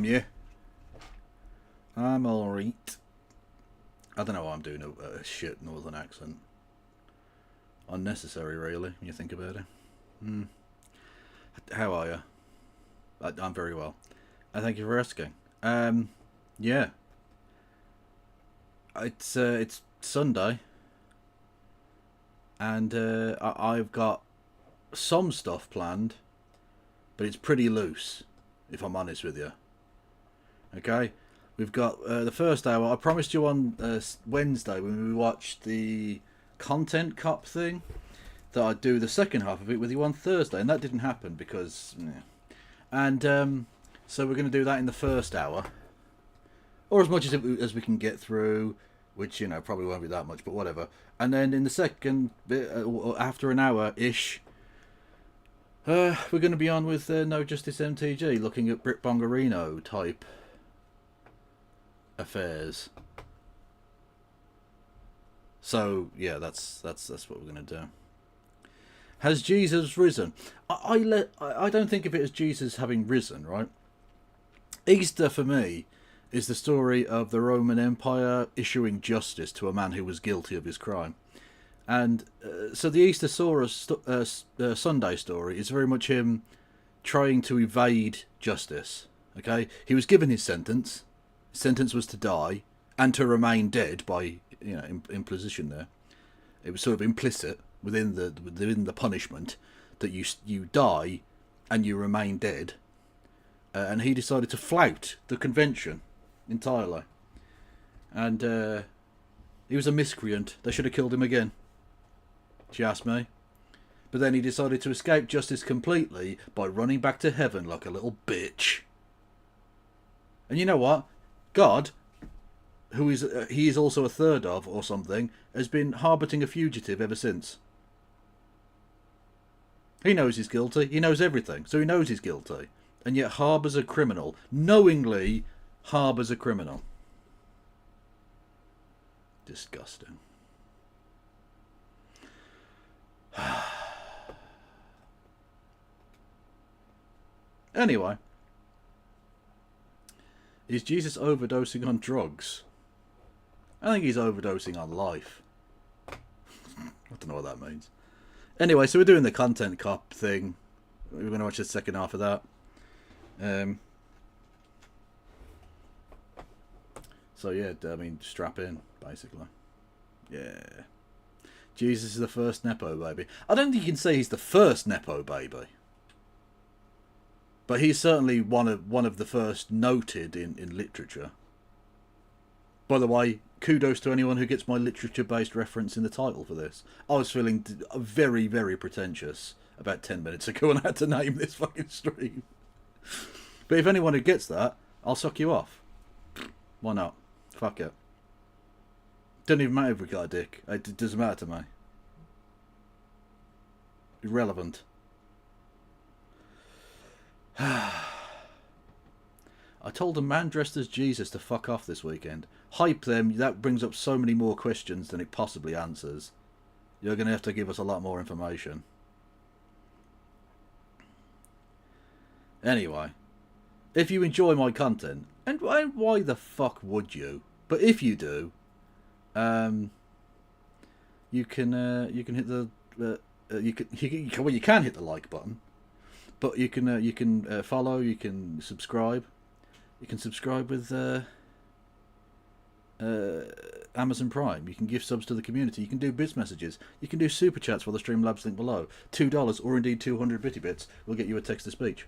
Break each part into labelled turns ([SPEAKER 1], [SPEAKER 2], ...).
[SPEAKER 1] from you? I'm alright. I don't know why I'm doing a shit northern accent. Unnecessary, really, when you think about it. How are you? I'm very well. Thank you for asking. Yeah. It's Sunday. And I've got some stuff planned. But it's pretty loose, if I'm honest with you. Okay? We've got the first hour. I promised you on Wednesday when we watched the Content Cop thing that I'd do the second half of it with you on Thursday, and that didn't happen because... And so we're going to do that in the first hour. Or as much as we can get through, which, you know, probably won't be that much, but whatever. And then in the second bit, after an hour-ish... we're going to be on with No Justice MTG, looking at Brit Bongarino type affairs. So yeah, that's what we're going to do. Has Jesus risen? I don't think of it as Jesus having risen, right? Easter for me is the story of the Roman Empire issuing justice to a man who was guilty of his crime. And so the Easter Sunday story is very much him trying to evade justice. Okay, he was given his sentence. His sentence was to die and to remain dead by, you know, imposition. There, it was sort of implicit within the punishment that you die and you remain dead. And he decided to flout the convention entirely. And he was a miscreant. They should have killed him again. She asked me. But then he decided to escape justice completely by running back to heaven like a little bitch. And you know what? God, who he is also a third of or something, has been harboring a fugitive ever since. He knows he's guilty. He knows everything. So he knows he's guilty. And yet harbours a criminal. Knowingly harbours a criminal. Disgusting. Anyway, is Jesus overdosing on drugs? I think he's overdosing on life. I don't know what that means. Anyway, so we're doing the Content Cop thing. We're going to watch the second half of that. So yeah, I mean, strap in, basically. Yeah. Jesus is the first Nepo baby. I don't think you can say he's the first Nepo baby. But he's certainly one of the first noted in literature. By the way, kudos to anyone who gets my literature-based reference in the title for this. I was feeling very, very pretentious about 10 minutes ago and I had to name this fucking stream. But if anyone who gets that, I'll suck you off. Why not? Fuck it. Doesn't even matter if we got a dick. It doesn't matter to me. Irrelevant. I told a man dressed as Jesus to fuck off this weekend. Hype them, that brings up so many more questions than it possibly answers. You're going to have to give us a lot more information. Anyway, if you enjoy my content, and why the fuck would you? But if you do, you can hit the you can hit the like button, but you can follow, you can subscribe, with Amazon Prime. You can give subs to the community. You can do biz messages. You can do super chats for the Streamlabs link below. $2 or indeed 200 bitty bits will get you a text to speech.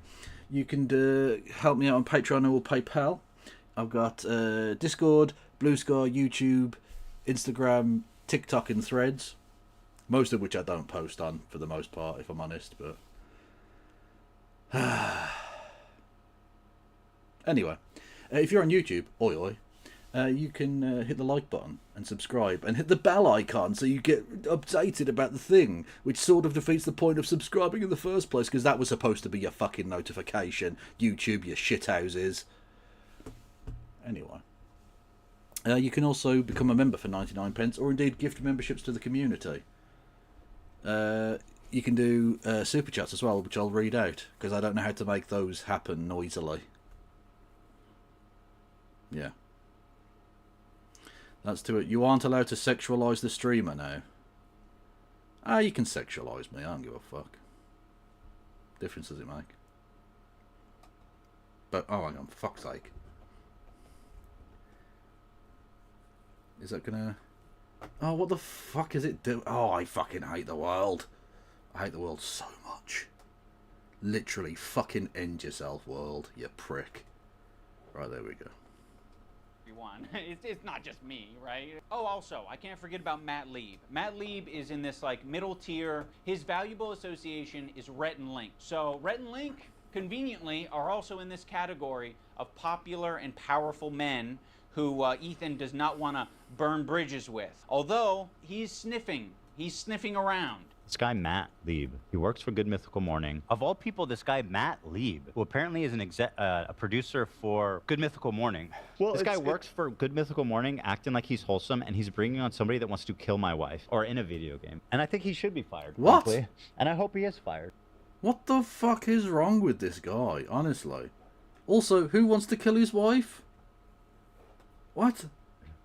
[SPEAKER 1] You can help me out on Patreon or PayPal. I've got Discord, Blue Sky, YouTube, Instagram, TikTok and Threads. Most of which I don't post on for the most part, if I'm honest. But anyway, if you're on YouTube, you can hit the like button and subscribe and hit the bell icon so you get updated about the thing, which sort of defeats the point of subscribing in the first place, because that was supposed to be your fucking notification. YouTube, you shithouses. Anyway, you can also become a member for 99p or indeed gift memberships to the community. You can do super chats as well, which I'll read out because I don't know how to make those happen noisily. Yeah. That's to it. You aren't allowed to sexualise the streamer now. Ah, you can sexualise me. I don't give a fuck. Difference does it make? But, oh, hang on, for fuck's sake. Is that gonna... Oh, what the fuck is it do? Oh, I fucking hate the world. I hate the world so much. Literally, fucking end yourself, world, you prick. Right, there we go.
[SPEAKER 2] It's not just me, right? Oh, also, I can't forget about Matt Lieb. Matt Lieb is in this like middle tier. His valuable association is Rhett and Link. So Rhett and Link, conveniently, are also in this category of popular and powerful men who Ethan does not want to burn bridges with. Although he's sniffing around.
[SPEAKER 3] This guy, Matt Lieb, he works for Good Mythical Morning. Of all people, this guy, Matt Lieb, who apparently is a producer for Good Mythical Morning. Well, this guy works for Good Mythical Morning, acting like he's wholesome, and he's bringing on somebody that wants to kill my wife, or in a video game. And I think he should be fired.
[SPEAKER 1] What?
[SPEAKER 3] Frankly. And I hope he is fired.
[SPEAKER 1] What the fuck is wrong with this guy, honestly? Also, who wants to kill his wife? What?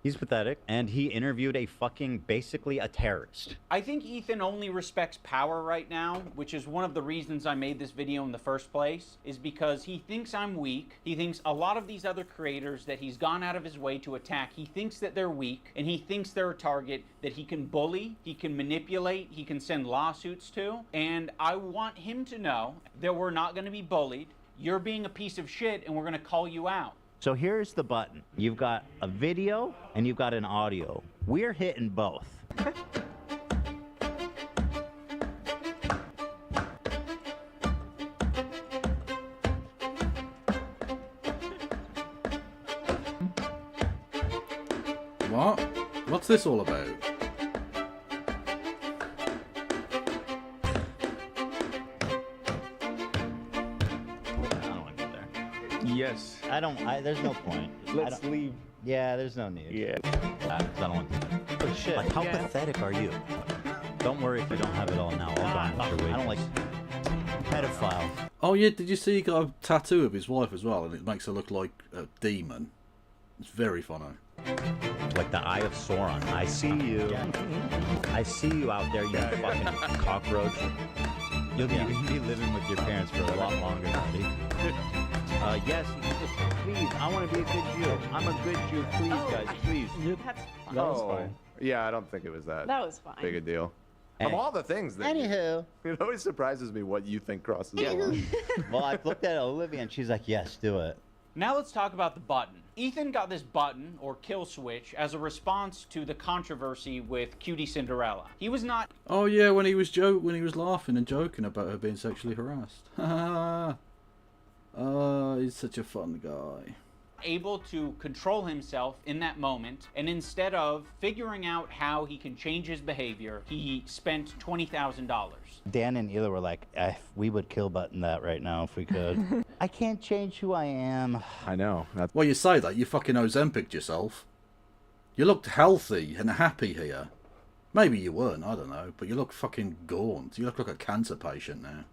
[SPEAKER 3] He's pathetic, and he interviewed a fucking, basically a terrorist.
[SPEAKER 2] I think Ethan only respects power right now, which is one of the reasons I made this video in the first place, is because he thinks I'm weak. He thinks a lot of these other creators that he's gone out of his way to attack, he thinks that they're weak, and he thinks they're a target that he can bully, he can manipulate, he can send lawsuits to, and I want him to know that we're not going to be bullied. You're being a piece of shit, and we're going to call you out.
[SPEAKER 3] So here's the button. You've got a video and you've got an audio. We're hitting both.
[SPEAKER 1] What? What's this all about?
[SPEAKER 4] Yes.
[SPEAKER 3] There's no point.
[SPEAKER 4] Let's leave.
[SPEAKER 3] Yeah, there's no need.
[SPEAKER 4] Yeah.
[SPEAKER 3] I don't want to. But shit. Like, how pathetic are you? Don't worry if you don't have it all now. I'll garnish your wages. I don't like pedophile.
[SPEAKER 1] Oh yeah, did you see he got a tattoo of his wife as well, and it makes her look like a demon? It's very funny.
[SPEAKER 3] Like the Eye of Sauron. I see you. I see you out there, you fucking cockroach. You'll be living with your parents for a lot longer, buddy. Yes, please, I want to be a good Jew. I'm a good Jew, please, guys, please.
[SPEAKER 5] That's fine.
[SPEAKER 4] That was fine. Yeah, I don't think it was that
[SPEAKER 5] That was fine.
[SPEAKER 4] big a deal.
[SPEAKER 3] Hey.
[SPEAKER 4] Of all the things that
[SPEAKER 3] Anywho.
[SPEAKER 4] it always surprises me what you think crosses the line.
[SPEAKER 3] Well, I looked at Olivia and she's like, yes, do it.
[SPEAKER 2] Now let's talk about the button. Ethan got this button, or kill switch, as a response to the controversy with Cutie Cinderella. He was not...
[SPEAKER 1] Oh yeah, when he was laughing and joking about her being sexually harassed. Oh, he's such a fun guy.
[SPEAKER 2] able to control himself in that moment, and instead of figuring out how he can change his behavior, he spent $20,000.
[SPEAKER 3] Dan and Ela were like, we would kill button that right now if we could. I can't change who I am.
[SPEAKER 4] I know.
[SPEAKER 1] Well, you say that, you fucking Ozempic'd yourself. You looked healthy and happy here. Maybe you weren't, I don't know, but you look fucking gaunt. You look like a cancer patient now.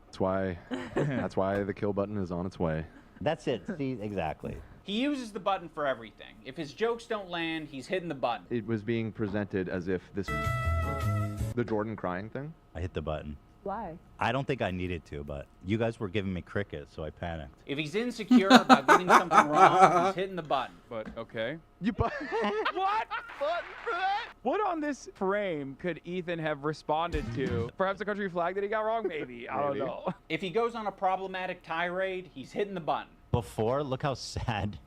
[SPEAKER 4] That's why the kill button is on its way.
[SPEAKER 3] That's it. See, exactly.
[SPEAKER 2] He uses the button for everything. If his jokes don't land, he's hitting the button.
[SPEAKER 4] It was being presented as if the Jordan crying thing.
[SPEAKER 3] I hit the button.
[SPEAKER 5] Why?
[SPEAKER 3] I don't think I needed to, but you guys were giving me crickets, so I panicked.
[SPEAKER 2] If he's insecure about getting something wrong, he's hitting the button.
[SPEAKER 6] But okay.
[SPEAKER 4] What?
[SPEAKER 6] Button for that? What on this frame could Ethan have responded to? Perhaps the country flag that he got wrong? Maybe. I don't know.
[SPEAKER 2] If he goes on a problematic tirade, he's hitting the button.
[SPEAKER 3] Before, look how sad.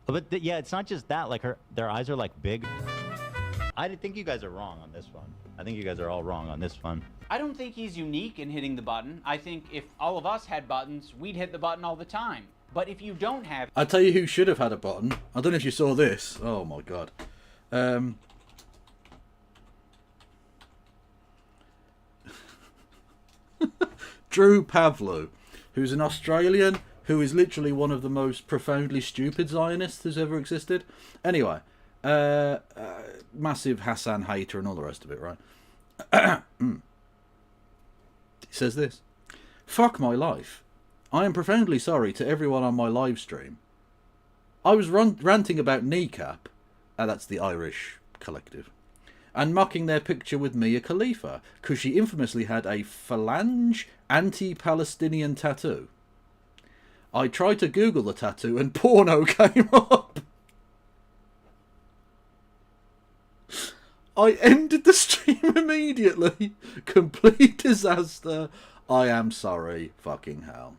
[SPEAKER 3] But yeah, it's not just that. Like their eyes are like big. I think you guys are wrong on this one. I think you guys are all wrong on this one.
[SPEAKER 2] I don't think he's unique in hitting the button. I think if all of us had buttons, we'd hit the button all the time. But if you don't have...
[SPEAKER 1] I'll tell you who should have had a button. I don't know if you saw this. Oh my god. Drew Pavlo, who's an Australian who is literally one of the most profoundly stupid Zionists who's ever existed. Anyway, massive Hassan hater and all the rest of it, right? He says this: "Fuck my life. I am profoundly sorry to everyone on my live stream. I was ranting about Kneecap, that's the Irish collective, and mocking their picture with Mia Khalifa, because she infamously had a phalange anti-Palestinian tattoo. I tried to Google the tattoo and porno came up. I ended the stream immediately. Complete disaster. I am sorry. Fucking hell.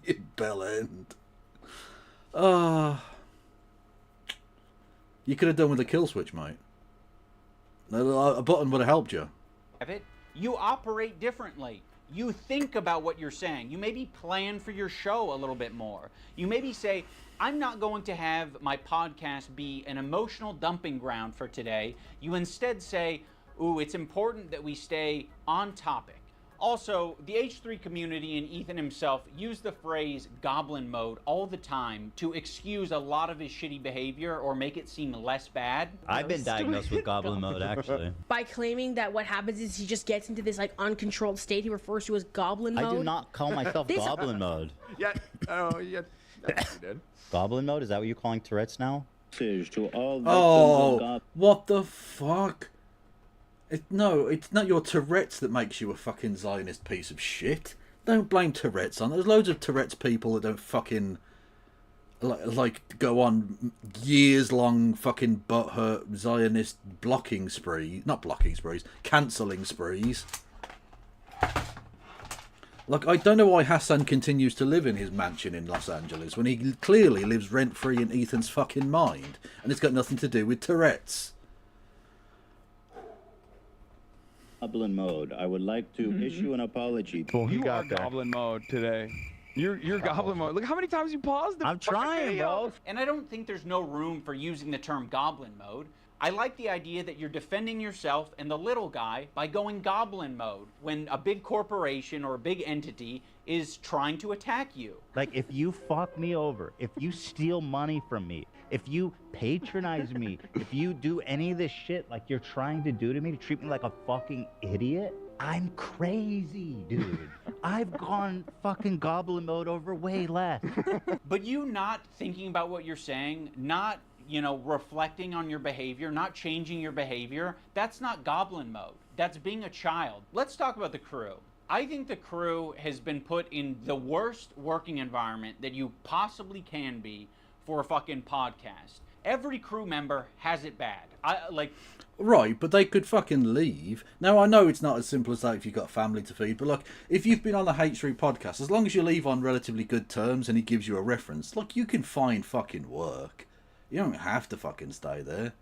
[SPEAKER 1] You bellend. You could have done with a kill switch, mate. A button would have helped you.
[SPEAKER 2] You operate differently. You think about what you're saying. You maybe plan for your show a little bit more. You maybe say, I'm not going to have my podcast be an emotional dumping ground for today. You instead say, ooh, it's important that we stay on topic. Also, the H3 community and Ethan himself use the phrase goblin mode all the time to excuse a lot of his shitty behavior or make it seem less bad.
[SPEAKER 3] I've been diagnosed with goblin mode, actually.
[SPEAKER 5] By claiming that what happens is he just gets into this like uncontrolled state he refers to as goblin mode.
[SPEAKER 3] I do not call myself goblin mode.
[SPEAKER 4] Yeah. Oh, yeah. That's what you did.
[SPEAKER 3] Goblin mode? Is that what you're calling Tourette's now?
[SPEAKER 7] To all
[SPEAKER 1] Oh, what the fuck? No, it's not your Tourette's that makes you a fucking Zionist piece of shit. Don't blame Tourette's on. There's loads of Tourette's people that don't fucking like go on years-long fucking butthurt Zionist blocking spree. Not blocking sprees, cancelling sprees. Like, I don't know why Hassan continues to live in his mansion in Los Angeles when he clearly lives rent-free in Ethan's fucking mind. And it's got nothing to do with Tourette's.
[SPEAKER 7] goblin mode. I would like to issue an apology.
[SPEAKER 6] You are goblin mode today. You're goblin mode. Look how many times you paused the
[SPEAKER 3] I'm trying,
[SPEAKER 6] video.
[SPEAKER 3] bro.
[SPEAKER 2] And I don't think there's no room for using the term goblin mode. I like the idea that you're defending yourself and the little guy by going goblin mode when a big corporation or a big entity is trying to attack you.
[SPEAKER 3] Like, if you fuck me over, if you steal money from me, if you patronize me, if you do any of this shit like you're trying to do to me, to treat me like a fucking idiot, I'm crazy, dude. I've gone fucking goblin mode over way less.
[SPEAKER 2] But you not thinking about what you're saying, not, you know, reflecting on your behavior, not changing your behavior, that's not goblin mode. That's being a child. Let's talk about the crew. I think the crew has been put in the worst working environment that you possibly can be for a fucking podcast. Every crew member has it bad.
[SPEAKER 1] Right, but they could fucking leave. Now, I know it's not as simple as that if you've got a family to feed, but look, if you've been on the H3 podcast, as long as you leave on relatively good terms and he gives you a reference, look, you can find fucking work. You don't have to fucking stay there.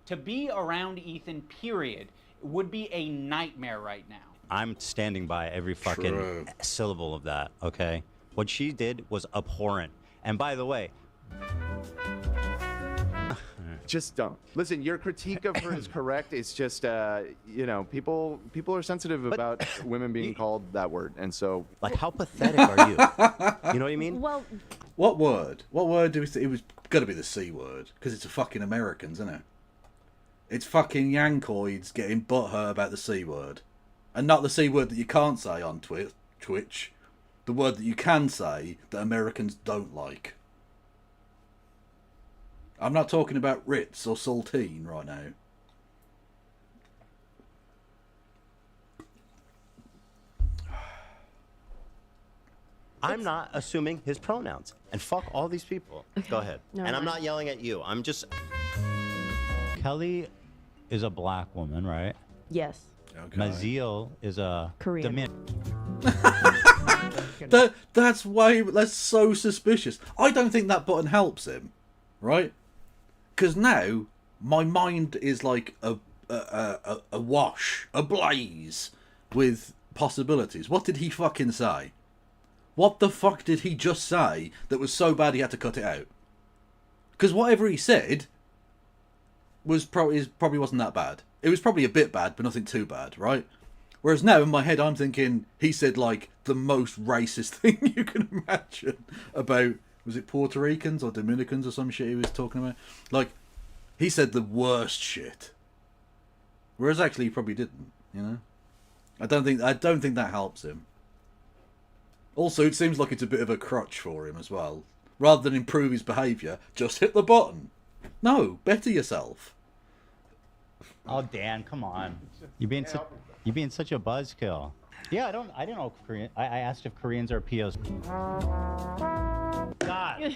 [SPEAKER 2] To be around Ethan, period, would be a nightmare right now.
[SPEAKER 3] I'm standing by every fucking
[SPEAKER 1] True.
[SPEAKER 3] syllable of that, okay? What she did was abhorrent. And by the way,
[SPEAKER 4] Just don't. Listen, your critique of her is correct. It's just, you know, people are sensitive about women being called that word. And so...
[SPEAKER 3] like, how pathetic are you? You know what I mean?
[SPEAKER 5] Well,
[SPEAKER 1] What word? What word do we say? It was got to be the C word, because it's a fucking Americans, isn't it? It's fucking Yankoids getting butthurt about the C word. And not the C word that you can't say on Twitch. The word that you can say that Americans don't like. I'm not talking about Ritz or Saltine right now.
[SPEAKER 8] I'm not assuming his pronouns. And fuck all these people. Go ahead.
[SPEAKER 5] No,
[SPEAKER 8] and I'm
[SPEAKER 5] no.
[SPEAKER 8] not yelling at you. I'm just...
[SPEAKER 3] Kelly is a black woman, right?
[SPEAKER 5] yes.
[SPEAKER 1] Okay.
[SPEAKER 3] Maziel is a
[SPEAKER 5] Korean.
[SPEAKER 1] That's so suspicious. I don't think that button helps him, right? Because now my mind is like a wash, ablaze with possibilities. What did he fucking say? What the fuck did he just say that was so bad he had to cut it out? Because whatever he said was probably wasn't that bad. It was probably a bit bad, but nothing too bad, right? Whereas now in my head I'm thinking he said like the most racist thing you can imagine about, was it Puerto Ricans or Dominicans or some shit he was talking about? Like, he said the worst shit. Whereas actually he probably didn't, you know? I don't think that helps him. Also, it seems like it's a bit of a crutch for him as well. Rather than improve his behaviour, just hit the button. No, better yourself.
[SPEAKER 3] Oh, Dan, come on. You're being such a buzzkill. Yeah, I didn't know Korean. I asked if Koreans are POs. God.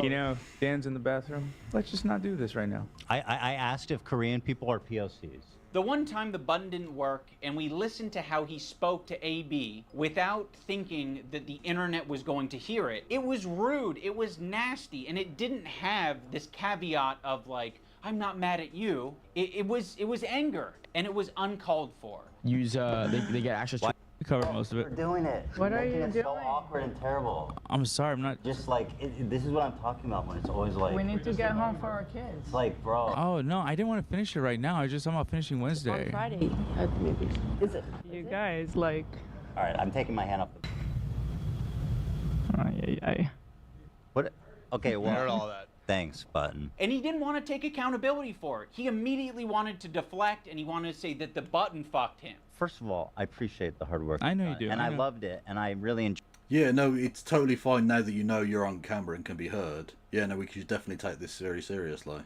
[SPEAKER 6] You know, Dan's in the bathroom. Let's just not do this right now.
[SPEAKER 3] I asked if Korean people are POCs.
[SPEAKER 2] The one time the button didn't work and we listened to how he spoke to AB without thinking that the internet was going to hear it, it was rude, it was nasty, and it didn't have this caveat of like, I'm not mad at you. It was anger, and it was uncalled for.
[SPEAKER 9] Use they get access to cover most of it.
[SPEAKER 8] We're doing it.
[SPEAKER 9] What
[SPEAKER 8] You're
[SPEAKER 9] are
[SPEAKER 8] making
[SPEAKER 9] you
[SPEAKER 8] it
[SPEAKER 9] doing?
[SPEAKER 8] so awkward and terrible.
[SPEAKER 9] I'm sorry, I'm not.
[SPEAKER 8] Just like this is what I'm talking about when it's always like.
[SPEAKER 9] We need to get home for our kids.
[SPEAKER 8] It's like, bro.
[SPEAKER 9] Oh no, I didn't want to finish it right now. I'm about finishing Wednesday.
[SPEAKER 10] On Friday, maybe. Is it?
[SPEAKER 9] You guys like.
[SPEAKER 8] All right, I'm taking my hand up. What? Okay, well.
[SPEAKER 11] Heard all that.
[SPEAKER 8] Thanks, button.
[SPEAKER 2] And he didn't want to take accountability for it. He immediately wanted to deflect, and he wanted to say that the button fucked him.
[SPEAKER 8] First of all, I appreciate the hard work.
[SPEAKER 9] I know you do.
[SPEAKER 8] And I loved it, and I really enjoyed.
[SPEAKER 1] Yeah, no, it's totally fine now that you know you're on camera and can be heard. Yeah, no, we should definitely take this very seriously.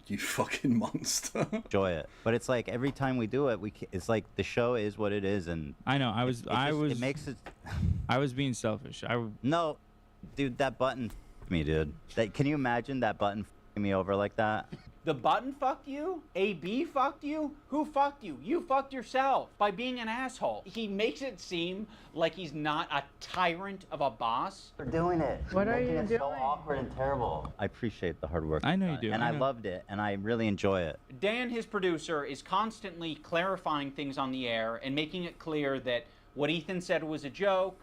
[SPEAKER 1] You fucking monster.
[SPEAKER 8] Enjoy it, but it's like every time we do it, it's like the show is what it is, and
[SPEAKER 9] I know. It
[SPEAKER 8] makes it.
[SPEAKER 9] I was being selfish.
[SPEAKER 8] No, dude, that button f***ed me, dude. Can you imagine that button f***ing me over like that?
[SPEAKER 2] The button fucked you? AB fucked you? Who fucked you? You fucked yourself by being an asshole. He makes it seem like he's not a tyrant of a boss.
[SPEAKER 8] We're doing it.
[SPEAKER 9] What
[SPEAKER 8] You're
[SPEAKER 9] are
[SPEAKER 8] making
[SPEAKER 9] you
[SPEAKER 8] it
[SPEAKER 9] doing?
[SPEAKER 8] so awkward and terrible. I appreciate the hard work.
[SPEAKER 9] I know you do.
[SPEAKER 8] And I loved it, and I really enjoy it.
[SPEAKER 2] Dan, his producer, is constantly clarifying things on the air and making it clear that what Ethan said was a joke,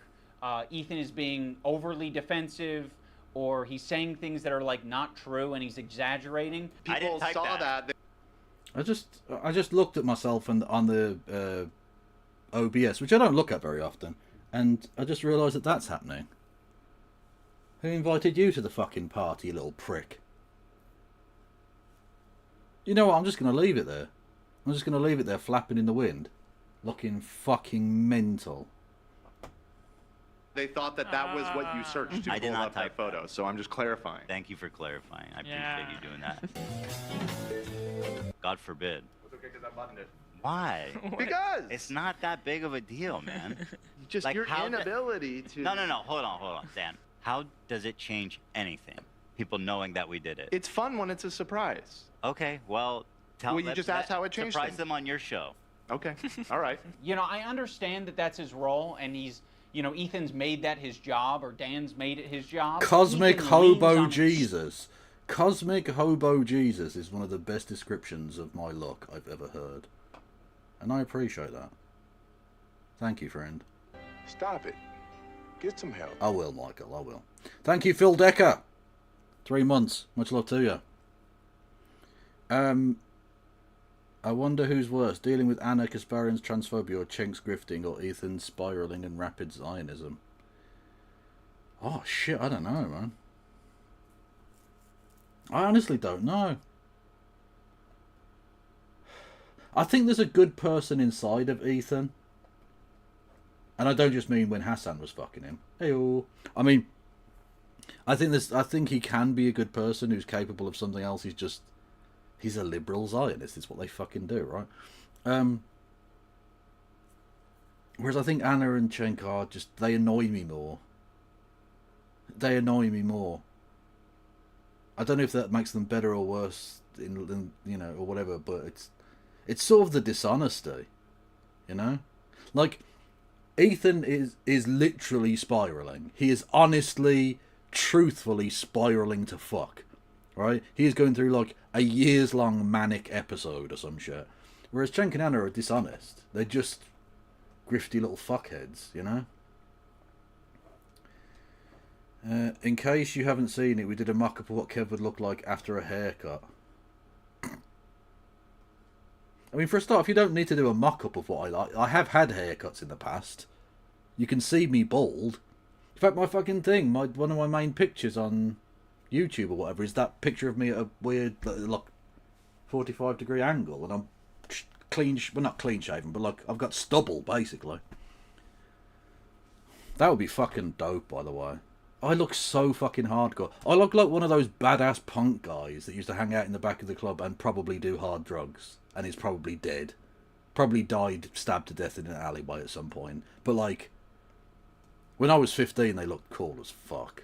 [SPEAKER 2] Ethan is being overly defensive, or he's saying things that are like not true and he's exaggerating.
[SPEAKER 4] People saw that.
[SPEAKER 1] I just looked at myself and on the OBS, which I don't look at very often, and I just realised that that's happening. Who invited you to the fucking party, you little prick? You know what? I'm just going to leave it there. I'm just going to leave it there flapping in the wind, looking fucking mental.
[SPEAKER 4] They thought that was what you searched to
[SPEAKER 8] I did
[SPEAKER 4] pull
[SPEAKER 8] not
[SPEAKER 4] up that
[SPEAKER 8] type
[SPEAKER 4] photo, so I'm just clarifying.
[SPEAKER 8] Thank you for clarifying. I appreciate you doing that. God forbid. Why?
[SPEAKER 4] Because
[SPEAKER 8] It's not that big of a deal, man.
[SPEAKER 4] just
[SPEAKER 8] Like,
[SPEAKER 4] your
[SPEAKER 8] how
[SPEAKER 4] inability to.
[SPEAKER 8] No. Hold on, Dan. How does it change anything? People knowing that we did it.
[SPEAKER 4] It's fun when it's a surprise.
[SPEAKER 8] Okay, well, tell
[SPEAKER 4] Well, you just asked how it changed
[SPEAKER 8] Surprise
[SPEAKER 4] things.
[SPEAKER 8] them on your show.
[SPEAKER 4] Okay, all right.
[SPEAKER 2] You know, I understand that that's his role, and he's, you know, Ethan's made that his job, or Dan's made it his job.
[SPEAKER 1] Cosmic
[SPEAKER 2] Ethan leans
[SPEAKER 1] Hobo
[SPEAKER 2] on
[SPEAKER 1] Jesus. Cosmic Hobo Jesus is one of the best descriptions of my look I've ever heard. And I appreciate that. Thank you, friend.
[SPEAKER 11] Stop it. Get some help.
[SPEAKER 1] I will, Michael, I will. Thank you, Phil Decker. 3 months. Much love to you. I wonder who's worse, dealing with Anna Kasparian's transphobia or Chenk's grifting or Ethan's spiraling and rapid Zionism. Oh, shit, I don't know, man. I honestly don't know. I think there's a good person inside of Ethan. And I don't just mean when Hassan was fucking him. Hey-oh. I mean, I think he can be a good person who's capable of something else. He's a liberal Zionist. It's what they fucking do, right? Whereas I think Anna and Cenk are just, they annoy me more. They annoy me more. I don't know if that makes them better or worse, in you know, or whatever, but it's sort of the dishonesty, you know? Like, Ethan is literally spiraling. He is honestly, truthfully spiraling to fuck. Right? He is going through like a years-long manic episode or some shit. Whereas Cenk and Anna are dishonest. They're just grifty little fuckheads, you know? In case you haven't seen it, we did a mock-up of what Kev would look like after a haircut. I mean, for a start, if you don't need to do a mock-up of what I like, I have had haircuts in the past. You can see me bald. In fact, my fucking thing, one of my main pictures on YouTube or whatever is that picture of me at a weird, look, 45-degree angle, and I'm clean, well, not clean shaven, but like I've got stubble basically. That would be fucking dope, by the way. I look so fucking hardcore. I look like one of those badass punk guys that used to hang out in the back of the club and probably do hard drugs, and is probably dead. Probably died, stabbed to death in an alleyway at some point. But like, when I was 15, they looked cool as fuck.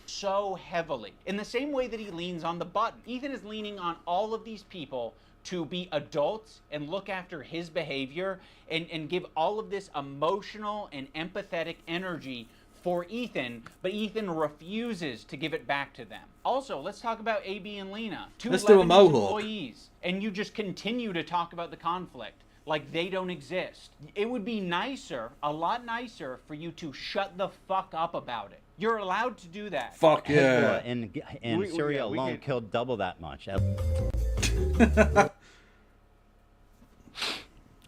[SPEAKER 2] So heavily. In the same way that he leans on the button. Ethan is leaning on all of these people to be adults and look after his behavior and give all of this emotional and empathetic energy for Ethan, but Ethan refuses to give it back to them. Also, let's talk about AB and Lena, two
[SPEAKER 1] Let's do a
[SPEAKER 2] Lebanese
[SPEAKER 1] mohawk.
[SPEAKER 2] employees, and you just continue to talk about the conflict like they don't exist. It would be nicer, a lot nicer, for you to shut the fuck up about it. You're allowed to do that.
[SPEAKER 1] Fuck yeah.
[SPEAKER 3] Hezbollah in Syria alone killed double that much.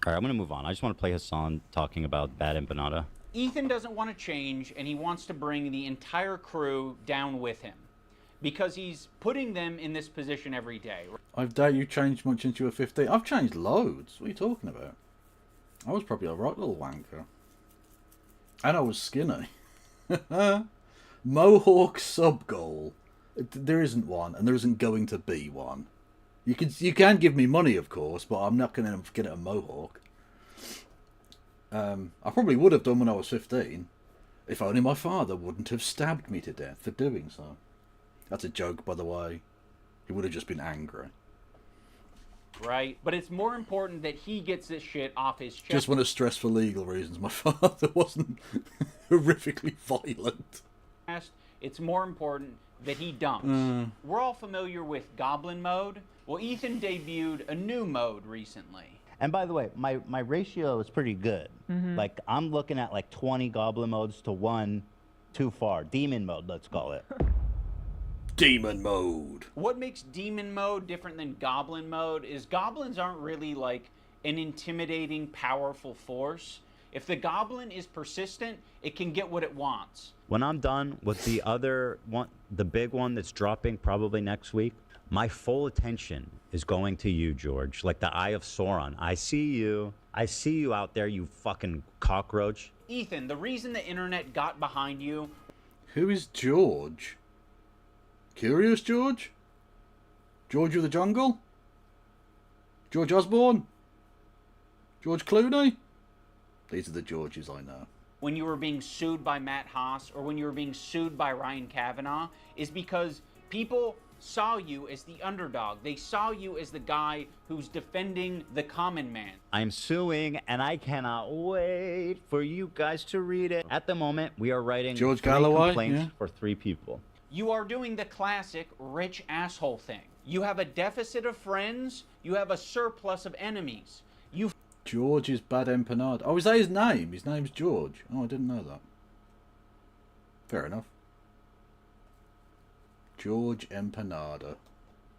[SPEAKER 3] All right, I'm going to move on. I just want to play Hassan talking about bad empanada.
[SPEAKER 2] Ethan doesn't want to change, and he wants to bring the entire crew down with him because he's putting them in this position every day.
[SPEAKER 1] I doubt you changed much since you were 15. I've changed loads. What are you talking about? I was probably a right little wanker. And I was skinny. Mohawk sub-goal. There isn't one, and there isn't going to be one. You can give me money, of course, but I'm not going to get a mohawk. I probably would have done when I was 15, if only my father wouldn't have stabbed me to death for doing so. That's a joke, by the way. He would have just been angry.
[SPEAKER 2] Right? But it's more important that he gets this shit off his chest.
[SPEAKER 1] Just want to stress for legal reasons, my father wasn't horrifically violent.
[SPEAKER 2] It's more important that he dumps. We're all familiar with goblin mode. Well, Ethan debuted a new mode recently.
[SPEAKER 3] And by the way, my ratio is pretty good. Like, I'm looking at like 20 goblin modes to 1 too far. Demon mode, let's call it.
[SPEAKER 1] Demon mode.
[SPEAKER 2] What makes demon mode different than goblin mode is goblins aren't really like an intimidating, powerful force. If the goblin is persistent, it can get what it wants.
[SPEAKER 3] When I'm done with the other one, the big one that's dropping probably next week, my full attention is going to you, George. Like the Eye of Sauron. I see you. I see you out there, you fucking cockroach.
[SPEAKER 2] Ethan, the reason the internet got behind you...
[SPEAKER 1] Who is George? Curious George? George of the Jungle? George Osborne? George Clooney? These are the Georges I know.
[SPEAKER 2] When you were being sued by Matt Haas or when you were being sued by Ryan Kavanaugh is because people saw you as the underdog. They saw you as the guy who's defending the common man.
[SPEAKER 3] I'm suing, and I cannot wait for you guys to read it. At the moment, we are writing
[SPEAKER 1] George
[SPEAKER 3] 3
[SPEAKER 1] Galloway,
[SPEAKER 3] complaints for 3 people.
[SPEAKER 2] You are doing the classic rich asshole thing. You have a deficit of friends. You have a surplus of enemies.
[SPEAKER 1] George is bad empanada. Oh, is that his name? His name's George. Oh, I didn't know that. Fair enough. George Empanada.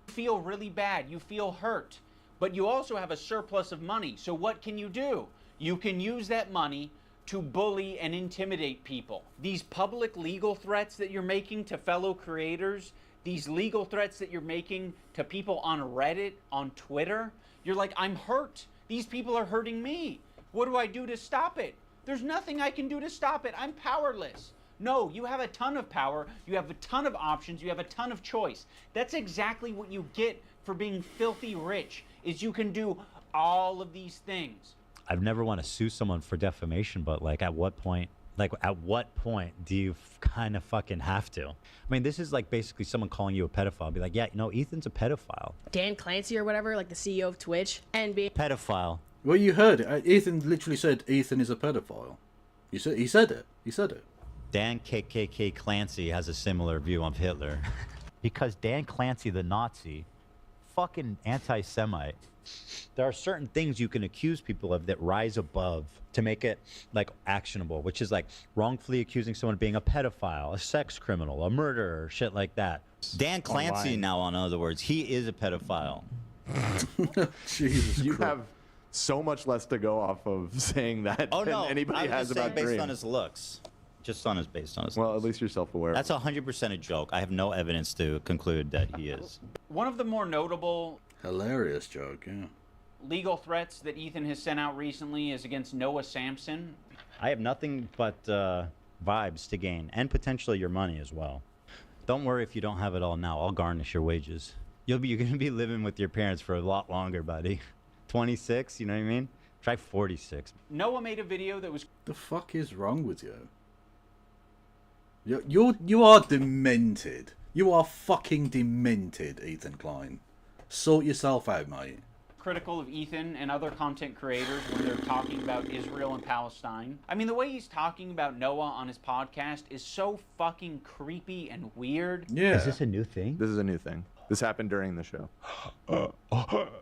[SPEAKER 2] You feel really bad. You feel hurt. But you also have a surplus of money. So what can you do? You can use that money to bully and intimidate people. These public legal threats that you're making to fellow creators, these legal threats that you're making to people on Reddit, on Twitter, you're like, I'm hurt. These people are hurting me. What do I do to stop it? There's nothing I can do to stop it. I'm powerless. No, you have a ton of power. You have a ton of options. You have a ton of choice. That's exactly what you get for being filthy rich, is you can do all of these things.
[SPEAKER 3] I've never want to sue someone for defamation, but like at what point do you kind of fucking have to? I mean, this is like basically someone calling you a pedophile. Be like, yeah, you know, Ethan's a pedophile.
[SPEAKER 5] Dan Clancy or whatever, like the CEO of Twitch, and being
[SPEAKER 3] pedophile.
[SPEAKER 1] Well, you heard it. Ethan literally said Ethan is a pedophile. He said it. He said it.
[SPEAKER 3] Dan KKK Clancy has a similar view of Hitler. Because Dan Clancy, the Nazi, fucking anti-Semite. There are certain things you can accuse people of that rise above to make it like actionable, which is like wrongfully accusing someone of being a pedophile, a sex criminal, a murderer, shit like that. Dan Clancy now, in other words, he is a pedophile.
[SPEAKER 1] Jesus
[SPEAKER 4] You
[SPEAKER 1] Christ.
[SPEAKER 4] have so much less to go off of saying that than anybody has about
[SPEAKER 3] based
[SPEAKER 4] Dream.
[SPEAKER 3] on his looks. Just on his based on his.
[SPEAKER 4] Well, at least you're self-aware.
[SPEAKER 3] That's 100% a joke. I have no evidence to conclude that he is.
[SPEAKER 2] One of the more notable
[SPEAKER 1] Hilarious joke, yeah.
[SPEAKER 2] legal threats that Ethan has sent out recently is against Noah Samson.
[SPEAKER 3] I have nothing but vibes to gain, and potentially your money as well. Don't worry if you don't have it all now. I'll garnish your wages. You're gonna be living with your parents for a lot longer, buddy. 26, you know what I mean? Try 46.
[SPEAKER 2] Noah made a video that was...
[SPEAKER 1] The fuck is wrong with you? You are demented. You are fucking demented, Ethan Klein. Sort yourself out, mate.
[SPEAKER 2] critical of Ethan and other content creators when they're talking about Israel and Palestine. I mean, the way he's talking about Noah on his podcast is so fucking creepy and weird.
[SPEAKER 1] Yeah.
[SPEAKER 3] Is this a new thing?
[SPEAKER 4] This is a new thing. This happened during the show.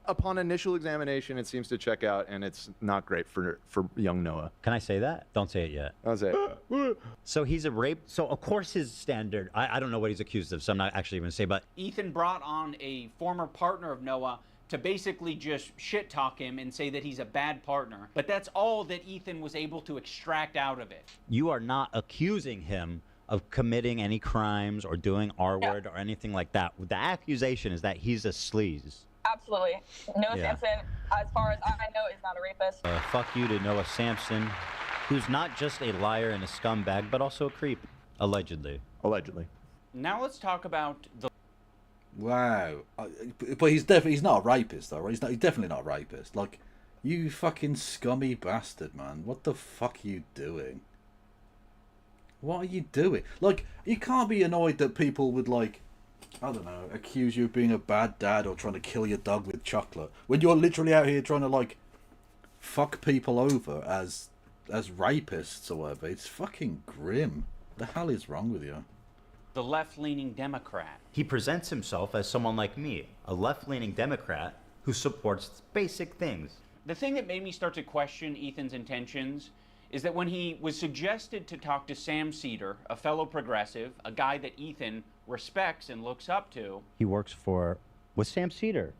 [SPEAKER 4] Upon initial examination, it seems to check out, and it's not great for young Noah.
[SPEAKER 3] Can I say that? Don't say it yet.
[SPEAKER 4] I'll say it.
[SPEAKER 3] So he's a rape. So of course his standard. I don't know what he's accused of, so I'm not actually going to say. But
[SPEAKER 2] Ethan brought on a former partner of Noah to basically just shit talk him and say that he's a bad partner. But that's all that Ethan was able to extract out of it.
[SPEAKER 3] you are not accusing him of committing any crimes or doing R-word or anything like that. The accusation is that he's a sleaze.
[SPEAKER 12] Absolutely. Noah
[SPEAKER 3] Yeah.
[SPEAKER 12] Samson, as far as I know, is not a rapist.
[SPEAKER 3] Fuck you to Noah Samson, who's not just a liar and a scumbag, but also a creep, allegedly.
[SPEAKER 4] Allegedly.
[SPEAKER 2] Now let's talk about the...
[SPEAKER 1] Wow. But he's not a rapist, though, right? He's definitely not a rapist. Like, you fucking scummy bastard, man. What the fuck are you doing? What are you doing? Like, you can't be annoyed that people would, like, I don't know, accuse you of being a bad dad or trying to kill your dog with chocolate when you're literally out here trying to, like, fuck people over as rapists or whatever. It's fucking grim. What the hell is wrong with you?
[SPEAKER 2] The left-leaning Democrat.
[SPEAKER 3] He presents himself as someone like me, a left-leaning Democrat who supports basic things.
[SPEAKER 2] The thing that made me start to question Ethan's intentions is that when he was suggested to talk to Sam Cedar, a fellow progressive, a guy that Ethan respects and looks up to.
[SPEAKER 3] He works with Sam Cedar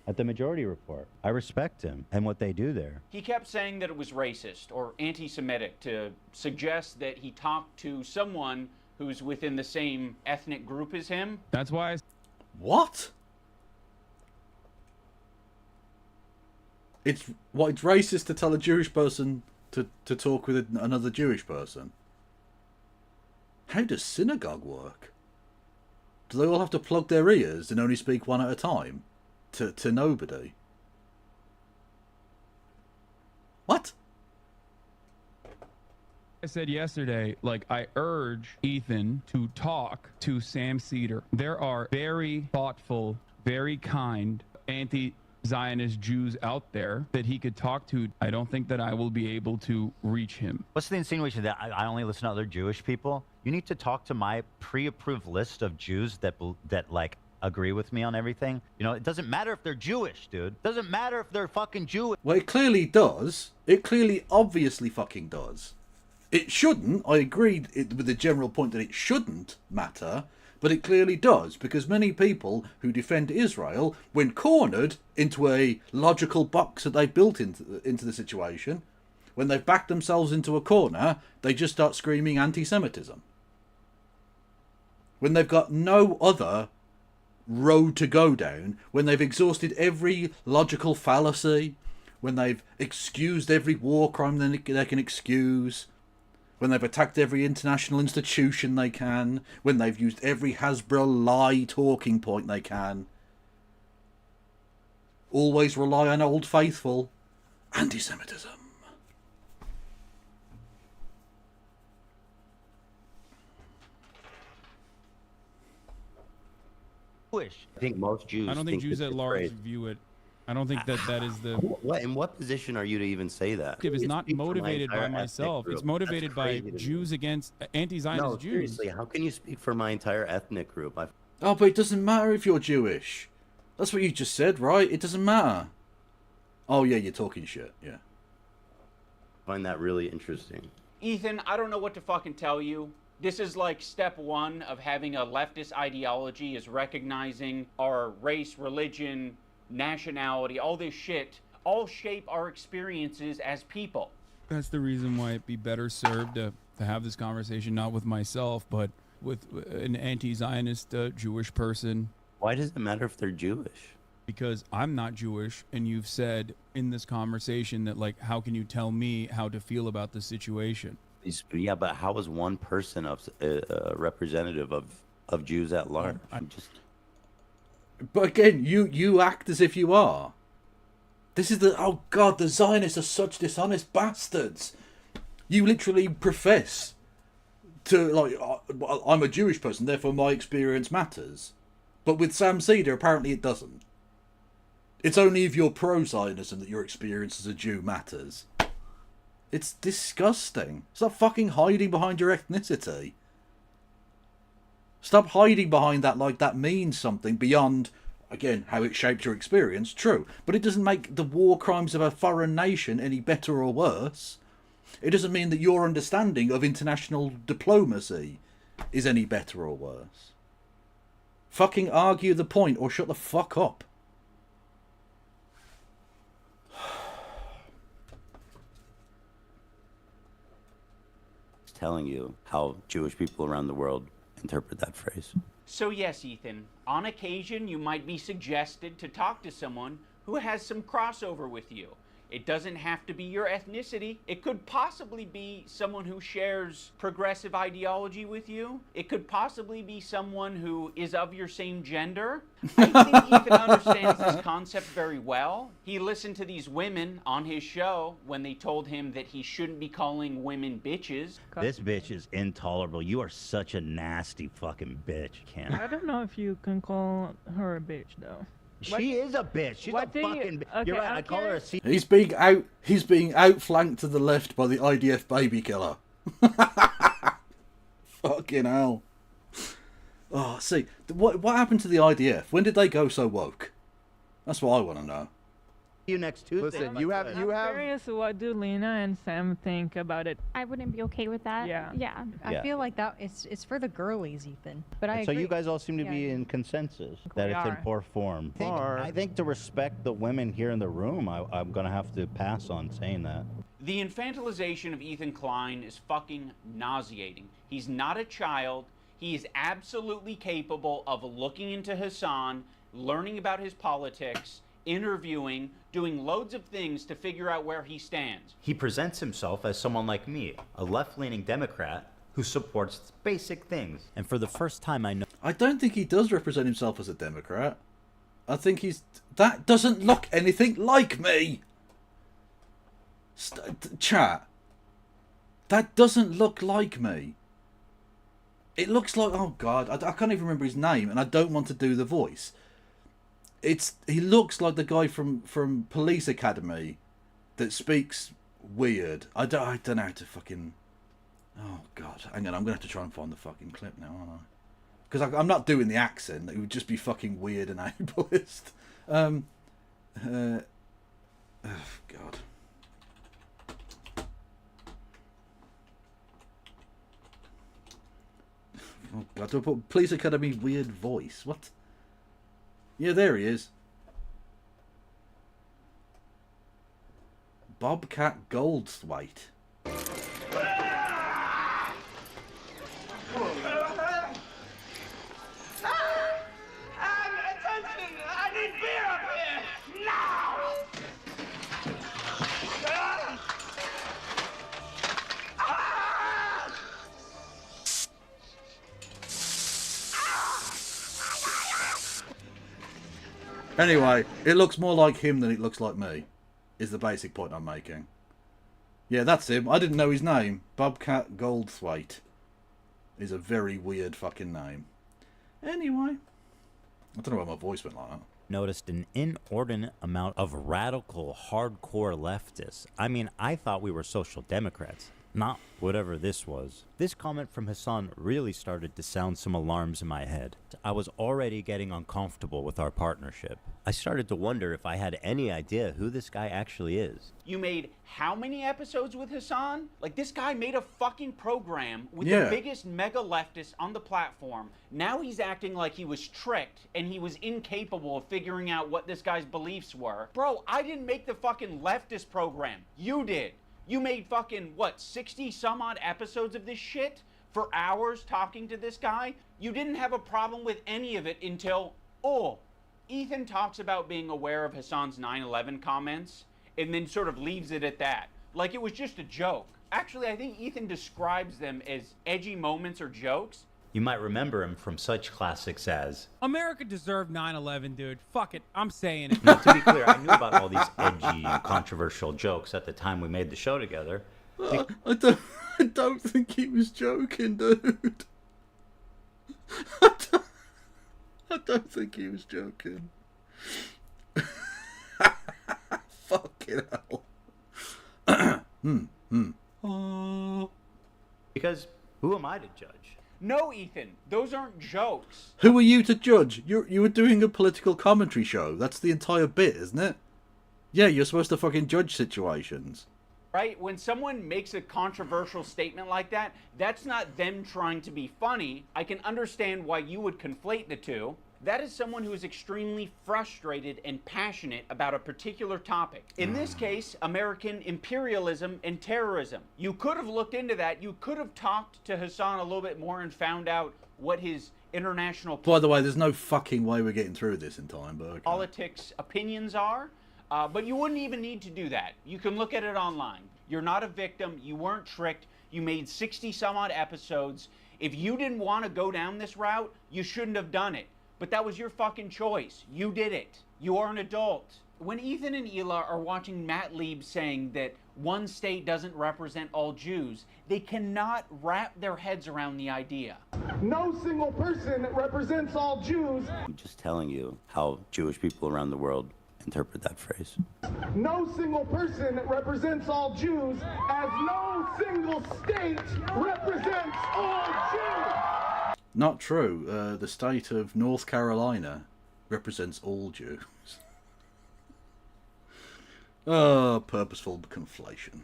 [SPEAKER 3] at the Majority Report. I respect him and what they do there.
[SPEAKER 2] He kept saying that it was racist or anti-Semitic to suggest that he talked to someone who's within the same ethnic group as him.
[SPEAKER 9] That's why
[SPEAKER 1] What? It's racist to tell a Jewish person to talk with another Jewish person. How does synagogue work? Do they all have to plug their ears and only speak one at a time? To nobody? What?
[SPEAKER 9] I said yesterday, like, I urge Ethan to talk to Sam Cedar. There are very thoughtful, very kind anti-Zionist Jews out there that he could talk to. I don't think that I will be able to reach him.
[SPEAKER 3] What's the insinuation that I only listen to other Jewish people? You need to talk to my pre-approved list of Jews that like agree with me on everything. You know, it doesn't matter if they're Jewish, dude. It doesn't matter if they're fucking Jewish.
[SPEAKER 1] Well, it clearly does. It clearly, obviously fucking does. It shouldn't. I agreed with the general point that it shouldn't matter, but it clearly does, because many people who defend Israel, when cornered into a logical box that they've built into the situation, when they've backed themselves into a corner, they just start screaming anti-Semitism. When they've got no other road to go down, when they've exhausted every logical fallacy, when they've excused every war crime they can excuse, when they've attacked every international institution they can, when they've used every Hasbro lie talking point they can, always rely on Old Faithful, anti-Semitism.
[SPEAKER 8] I think most Jews.
[SPEAKER 9] I don't think Jews
[SPEAKER 8] this
[SPEAKER 9] at
[SPEAKER 8] is
[SPEAKER 9] large
[SPEAKER 8] great.
[SPEAKER 9] view it. I don't think that is the...
[SPEAKER 8] In what position are you to even say that?
[SPEAKER 9] It's not motivated by myself. It's motivated by Jews against anti-Zionist
[SPEAKER 8] No,
[SPEAKER 9] Jews.
[SPEAKER 8] seriously, how can you speak for my entire ethnic group?
[SPEAKER 1] Oh, but it doesn't matter if you're Jewish. That's what you just said, right? It doesn't matter. Oh, yeah, you're talking shit, yeah.
[SPEAKER 8] Find that really interesting.
[SPEAKER 2] Ethan, I don't know what to fucking tell you. This is like step one of having a leftist ideology, is recognizing our race, religion, nationality, all this shit, all shape our experiences as people.
[SPEAKER 9] That's the reason why it'd be better served to to have this conversation, not with myself, but with an anti-Zionist Jewish person.
[SPEAKER 8] Why does it matter if they're Jewish?
[SPEAKER 9] Because I'm not Jewish, and you've said in this conversation that, like, how can you tell me how to feel about the situation?
[SPEAKER 8] Yeah, but how is one person a representative of Jews at large?
[SPEAKER 1] But again, you act as if you are. This is oh God, the Zionists are such dishonest bastards. You literally profess to, like, I'm a Jewish person, therefore my experience matters. But with Sam Cedar, apparently it doesn't. It's only if you're pro-Zionism that your experience as a Jew matters. It's disgusting. Stop fucking hiding behind your ethnicity. Stop hiding behind that like that means something beyond, again, how it shaped your experience. True. But it doesn't make the war crimes of a foreign nation any better or worse. It doesn't mean that your understanding of international diplomacy is any better or worse. Fucking argue the point or shut the fuck up.
[SPEAKER 8] Telling you how Jewish people around the world interpret that phrase.
[SPEAKER 2] So yes, Ethan, on occasion you might be suggested to talk to someone who has some crossover with you. It doesn't have to be your ethnicity. It could possibly be someone who shares progressive ideology with you. It could possibly be someone who is of your same gender. I think Ethan understands this concept very well. He listened to these women on his show when they told him that he shouldn't be calling women bitches.
[SPEAKER 3] This bitch is intolerable. You are such a nasty fucking bitch, Ken.
[SPEAKER 13] I don't know if you can call her a bitch, though.
[SPEAKER 3] She is a bitch. She's a fucking.
[SPEAKER 13] Okay,
[SPEAKER 3] you're right. I call her a.
[SPEAKER 1] He's being outflanked to the left by the IDF baby killer. Fucking hell. Oh, see, what happened to the IDF? When did they go so woke? That's what I want to know.
[SPEAKER 3] You next Tuesday.
[SPEAKER 4] Listen, you have.
[SPEAKER 13] I'm curious what do Lena and Sam think about it.
[SPEAKER 14] I wouldn't be okay with that.
[SPEAKER 13] Yeah.
[SPEAKER 15] I feel like that it's for the girlies, Ethan. But I
[SPEAKER 3] So
[SPEAKER 15] agree.
[SPEAKER 3] you guys all seem to be in consensus that
[SPEAKER 13] We
[SPEAKER 3] it's in
[SPEAKER 13] are.
[SPEAKER 3] poor form. I think to respect the women here in the room, I'm going to have to pass on saying that.
[SPEAKER 2] The infantilization of Ethan Klein is fucking nauseating. He's not a child. He is absolutely capable of looking into Hassan, learning about his politics, interviewing, doing loads of things to figure out where he stands.
[SPEAKER 3] He presents himself as someone like me, a left-leaning Democrat who supports basic things.
[SPEAKER 8] And for the first time, I know.
[SPEAKER 1] I don't think he does represent himself as a Democrat. I think that doesn't look anything like me. Chat. That doesn't look like me. It looks like, oh God, I can't even remember his name, and I don't want to do the voice. He looks like the guy from Police Academy that speaks weird. I don't know how to fucking. Oh God, hang on, I'm gonna have to try and find the fucking clip now, aren't I? Because I'm not doing the accent. It would just be fucking weird and ableist. Oh God. Oh God, do I put Police Academy weird voice? What? Yeah, there he is. Bobcat Goldthwait.
[SPEAKER 16] Attention! I need beer up here! Now!
[SPEAKER 1] Anyway, it looks more like him than it looks like me, is the basic point I'm making. Yeah, that's him. I didn't know his name. Bobcat Goldthwait is a very weird fucking name. Anyway, I don't know why my voice went like that.
[SPEAKER 8] Noticed an inordinate amount of radical, hardcore leftists. I mean, I thought we were social democrats, not whatever this was. This comment from Hassan really started to sound some alarms in my head. I was already getting uncomfortable with our partnership. I started to wonder if I had any idea who this guy actually is.
[SPEAKER 2] You made how many episodes with Hassan? Like, this guy made a fucking program with
[SPEAKER 1] Yeah.
[SPEAKER 2] the biggest mega leftist on the platform. Now he's acting like he was tricked and he was incapable of figuring out what this guy's beliefs were. Bro, I didn't make the fucking leftist program. You did. You made fucking, what, 60 some odd episodes of this shit for hours talking to this guy? You didn't have a problem with any of it until, oh, Ethan talks about being aware of Hassan's 9/11 comments and then sort of leaves it at that. Like it was just a joke. Actually, I think Ethan describes them as edgy moments or jokes.
[SPEAKER 8] You might remember him from such classics as...
[SPEAKER 14] America deserved 9/11, dude. Fuck it. I'm saying it.
[SPEAKER 8] Now, to be clear, I knew about all these edgy and controversial jokes at the time we made the show together.
[SPEAKER 1] I don't think he was joking, dude. I don't think he was joking. Fucking hell.
[SPEAKER 8] Because who am I to judge?
[SPEAKER 2] No, Ethan, those aren't jokes.
[SPEAKER 1] Who are you to judge? You were doing a political commentary show. That's the entire bit, isn't it? Yeah, you're supposed to fucking judge situations.
[SPEAKER 2] Right? When someone makes a controversial statement like that, that's not them trying to be funny. I can understand why you would conflate the two. That is someone who is extremely frustrated and passionate about a particular topic. In this case, American imperialism and terrorism. You could have looked into that. You could have talked to Hassan a little bit more and found out what his international...
[SPEAKER 1] By the way, there's no fucking way we're getting through this in time, but okay.
[SPEAKER 2] Politics opinions are. But you wouldn't even need to do that. You can look at it online. You're not a victim. You weren't tricked. You made 60 some odd episodes. If you didn't want to go down this route, you shouldn't have done it. But that was your fucking choice. You did it. You are an adult. When Ethan and Hila are watching Matt Lieb saying that one state doesn't represent all Jews, they cannot wrap their heads around the idea.
[SPEAKER 16] No single person represents all Jews.
[SPEAKER 17] I'm just telling you how Jewish people around the world interpret that phrase.
[SPEAKER 16] No single person represents all Jews, as no single state represents all Jews.
[SPEAKER 1] Not true. The state of North Carolina represents all Jews. Oh, purposeful conflation.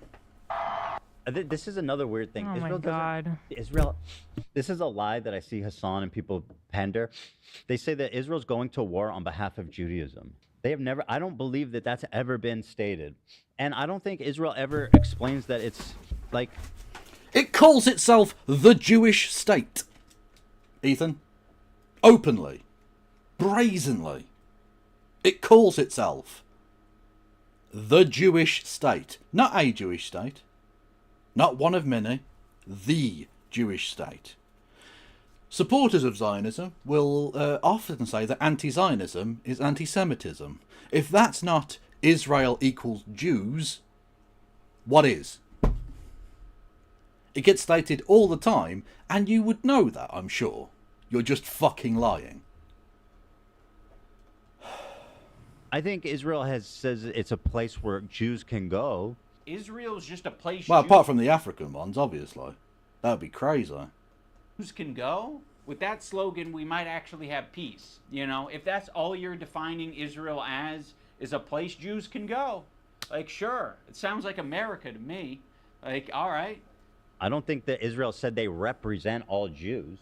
[SPEAKER 8] This is another weird thing.
[SPEAKER 13] Oh
[SPEAKER 8] Israel
[SPEAKER 13] my God.
[SPEAKER 8] Israel, this is a lie that I see Hassan and people pander. They say that Israel's going to war on behalf of Judaism. They have never, I don't believe that that's ever been stated. And I don't think Israel ever explains that it's like...
[SPEAKER 1] It calls itself the Jewish state. Ethan. Openly. Brazenly. It calls itself the Jewish state. Not a Jewish state. Not one of many. The Jewish state. Supporters of Zionism will often say that anti-Zionism is anti-Semitism. If that's not Israel equals Jews, what is? It gets stated all the time, and you would know that, I'm sure. You're just fucking lying.
[SPEAKER 8] I think Israel says it's a place where Jews can go.
[SPEAKER 2] Israel's just a place
[SPEAKER 1] Well, apart from the African ones, obviously. That would be crazy.
[SPEAKER 2] Jews can go. With that slogan, we might actually have peace. You know, if that's all you're defining Israel as, is a place Jews can go. Like, sure, it sounds like America to me. Like, all right.
[SPEAKER 8] I don't think that Israel said they represent all Jews.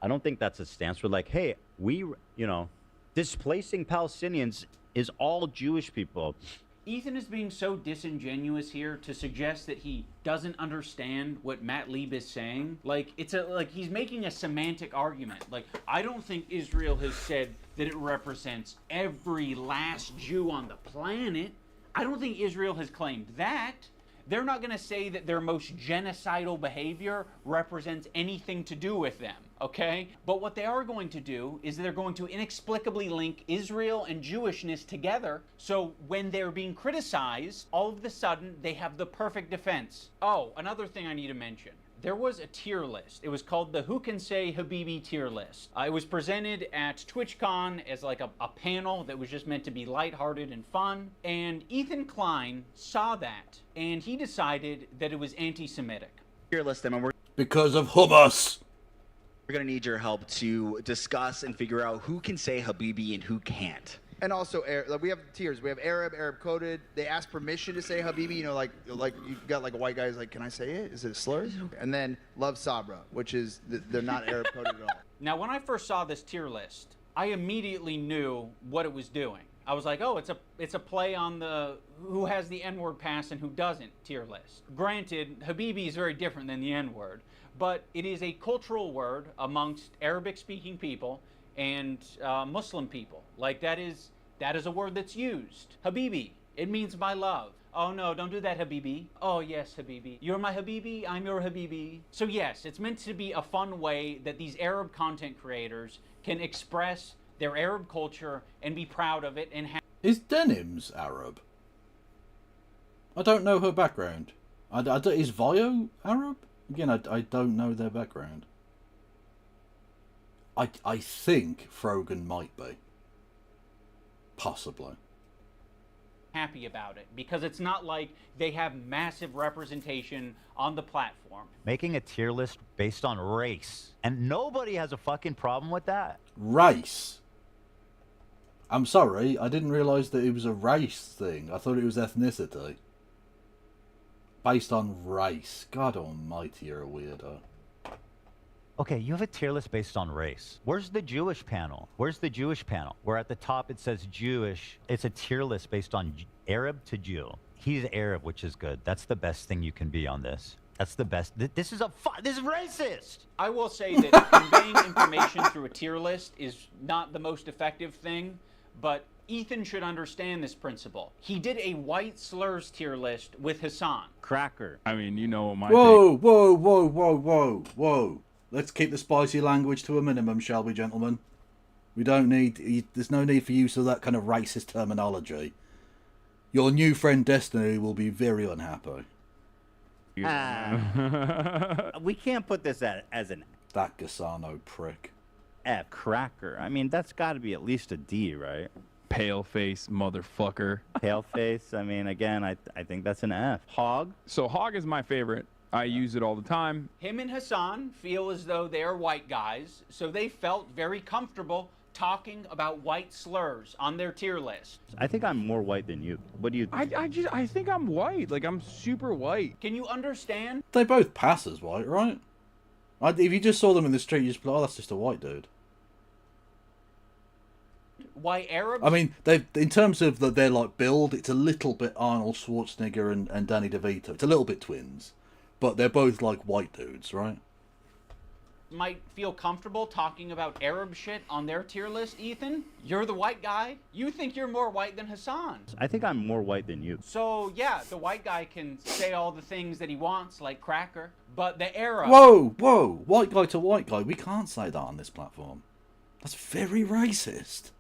[SPEAKER 8] I don't think that's a stance. We're like, hey, displacing Palestinians is all Jewish people.
[SPEAKER 2] Ethan is being so disingenuous here to suggest that he doesn't understand what Matt Lieb is saying. Like, he's making a semantic argument. Like, I don't think Israel has said that it represents every last Jew on the planet. I don't think Israel has claimed that. They're not going to say that their most genocidal behavior represents anything to do with them, okay? But what they are going to do is they're going to inexplicably link Israel and Jewishness together, so when they're being criticized, all of a sudden they have the perfect defense. Oh, another thing I need to mention. There was a tier list. It was called the Who Can Say Habibi tier list. It was presented at TwitchCon as like a panel that was just meant to be lighthearted and fun. And Ethan Klein saw that, and he decided that it was anti-Semitic.
[SPEAKER 18] Tier list them, and we're
[SPEAKER 1] because of hummus.
[SPEAKER 18] We're gonna need your help to discuss and figure out who can say Habibi and who can't.
[SPEAKER 19] And also, we have tiers. We have Arab coded. They ask permission to say Habibi. You know, like you got like a white guy's like, can I say it? Is it a slur? And then Love Sabra, which is they're not Arab coded at all.
[SPEAKER 2] Now, when I first saw this tier list, I immediately knew what it was doing. I was like, oh, it's a play on the who has the N-word pass and who doesn't tier list. Granted, Habibi is very different than the N-word, but it is a cultural word amongst Arabic-speaking people and Muslim people. Like that is a word that's used. Habibi, it means my love. Oh no, don't do that, Habibi. Oh yes, Habibi. You're my Habibi, I'm your Habibi. So yes, it's meant to be a fun way that these Arab content creators can express their Arab culture and be proud of it and have...
[SPEAKER 1] Is Denims Arab? I don't know her background. Is Vio Arab? Again, I don't know their background. I think Frogan might be. Possibly.
[SPEAKER 2] Happy about it because it's not like they have massive representation on the platform.
[SPEAKER 8] Making a tier list based on race. And nobody has a fucking problem with that.
[SPEAKER 1] Race? I'm sorry, I didn't realise that it was a race thing. I thought it was ethnicity. Based on race. God almighty, you're a weirdo.
[SPEAKER 8] Okay, you have a tier list based on race. Where's the Jewish panel? Where's the Jewish panel? Where at the top it says Jewish. It's a tier list based on Arab to Jew. He's Arab, which is good. That's the best thing you can be on this. That's the best. This is racist.
[SPEAKER 2] I will say that conveying information through a tier list is not the most effective thing, but Ethan should understand this principle. He did a white slurs tier list with Hassan.
[SPEAKER 3] Cracker.
[SPEAKER 9] I mean, you know what my
[SPEAKER 1] Whoa. Let's keep the spicy language to a minimum, shall we, gentlemen? We don't need... There's no need for use of that kind of racist terminology. Your new friend Destiny will be very unhappy.
[SPEAKER 3] We can't put this as an...
[SPEAKER 1] That Gasano prick.
[SPEAKER 3] F. Cracker. I mean, that's got to be at least a D, right?
[SPEAKER 9] Pale face motherfucker.
[SPEAKER 3] Pale face. I mean, again, I think that's an F. Hog.
[SPEAKER 9] So hog is my favorite. I use it all the time.
[SPEAKER 2] Him and Hassan feel as though they're white guys, so they felt very comfortable talking about white slurs on their tier list.
[SPEAKER 3] I think I'm more white than you. What do you think?
[SPEAKER 9] I think I'm white. Like, I'm super white.
[SPEAKER 2] Can you understand?
[SPEAKER 1] They both pass as white, right? If you just saw them in the street, you'd just be like, oh, that's just a white dude.
[SPEAKER 2] Why Arabs?
[SPEAKER 1] I mean, in terms of their like build, it's a little bit Arnold Schwarzenegger and Danny DeVito. It's a little bit twins. But they're both like white dudes, right?
[SPEAKER 2] Might feel comfortable talking about Arab shit on their tier list, Ethan? You're the white guy. You think you're more white than Hassan.
[SPEAKER 3] I think I'm more white than you.
[SPEAKER 2] So, yeah, the white guy can say all the things that he wants, like cracker. But the Arab...
[SPEAKER 1] Whoa! White guy to white guy. We can't say that on this platform. That's very racist.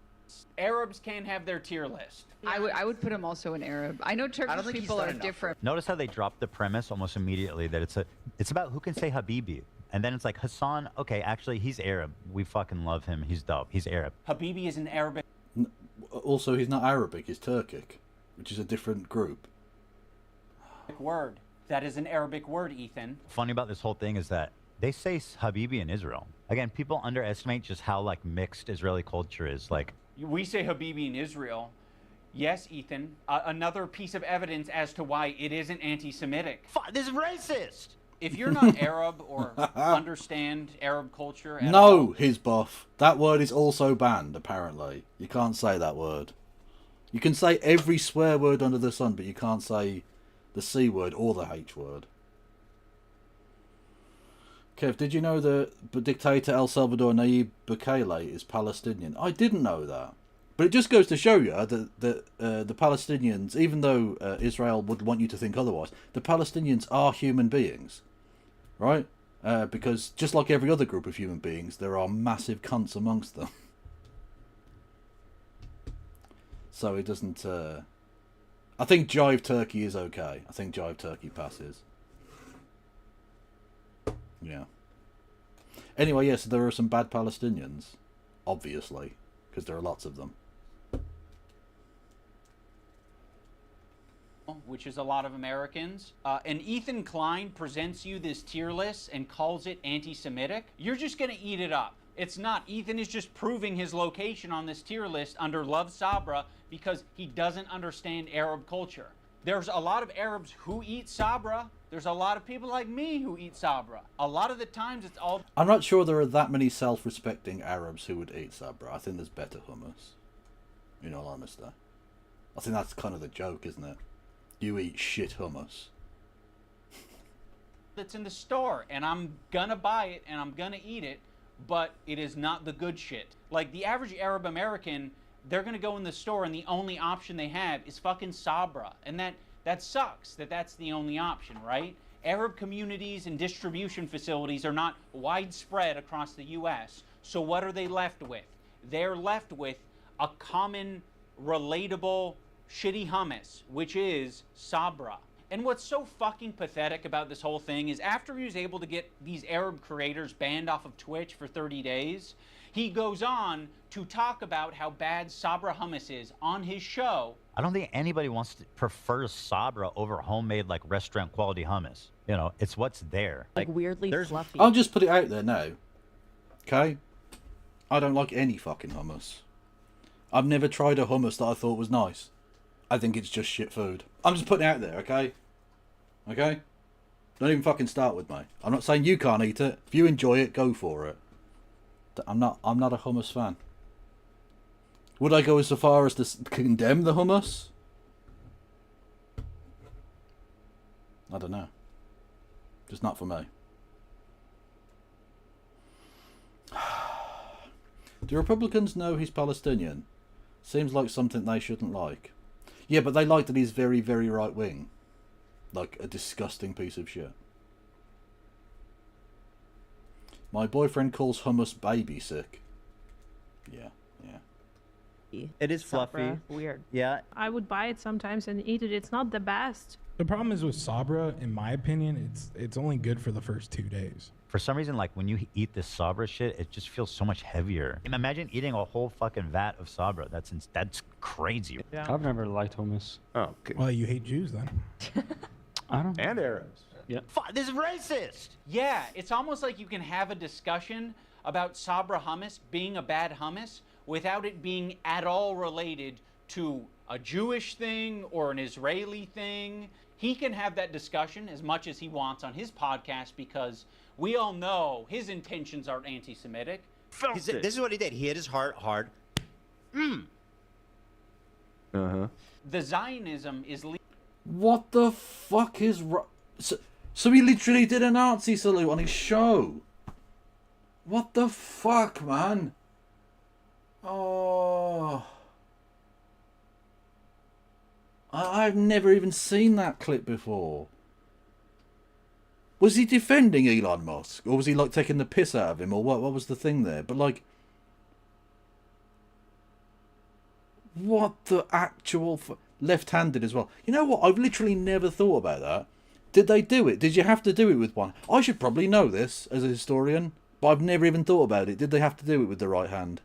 [SPEAKER 2] Arabs can have their tier list.
[SPEAKER 20] I would put him also in Arab. I know Turkish people are different.
[SPEAKER 8] Notice how they dropped the premise almost immediately that it's about who can say Habibi. And then it's like, Hassan, okay, actually, he's Arab. We fucking love him. He's dope. He's Arab.
[SPEAKER 2] Habibi is an Arabic...
[SPEAKER 1] Also, he's not Arabic. He's Turkic, which is a different group.
[SPEAKER 2] Word. That is an Arabic word, Ethan.
[SPEAKER 8] Funny about this whole thing is that they say Habibi in Israel. Again, people underestimate just how, like, mixed Israeli culture is. Like,
[SPEAKER 2] we say Habibi in Israel. Yes, Ethan. Another piece of evidence as to why it isn't anti-Semitic.
[SPEAKER 8] This is racist!
[SPEAKER 2] If you're not Arab or understand Arab culture at
[SPEAKER 1] No,
[SPEAKER 2] all,
[SPEAKER 1] his buff. That word is also banned, apparently. You can't say that word. You can say every swear word under the sun, but you can't say the C word or the H word. Kev, did you know that dictator El Salvador Nayib Bukele is Palestinian? I didn't know that. But it just goes to show you that the Palestinians, even though Israel would want you to think otherwise, the Palestinians are human beings. Right? Because just like every other group of human beings, there are massive cunts amongst them. So it doesn't... I think Jive Turkey is okay. I think Jive Turkey passes. Yeah. Anyway, yes, there are some bad Palestinians. Obviously. Because there are lots of them.
[SPEAKER 2] which is a lot of Americans, and Ethan Klein presents you this tier list and calls it anti-Semitic, you're just going to eat it up. It's not. Ethan is just proving his location on this tier list under Love Sabra because he doesn't understand Arab culture. There's a lot of Arabs who eat Sabra. There's a lot of people like me who eat Sabra. A lot of the times it's all...
[SPEAKER 1] I'm not sure there are that many self-respecting Arabs who would eat Sabra. I think there's better hummus. in all honesty. I think that's kind of the joke, isn't it? You eat shit hummus.
[SPEAKER 2] That's in the store, and I'm gonna buy it and I'm gonna eat it, but it is not the good shit. Like the average Arab American, they're gonna go in the store and the only option they have is fucking Sabra, and that sucks that that's the only option, right? Arab communities and distribution facilities are not widespread across the U.S., so what are they left with? They're left with a common, relatable, shitty hummus, which is Sabra. And what's so fucking pathetic about this whole thing is after he was able to get these Arab creators banned off of Twitch for 30 days, he goes on to talk about how bad Sabra hummus is on his show.
[SPEAKER 3] I don't think anybody prefers Sabra over homemade, like, restaurant quality hummus. You know, it's what's there.
[SPEAKER 10] Like weirdly fluffy.
[SPEAKER 1] I'll just put it out there now. Okay? I don't like any fucking hummus. I've never tried a hummus that I thought was nice. I think it's just shit food. I'm just putting it out there, okay? Okay? Don't even fucking start with me. I'm not saying you can't eat it. If you enjoy it, go for it. I'm not a hummus fan. Would I go so far as to condemn the hummus? I don't know. Just not for me. Do Republicans know he's Palestinian? Seems like something they shouldn't like. Yeah, but they like that he's very, very right wing. Like a disgusting piece of shit. My boyfriend calls hummus baby sick. Yeah, yeah.
[SPEAKER 3] It is fluffy.
[SPEAKER 10] Sabra, weird.
[SPEAKER 3] Yeah.
[SPEAKER 13] I would buy it sometimes and eat it. It's not the best.
[SPEAKER 21] The problem is with Sabra, in my opinion, it's only good for the first 2 days.
[SPEAKER 3] For some reason, like, when you eat this Sabra shit, it just feels so much heavier. Imagine eating a whole fucking vat of Sabra. That's crazy.
[SPEAKER 22] Yeah. I've never liked hummus.
[SPEAKER 4] Oh, okay.
[SPEAKER 21] Well, you hate Jews then.
[SPEAKER 22] I don't.
[SPEAKER 4] And Arabs.
[SPEAKER 22] Yeah.
[SPEAKER 3] This is racist.
[SPEAKER 2] Yeah, it's almost like you can have a discussion about Sabra hummus being a bad hummus without it being at all related to a Jewish thing or an Israeli thing. He can have that discussion as much as he wants on his podcast because we all know his intentions aren't anti-Semitic.
[SPEAKER 3] This is what he did. He hit his heart hard.
[SPEAKER 4] Uh-huh.
[SPEAKER 2] The Zionism is...
[SPEAKER 1] What the fuck is... So he literally did a Nazi salute on his show. What the fuck, man? Oh... I've never even seen that clip before. Was he defending Elon Musk? Or was he, like, taking the piss out of him? Or what was the thing there? But, like... What the actual... Left-handed as well. You know what? I've literally never thought about that. Did they do it? Did you have to do it with one? I should probably know this as a historian. But I've never even thought about it. Did they have to do it with the right hand?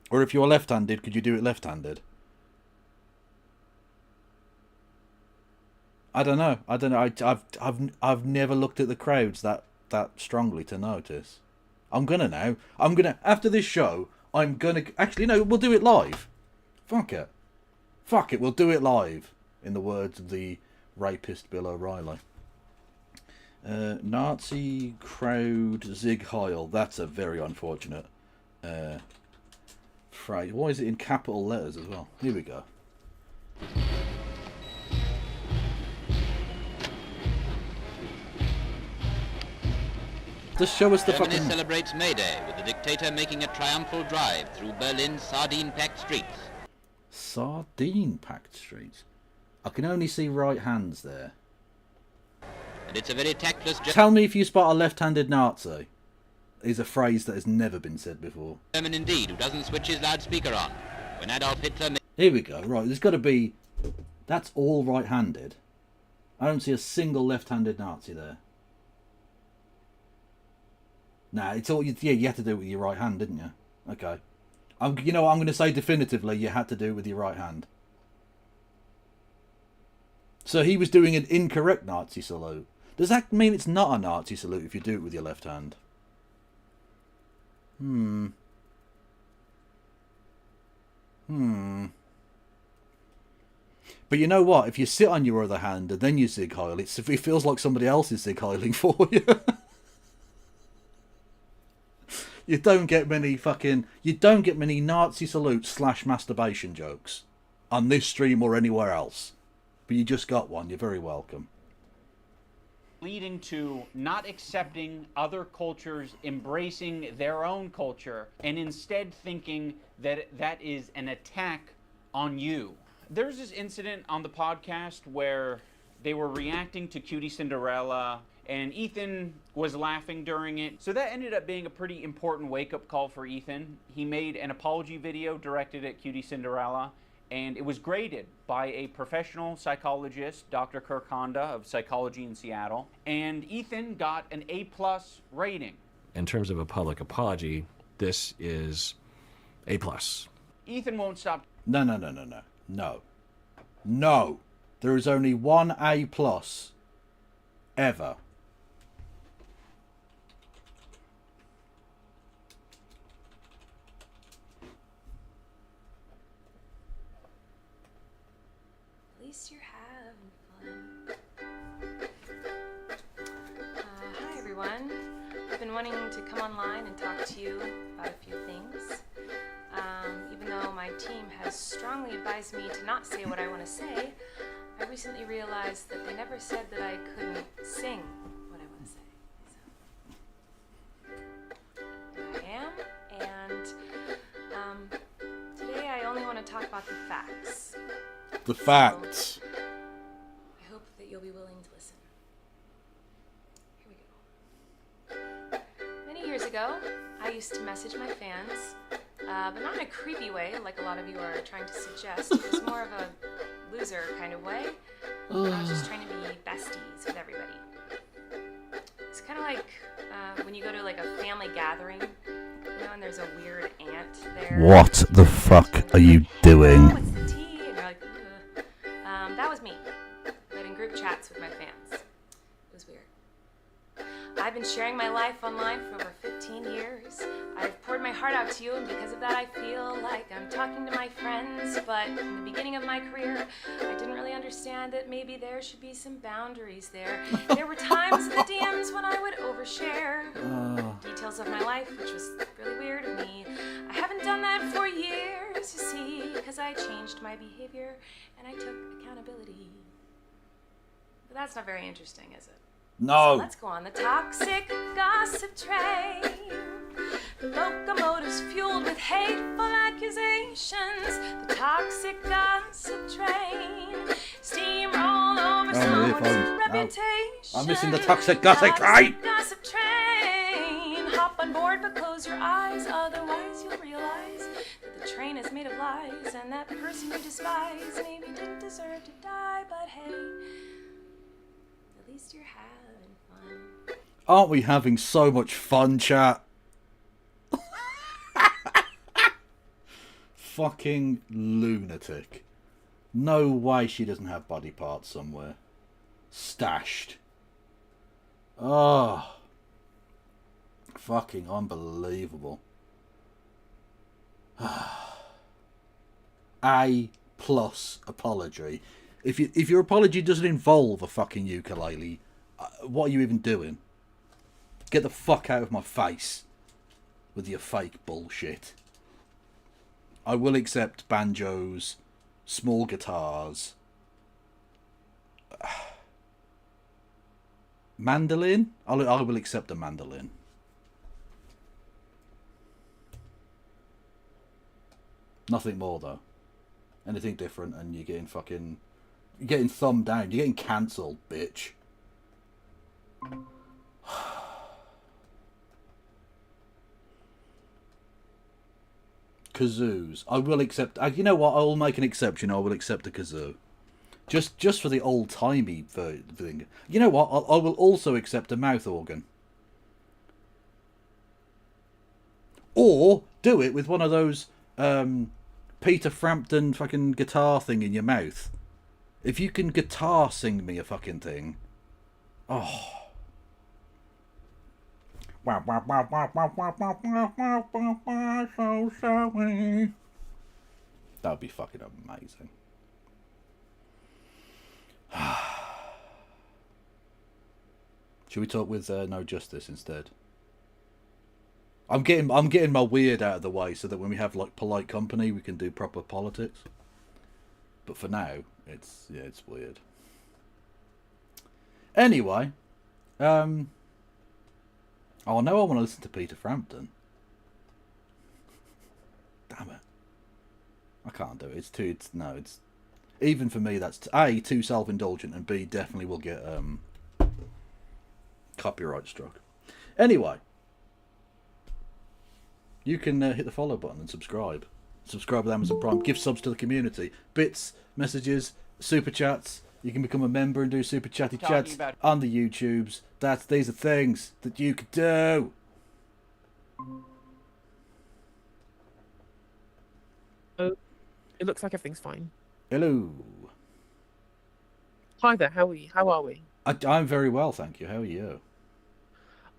[SPEAKER 1] Or if you were left-handed, could you do it left-handed? I don't know. I've never looked at the crowds that strongly to notice. I'm gonna now. After this show, I'm gonna actually no. We'll do it live. Fuck it. Fuck it. We'll do it live. In the words of the rapist Bill O'Reilly. Nazi crowd Zig Heil. That's a very unfortunate phrase. Why is it in capital letters as well? Here we go. Just show us the
[SPEAKER 23] Germany
[SPEAKER 1] fucking...
[SPEAKER 23] celebrates May Day with the dictator making a triumphal drive through Berlin's sardine-packed streets.
[SPEAKER 1] Sardine-packed streets? I can only see right hands there.
[SPEAKER 23] And it's a very tactless...
[SPEAKER 1] Tell me if you spot a left-handed Nazi. Is a phrase that has never been said before.
[SPEAKER 23] German indeed, who doesn't switch his loudspeaker on. When Adolf Hitler...
[SPEAKER 1] Here we go. Right, there's got to be... That's all right-handed. I don't see a single left-handed Nazi there. Nah, it's all... Yeah, you had to do it with your right hand, didn't you? Okay. You know what, I'm going to say definitively you had to do it with your right hand. So he was doing an incorrect Nazi salute. Does that mean it's not a Nazi salute if you do it with your left hand? But you know what? If you sit on your other hand and then you Zig Heil, it feels like somebody else is Zig Heiling for you. You don't get many Nazi salutes / masturbation jokes on this stream or anywhere else. But you just got one. You're very welcome.
[SPEAKER 2] Leading to not accepting other cultures, embracing their own culture, and instead thinking that that is an attack on you. There's this incident on the podcast where they were reacting to Cutie Cinderella, and Ethan was laughing during it. So that ended up being a pretty important wake-up call for Ethan. He made an apology video directed at Cutie Cinderella, and it was graded by a professional psychologist, Dr. Kirk Honda of Psychology in Seattle, and Ethan got an A+ rating.
[SPEAKER 6] In terms of a public apology, this is A+.
[SPEAKER 2] Ethan won't stop.
[SPEAKER 1] No. There is only one A+ ever.
[SPEAKER 7] At least you're having fun. Hi everyone. I've been wanting to come online and talk to you about a few things. Even though my team has strongly advised me to not say what I want to say, I recently realized that they never said that I couldn't sing what I want to say. So here I am, and today I only want to talk about the facts.
[SPEAKER 1] The facts.
[SPEAKER 7] So, I hope that you'll be willing to listen. Here we go. Many years ago, I used to message my fans, but not in a creepy way like a lot of you are trying to suggest. It was more of a loser kind of way. I was just trying to be besties with everybody. It's kind of like when you go to like a family gathering, you know, and there's a weird aunt there.
[SPEAKER 1] What the fuck are you doing?
[SPEAKER 7] Oh, it's the tea, and you're like, ugh. That was me, but in group chats with my fans. It was weird. I've been sharing my life online for over 15 years. I've poured my heart out to you, and because of that I feel like I'm talking to my friends, but in the beginning of my career, I didn't really understand that maybe there should be some boundaries there. There were times in the DMs when I would overshare details of my life, which was really weird of me. I haven't done that for years, you see, because I changed my behavior and I took accountability. But that's not very interesting, is it?
[SPEAKER 1] No.
[SPEAKER 7] So let's go on the toxic gossip train. The locomotive's fueled with hateful accusations. The toxic gossip train. Steamroll over someone's reputation.
[SPEAKER 1] I'm missing the toxic gossip train.
[SPEAKER 7] Gossip train. Hop on board but close your eyes, otherwise you'll realize that the train is made of lies, and that person you despise maybe didn't deserve to die, but hey, at least you're having fun.
[SPEAKER 1] Aren't we having so much fun, chat? Fucking lunatic. No way she doesn't have body parts somewhere. Stashed. Oh. Fucking unbelievable. A+ apology. If your apology doesn't involve a fucking ukulele, what are you even doing? Get the fuck out of my face with your fake bullshit. I will accept banjos, small guitars, mandolin. I will accept a mandolin. Nothing more though. Anything different, and you're getting thumbed down. You're getting cancelled, bitch. Kazoos. I will accept. You know what? I will make an exception. I will accept a kazoo. Just for the old-timey thing. You know what? I will also accept a mouth organ. Or do it with one of those Peter Frampton fucking guitar thing in your mouth. If you can guitar sing me a fucking thing. Oh. That would be fucking amazing. Should we talk with No Justice instead? I'm getting my weird out of the way so that when we have like polite company, we can do proper politics. But for now, it's weird. Anyway, oh, now I want to listen to Peter Frampton. Damn it, I can't do it. It's even for me. That's A, too self-indulgent, and B, definitely will get copyright struck. Anyway, you can hit the follow button and subscribe. Subscribe with Amazon Prime. Give subs to the community. Bits, messages, super chats. You can become a member and do super chatty chats on the YouTubes. These are things that you could do.
[SPEAKER 5] Oh, it looks like everything's fine.
[SPEAKER 1] Hello.
[SPEAKER 5] Hi there. How are we?
[SPEAKER 1] I'm very well, thank you. How are you?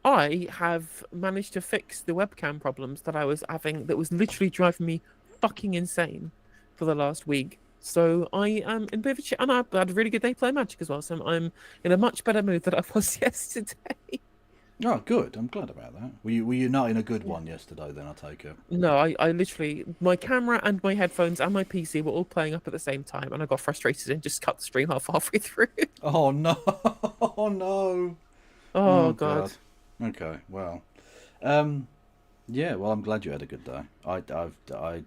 [SPEAKER 5] I have managed to fix the webcam problems that I was having. That was literally driving me fucking insane for the last week. So I am in a bit of a and I had a really good day playing Magic as well. So I'm in a much better mood than I was yesterday.
[SPEAKER 1] Oh, good. I'm glad about that. Were you not in a good one yesterday? Then I take it.
[SPEAKER 5] No, I literally my camera and my headphones and my PC were all playing up at the same time, and I got frustrated and just cut the stream off halfway through.
[SPEAKER 1] Oh no! Oh no!
[SPEAKER 5] Oh god.
[SPEAKER 1] Okay. Well. Yeah. Well, I'm glad you had a good day. I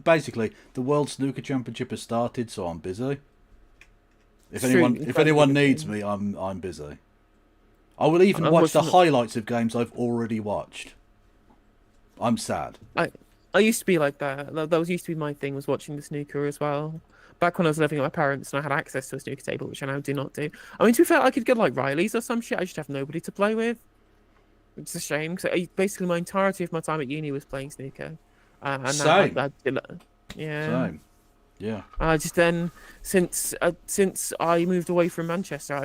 [SPEAKER 1] basically the World Snooker Championship has started, so I'm busy. If anyone needs me, I'm busy. I will even watch the highlights of games I've already watched. I'm sad.
[SPEAKER 5] I used to be like that. That was used to be my thing, was watching the snooker as well. Back when I was living with my parents and I had access to a snooker table, which I now do not do. I mean, to be fair, I could get like Riley's or some shit. I just have nobody to play with. It's a shame, because basically my entirety of my time at uni was playing snooker. And
[SPEAKER 1] Same.
[SPEAKER 5] Yeah.
[SPEAKER 1] Same. Yeah.
[SPEAKER 5] Just then, since I moved away from Manchester,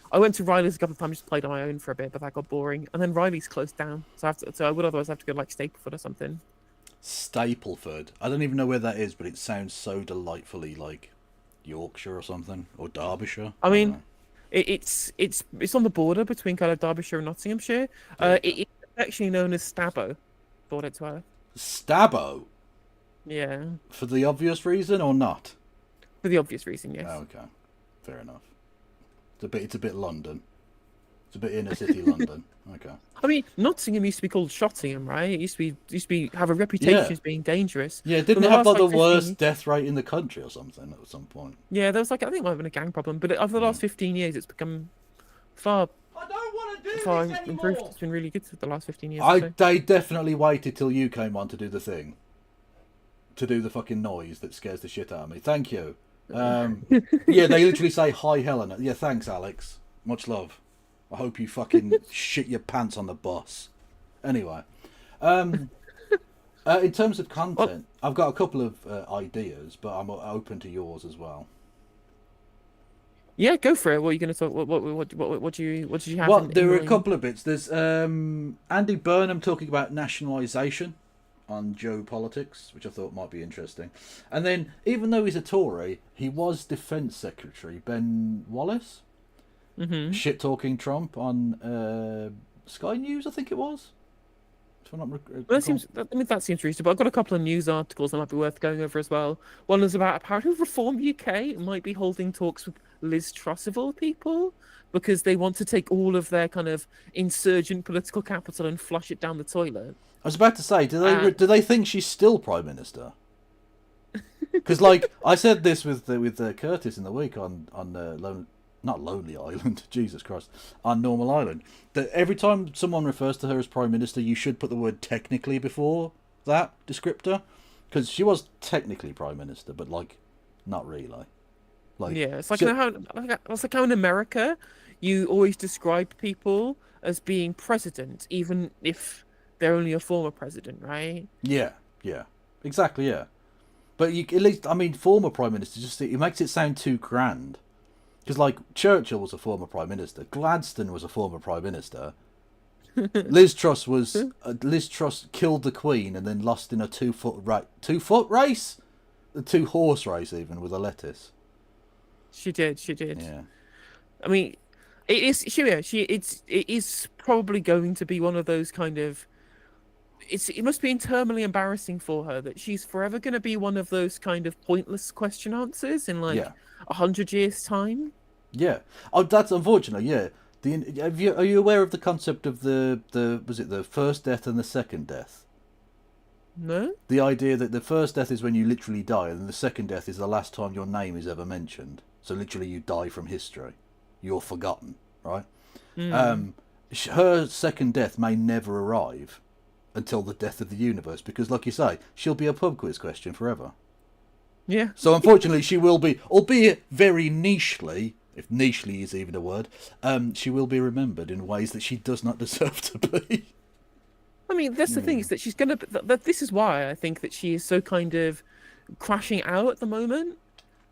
[SPEAKER 5] I went to Riley's a couple of times, just played on my own for a bit, but that got boring. And then Riley's closed down, so I would otherwise have to go to like Stapleford or something.
[SPEAKER 1] Stapleford. I don't even know where that is, but it sounds so delightfully like Yorkshire or something, or Derbyshire.
[SPEAKER 5] I mean, it's on the border between kind of Derbyshire and Nottinghamshire. It's actually known as Stabbo, for what it's worth.
[SPEAKER 1] Stabbo?
[SPEAKER 5] Yeah.
[SPEAKER 1] For the obvious reason or not?
[SPEAKER 5] For the obvious reason, yes.
[SPEAKER 1] Oh, okay. Fair enough. It's a bit London. It's a bit inner city London. Okay.
[SPEAKER 5] I mean, Nottingham used to be called Shottingham, right? It used to be have a reputation as being dangerous.
[SPEAKER 1] Yeah, didn't it have like the worst death rate in the country or something at some point?
[SPEAKER 5] Yeah, there was like, I think it might have been a gang problem, but over the last 15 years, it's become far improved. It's been really good for the last 15 years.
[SPEAKER 1] They definitely waited till you came on to do the thing. To do the fucking noise that scares the shit out of me. Thank you. Yeah, they literally say, "Hi, Helen." Yeah, thanks, Alex. Much love. I hope you fucking shit your pants on the bus. Anyway, in terms of content, I've got a couple of ideas, but I'm open to yours as well.
[SPEAKER 5] Yeah, go for it. What are you going to talk? What did you have?
[SPEAKER 1] Well, there were a couple of bits. There's Andy Burnham talking about nationalisation on Geopolitics, which I thought might be interesting. And then, even though he's a Tory, he was Defence Secretary Ben Wallace, shit talking Trump on Sky News, I think it was.
[SPEAKER 5] That seems reasonable. I've got a couple of news articles that might be worth going over as well. One is about apparently Reform UK might be holding talks with Liz Truss of all people, because they want to take all of their kind of insurgent political capital and flush it down the toilet.
[SPEAKER 1] I was about to say, do they think she's still Prime Minister? Because, like, I said this with Curtis in the week on not Lonely Island, Jesus Christ, on Normal Island, that every time someone refers to her as Prime Minister, you should put the word technically before that descriptor, because she was technically Prime Minister, but, like, not really. Like,
[SPEAKER 5] yeah, it's like, how in America you always describe people as being president, even if they're only a former president, right?
[SPEAKER 1] Yeah, exactly, yeah. But at least, I mean, former Prime Minister, it makes it sound too grand. Because, like, Churchill was a former Prime Minister, Gladstone was a former Prime Minister, Liz Truss killed the Queen and then lost in a 2-foot race? A 2-horse race, even, with a lettuce.
[SPEAKER 5] She did.
[SPEAKER 1] Yeah.
[SPEAKER 5] I mean, it is probably going to be one of those kind of it must be internally embarrassing for her that she's forever going to be one of those kind of pointless question answers in like 100 years' time.
[SPEAKER 1] Yeah. Oh, that's unfortunate. Yeah. Are you aware of the concept of the was it the first death and the second death?
[SPEAKER 5] No.
[SPEAKER 1] The idea that the first death is when you literally die, and the second death is the last time your name is ever mentioned. So literally, you die from history. You're forgotten, right? Her second death may never arrive until the death of the universe, because, like you say, she'll be a pub quiz question forever.
[SPEAKER 5] Yeah.
[SPEAKER 1] So unfortunately, she will be, albeit very nichely, if nichely is even a word, she will be remembered in ways that she does not deserve to be.
[SPEAKER 5] I mean, that's the thing, is that she's going to... This is why I think that she is so kind of crashing out at the moment.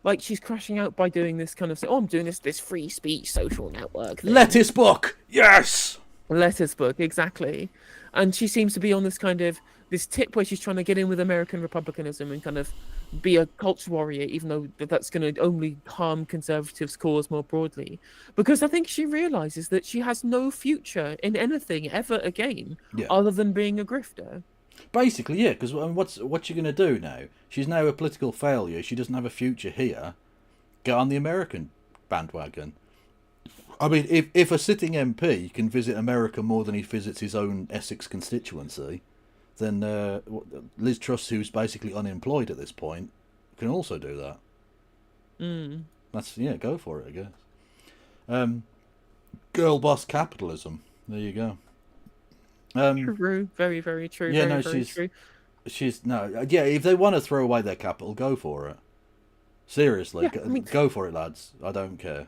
[SPEAKER 5] Like, she's crashing out by doing this kind of... I'm doing this free speech social network thing.
[SPEAKER 1] Lettuce book! Yes!
[SPEAKER 5] Lettuce book, exactly. And she seems to be on this kind of... This tip where she's trying to get in with American republicanism and kind of be a culture warrior, even though that's going to only harm conservatives' cause more broadly. Because I think she realizes that she has no future in anything ever again, other than being a grifter.
[SPEAKER 1] Basically, yeah, because what's she going to do now? She's now a political failure. She doesn't have a future here. Get on the American bandwagon. I mean, if a sitting MP can visit America more than he visits his own Essex constituency, then Liz Truss, who's basically unemployed at this point, can also do that. That's go for it, I guess. Girl boss capitalism. There you go.
[SPEAKER 5] True, very, very true.
[SPEAKER 1] Yeah,
[SPEAKER 5] very,
[SPEAKER 1] no,
[SPEAKER 5] very true.
[SPEAKER 1] If they want to throw away their capital, go for it. Seriously, go for it, lads. I don't care.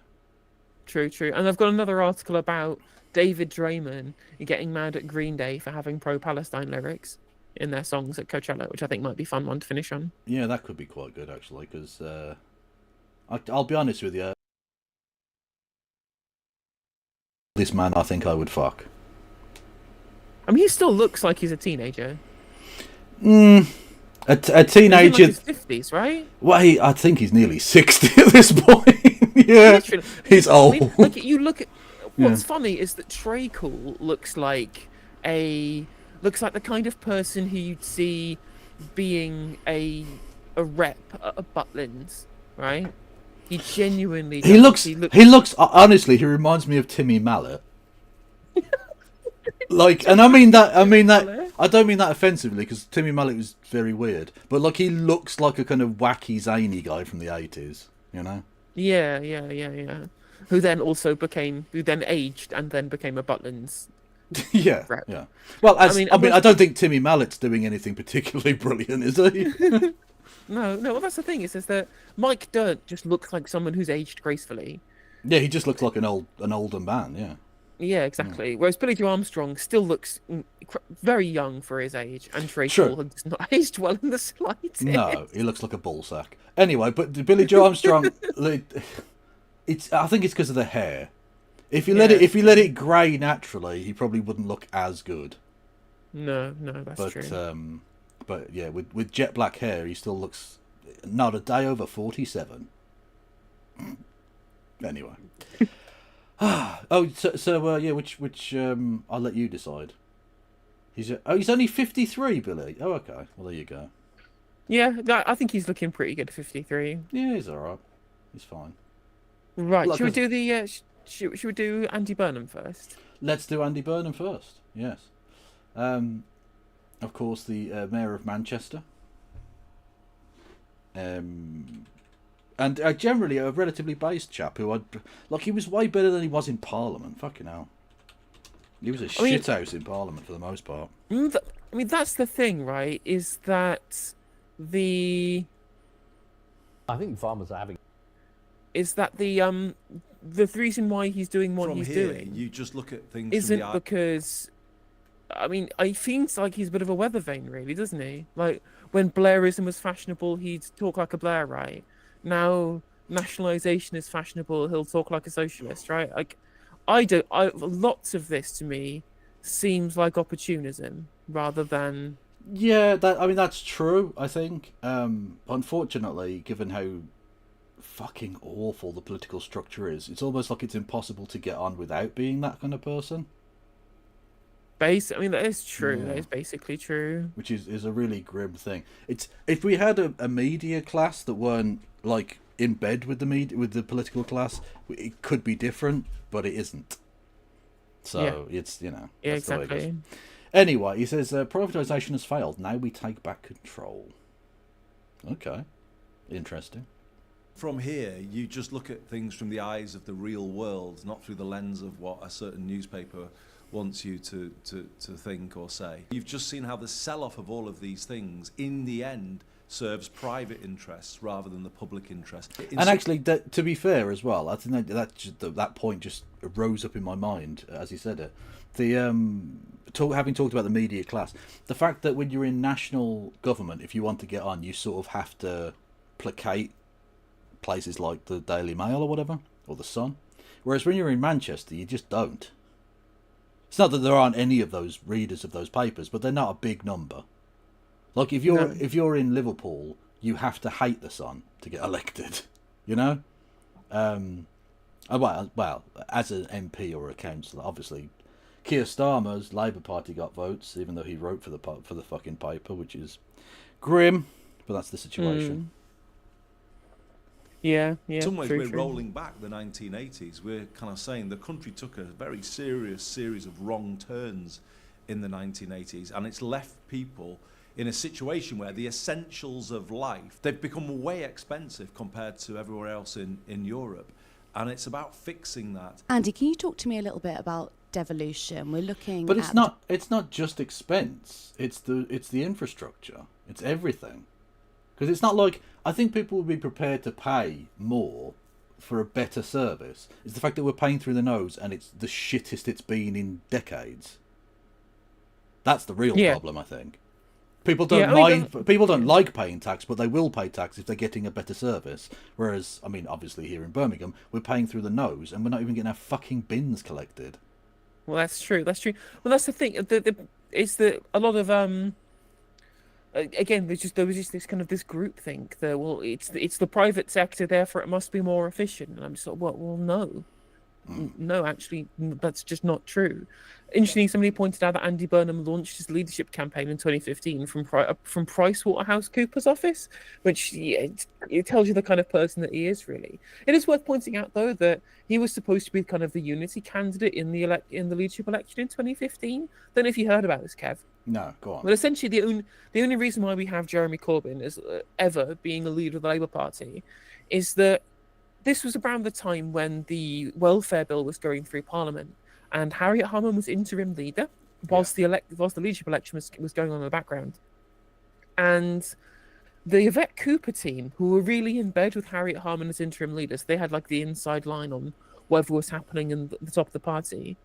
[SPEAKER 5] True. And I've got another article about David Draymond getting mad at Green Day for having pro-Palestine lyrics in their songs at Coachella, which I think might be a fun one to finish on.
[SPEAKER 1] Yeah, that could be quite good, actually, because I'll be honest with you. This man, I think I would fuck.
[SPEAKER 5] I mean, he still looks like he's a teenager.
[SPEAKER 1] A teenager.
[SPEAKER 5] He's in like his 50s, right?
[SPEAKER 1] Well, I think he's nearly 60 at this point. Yeah,
[SPEAKER 5] literally.
[SPEAKER 1] He's old.
[SPEAKER 5] I mean, like, you look at what's funny is that Trey Cool looks like the kind of person who you'd see being a rep at Butlins, right? He genuinely.
[SPEAKER 1] He looks. Honestly, he reminds me of Timmy Mallet. Like, and I mean that. I don't mean that offensively, because Timmy Mallet was very weird. But like, he looks like a kind of wacky, zany guy from the 80s. You know?
[SPEAKER 5] Yeah. Who then aged and then became a Butlins.
[SPEAKER 1] Yeah. Well, I don't think Timmy Mallet's doing anything particularly brilliant, is he?
[SPEAKER 5] No. Well, that's the thing. Is that Mike Dirt just looks like someone who's aged gracefully.
[SPEAKER 1] Yeah, he just looks like an older man. Yeah.
[SPEAKER 5] Yeah, exactly. Whereas Billy Joe Armstrong still looks very young for his age, and Trey Paul has not aged well in the slightest.
[SPEAKER 1] No, he looks like a ballsack. Anyway, but Billy Joe Armstrong, I think it's because of the hair. If you let it grey naturally, he probably wouldn't look as good.
[SPEAKER 5] No, that's true.
[SPEAKER 1] But yeah, with jet black hair, he still looks not a day over 47. Anyway. Which I'll let you decide. He's only 53, Billy. Oh, okay. Well, there you go.
[SPEAKER 5] Yeah, I think he's looking pretty good at 53.
[SPEAKER 1] Yeah, he's all right. He's fine.
[SPEAKER 5] Right, should we do the should we do Andy Burnham first?
[SPEAKER 1] Let's do Andy Burnham first. Yes. Of course, the Mayor of Manchester. And generally a relatively based chap who he was way better than he was in Parliament. Fucking hell. He was a shithouse in Parliament for the most part.
[SPEAKER 5] I mean, that's the thing, right? Is that I
[SPEAKER 6] think farmers are having...
[SPEAKER 5] Is that the reason why he's doing what he's doing...
[SPEAKER 6] You just look at things
[SPEAKER 5] isn't because... I mean, he seems like he's a bit of a weather vane, really, doesn't he? Like, when Blairism was fashionable, he'd talk like a Blairite. Now nationalisation is fashionable, he'll talk like a socialist, right? Like, lots of this to me seems like opportunism rather than...
[SPEAKER 1] Yeah, that's true, I think. Unfortunately, given how fucking awful the political structure is, it's almost like it's impossible to get on without being that kind of person.
[SPEAKER 5] I mean, that is true.
[SPEAKER 1] Yeah.
[SPEAKER 5] That is basically true.
[SPEAKER 1] Which is a really grim thing. It's if we had a media class that weren't like in bed with the political class, it could be different, but it isn't. So it's
[SPEAKER 5] Yeah,
[SPEAKER 1] that's the way it
[SPEAKER 5] exactly.
[SPEAKER 1] goes. Anyway, he says privatization has failed. Now we take back control. Okay, interesting.
[SPEAKER 11] From here, you just look at things from the eyes of the real world, not through the lens of what a certain newspaper wants you to think or say. You've just seen how the sell-off of all of these things, in the end, serves private interests rather than the public interest.
[SPEAKER 1] And actually, to be fair as well, I think that point just rose up in my mind as he said it. The having talked about the media class, the fact that when you're in national government, if you want to get on, you sort of have to placate places like the Daily Mail or whatever, or the Sun. Whereas when you're in Manchester, you just don't. It's not that there aren't any of those readers of those papers, but they're not a big number. Like if you're in Liverpool, you have to hate the Sun to get elected. You know, well, as an MP or a councillor, obviously, Keir Starmer's Labour Party got votes, even though he wrote for the fucking paper, which is grim, but that's the situation.
[SPEAKER 5] Yeah.
[SPEAKER 11] In some ways,
[SPEAKER 5] true,
[SPEAKER 11] we're
[SPEAKER 5] true.
[SPEAKER 11] rolling back the 1980s. We're kind of saying the country took a very serious series of wrong turns in the 1980s, and it's left people in a situation where the essentials of life, they've become way expensive compared to everywhere else in Europe, and it's about fixing that.
[SPEAKER 12] Andy, can you talk to me a little bit about devolution? We're looking
[SPEAKER 1] But
[SPEAKER 12] at
[SPEAKER 1] it's not just expense. It's the infrastructure. It's everything. Because it's not like, I think people would be prepared to pay more for a better service. It's the fact that we're paying through the nose and it's the shittest it's been in decades. That's the real problem, I think. People don't like paying tax, but they will pay tax if they're getting a better service. Whereas, I mean, obviously here in Birmingham, we're paying through the nose and we're not even getting our fucking bins collected.
[SPEAKER 5] Well, that's true. Well, that's the thing. It's that a lot of again, there was just this kind of this group think that it's the private sector, therefore it must be more efficient. And I'm just like, well, no. No, actually, that's just not true. Interestingly, somebody pointed out that Andy Burnham launched his leadership campaign in 2015 from PricewaterhouseCoopers office, which it tells you the kind of person that he is, really. It is worth pointing out, though, that he was supposed to be kind of the unity candidate in the leadership election in 2015. Don't know if you heard about this, Kev.
[SPEAKER 1] No, go on.
[SPEAKER 5] Well, essentially, the only reason why we have Jeremy Corbyn as ever being a leader of the Labour Party is that this was around the time when the welfare bill was going through Parliament, and Harriet Harman was interim leader whilst the leadership election was going on in the background. And the Yvette Cooper team, who were really in bed with Harriet Harman as interim leaders, they had like the inside line on whatever was happening in the top of the party.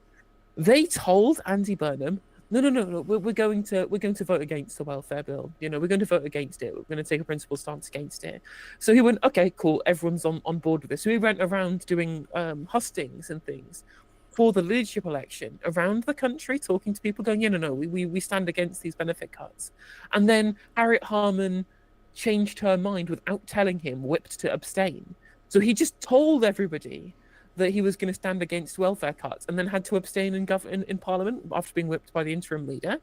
[SPEAKER 5] They told Andy Burnham, no, we're going to vote against the welfare bill. You know, we're going to vote against it. We're going to take a principled stance against it. So he went, okay, cool, everyone's on board with this. So he went around doing hustings and things for the leadership election around the country, talking to people, going, no, we stand against these benefit cuts. And then Harriet Harman changed her mind without telling him, whipped to abstain. So he just told everybody that he was going to stand against welfare cuts, and then had to abstain in Parliament after being whipped by the interim leader,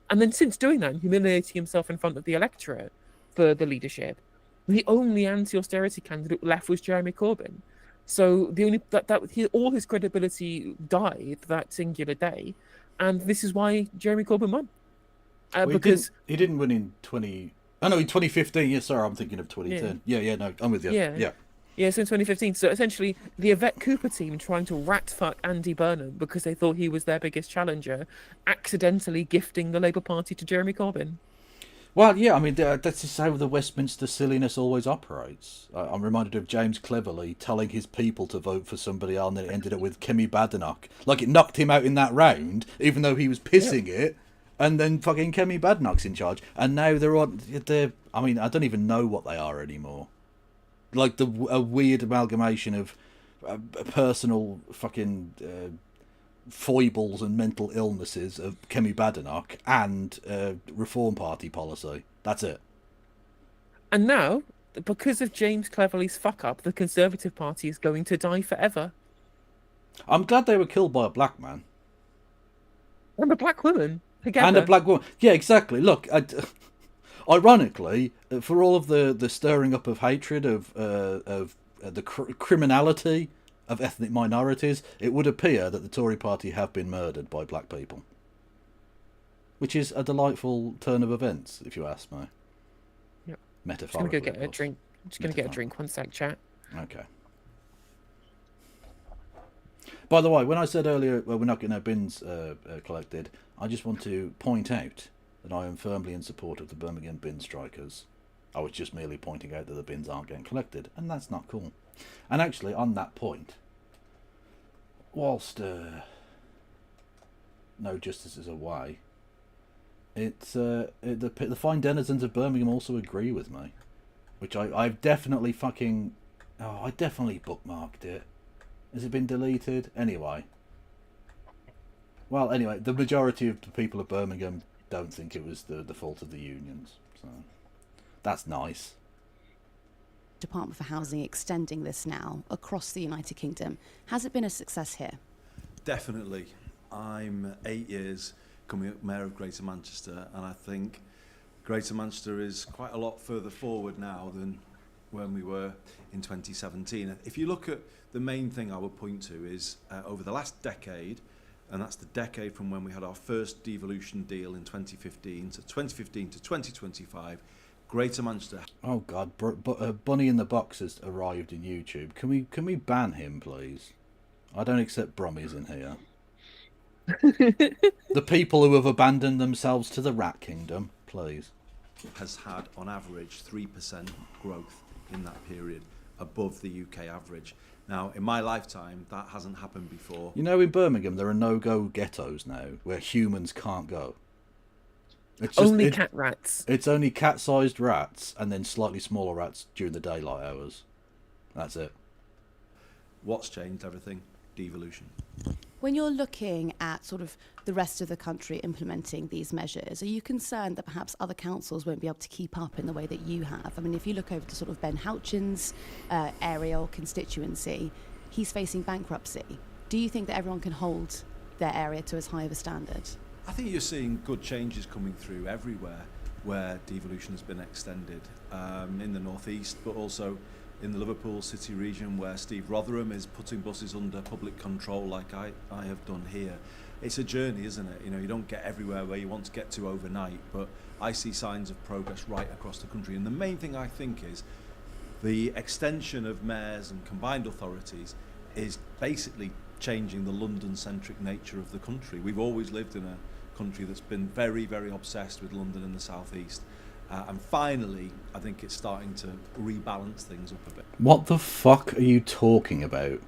[SPEAKER 5] and then since doing that, humiliating himself in front of the electorate for the leadership. The only anti-austerity candidate left was Jeremy Corbyn. So the only all his credibility died that singular day, and this is why Jeremy Corbyn won. Because
[SPEAKER 1] he didn't win in 2015. Yes, sorry, I'm thinking of 2010. Yeah, no, I'm with you.
[SPEAKER 5] Yeah, so in 2015. So essentially, the Yvette Cooper team trying to rat fuck Andy Burnham because they thought he was their biggest challenger, accidentally gifting the Labour Party to Jeremy Corbyn.
[SPEAKER 1] Well, yeah, I mean, that's just how the Westminster silliness always operates. I'm reminded of James Cleverly telling his people to vote for somebody else, and then it ended up with Kemi Badenoch. Like, it knocked him out in that round, even though he was pissing it, and then fucking Kemi Badenoch's in charge. And now I mean, I don't even know what they are anymore. Like a weird amalgamation of personal fucking foibles and mental illnesses of Kemi Badenoch and Reform Party policy. That's it.
[SPEAKER 5] And now, because of James Cleverly's fuck up, the Conservative Party is going to die forever.
[SPEAKER 1] I'm glad they were killed by a black man.
[SPEAKER 5] And a black woman. Together.
[SPEAKER 1] And a black woman. Yeah, exactly. Look, ironically, for all of the stirring up of hatred of the criminality of ethnic minorities, it would appear that the Tory party have been murdered by black people. Which is a delightful turn of events, if you ask me.
[SPEAKER 5] Yep.
[SPEAKER 1] Metaphorically.
[SPEAKER 5] I'm just gonna go get a drink. I'm just gonna get a drink. One sec, chat.
[SPEAKER 1] Okay. By the way, when I said earlier, well, we're not getting our bins collected, I just want to point out that I am firmly in support of the Birmingham bin strikers. I was just merely pointing out that the bins aren't getting collected, and that's not cool. And actually, on that point, whilst no justice is away, it's the fine denizens of Birmingham also agree with me, which I've definitely fucking... Oh, I definitely bookmarked it. Has it been deleted? Anyway. Well, anyway, the majority of the people of Birmingham don't think it was the fault of the unions. So that's nice.
[SPEAKER 12] Department for Housing extending this now across the United Kingdom. Has it been a success here?
[SPEAKER 11] Definitely. I'm 8 years coming up Mayor of Greater Manchester, and I think Greater Manchester is quite a lot further forward now than when we were in 2017. If you look at the main thing I would point to is over the last decade, and that's the decade from when we had our first devolution deal in 2015 to 2015 to 2025, Greater Manchester.
[SPEAKER 1] Oh God, Bunny in the Box has arrived in YouTube. Can we ban him, please? I don't accept Brummies in here. The people who have abandoned themselves to the rat kingdom, please.
[SPEAKER 11] Has had on average 3% growth in that period, above the UK average. Now, in my lifetime, that hasn't happened before.
[SPEAKER 1] You know, in Birmingham, there are no-go ghettos now where humans can't go. It's just,
[SPEAKER 5] only cat rats.
[SPEAKER 1] It's only cat-sized rats and then slightly smaller rats during the daylight hours. That's it.
[SPEAKER 11] What's changed everything? Devolution.
[SPEAKER 12] When you're looking at sort of the rest of the country implementing these measures, are you concerned that perhaps other councils won't be able to keep up in the way that you have? I mean, if you look over to sort of Ben Houchin's area or constituency, he's facing bankruptcy. Do you think that everyone can hold their area to as high of a standard?
[SPEAKER 11] I think you're seeing good changes coming through everywhere where devolution has been extended, in the northeast, but also in the Liverpool city region where Steve Rotherham is putting buses under public control like I have done here. It's a journey, isn't it? You know, you don't get everywhere where you want to get to overnight, but I see signs of progress right across the country. And the main thing I think is the extension of mayors and combined authorities is basically changing the London-centric nature of the country. We've always lived in a country that's been very, very obsessed with London and the southeast. And finally, I think it's starting to rebalance things up a bit.
[SPEAKER 1] What the fuck are you talking about?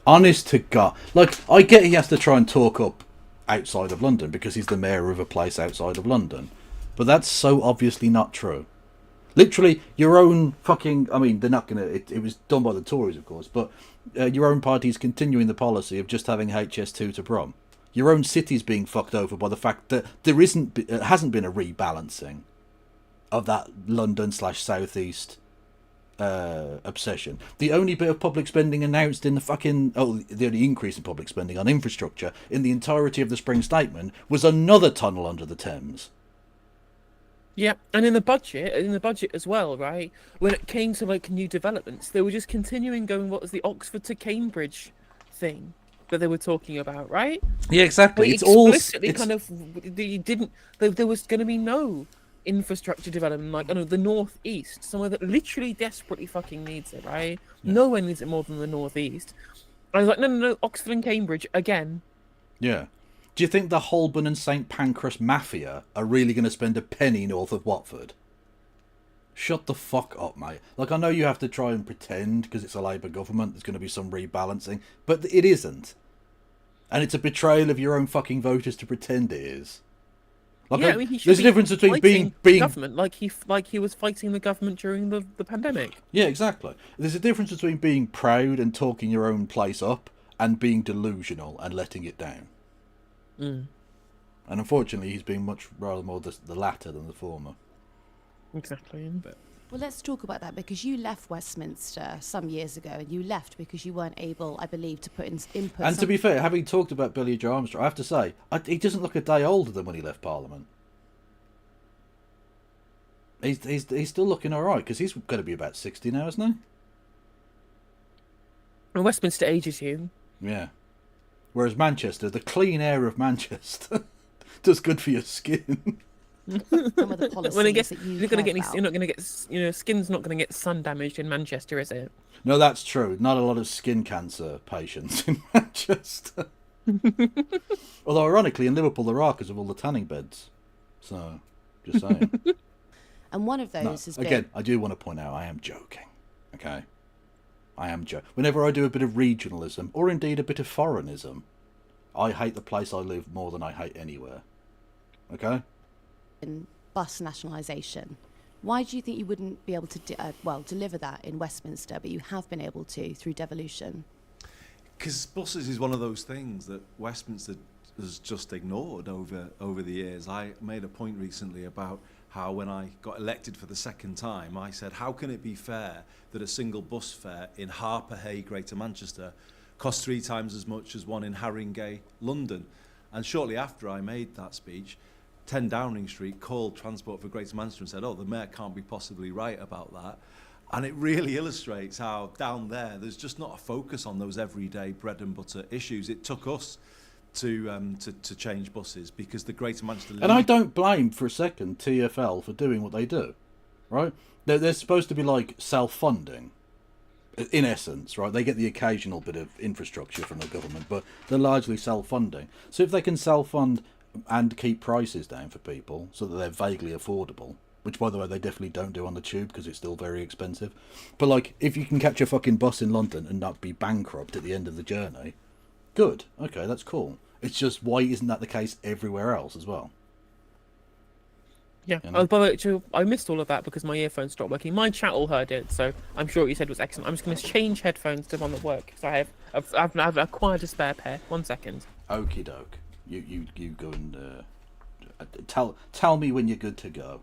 [SPEAKER 1] Honest to God. Like, I get he has to try and talk up outside of London because he's the mayor of a place outside of London. But that's so obviously not true. Literally, your own fucking... I mean, they're not going to... It was done by the Tories, of course, but your own party's continuing the policy of just having HS2 to Brum. Your own city's being fucked over by the fact that there hasn't been a rebalancing of that London/Southeast obsession. The only bit of public spending announced in the fucking... Oh, the only increase in public spending on infrastructure in the entirety of the spring statement was another tunnel under the Thames.
[SPEAKER 5] Yeah, and in the budget as well, right? When it came to like new developments, they were just continuing going what was the Oxford to Cambridge thing that they were talking about, right?
[SPEAKER 1] Yeah, exactly.
[SPEAKER 5] Like,
[SPEAKER 1] it's all
[SPEAKER 5] kind of you didn't. There was going to be no infrastructure development, like, I know, the northeast, somewhere that literally desperately fucking needs it, right? Yeah. Nowhere needs it more than the northeast. I was like, no, Oxford and Cambridge again.
[SPEAKER 1] Yeah. Do you think the Holborn and St Pancras mafia are really going to spend a penny north of Watford? Shut the fuck up, mate. Like, I know you have to try and pretend because it's a Labour government there's going to be some rebalancing, but it isn't. And it's a betrayal of your own fucking voters to pretend it is. Like,
[SPEAKER 5] yeah, I mean, he should
[SPEAKER 1] there's a difference between being
[SPEAKER 5] government, like he was fighting the government during the pandemic.
[SPEAKER 1] Yeah, exactly. There's a difference between being proud and talking your own place up and being delusional and letting it down.
[SPEAKER 5] Mm.
[SPEAKER 1] And unfortunately, he's being much rather more the latter than the former.
[SPEAKER 5] Exactly.
[SPEAKER 1] But
[SPEAKER 12] Well, let's talk about that, because you left Westminster some years ago, and you left because you weren't able, I believe, to put in input.
[SPEAKER 1] And to be fair, having talked about Billy Joe Armstrong, I have to say, he doesn't look a day older than when he left Parliament. He's still looking all right, because he's going to be about 60 now, isn't he?
[SPEAKER 5] Well, Westminster ages you.
[SPEAKER 1] Yeah. Whereas Manchester, the clean air of Manchester, does good for your skin.
[SPEAKER 12] Some of the policies
[SPEAKER 5] When it gets,
[SPEAKER 12] that you
[SPEAKER 5] you're not
[SPEAKER 12] care
[SPEAKER 5] going to get any,
[SPEAKER 12] about.
[SPEAKER 5] you're not going to get, skin's not going to get sun damaged in Manchester, is it?
[SPEAKER 1] No, that's true. Not a lot of skin cancer patients in Manchester. Although, ironically, in Liverpool there are, because of all the tanning beds. So, just saying.
[SPEAKER 12] And one of those
[SPEAKER 1] No,
[SPEAKER 12] has
[SPEAKER 1] again,
[SPEAKER 12] been...
[SPEAKER 1] I do want to point out, I am joking. Okay? I am joking. Whenever I do a bit of regionalism, or indeed a bit of foreignism, I hate the place I live more than I hate anywhere. Okay?
[SPEAKER 12] bus nationalisation. Why do you think you wouldn't be able to deliver that in Westminster, but you have been able to through devolution?
[SPEAKER 11] Because buses is one of those things that Westminster has just ignored over the years. I made a point recently about how when I got elected for the second time, I said, how can it be fair that a single bus fare in Harper-Hay, Greater Manchester, costs 3 times as much as one in Haringey, London? And shortly after I made that speech, 10 Downing Street called Transport for Greater Manchester and said, oh, the mayor can't be possibly right about that. And it really illustrates how down there's just not a focus on those everyday bread and butter issues. It took us to change buses because the Greater Manchester...
[SPEAKER 1] And I don't blame for a second TfL for doing what they do, right? They're supposed to be like self-funding, in essence, right? They get the occasional bit of infrastructure from the government, but they're largely self-funding. So if they can self-fund and keep prices down for people so that they're vaguely affordable, which, by the way, they definitely don't do on the tube because it's still very expensive. But, like, if you can catch a fucking bus in London and not be bankrupt at the end of the journey, good. Okay, that's cool. It's just, why isn't that the case everywhere else as well?
[SPEAKER 5] Yeah.
[SPEAKER 1] You know?
[SPEAKER 5] By the way, actually, I missed all of that because my earphones stopped working. My chat all heard it, so I'm sure what you said was excellent. I'm just going to change headphones to one that work. So I've acquired a spare pair. 1 second.
[SPEAKER 1] Okie doke. You go and tell me when you're good to go.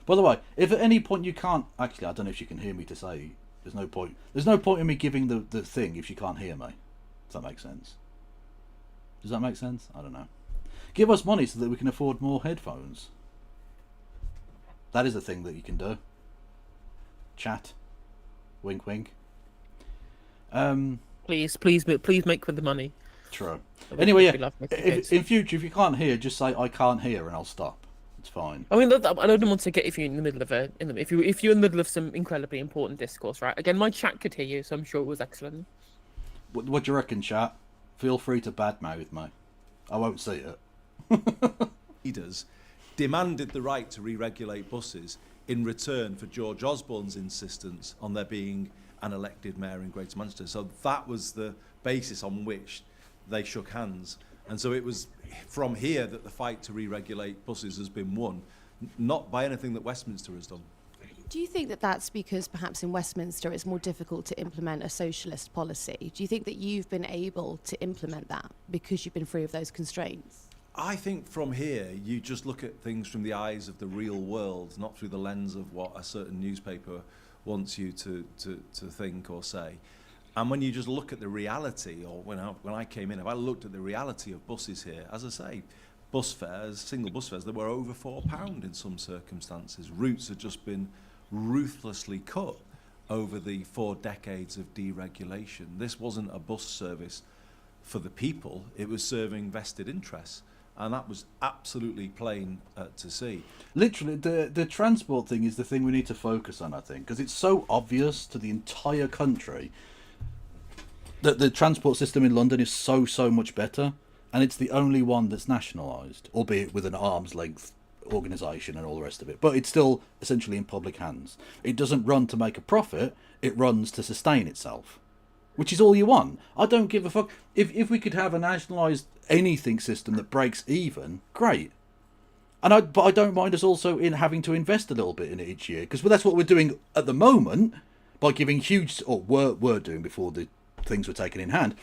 [SPEAKER 1] By the way, if at any point you can't... Actually, I don't know if you can hear me to say... There's no point in me giving the thing if you can't hear me. Does that make sense? Does that make sense? I don't know. Give us money so that we can afford more headphones. That is a thing that you can do. Chat. Wink, wink.
[SPEAKER 5] Please make for the money.
[SPEAKER 1] True. Anyway, yeah. In future, if you can't hear, just say I can't hear, and I'll stop. It's fine.
[SPEAKER 5] I mean, I don't want to get if you're in the middle of if you're in the middle of some incredibly important discourse, right? Again, my chat could hear you, so I'm sure it was excellent.
[SPEAKER 1] What do you reckon, chat? Feel free to badmouth me. I won't see it.
[SPEAKER 11] Leaders demanded the right to re-regulate buses in return for George Osborne's insistence on there being an elected mayor in Greater Manchester. So that was the basis on which they shook hands. And so it was from here that the fight to re-regulate buses has been won, not by anything that Westminster has done.
[SPEAKER 12] Do you think that that's because perhaps in Westminster it's more difficult to implement a socialist policy? Do you think that you've been able to implement that because you've been free of those constraints?
[SPEAKER 11] I think from here, you just look at things from the eyes of the real world, not through the lens of what a certain newspaper wants you to think or say. And when you just look at the reality, or when I came in, if I looked at the reality of buses here, as I say, bus fares, single bus fares, they were over £4 in some circumstances. Routes had just been ruthlessly cut over the 4 decades of deregulation. This wasn't a bus service for the people, it was serving vested interests. And that was absolutely plain to see.
[SPEAKER 1] Literally, the transport thing is the thing we need to focus on, I think, because it's so obvious to the entire country that the transport system in London is so much better, and it's the only one that's nationalised, albeit with an arm's length organisation and all the rest of it. But it's still essentially in public hands. It doesn't run to make a profit, it runs to sustain itself, which is all you want. I don't give a fuck. If we could have a nationalised anything system that breaks even, great. But I don't mind us also in having to invest a little bit in it each year, because that's what we're doing at the moment by giving huge, or were doing before the things were taken in hand.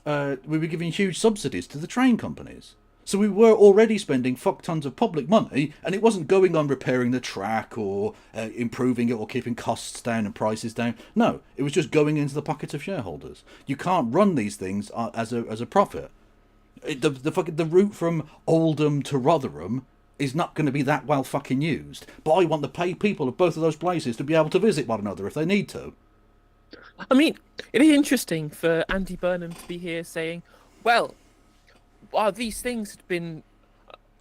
[SPEAKER 1] We were giving huge subsidies to the train companies. So we were already spending fuck tons of public money, and it wasn't going on repairing the track or improving it or keeping costs down and prices down. No, it was just going into the pockets of shareholders. You can't run these things as a profit. The route from Oldham to Rotherham is not going to be that well fucking used. But I want to pay people of both of those places to be able to visit one another if they need to.
[SPEAKER 5] I mean, it is interesting for Andy Burnham to be here saying, well, these things had been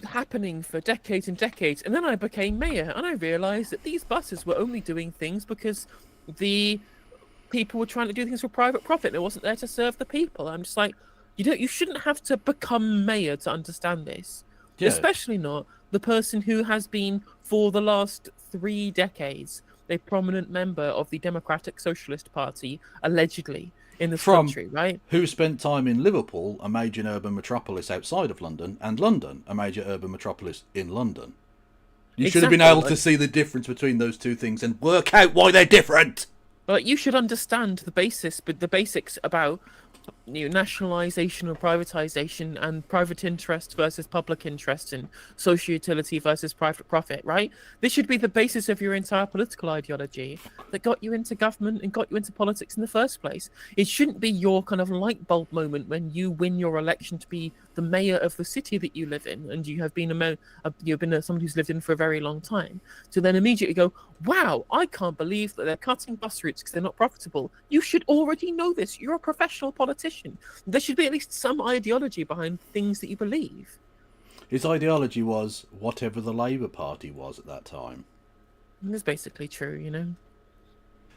[SPEAKER 5] happening for decades and decades, and then I became mayor, and I realised that these buses were only doing things because the people were trying to do things for private profit. It wasn't there to serve the people. I'm just like, you shouldn't have to become mayor to understand this. Yeah. Especially not the person who has been, for the last 3 decades, a prominent member of the Democratic Socialist Party, allegedly, in this country, right?
[SPEAKER 1] Who spent time in Liverpool, a major urban metropolis outside of London, and London, a major urban metropolis in London. You should have been able to see the difference between those two things and work out why they're different.
[SPEAKER 5] But you should understand the basics about nationalisation or privatisation and private interest versus public interest and social utility versus private profit, right? This should be the basis of your entire political ideology that got you into government and got you into politics in the first place. It shouldn't be your kind of light bulb moment when you win your election to be the mayor of the city that you live in, and you have been someone who's lived in for a very long time, to then immediately go, wow, I can't believe that they're cutting bus routes because they're not profitable. You should already know this. You're a professional politician. There should be at least some ideology behind things that you believe.
[SPEAKER 1] His ideology was whatever the Labour Party was at that time.
[SPEAKER 5] That's basically true, you know.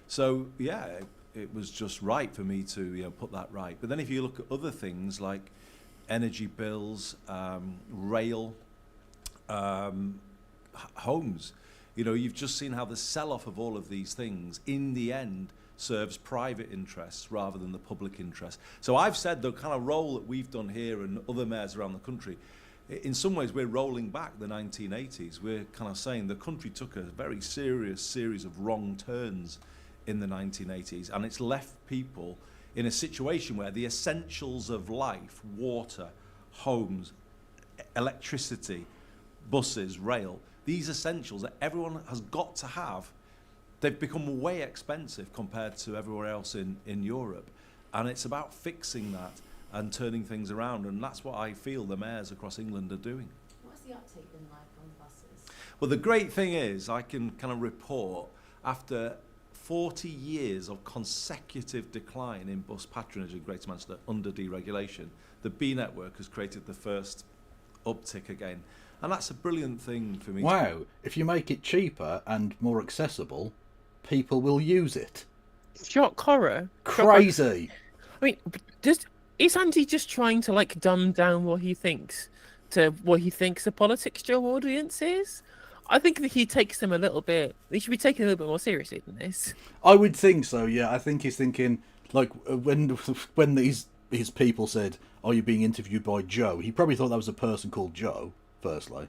[SPEAKER 11] So yeah, it was just right for me to put that right. But then if you look at other things like energy bills, rail, homes, you've just seen how the sell-off of all of these things in the end serves private interests rather than the public interest. So I've said the kind of role that we've done here and other mayors around the country, in some ways we're rolling back the 1980s. We're kind of saying the country took a very serious series of wrong turns in the 1980s, and it's left people in a situation where the essentials of life, water, homes, electricity, buses, rail, these essentials that everyone has got to have, they've become way expensive compared to everywhere else in Europe. And it's about fixing that and turning things around. And that's what I feel the mayors across England are doing.
[SPEAKER 12] What's the uptake been like on the buses?
[SPEAKER 11] Well, the great thing is I can kind of report after 40 years of consecutive decline in bus patronage in Greater Manchester under deregulation, the B network has created the first uptick again. And that's a brilliant thing for me.
[SPEAKER 1] Wow, if you make it cheaper and more accessible, people will use it.
[SPEAKER 5] Shock horror.
[SPEAKER 1] Crazy.
[SPEAKER 5] I mean, is Andy just trying to dumb down what he thinks to what he thinks a politics show audience is? I think that he takes them a little bit. He should be taken a little bit more seriously than this.
[SPEAKER 1] I would think so. Yeah, I think he's thinking when his people said, "Are you being interviewed by Joe?" He probably thought that was a person called Joe, firstly,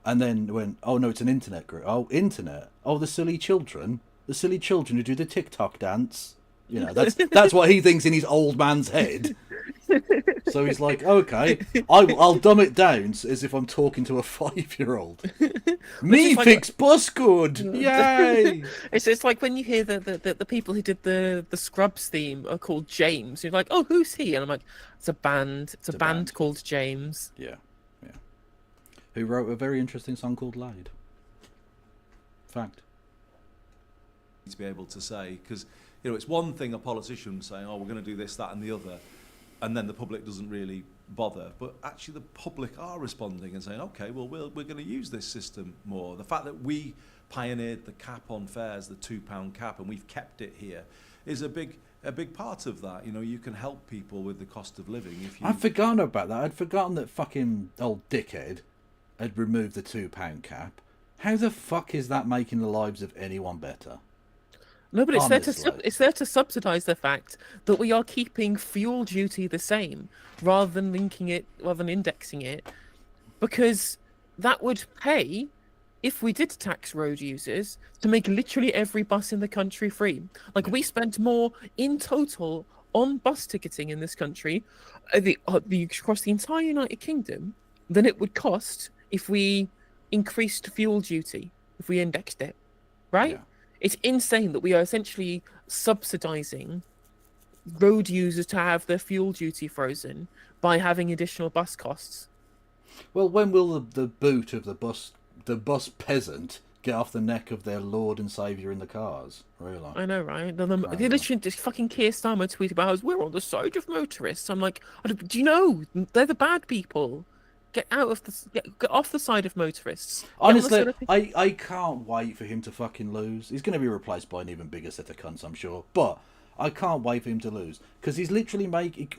[SPEAKER 1] and then went, "Oh no, it's an internet group. Oh, internet. Oh, the silly children who do the TikTok dance." That's what he thinks in his old man's head. So he's like, okay, I'll dumb it down as if I'm talking to a 5-year-old. Me fix bus good, yay!
[SPEAKER 5] It's like when you hear the people who did the Scrubs theme are called James. You're like, oh, who's he? And I'm like, it's a band. It's a band called James.
[SPEAKER 1] Yeah. Who wrote a very interesting song called Laid. Fact.
[SPEAKER 11] To be able to say, because it's one thing a politician saying, oh, we're going to do this, that and the other, and then the public doesn't really bother, but actually the public are responding and saying, okay, well, we're going to use this system more. The fact that we pioneered the cap on fares, the £2 cap, and we've kept it here, is a big part of that. You can help people with the cost of living.
[SPEAKER 1] I'd forgotten about that. I'd forgotten that fucking old dickhead had removed the £2 cap. How the fuck is that making the lives of anyone better?
[SPEAKER 5] No, but it's there to subsidise the fact that we are keeping fuel duty the same rather than indexing it, because that would pay, if we did tax road users, to make literally every bus in the country free. We spent more in total on bus ticketing in this country, across the entire United Kingdom, than it would cost if we increased fuel duty, if we indexed it, right?
[SPEAKER 1] Yeah.
[SPEAKER 5] It's insane that we are essentially subsidizing road users to have their fuel duty frozen by having additional bus costs.
[SPEAKER 1] Well, when will the boot of the bus peasant get off the neck of their lord and saviour in the cars? Really?
[SPEAKER 5] I know, right? They literally just fucking Keir Starmer tweeted about us, we're on the side of motorists. I'm like, do you know they're the bad people? Get off the side of motorists.
[SPEAKER 1] Honestly, I can't wait for him to fucking lose. He's going to be replaced by an even bigger set of cunts, I'm sure. But I can't wait for him to lose because he's literally making.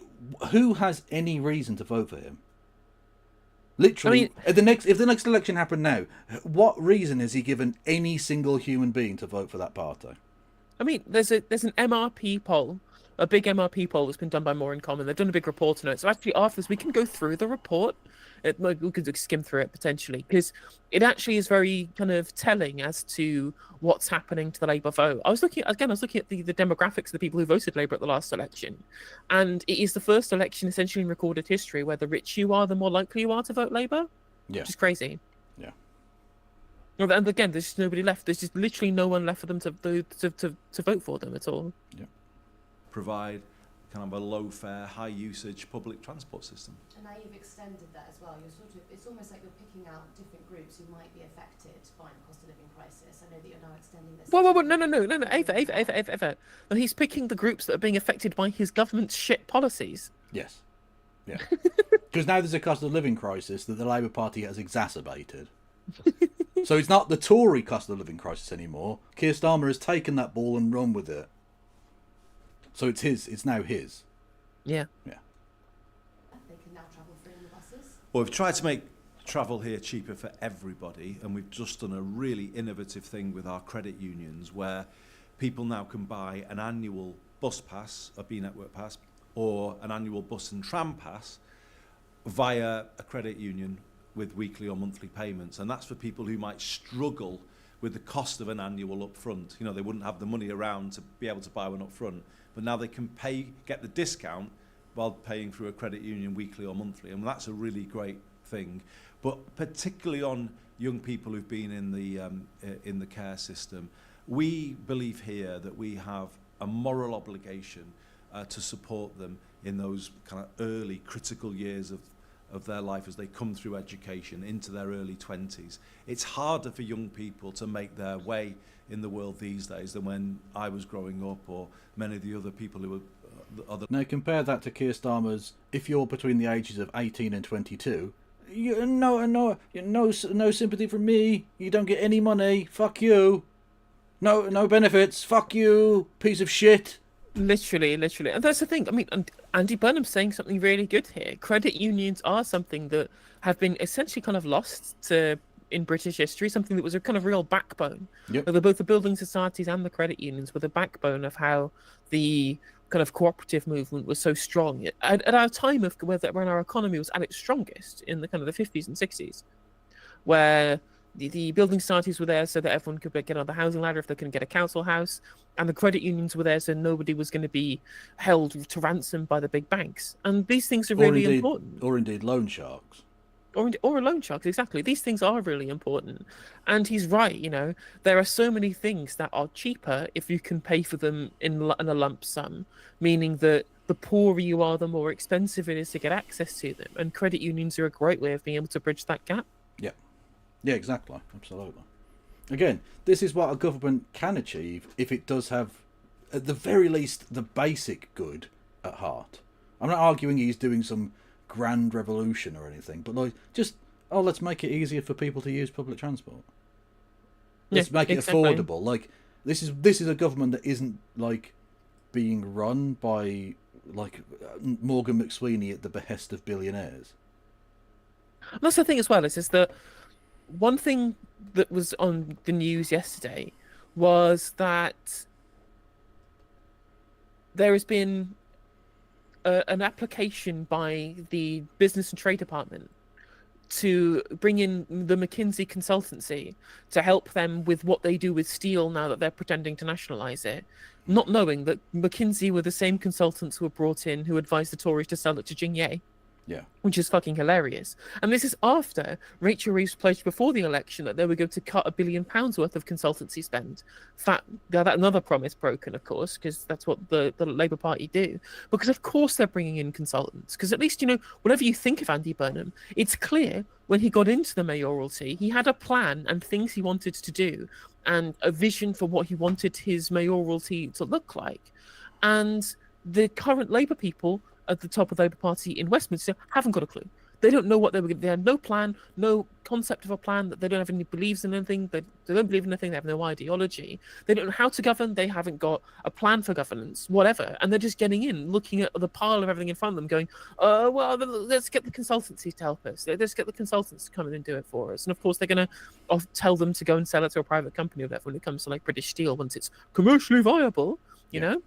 [SPEAKER 1] Who has any reason to vote for him? Literally, if the next election happened now, what reason has he given any single human being to vote for that party?
[SPEAKER 5] I mean, there's an MRP poll, a big MRP poll that's been done by More in Common. They've done a big report on it. So actually, after this, we can go through the report. We could skim through it potentially because it actually is very kind of telling as to what's happening to the Labour vote. I was looking at the demographics of the people who voted Labour at the last election, and it is the first election essentially in recorded history where the rich you are, the more likely you are to vote Labour.
[SPEAKER 1] Yeah,
[SPEAKER 5] which is crazy.
[SPEAKER 1] Yeah.
[SPEAKER 5] And again, there's just nobody left. There's just literally no one left for them to vote for them at all.
[SPEAKER 1] Yeah.
[SPEAKER 11] Provide kind of a low-fare, high-usage public transport system.
[SPEAKER 12] And now you've extended that as well. It's almost like you're picking out different groups who might be affected by the cost of living crisis. I know that you're now extending this.
[SPEAKER 5] No, Ava. No, he's picking the groups that are being affected by his government's shit policies.
[SPEAKER 1] Yes. Yeah. Because now there's a cost of living crisis that the Labour Party has exacerbated. So it's not the Tory cost of living crisis anymore. Keir Starmer has taken that ball and run with it. So it's his. It's now his.
[SPEAKER 5] Yeah.
[SPEAKER 1] Yeah.
[SPEAKER 12] They can now travel free on the buses.
[SPEAKER 11] Well, we've tried to make travel here cheaper for everybody, and we've just done a really innovative thing with our credit unions where people now can buy an annual bus pass, a B-Network pass, or an annual bus and tram pass via a credit union with weekly or monthly payments. And that's for people who might struggle with the cost of an annual upfront. You know, they wouldn't have the money around to be able to buy one upfront. But now they can get the discount while paying through a credit union weekly or monthly. And that's a really great thing. But particularly on young people who've been in the care system, we believe here that we have a moral obligation to support them in those kind of early critical years of their life as they come through education into their early 20s. It's harder for young people to make their way in the world these days than when I was growing up or many of the other people who were
[SPEAKER 1] Now compare that to Keir Starmer's, if you're between the ages of 18 and 22, no sympathy from me, you don't get any money, fuck you, no benefits, fuck you, piece of shit.
[SPEAKER 5] Literally. And that's the thing. I mean, Andy Burnham's saying something really good here. Credit unions are something that have been essentially kind of lost in British history, something that was a kind of real backbone.
[SPEAKER 1] Yep.
[SPEAKER 5] Both the building societies and the credit unions were the backbone of how the kind of cooperative movement was so strong at our time of when our economy was at its strongest in the kind of the 50s and 60s, where the building societies were there so that everyone could get on the housing ladder if they couldn't get a council house, and the credit unions were there so nobody was going to be held to ransom by the big banks. And these things are really important.
[SPEAKER 1] Or indeed loan sharks.
[SPEAKER 5] Or loan sharks, exactly. These things are really important. And he's right, you know, there are so many things that are cheaper if you can pay for them in a lump sum, meaning that the poorer you are, the more expensive it is to get access to them. And credit unions are a great way of being able to bridge that gap.
[SPEAKER 1] Yeah, exactly. Absolutely. Again, this is what a government can achieve if it does have, at the very least, the basic good at heart. I'm not arguing he's doing some grand revolution or anything, but like, let's make it easier for people to use public transport. Let's make it affordable. Like, this is a government that isn't like being run by like Morgan McSweeney at the behest of billionaires.
[SPEAKER 5] And that's the thing as well, is that one thing that was on the news yesterday was that there has been an application by the Business and Trade Department to bring in the McKinsey consultancy to help them with what they do with steel now that they're pretending to nationalise it, not knowing that McKinsey were the same consultants who were brought in who advised the Tories to sell it to Jing Ye.
[SPEAKER 1] Yeah.
[SPEAKER 5] Which is fucking hilarious. And this is after Rachel Reeves pledged before the election that they were going to cut £1 billion worth of consultancy spend. That another promise broken, of course, because that's what the Labour Party do. Because of course they're bringing in consultants. Because at least, you know, whatever you think of Andy Burnham, it's clear when he got into the mayoralty, he had a plan and things he wanted to do and a vision for what he wanted his mayoralty to look like. And the current Labour people at the top of the Labour Party in Westminster haven't got a clue. They don't know what they were going to do. They had no plan, no concept of a plan, that they don't have any beliefs in anything, they don't believe in anything, they have no ideology. They don't know how to govern, they haven't got a plan for governance, whatever. And they're just getting in, looking at the pile of everything in front of them, going, well, let's get the consultancy to help us. Let's get the consultants to come in and do it for us. And of course, they're going to tell them to go and sell it to a private company or whatever when it comes to like British Steel, once it's commercially viable, you know?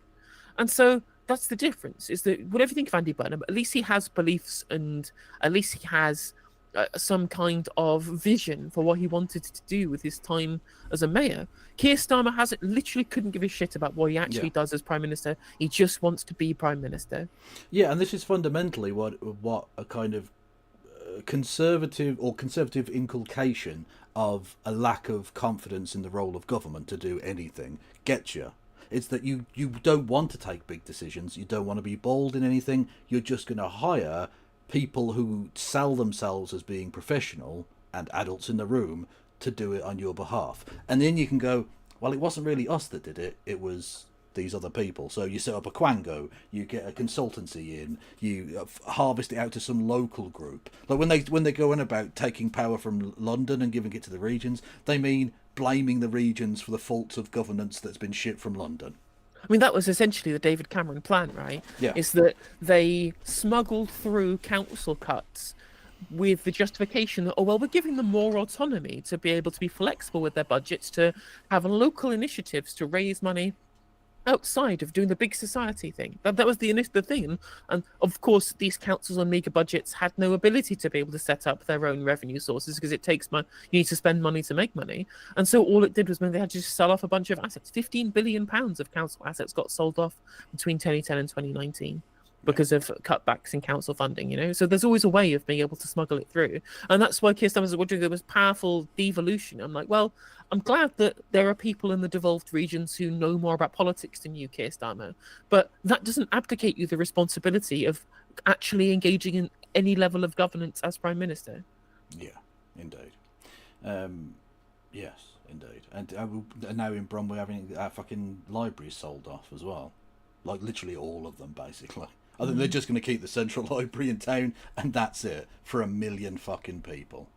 [SPEAKER 5] And so that's the difference, is that whatever you think of Andy Burnham, at least he has beliefs and at least he has some kind of vision for what he wanted to do with his time as a mayor. Keir Starmer literally couldn't give a shit about what he actually does as Prime Minister. He just wants to be Prime Minister.
[SPEAKER 1] Yeah, and this is fundamentally what a kind of conservative inculcation of a lack of confidence in the role of government to do anything gets you. It's that you don't want to take big decisions. You don't want to be bold in anything. You're just going to hire people who sell themselves as being professional and adults in the room to do it on your behalf. And then you can go, well, it wasn't really us that did it. It was these other people. So you set up a Quango, you get a consultancy in, you harvest it out to some local group. Like when they go in about taking power from London and giving it to the regions, they mean blaming the regions for the faults of governance that's been shipped from London.
[SPEAKER 5] I mean, that was essentially the David Cameron plan, right?
[SPEAKER 1] Yeah.
[SPEAKER 5] Is that they smuggled through council cuts with the justification that, oh, well, we're giving them more autonomy to be able to be flexible with their budgets, to have local initiatives to raise money outside of doing the big society thing. That was the thing. And of course, these councils on meagre budgets had no ability to be able to set up their own revenue sources because it takes money. You need to spend money to make money. And so all it did was when they had to just sell off a bunch of assets. £15 billion of council assets got sold off between 2010 and 2019. Because of cutbacks in council funding, you know? So there's always a way of being able to smuggle it through. And that's why Keir Starmer said, there was powerful devolution. I'm like, well, I'm glad that there are people in the devolved regions who know more about politics than you, Keir Starmer. But that doesn't abdicate you the responsibility of actually engaging in any level of governance as Prime Minister.
[SPEAKER 1] Yeah, indeed. Yes, indeed. And now in Brum, we're having our fucking libraries sold off as well. Like, literally all of them, basically. I think they're just going to keep the central library in town, and that's it, for 1 million fucking people.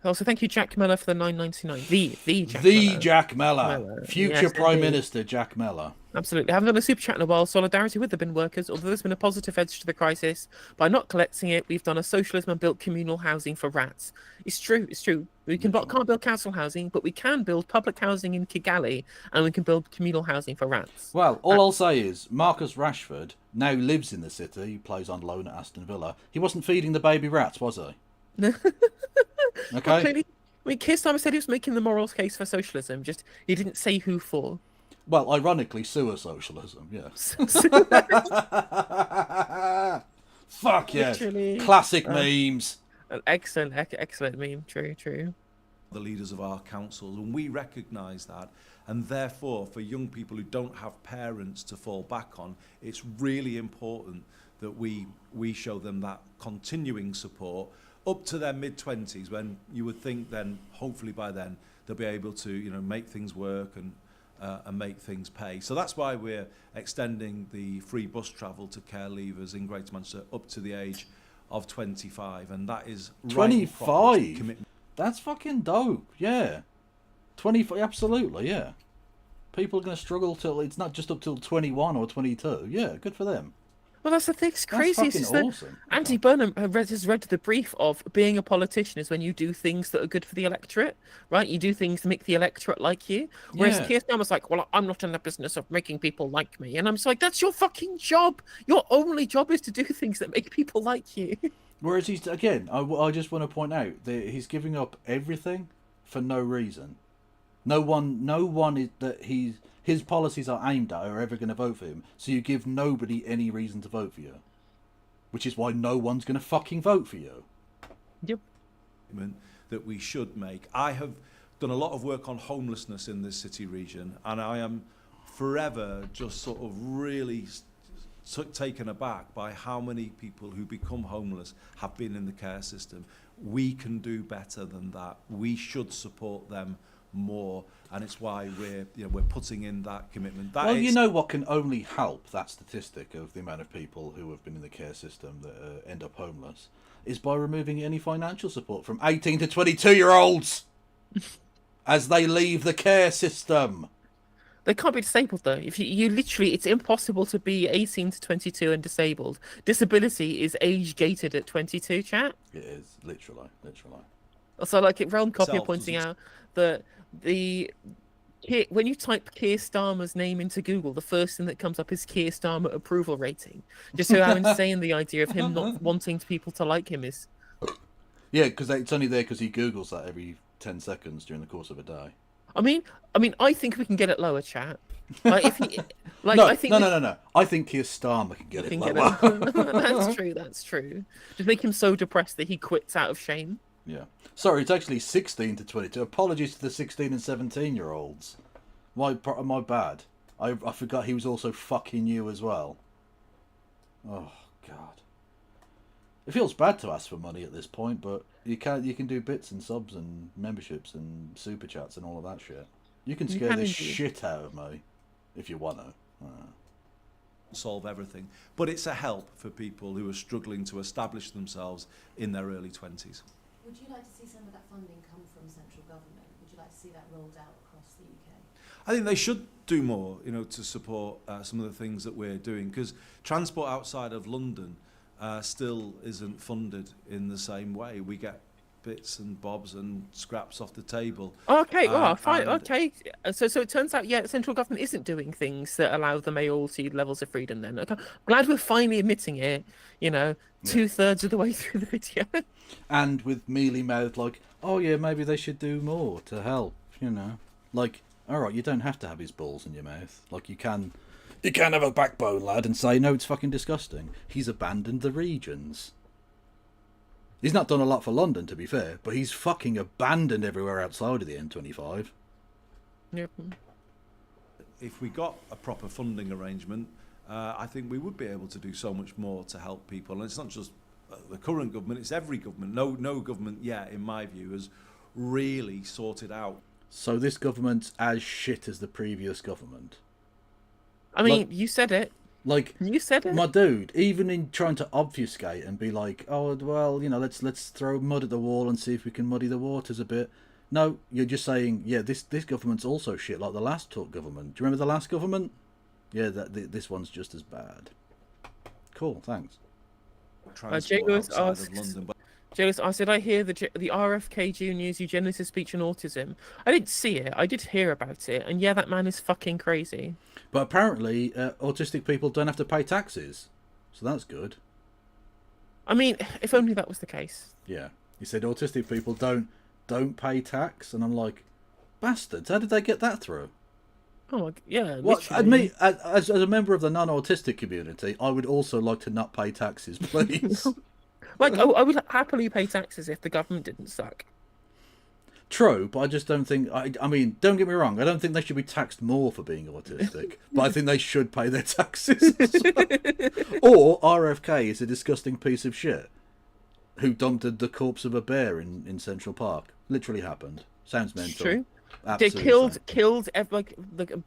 [SPEAKER 5] Also, thank you, Jack Mellor, for the $9.99. The Jack
[SPEAKER 1] the
[SPEAKER 5] Mellor.
[SPEAKER 1] Jack Mellor. Future
[SPEAKER 5] Yes,
[SPEAKER 1] Prime
[SPEAKER 5] indeed.
[SPEAKER 1] Minister Jack Mellor.
[SPEAKER 5] Absolutely. I haven't done a super chat in a while. Solidarity with the bin workers. Although there's been a positive edge to the crisis, by not collecting it, we've done a socialism and built communal housing for rats. It's true. It's true. We can't build council housing, but we can build public housing in Kigali, and we can build communal housing for rats.
[SPEAKER 1] Well, all I'll say is Marcus Rashford now lives in the city. He plays on loan at Aston Villa. He wasn't feeding the baby rats, was he? Okay.
[SPEAKER 5] Well, clearly, I mean, Keir Starmer said he was making the moral case for socialism. Just he didn't say who for.
[SPEAKER 1] Well, ironically, sewer socialism. Yes. Fuck yes.
[SPEAKER 5] Literally.
[SPEAKER 1] Classic memes.
[SPEAKER 5] An excellent meme. True.
[SPEAKER 11] The leaders of our councils, and we recognise that, and therefore for young people who don't have parents to fall back on, it's really important that we show them that continuing support up to their mid-20s, when you would think then hopefully by then they'll be able to make things work and make things pay. So that's why we're extending the free bus travel to care leavers in Greater Manchester up to the age of 25, and that is
[SPEAKER 1] 25.
[SPEAKER 11] Commitment.
[SPEAKER 1] That's fucking dope. Yeah, 25. Absolutely. Yeah. People are going to struggle till it's not just up till 21 or 22. Yeah, good for them.
[SPEAKER 5] Well, that's the thing. It's crazy.
[SPEAKER 1] That's fucking awesome.
[SPEAKER 5] Andy Burnham has read the brief of being a politician is when you do things that are good for the electorate, right? You do things to make the electorate like you. Whereas Keir Starmer's like, well, I'm not in the business of making people like me. And I'm just like, that's your fucking job. Your only job is to do things that make people like you.
[SPEAKER 1] Whereas he's, again, I just want to point out that he's giving up everything for no reason. No one is that his policies are aimed at are ever going to vote for him. So you give nobody any reason to vote for you. which is why no one's going to fucking vote for you.
[SPEAKER 5] Yep.
[SPEAKER 11] That we should make. I have done a lot of work on homelessness in this city region, and I am forever just sort of really taken aback by how many people who become homeless have been in the care system. We can do better than that. We should support them more, and it's why we're putting in that commitment.
[SPEAKER 1] Well, you know what can only help that statistic of the amount of people who have been in the care system that end up homeless is by removing any financial support from 18 to 22-year-olds as they leave the care system.
[SPEAKER 5] They can't be disabled though. If you literally, it's impossible to be 18 to 22 and disabled. Disability is age gated at 22. Chat.
[SPEAKER 1] It is literally.
[SPEAKER 5] Also, like Realm Copy pointing out that when you type Keir Starmer's name into Google, the first thing that comes up is Keir Starmer approval rating. Just so how insane the idea of him not wanting people to like him is.
[SPEAKER 1] Yeah, because it's only there because he Googles that every 10 seconds during the course of a day.
[SPEAKER 5] I mean, I think we can get it lower, chat. Like if he, like
[SPEAKER 1] no,
[SPEAKER 5] I think
[SPEAKER 1] no. I think Keir Starmer can get it lower.
[SPEAKER 5] That's true. Just make him so depressed that he quits out of shame.
[SPEAKER 1] Yeah. Sorry, it's actually 16 to 22. Apologies to the 16 and 17-year-olds. My bad. I forgot he was also fucking you as well. Oh God. It feels bad to ask for money at this point, but you can do bits and subs and memberships and super chats and all of that shit. You can scare the shit out of me if you want to.
[SPEAKER 11] Solve everything, but it's a help for people who are struggling to establish themselves in their early 20s.
[SPEAKER 12] Would you like to see some of that funding come from central government? Would you like to see that rolled out across the UK?
[SPEAKER 11] I think they should do more, to support some of the things that we're doing, because transport outside of London still isn't funded in the same way. We get bits and bobs and scraps off the table.
[SPEAKER 5] Okay, fine. Okay, so it turns out, central government isn't doing things that allow the mayoralty levels of freedom. Then, okay. Glad we're finally admitting it. 2/3 of the way through the video.
[SPEAKER 1] And with mealy mouth, like, oh yeah, maybe they should do more to help. Like, all right, you don't have to have his balls in your mouth. Like, you can have a backbone, lad, and say no, it's fucking disgusting. He's abandoned the regions. He's not done a lot for London, to be fair, but he's fucking abandoned everywhere outside of the M25.
[SPEAKER 5] Yep.
[SPEAKER 11] If we got a proper funding arrangement, I think we would be able to do so much more to help people. And it's not just the current government, it's every government. No government yet, in my view, has really sorted out.
[SPEAKER 1] So this government's as shit as the previous government.
[SPEAKER 5] I mean, you said it.
[SPEAKER 1] Like,
[SPEAKER 5] you said it.
[SPEAKER 1] My dude, even in trying to obfuscate and be like, oh, well, let's throw mud at the wall and see if we can muddy the waters a bit. No, you're just saying, yeah, this government's also shit, like the last government. Do you remember the last government? Yeah, this one's just as bad. Cool, thanks.
[SPEAKER 5] James asked, did I hear the RFK Jr.'s eugenicist speech on autism? I didn't see it. I did hear about it. And yeah, that man is fucking crazy.
[SPEAKER 1] But apparently, autistic people don't have to pay taxes. So that's good.
[SPEAKER 5] I mean, if only that was the case.
[SPEAKER 1] Yeah. He said autistic people don't pay tax. And I'm like, bastards, how did they get that through?
[SPEAKER 5] Oh, yeah.
[SPEAKER 1] Well, admit, as a member of the non-autistic community, I would also like to not pay taxes, please.
[SPEAKER 5] Like, I would happily pay taxes if the government didn't suck.
[SPEAKER 1] True, but I just don't think... I mean, don't get me wrong, I don't think they should be taxed more for being autistic, but I think they should pay their taxes. Or RFK is a disgusting piece of shit who dumped the corpse of a bear in Central Park. Literally happened. Sounds mental.
[SPEAKER 5] True.
[SPEAKER 1] Absolutely
[SPEAKER 5] they killed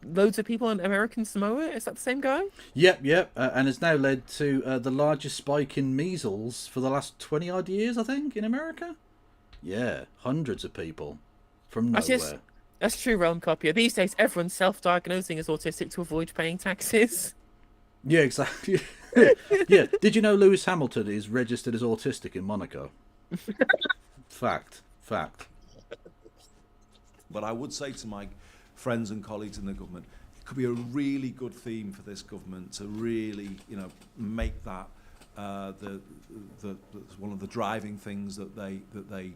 [SPEAKER 5] loads of people in American Samoa. Is that the same guy?
[SPEAKER 1] Yep. And has now led to the largest spike in measles for the last 20-odd years, I think, in America. Yeah, hundreds of people from nowhere.
[SPEAKER 5] That's true, Realm Copier. These days, everyone's self-diagnosing as autistic to avoid paying taxes.
[SPEAKER 1] Yeah, exactly. Yeah. Did you know Lewis Hamilton is registered as autistic in Monaco? Fact.
[SPEAKER 11] But I would say to my friends and colleagues in the government, it could be a really good theme for this government to really, make that the one of the driving things that they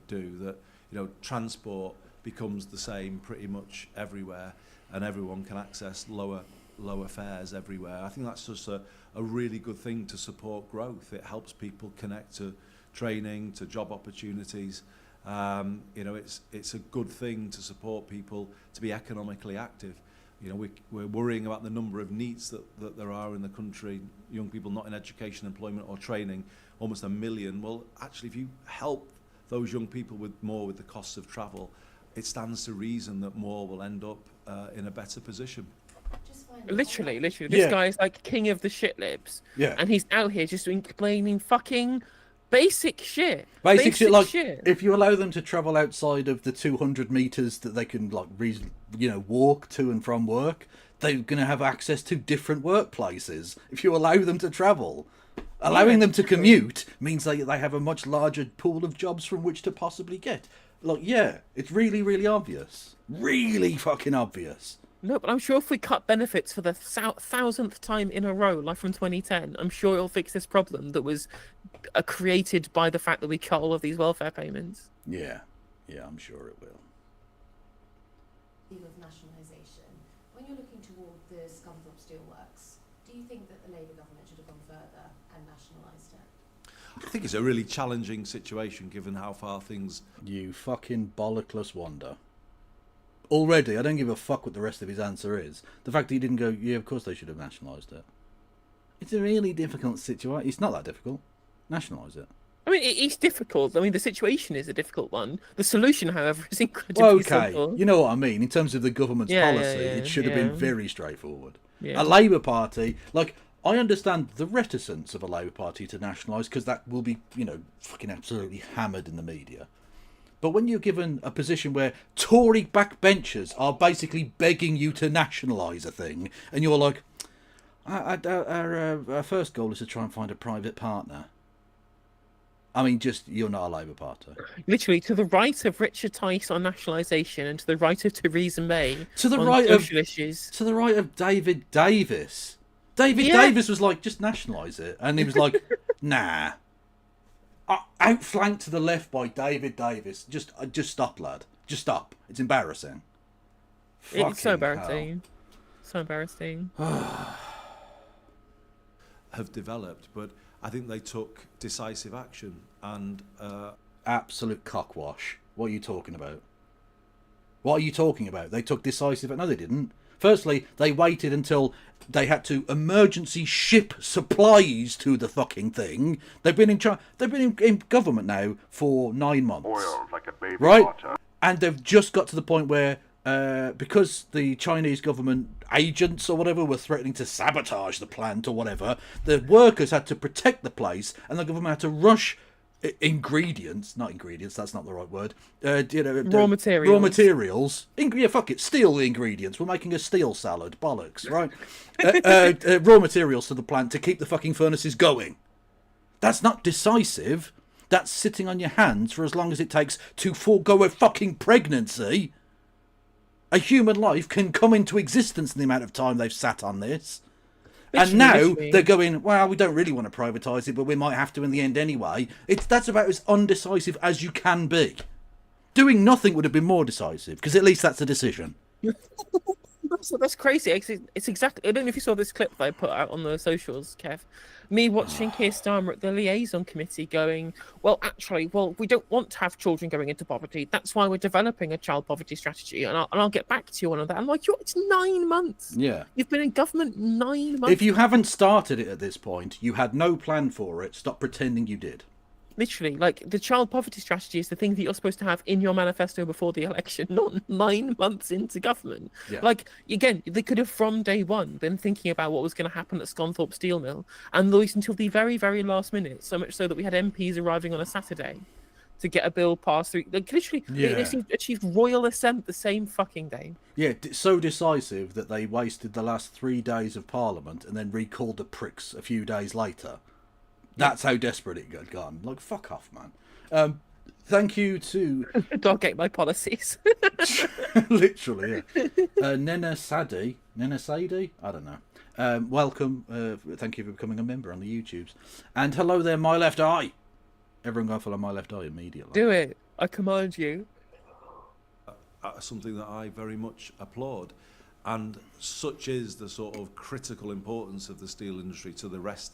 [SPEAKER 11] do. That transport becomes the same pretty much everywhere, and everyone can access lower fares everywhere. I think that's just a a really good thing to support growth. It helps people connect to training, to job opportunities. You know, it's a good thing to support people to be economically active. You know, we're worrying about the number of NEETs that there are in the country, young people not in education, employment or training, almost 1 million. Well, actually, if you help those young people with the costs of travel, it stands to reason that more will end up in a better position.
[SPEAKER 5] Literally, this guy is like king of the shit libs.
[SPEAKER 1] Yeah.
[SPEAKER 5] And he's out here just explaining fucking basic shit.
[SPEAKER 1] Basic shit, like, if you allow them to travel outside of the 200 meters that they can, like, walk to and from work, they're going to have access to different workplaces. If you allow them to travel, allowing them to commute means they have a much larger pool of jobs from which to possibly get. Like, yeah, it's really, really obvious. Really fucking obvious.
[SPEAKER 5] No, but I'm sure if we cut benefits for the 1000th time in a row, like from 2010, I'm sure it'll fix this problem that was created by the fact that we cut all of these welfare payments.
[SPEAKER 1] Yeah, I'm sure it will.
[SPEAKER 12] Of nationalisation, when you're looking toward the Scunthorpe Steelworks, do you think that the Labour government should have gone further and nationalised it?
[SPEAKER 11] I think it's a really challenging situation given how far things...
[SPEAKER 1] You fucking bollockless wonder. Already, I don't give a fuck what the rest of his answer is. The fact that he didn't go, yeah, of course they should have nationalised it. It's a really difficult situation. It's not that difficult. Nationalise it.
[SPEAKER 5] I mean, it's difficult. I mean, the situation is a difficult one. The solution, however, is incredibly simple.
[SPEAKER 1] You know what I mean? In terms of the government's policy, it should have been very straightforward. A Labour Party, like, I understand the reticence of a Labour Party to nationalise because that will be, fucking absolutely hammered in the media. But when you're given a position where Tory backbenchers are basically begging you to nationalise a thing, and you're like, our first goal is to try and find a private partner. I mean, you're not a Labour Party.
[SPEAKER 5] Literally, to the right of Richard Tice on nationalisation, and to the right of Theresa May
[SPEAKER 1] to the
[SPEAKER 5] on
[SPEAKER 1] right
[SPEAKER 5] social issues.
[SPEAKER 1] To the right of David Davis. Davis was like, just nationalise it. And he was like, nah. Outflanked to the left by David Davis. Just stop, lad. Just stop. It's embarrassing.
[SPEAKER 5] It's so embarrassing. So embarrassing.
[SPEAKER 11] Have developed, but I think they took decisive action and...
[SPEAKER 1] Absolute cockwash. What are you talking about? What are you talking about? They took decisive... No, they didn't. Firstly, they waited until they had to emergency ship supplies to the fucking thing. They've been in government now for 9 months.
[SPEAKER 14] Oil like a baby
[SPEAKER 1] right?
[SPEAKER 14] water.
[SPEAKER 1] And they've just got to the point where because the Chinese government agents or whatever were threatening to sabotage the plant or whatever, the workers had to protect the place, and the government had to rush not ingredients, that's not the right word.
[SPEAKER 5] Raw materials.
[SPEAKER 1] Raw materials. Steel ingredients. We're making a steel salad. Bollocks, right? Raw materials to the plant to keep the fucking furnaces going. That's not decisive. That's sitting on your hands for as long as it takes to forego a fucking pregnancy. A human life can come into existence in the amount of time they've sat on this. And now they're going, well, we don't really want to privatise it, but we might have to in the end anyway. That's about as undecisive as you can be. Doing nothing would have been more decisive, because at least that's a decision.
[SPEAKER 5] That's crazy. It's exactly... I don't know if you saw this clip that I put out on the socials, Kev. Me watching Keir Starmer at the liaison committee going, we don't want to have children going into poverty. That's why we're developing a child poverty strategy. And I'll get back to you on that. I'm like, it's 9 months.
[SPEAKER 1] Yeah.
[SPEAKER 5] You've been in government 9 months.
[SPEAKER 1] If you haven't started it at this point, you had no plan for it. Stop pretending you did.
[SPEAKER 5] Literally, like, the child poverty strategy is the thing that you're supposed to have in your manifesto before the election, not 9 months into government.
[SPEAKER 1] Yeah.
[SPEAKER 5] Like, again, they could have from day one been thinking about what was going to happen at Scunthorpe Steel Mill and wait until the very, very last minute, so much so that we had MPs arriving on a Saturday to get a bill passed through. Like, literally, they achieved royal assent the same fucking day.
[SPEAKER 1] Yeah, so decisive that they wasted the last 3 days of Parliament and then recalled the pricks a few days later. That's how desperate it had gone. Like, fuck off, man. Thank you to...
[SPEAKER 5] Dog ate my policies.
[SPEAKER 1] Literally, yeah. Nena Sadi? I don't know. Welcome. Thank you for becoming a member on the YouTubes. And hello there, My Left Eye. Everyone go follow My Left Eye immediately.
[SPEAKER 5] Do it. I command you.
[SPEAKER 11] Something that I very much applaud. And such is the sort of critical importance of the steel industry to the rest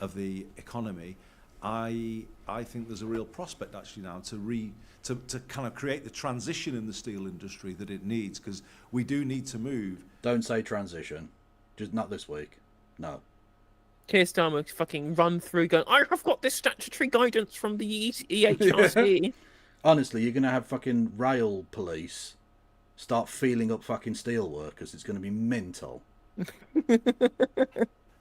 [SPEAKER 11] of the economy. I think there's a real prospect actually now to kind of create the transition in the steel industry that it needs, because we do need to move.
[SPEAKER 1] Don't say transition. Just not this week. No.
[SPEAKER 5] Keir Starmer fucking run through going, I have got this statutory guidance from the EHRC.
[SPEAKER 1] Honestly, you're going to have fucking rail police start feeling up fucking steel workers. It's going to be mental.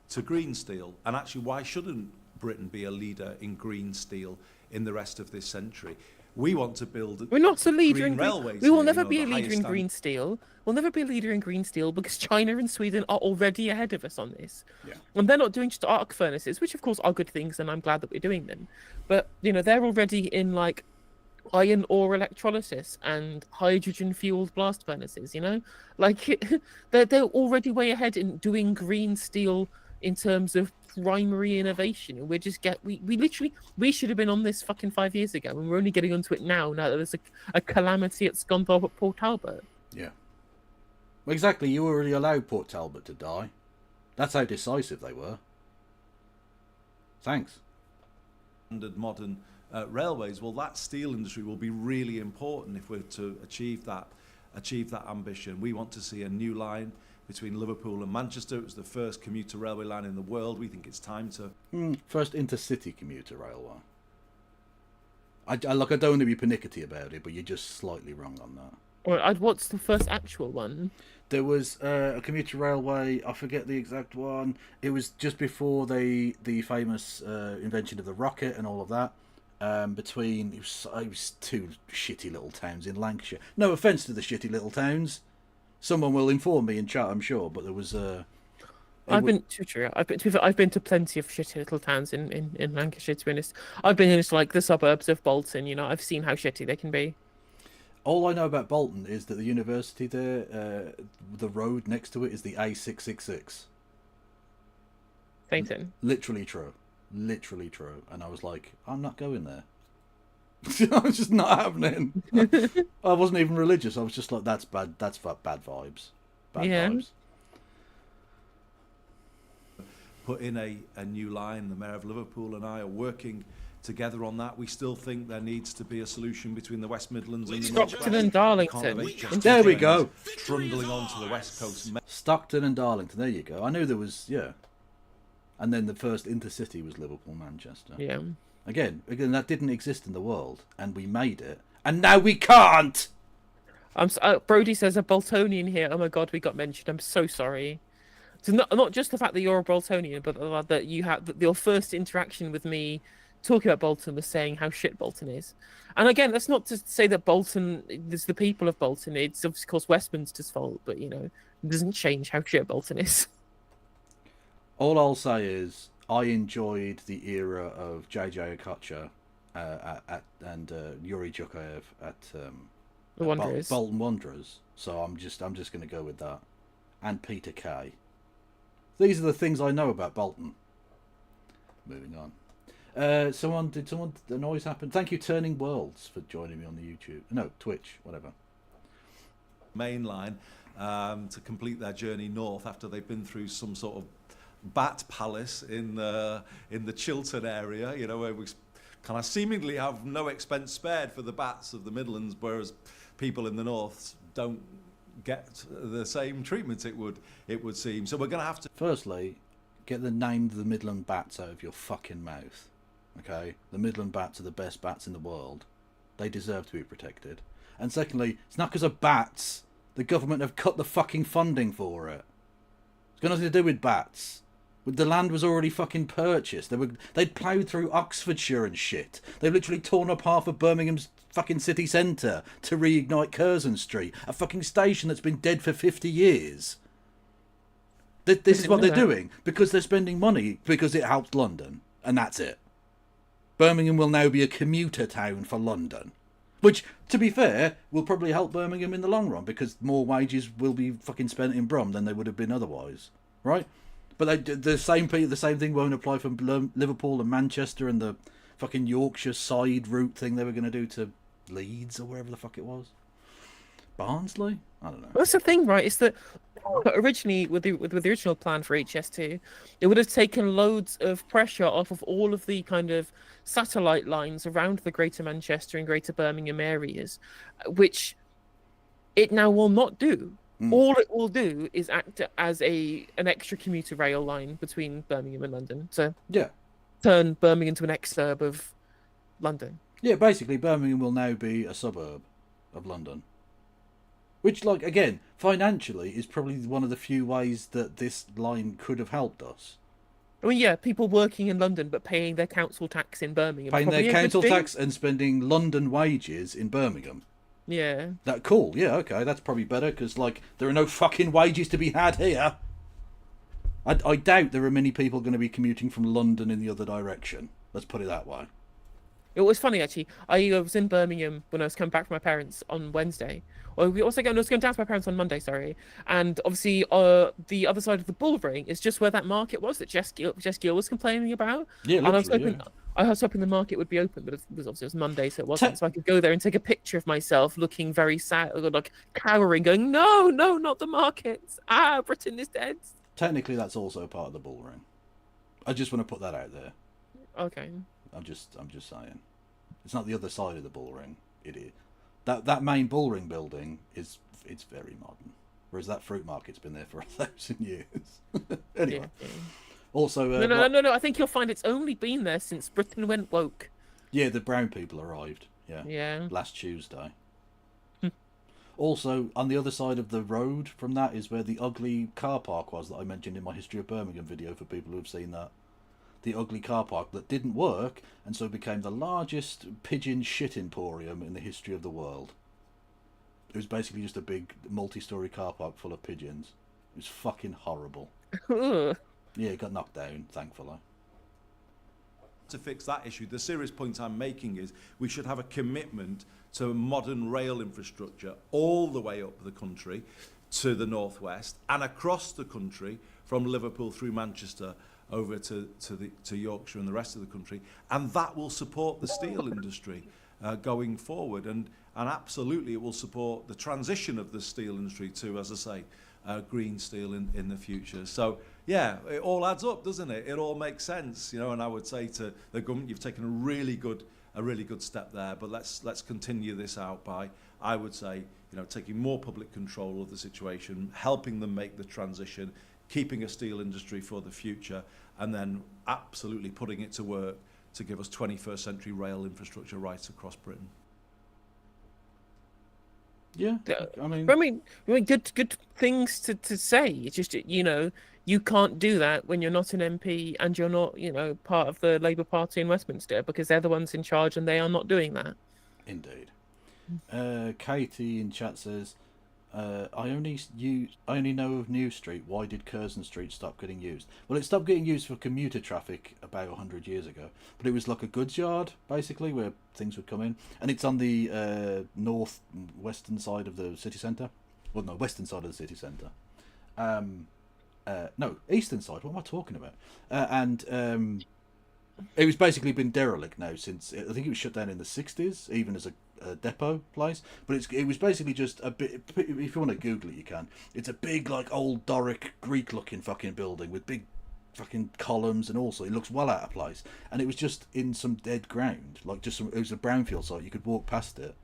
[SPEAKER 11] To green steel. And actually, why shouldn't Britain be a leader in green steel in the rest of this century? We want to build.
[SPEAKER 5] We're not a leader
[SPEAKER 11] green
[SPEAKER 5] in
[SPEAKER 11] railways.
[SPEAKER 5] We will
[SPEAKER 11] here,
[SPEAKER 5] never
[SPEAKER 11] you know,
[SPEAKER 5] be a
[SPEAKER 11] the
[SPEAKER 5] leader
[SPEAKER 11] highest
[SPEAKER 5] in
[SPEAKER 11] standard.
[SPEAKER 5] green steel. We'll never be a leader in green steel because China and Sweden are already ahead of us on this.
[SPEAKER 1] Yeah.
[SPEAKER 5] And they're not doing just arc furnaces, which of course are good things, and I'm glad that we're doing them. But you know, they're already in like iron ore electrolysis and hydrogen fueled blast furnaces. You know, like they're already way ahead in doing green steel in terms of primary innovation. We should have been on this fucking 5 years ago, and we're only getting onto it now that there's a calamity at Scunthorpe at Port Talbot.
[SPEAKER 1] Yeah. Well, exactly. You already allowed Port Talbot to die. That's how decisive they were. Thanks.
[SPEAKER 11] Standard modern railways. Well, that steel industry will be really important if we're to achieve that ambition. We want to see a new line between Liverpool and Manchester. It was the first commuter railway line in the world. We think it's time to...
[SPEAKER 1] First intercity commuter railway. I don't want to be pernickety about it, but you're just slightly wrong on that.
[SPEAKER 5] Or what's the first actual one?
[SPEAKER 1] There was a commuter railway, I forget the exact one. It was just before the famous invention of the rocket and all of that. Between it was two shitty little towns in Lancashire. No offence to the shitty little towns. Someone will inform me in chat, I'm sure. But there was I've been to plenty of shitty little towns in Lancashire. To be honest, I've been into like the suburbs of Bolton. You know, I've seen how shitty they can be. All I know about Bolton is that the university there, the road next to it is the A666.
[SPEAKER 5] Same thing.
[SPEAKER 1] Literally true. And I was like, I'm not going there. I was just not happening. I wasn't even religious. I was just like, that's bad. That's bad vibes. Bad vibes.
[SPEAKER 11] Put in a new line. The Mayor of Liverpool and I are working together on that. We still think there needs to be a solution between the West Midlands and the
[SPEAKER 5] Stockton and Darlington.
[SPEAKER 1] There we go.
[SPEAKER 11] Trundling onto the West Coast.
[SPEAKER 1] Stockton and Darlington. There you go. I knew there was, yeah. And then the first intercity was Liverpool-Manchester.
[SPEAKER 5] Yeah.
[SPEAKER 1] Again, that didn't exist in the world, and we made it, and now we can't.
[SPEAKER 5] Brody says a Boltonian here. Oh my god, we got mentioned. I'm so sorry. So not just the fact that you're a Boltonian, but that you have your first interaction with me talking about Bolton was saying how shit Bolton is. And again, that's not to say that Bolton is the people of Bolton. It's of course Westminster's fault, but you know, it doesn't change how shit Bolton is.
[SPEAKER 1] All I'll say is I enjoyed the era of JJ Okocha and Yuri Jukayev at
[SPEAKER 5] the Wanderers.
[SPEAKER 1] Bolton Wanderers. So I'm just going to go with that. And Peter Kay. These are the things I know about Bolton. Moving on. Did the noise happen? Thank you, Turning Worlds, for joining me on the YouTube. No, Twitch, whatever.
[SPEAKER 11] Main line to complete their journey north after they've been through some sort of bat palace in the Chiltern area, you know, where we kind of seemingly have no expense spared for the bats of the Midlands, whereas people in the north don't get the same treatment, it would seem. So we're going to have to...
[SPEAKER 1] Firstly, get the name of the Midland bats out of your fucking mouth. Okay? The Midland bats are the best bats in the world. They deserve to be protected. And secondly, it's not because of bats. The government have cut the fucking funding for it. It's got nothing to do with bats. The land was already fucking purchased. They'd ploughed through Oxfordshire and shit. They've literally torn up half of Birmingham's fucking city centre to reignite Curzon Street, a fucking station that's been dead for 50 years. This is what they're doing because they're spending money because it helps London, and that's it. Birmingham will now be a commuter town for London, which, to be fair, will probably help Birmingham in the long run because more wages will be fucking spent in Brum than they would have been otherwise, right? But the same thing won't apply for Liverpool and Manchester and the fucking Yorkshire side route thing they were going to do to Leeds or wherever the fuck it was. Barnsley? I don't know.
[SPEAKER 5] That's the thing, right? It's that originally, with the original plan for HS2, it would have taken loads of pressure off of all of the kind of satellite lines around the Greater Manchester and Greater Birmingham areas, which it now will not do. All it will do is act as an extra commuter rail line between Birmingham and London. So
[SPEAKER 1] yeah,
[SPEAKER 5] turn Birmingham into an exurb of London.
[SPEAKER 1] Yeah, basically Birmingham will now be a suburb of London. Which, like, again, financially is probably one of the few ways that this line could have helped us.
[SPEAKER 5] I mean, yeah, people working in London but paying their council tax in Birmingham.
[SPEAKER 1] Paying their
[SPEAKER 5] probably a
[SPEAKER 1] council
[SPEAKER 5] good thing.
[SPEAKER 1] tax and spending London wages in Birmingham.
[SPEAKER 5] Yeah.
[SPEAKER 1] That cool, yeah, okay, that's probably better, because, like, there are no fucking wages to be had here. I doubt there are many people going to be commuting from London in the other direction. Let's put it that way.
[SPEAKER 5] It was funny, actually. I was in Birmingham when I was coming back from my parents on Wednesday. Or I was going down to my parents on Monday, sorry. And obviously, the other side of the bull ring is just where that market was that Jess Gill was complaining about.
[SPEAKER 1] Yeah,
[SPEAKER 5] and
[SPEAKER 1] literally,
[SPEAKER 5] I was hoping the market would be open, but it was Monday, so it wasn't. So I could go there and take a picture of myself looking very sad, like cowering, going, no, not the markets. Britain is dead.
[SPEAKER 1] Technically, that's also part of the bull ring. I just want to put that out there.
[SPEAKER 5] Okay.
[SPEAKER 1] I'm just saying. It's not the other side of the bull ring, idiot. That main bull ring building it's very modern, whereas that fruit market's been there for 1,000 years. Anyway, yeah. Also,
[SPEAKER 5] no. I think you'll find it's only been there since Britain went woke.
[SPEAKER 1] Yeah, the brown people arrived. Yeah. Last Tuesday. Also, on the other side of the road from that is where the ugly car park was that I mentioned in my History of Birmingham video for people who have seen that. The ugly car park that didn't work and so became the largest pigeon shit emporium in the history of the world. It was basically just a big multi-story car park full of pigeons. It was fucking horrible. Yeah, it got knocked down, thankfully.
[SPEAKER 11] To fix that issue, the serious point I'm making is we should have a commitment to modern rail infrastructure all the way up the country to the northwest and across the country from Liverpool through Manchester over to Yorkshire and the rest of the country, and that will support the steel industry going forward, and absolutely it will support the transition of the steel industry to, as I say, green steel in the future. So yeah, it all adds up, doesn't it? It all makes sense, you know. And I would say to the government, you've taken a really good step there, but let's continue this out by, I would say, you know, taking more public control of the situation, helping them make the transition, keeping a steel industry for the future, and then absolutely putting it to work to give us 21st century rail infrastructure right across Britain.
[SPEAKER 1] Yeah,
[SPEAKER 5] I mean, good things to say. It's just, you know, you can't do that when you're not an MP and you're not, you know, part of the Labour Party in Westminster, because they're the ones in charge and they are not doing that.
[SPEAKER 1] Indeed. Katie in chat says, I only know of New Street. Why did Curzon Street stop getting used? Well, it stopped getting used for commuter traffic about 100 years ago, but it was like a goods yard, basically, where things would come in. And it's on the north-western side of the city centre. Well, no, western side of the city centre. No, eastern side. What am I talking about? It was basically been derelict now since, I think it was shut down in the 60s, even as a depot place. But it was basically just a bit, if you want to Google it, you can. It's a big, like, old Doric, Greek-looking fucking building with big fucking columns, and also it looks well out of place. And it was just in some dead ground, like it was a brownfield site. You could walk past it.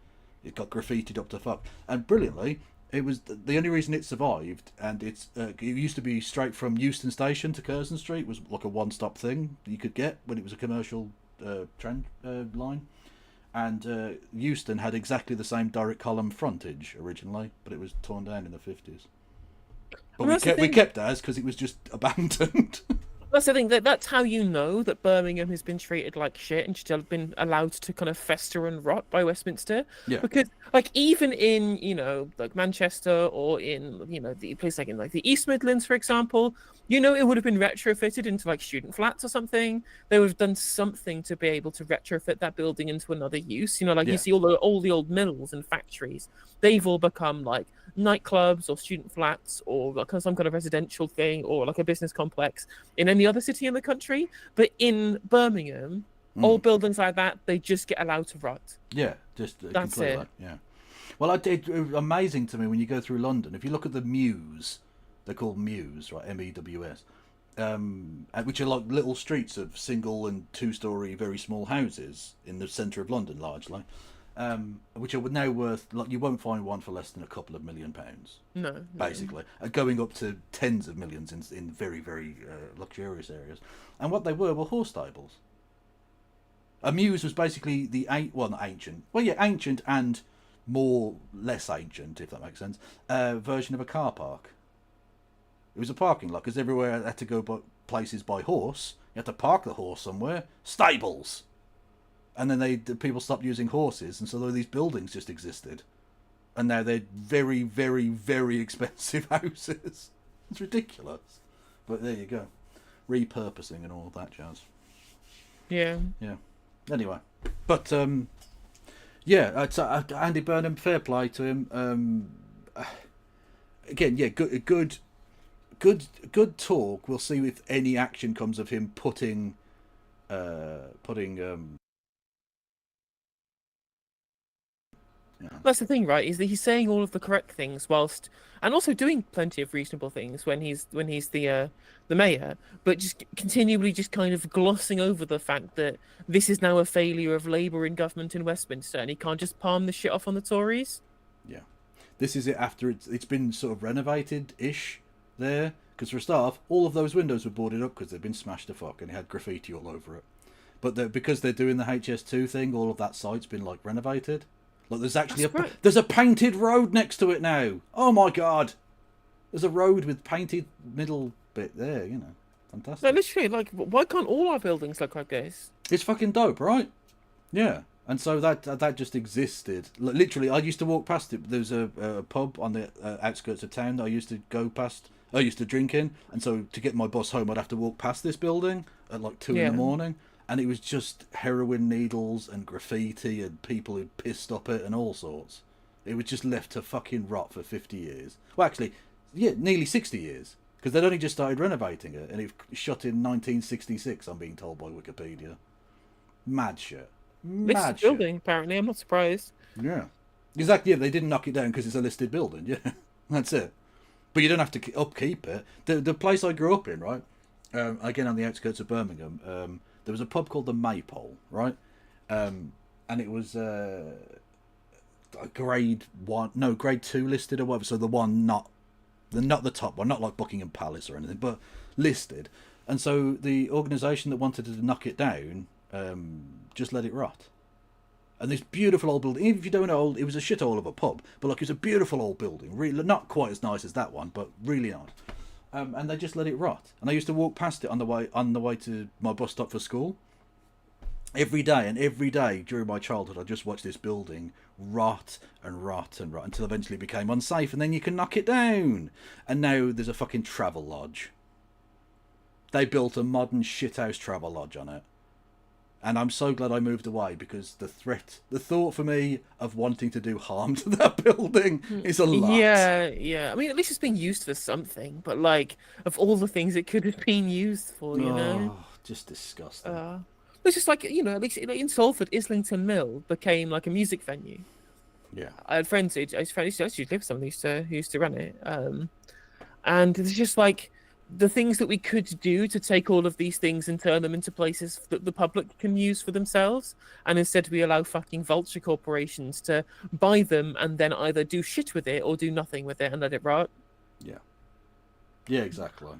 [SPEAKER 1] It got graffitied up to fuck. And brilliantly, it was the only reason it survived, and it used to be straight from Euston Station to Curzon Street, was like a one-stop thing you could get when it was a commercial train line. And Euston had exactly the same Doric column frontage originally, but it was torn down in the 50s. But we kept ours because it was just abandoned.
[SPEAKER 5] That's the thing, that's how you know that Birmingham has been treated like shit and still been allowed to kind of fester and rot by Westminster.
[SPEAKER 1] Yeah.
[SPEAKER 5] Because, like, even in, you know, like Manchester or in, you know, the place like in like the East Midlands, for example, you know, it would have been retrofitted into like student flats or something. They would have done something to be able to retrofit that building into another use. You know, like you see all the old mills and factories, they've all become like nightclubs or student flats or like some kind of residential thing or like a business complex in any other city in the country. But in Birmingham, old buildings like that, they just get allowed to rot.
[SPEAKER 1] Yeah, just
[SPEAKER 5] that's it.
[SPEAKER 1] Yeah. Well, it was amazing to me when you go through London. If you look at the Mews, they're called Mews, right? MEWS, which are like little streets of single and two-story, very small houses in the centre of London, largely, which are now worth, like, you won't find one for less than a couple of £1 million.
[SPEAKER 5] No.
[SPEAKER 1] Basically, going up to tens of millions in very, very luxurious areas. And what they were horse stables. A mews was basically the ancient and more less ancient, if that makes sense, version of a car park. It was a parking lot, because everywhere had to go places by horse. You had to park the horse somewhere. Stables. And then the people stopped using horses, and so these buildings just existed. And now they're very, very, very expensive houses. It's ridiculous. But there you go. Repurposing and all that jazz.
[SPEAKER 5] Yeah.
[SPEAKER 1] Yeah. Anyway. But, Andy Burnham, fair play to him. Again, yeah, good talk. We'll see if any action comes of him putting
[SPEAKER 5] That's the thing, right? Is that he's saying all of the correct things and also doing plenty of reasonable things when he's the mayor, but just continually just kind of glossing over the fact that this is now a failure of Labour in government in Westminster, and he can't just palm the shit off on the Tories.
[SPEAKER 1] Yeah, this is it after it's been sort of renovated-ish there, because for a start off, all of those windows were boarded up because they'd been smashed to fuck and it had graffiti all over it. But because they're doing the HS2 thing, all of that site's been like renovated. Look, there's actually there's a painted road next to it now. Oh my god, there's a road with painted middle bit there. You know, fantastic.
[SPEAKER 5] No, literally, like, why can't all our buildings look like this?
[SPEAKER 1] It's fucking dope, right? Yeah, and so that just existed. Literally, I used to walk past it. There's a pub on the outskirts of town that I used to go past. I used to drink in, and so to get my bus home, I'd have to walk past this building at like 2 in the morning. And it was just heroin needles and graffiti and people who'd pissed up it and all sorts. It was just left to fucking rot for 50 years. Well, actually, yeah, nearly 60 years. Because they'd only just started renovating it. And it shut in 1966, I'm being told by Wikipedia. Mad shit.
[SPEAKER 5] Listed building, apparently. I'm not surprised.
[SPEAKER 1] Yeah. Exactly, yeah, they didn't knock it down because it's a listed building. Yeah, that's it. But you don't have to upkeep it. The place I grew up in, right? Again, on the outskirts of Birmingham, there was a pub called the Maypole, right? And it was grade 2 listed or whatever. So the one not the top one, not like Buckingham Palace or anything, but listed. And so the organisation that wanted to knock it down just let it rot. And this beautiful old building, even if you don't know, it was a shithole of a pub, but like, it was a beautiful old building, really not quite as nice as that one, but really nice. And they just let it rot. And I used to walk past it on the way to my bus stop for school. Every day during my childhood, I just watched this building rot and rot and rot until eventually it became unsafe, and then you can knock it down. And now there's a fucking travel lodge. They built a modern shithouse travel lodge on it. And I'm so glad I moved away, because the thought for me of wanting to do harm to that building is a lot.
[SPEAKER 5] Yeah. I mean, at least it's being used for something, but like, of all the things it could have been used for, you know?
[SPEAKER 1] Just disgusting.
[SPEAKER 5] It's just like, you know, at least in Salford, Islington Mill became like a music venue.
[SPEAKER 1] Yeah.
[SPEAKER 5] I had friends who actually lived with someone who used to run it. And it's just like, the things that we could do to take all of these things and turn them into places that the public can use for themselves, and instead we allow fucking vulture corporations to buy them and then either do shit with it or do nothing with it and let it rot.
[SPEAKER 1] Yeah, exactly.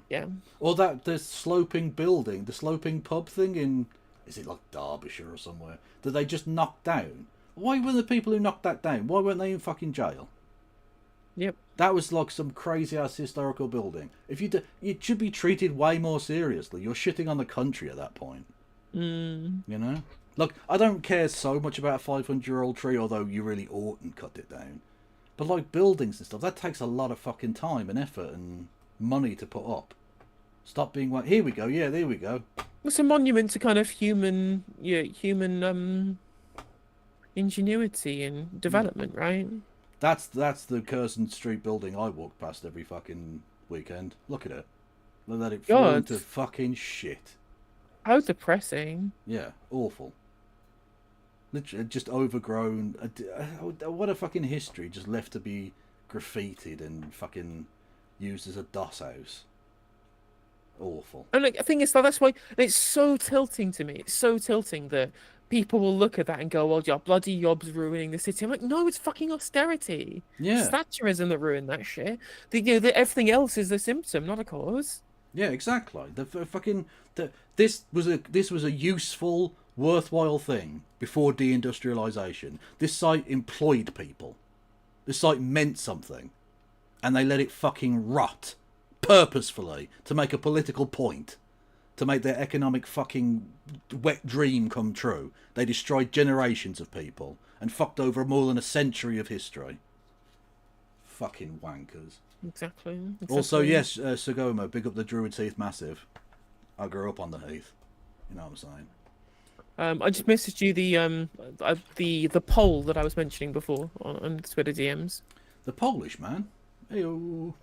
[SPEAKER 5] Yeah.
[SPEAKER 1] Or the sloping building, the sloping pub thing in, is it like Derbyshire or somewhere, that they just knocked down? Why were the people who knocked that down, why weren't they in fucking jail?
[SPEAKER 5] Yep.
[SPEAKER 1] That was like some crazy ass historical building. If you it should be treated way more seriously. You're shitting on the country at that point. You know? Look, I don't care so much about a 500-year-old tree, although you really oughtn't cut it down. But like buildings and stuff, that takes a lot of fucking time and effort and money to put up. Stop being like, here we go, yeah, there we go.
[SPEAKER 5] It's a monument to kind of human ingenuity and development, right?
[SPEAKER 1] That's the Curzon Street building I walk past every fucking weekend. Look at it. Let it fall into fucking shit.
[SPEAKER 5] How depressing.
[SPEAKER 1] Yeah, awful. Literally, just overgrown. What a fucking history, just left to be graffitied and fucking used as a DOS house. Awful.
[SPEAKER 5] And like, the thing is, that's why it's so tilting to me. It's so tilting that people will look at that and go, well, your bloody job's ruining the city. I'm like, no, it's fucking austerity.
[SPEAKER 1] Yeah.
[SPEAKER 5] It's Thatcherism that ruined that shit. Everything else is the symptom, not a cause.
[SPEAKER 1] Yeah, exactly. This was a useful, worthwhile thing before deindustrialization. This site employed people. This site meant something, and they let it fucking rot purposefully to make a political point, to make their economic fucking wet dream come true. They destroyed generations of people and fucked over more than a century of history. Fucking wankers.
[SPEAKER 5] Exactly.
[SPEAKER 1] Also, yes, Sagoma, big up the Druid's Heath massive. I grew up on the Heath. You know what I'm saying?
[SPEAKER 5] I just messaged you the poll that I was mentioning before on Twitter DMs.
[SPEAKER 1] The Polish man. Hey-o.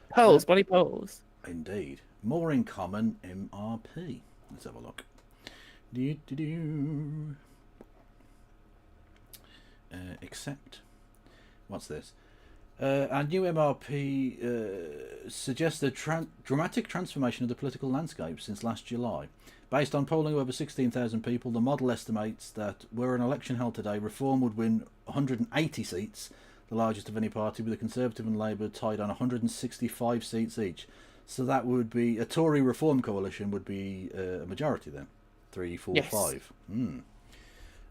[SPEAKER 5] Polls, bloody polls.
[SPEAKER 1] Indeed. More in common, MRP. Let's have a look. Accept. What's this? Our new MRP suggests a dramatic transformation of the political landscape since last July. Based on polling of over 16,000 people, the model estimates that were an election held today, Reform would win 180 seats, the largest of any party, with the Conservative and Labour tied on 165 seats each. So that would be a Tory Reform coalition would be a majority then, 3, 4,
[SPEAKER 5] yes.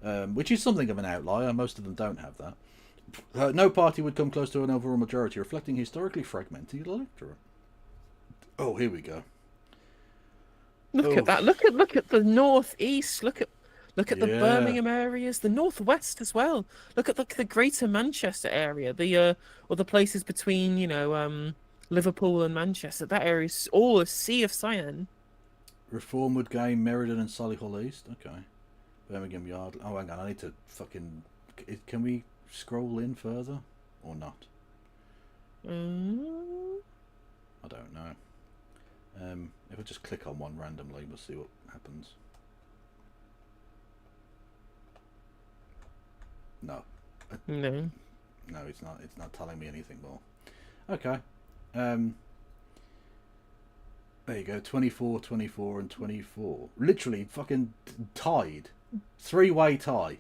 [SPEAKER 1] 5. Which is something of an outlier. Most of them don't have that. No party would come close to an overall majority, reflecting historically fragmented electorate. Oh, here we go.
[SPEAKER 5] Look at that! Look at the northeast. Look at the Birmingham areas, the northwest as well. Look at the Greater Manchester area, or the places between Liverpool and Manchester. That area is all a sea of cyan.
[SPEAKER 1] Reform would gain Meriden and Solihull East. Okay, Birmingham Yard. Oh, hang on, I need to fucking. Can we scroll in further or not? I don't know. If I just click on one randomly, we'll see what happens. No. No, it's not. It's not telling me anything more. Okay. There you go. 24, 24, and 24. Literally fucking tied. 3-way tie.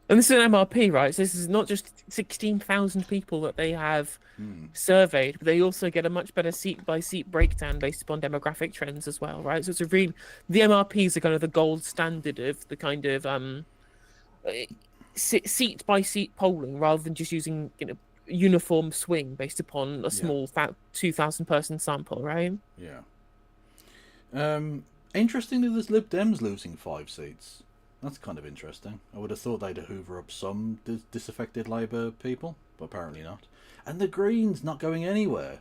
[SPEAKER 5] And this is an MRP, right? So this is not just 16,000 people that they have surveyed, but they also get a much better seat-by-seat breakdown based upon demographic trends as well, right? So it's the MRPs are kind of the gold standard of the kind of seat-by-seat polling, rather than just using uniform swing based upon a small 2,000-person sample, right?
[SPEAKER 1] Yeah. Interestingly, there's Lib Dems losing 5 seats. That's kind of interesting. I would have thought they'd hoover up some disaffected Labour people, but apparently not. And the Greens not going anywhere.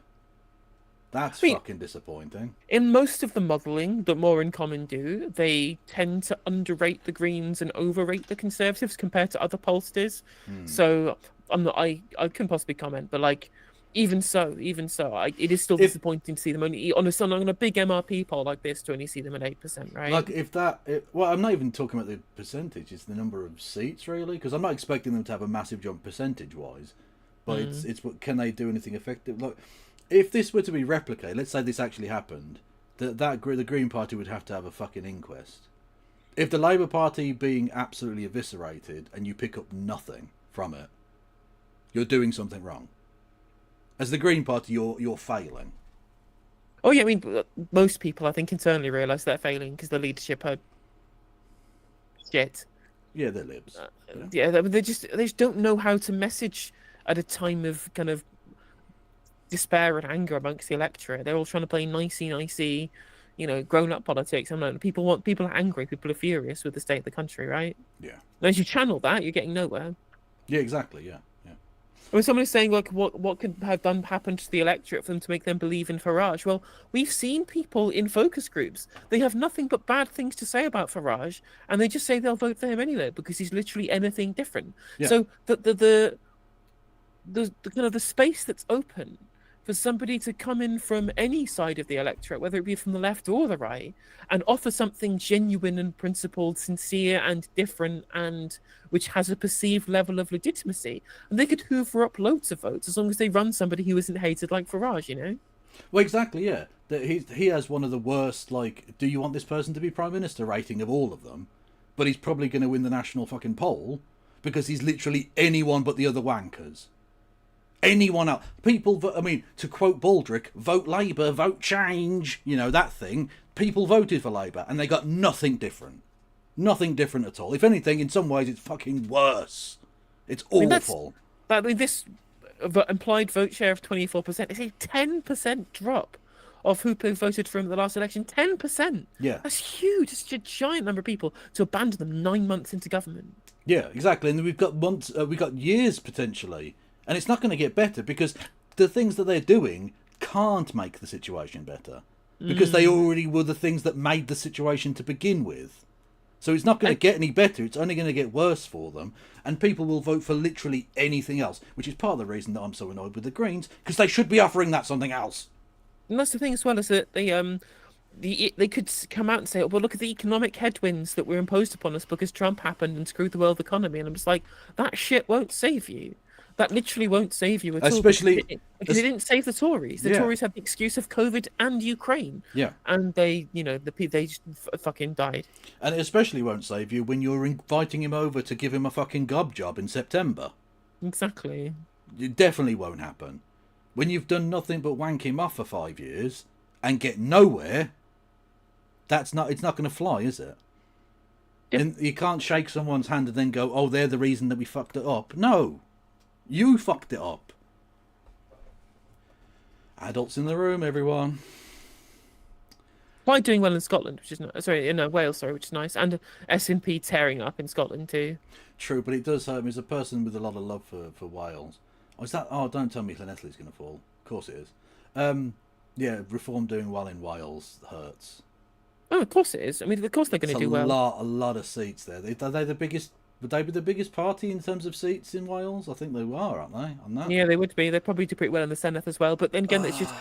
[SPEAKER 1] That's fucking disappointing.
[SPEAKER 5] In most of the modelling that More in Common do, they tend to underrate the Greens and overrate the Conservatives compared to other pollsters. So I couldn't possibly comment, but even so, it is still disappointing to see them only on a big MRP poll like this to only see them at 8%, right?
[SPEAKER 1] Well, I'm not even talking about the percentage; it's the number of seats, really, because I'm not expecting them to have a massive jump percentage-wise. But it's what can they do anything effective? Look, if this were to be replicated, let's say this actually happened, the Green Party would have to have a fucking inquest. If the Labour Party being absolutely eviscerated and you pick up nothing from it, you're doing something wrong. As the Green Party, you're failing.
[SPEAKER 5] Oh yeah, I mean, most people I think internally realise they're failing because the leadership are shit.
[SPEAKER 1] Yeah, they're libs.
[SPEAKER 5] They just don't know how to message at a time of kind of despair and anger amongst the electorate. They're all trying to play nicey, grown-up politics. I mean, people are angry, people are furious with the state of the country, right?
[SPEAKER 1] Yeah.
[SPEAKER 5] And as you channel that, you're getting nowhere.
[SPEAKER 1] Yeah, exactly. Yeah.
[SPEAKER 5] When someone is saying, what could have happened to the electorate for them to make them believe in Farage? Well, we've seen people in focus groups. They have nothing but bad things to say about Farage, and they just say they'll vote for him anyway because he's literally anything different. Yeah. So the kind of the space that's open for somebody to come in from any side of the electorate, whether it be from the left or the right, and offer something genuine and principled, sincere and different, and which has a perceived level of legitimacy. And they could hoover up loads of votes as long as they run somebody who isn't hated like Farage, you know?
[SPEAKER 1] Well, exactly, yeah. He has one of the worst, like, do you want this person to be Prime Minister rating of all of them? But he's probably going to win the national fucking poll because he's literally anyone but the other wankers. Anyone else. People, I mean, to quote Baldrick, vote Labour, vote change, you know, that thing. People voted for Labour and they got nothing different. Nothing different at all. If anything, in some ways, it's fucking worse. It's awful.
[SPEAKER 5] This implied vote share of 24% is a 10% drop of who voted for him at the last election. 10%.
[SPEAKER 1] Yeah.
[SPEAKER 5] That's huge. It's a giant number of people to abandon them 9 months into government.
[SPEAKER 1] Yeah, exactly. And we've got months, we've got years potentially. And it's not going to get better because the things that they're doing can't make the situation better. Because they already were the things that made the situation to begin with. So it's not going to get any better. It's only going to get worse for them. And people will vote for literally anything else, which is part of the reason that I'm so annoyed with the Greens, because they should be offering that something else.
[SPEAKER 5] And that's the thing as well, is that they could come out and say, oh, well, look at the economic headwinds that were imposed upon us because Trump happened and screwed the world economy. And I'm just like, that shit won't save you. That literally won't save you at all. Especially because it didn't save the Tories. The Tories had the excuse of COVID and Ukraine.
[SPEAKER 1] Yeah.
[SPEAKER 5] And they, they just fucking died.
[SPEAKER 1] And it especially won't save you when you're inviting him over to give him a fucking gob job in September.
[SPEAKER 5] Exactly.
[SPEAKER 1] It definitely won't happen. When you've done nothing but wank him off for 5 years and get nowhere, it's not going to fly, is it? Yep. And you can't shake someone's hand and then go, oh, they're the reason that we fucked it up. No. You fucked it up. Adults in the room, everyone.
[SPEAKER 5] Plaid doing well in Scotland, which is in Wales, which is nice, and SNP tearing up in Scotland too.
[SPEAKER 1] True, but it does hurt me as a person with a lot of love for Wales. Don't tell me Llanelli's going to fall. Of course it is. Yeah, Reform doing well in Wales hurts.
[SPEAKER 5] Oh, of course it is. I mean, of course they're going to do well.
[SPEAKER 1] A lot of seats there. Are they the biggest? Would they be the biggest party in terms of seats in Wales? I think they are, aren't they? On that.
[SPEAKER 5] Yeah, they would be. They'd probably do pretty well in the Senedd as well. But then again, it's just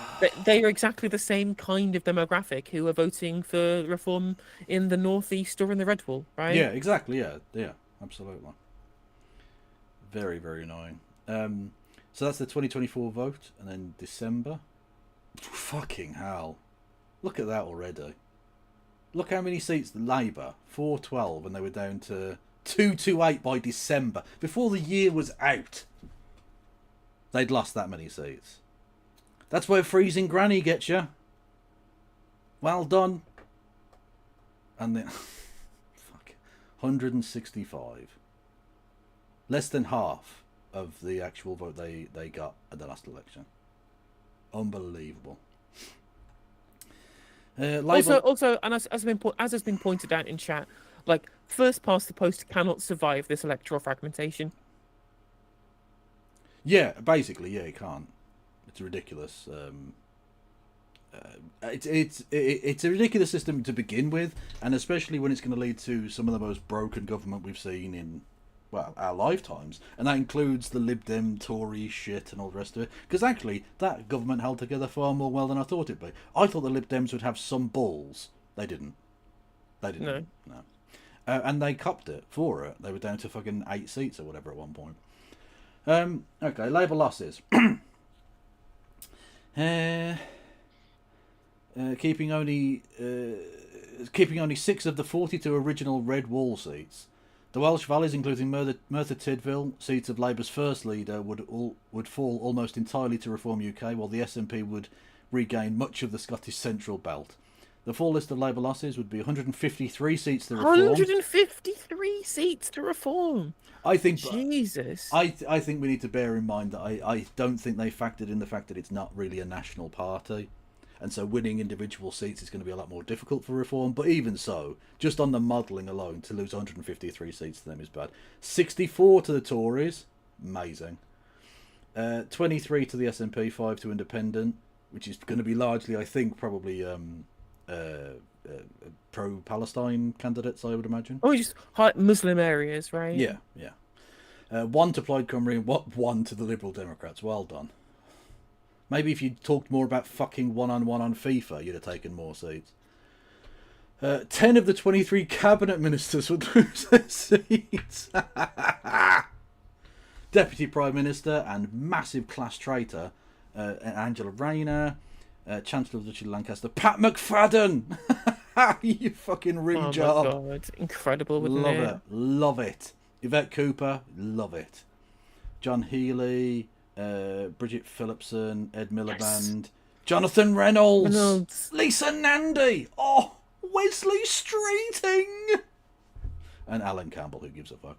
[SPEAKER 5] they are exactly the same kind of demographic who are voting for Reform in the North East or in the Red Wall, right?
[SPEAKER 1] Yeah, exactly. Yeah, absolutely. Very, very annoying. So that's the 2024 vote, and then December. Fucking hell! Look at that already. Look how many seats Labour 412, and they were down to 228 by December. Before the year was out, they'd lost that many seats. That's where freezing granny gets you. Well done. And then, 165. Less than half of the actual vote they got at the last election. Unbelievable.
[SPEAKER 5] Also, and as has been pointed out in chat, like, first past the post cannot survive this electoral fragmentation.
[SPEAKER 1] Yeah, basically, yeah, it can't. It's ridiculous. It's a ridiculous system to begin with, and especially when it's going to lead to some of the most broken government we've seen in, well, our lifetimes, and that includes the Lib Dem Tory shit and all the rest of it. Because actually, that government held together far more well than I thought it'd be. I thought the Lib Dems would have some balls. They didn't. No. And they copped it for it. They were down to fucking 8 seats or whatever at one point. Okay, Labour losses. Keeping only 6 of the 42 original Red Wall seats. The Welsh Valleys, including Merthyr Tydfil, seats of Labour's first leader, would fall almost entirely to Reform UK, while the SNP would regain much of the Scottish Central Belt. The full list of Labour losses would be 153 seats to Reform.
[SPEAKER 5] 153 seats to Reform.
[SPEAKER 1] I think.
[SPEAKER 5] Jesus.
[SPEAKER 1] I think we need to bear in mind that I don't think they factored in the fact that it's not really a national party, and so winning individual seats is going to be a lot more difficult for Reform. But even so, just on the modelling alone, to lose 153 seats to them is bad. 64 to the Tories, amazing. 23 to the SNP, 5 to Independent, which is going to be largely, I think, probably pro-Palestine candidates, I would imagine.
[SPEAKER 5] Oh, just Muslim areas, right?
[SPEAKER 1] Yeah. 1 to Plaid Cymru and 1 to the Liberal Democrats. Well done. Maybe if you talked more about fucking one-on-one on FIFA, you'd have taken more seats. 10 of the 23 cabinet ministers would lose their seats. Deputy Prime Minister and massive class traitor Angela Rayner, Chancellor of the Duchy of Lancaster, Pat McFadden. You fucking rim
[SPEAKER 5] Oh
[SPEAKER 1] job.
[SPEAKER 5] my god, incredible, wouldn't
[SPEAKER 1] Love
[SPEAKER 5] it?
[SPEAKER 1] it, love it. Yvette Cooper, love it. John Healey, Bridget Phillipson, Ed Miliband, Jonathan Reynolds, Lisa Nandy, Wesley Streeting, and Alan Campbell, who gives a fuck.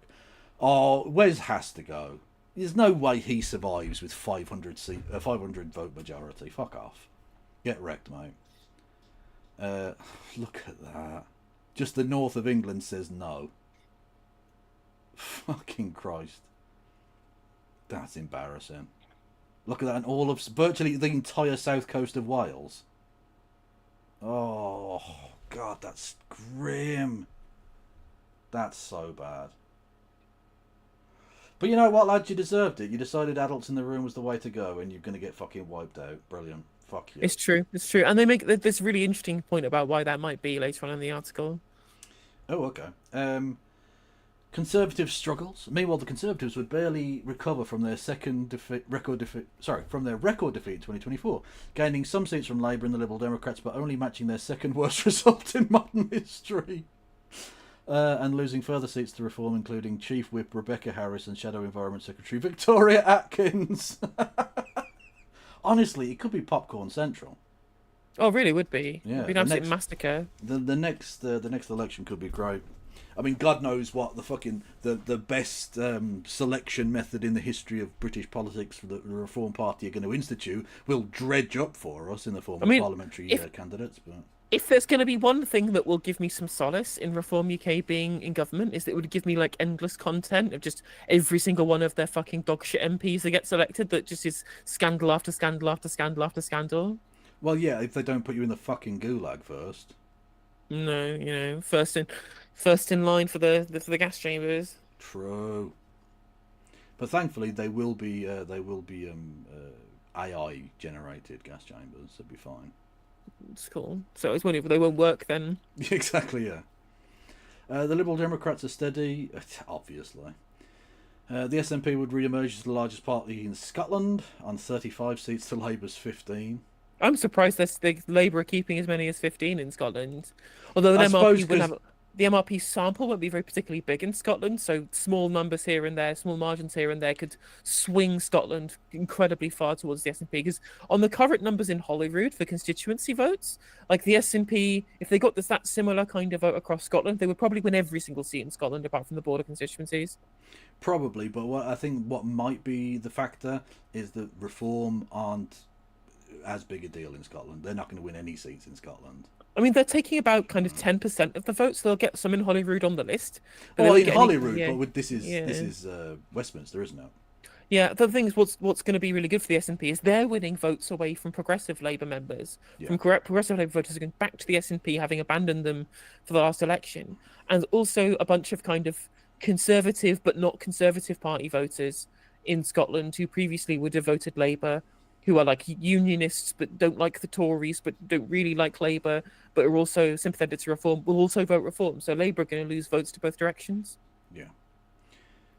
[SPEAKER 1] Wes has to go. There's no way he survives with 500 vote majority. Fuck off. Get wrecked, mate. Look at that. Just the north of England says no. Fucking Christ. That's embarrassing. Look at that, and all of virtually the entire south coast of Wales. Oh God, that's grim. That's so bad. But you know what, lads? You deserved it. You decided adults in the room was the way to go, and you're going to get fucking wiped out. Brilliant. Fuck you.
[SPEAKER 5] It's true. It's true. And they make this really interesting point about why that might be later on in the article.
[SPEAKER 1] Oh, okay. Conservative struggles. Meanwhile, the Conservatives would barely recover from their record defeat in 2024, gaining some seats from Labour and the Liberal Democrats, but only matching their second worst result in modern history. And losing further seats to Reform, including Chief Whip Rebecca Harris and Shadow Environment Secretary Victoria Atkins. Honestly, it could be Popcorn Central.
[SPEAKER 5] Oh, really? Would be.
[SPEAKER 1] Yeah,
[SPEAKER 5] It'd be an absolute massacre.
[SPEAKER 1] The next election could be great. I mean, God knows what the best selection method in the history of British politics for the Reform Party are going to institute will dredge up for us in the form of parliamentary candidates. But
[SPEAKER 5] if there's going to be one thing that will give me some solace in Reform UK being in government, is that it would give me like endless content of just every single one of their fucking dogshit MPs that gets elected that just is scandal after scandal after scandal after scandal.
[SPEAKER 1] Well, yeah, if they don't put you in the fucking gulag first.
[SPEAKER 5] No, you know, first in line for the gas chambers.
[SPEAKER 1] True. But thankfully, they will be AI generated gas chambers. They'll be fine.
[SPEAKER 5] It's cool. So I was wondering if they won't work then.
[SPEAKER 1] Exactly, yeah. The Liberal Democrats are steady, obviously. The SNP would re-emerge as the largest party in Scotland on 35 seats to Labour's 15.
[SPEAKER 5] I'm surprised the Labour are keeping as many as 15 in Scotland. Although an MRP would have... The MRP sample won't be very particularly big in Scotland, so small numbers here and there, small margins here and there could swing Scotland incredibly far towards the SNP. Because on the current numbers in Holyrood for constituency votes, like the SNP, if they got that similar kind of vote across Scotland, they would probably win every single seat in Scotland apart from the border constituencies.
[SPEAKER 1] Probably, but I think what might be the factor is that Reform aren't as big a deal in Scotland. They're not going to win any seats in Scotland.
[SPEAKER 5] I mean, they're taking about kind of 10% of the votes. So they'll get some in Holyrood on the list.
[SPEAKER 1] Oh, in Holyrood, but this is Westminster, isn't it?
[SPEAKER 5] Yeah, the thing is, what's going to be really good for the SNP is they're winning votes away from progressive Labour members.
[SPEAKER 1] Yeah.
[SPEAKER 5] From progressive Labour voters are going back to the SNP, having abandoned them for the last election. And also a bunch of kind of conservative but not conservative party voters in Scotland who previously would have voted Labour, who are like unionists but don't like the Tories but don't really like Labour, but are also sympathetic to Reform, will also vote Reform. So Labour are going to lose votes to both directions.
[SPEAKER 1] Yeah.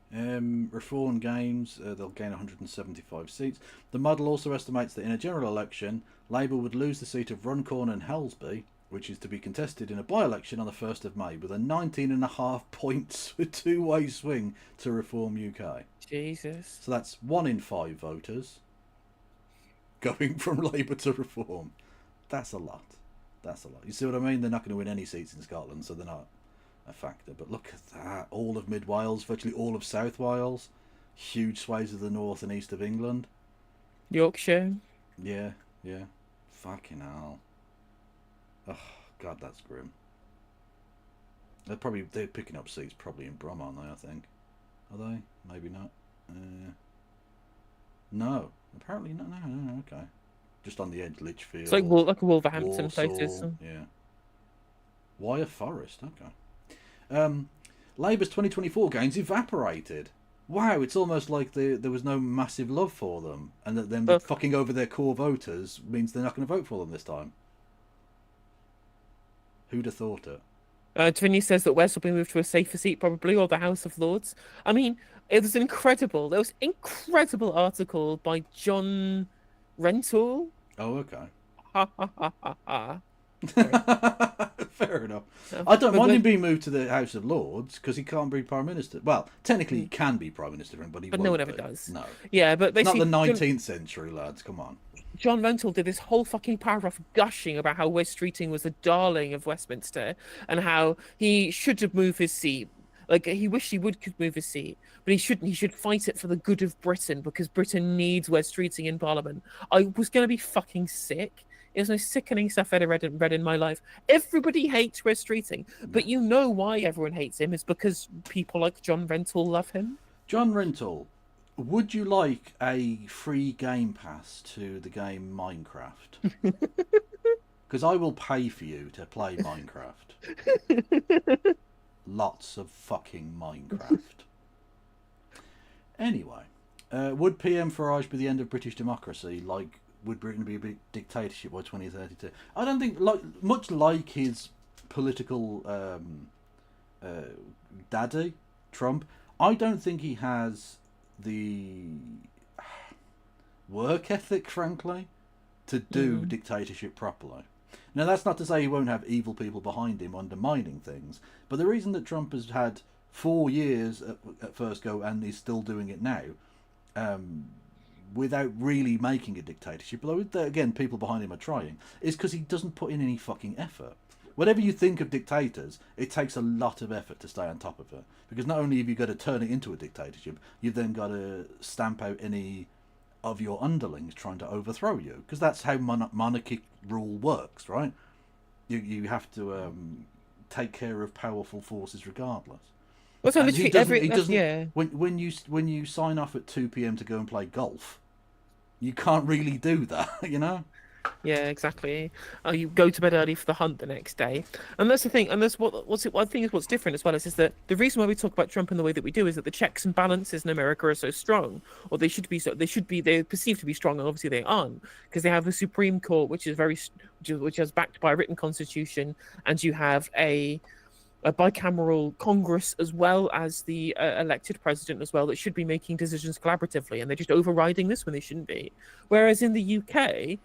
[SPEAKER 1] Reform gains, they'll gain 175 seats. The model also estimates that in a general election, Labour would lose the seat of Runcorn and Helsby, which is to be contested in a by-election on the 1st of May, with a 19.5 points two-way swing to Reform UK.
[SPEAKER 5] Jesus.
[SPEAKER 1] So that's 1 in 5 voters going from Labour to Reform. That's a lot. That's a lot. You see what I mean? They're not going to win any seats in Scotland, so they're not a factor. But look at that. All of Mid Wales, virtually all of South Wales, huge swathes of the north and east of England.
[SPEAKER 5] Yorkshire.
[SPEAKER 1] Yeah. Fucking hell. Oh, God, that's grim. They're picking up seats probably in Brum, aren't they, I think? Are they? Maybe not. No. Apparently not. No, okay. Just on the edge, Lichfield.
[SPEAKER 5] It's like a Wolverhampton
[SPEAKER 1] Walsall,
[SPEAKER 5] places.
[SPEAKER 1] Yeah. Wyre Forest, okay. Labour's 2024 gains evaporated. Wow, it's almost like there was no massive love for them, and that them fucking over their core voters means they're not going to vote for them this time. Who'd have thought it?
[SPEAKER 5] Trini says that West will be moved to a safer seat, probably, or the House of Lords. I mean, there was incredible article by John Rentoul.
[SPEAKER 1] Oh, okay.
[SPEAKER 5] Ha ha ha ha ha.
[SPEAKER 1] Fair enough. I don't mind him being moved to the House of Lords because he can't be Prime Minister. Well, technically he can be Prime Minister, but he won't
[SPEAKER 5] no one ever
[SPEAKER 1] be.
[SPEAKER 5] does.
[SPEAKER 1] No.
[SPEAKER 5] Yeah, but basically,
[SPEAKER 1] not the 19th century, lads. Come on.
[SPEAKER 5] John Rentoul did this whole fucking paragraph gushing about how Wes Streeting was a darling of Westminster and how he should have moved his seat. Like, he wished he could move his seat, but he shouldn't. He should fight it for the good of Britain because Britain needs Wes Streeting in Parliament. I was going to be fucking sick. It was the most sickening stuff I'd ever read in my life. Everybody hates Wes Streeting, but you know why everyone hates him is because people like John Rentoul love him.
[SPEAKER 1] John Rentoul, would you like a free game pass to the game Minecraft? Because I will pay for you to play Minecraft. Lots of fucking Minecraft. Anyway, would PM Farage be the end of British democracy? Like, would Britain be a big dictatorship by 2032? I don't think, much like his political daddy, Trump, I don't think he has the work ethic, frankly, to do dictatorship properly. Now, that's not to say he won't have evil people behind him undermining things, but the reason that Trump has had 4 years at first go and is still doing it now, without really making a dictatorship, although again people behind him are trying, is because he doesn't put in any fucking effort. Whatever you think of dictators, it takes a lot of effort to stay on top of it, because not only have you got to turn it into a dictatorship, you've then got to stamp out any of your underlings trying to overthrow you, because that's how monarchic rule works, right? You have to take care of powerful forces regardless.
[SPEAKER 5] Well, so
[SPEAKER 1] he doesn't,
[SPEAKER 5] yeah.
[SPEAKER 1] When you sign off at 2 p.m. to go and play golf, you can't really do that, you know?
[SPEAKER 5] Yeah, exactly. You go to bed early for the hunt the next day, and that's the thing. And that's what's different as well is that the reason why we talk about Trump in the way that we do is that the checks and balances in America are so strong, or they should be. They're perceived to be strong, and obviously they aren't, because they have the Supreme Court, which is backed by a written constitution, and you have a bicameral Congress as well as the elected president as well that should be making decisions collaboratively, and they're just overriding this when they shouldn't be. Whereas in the UK,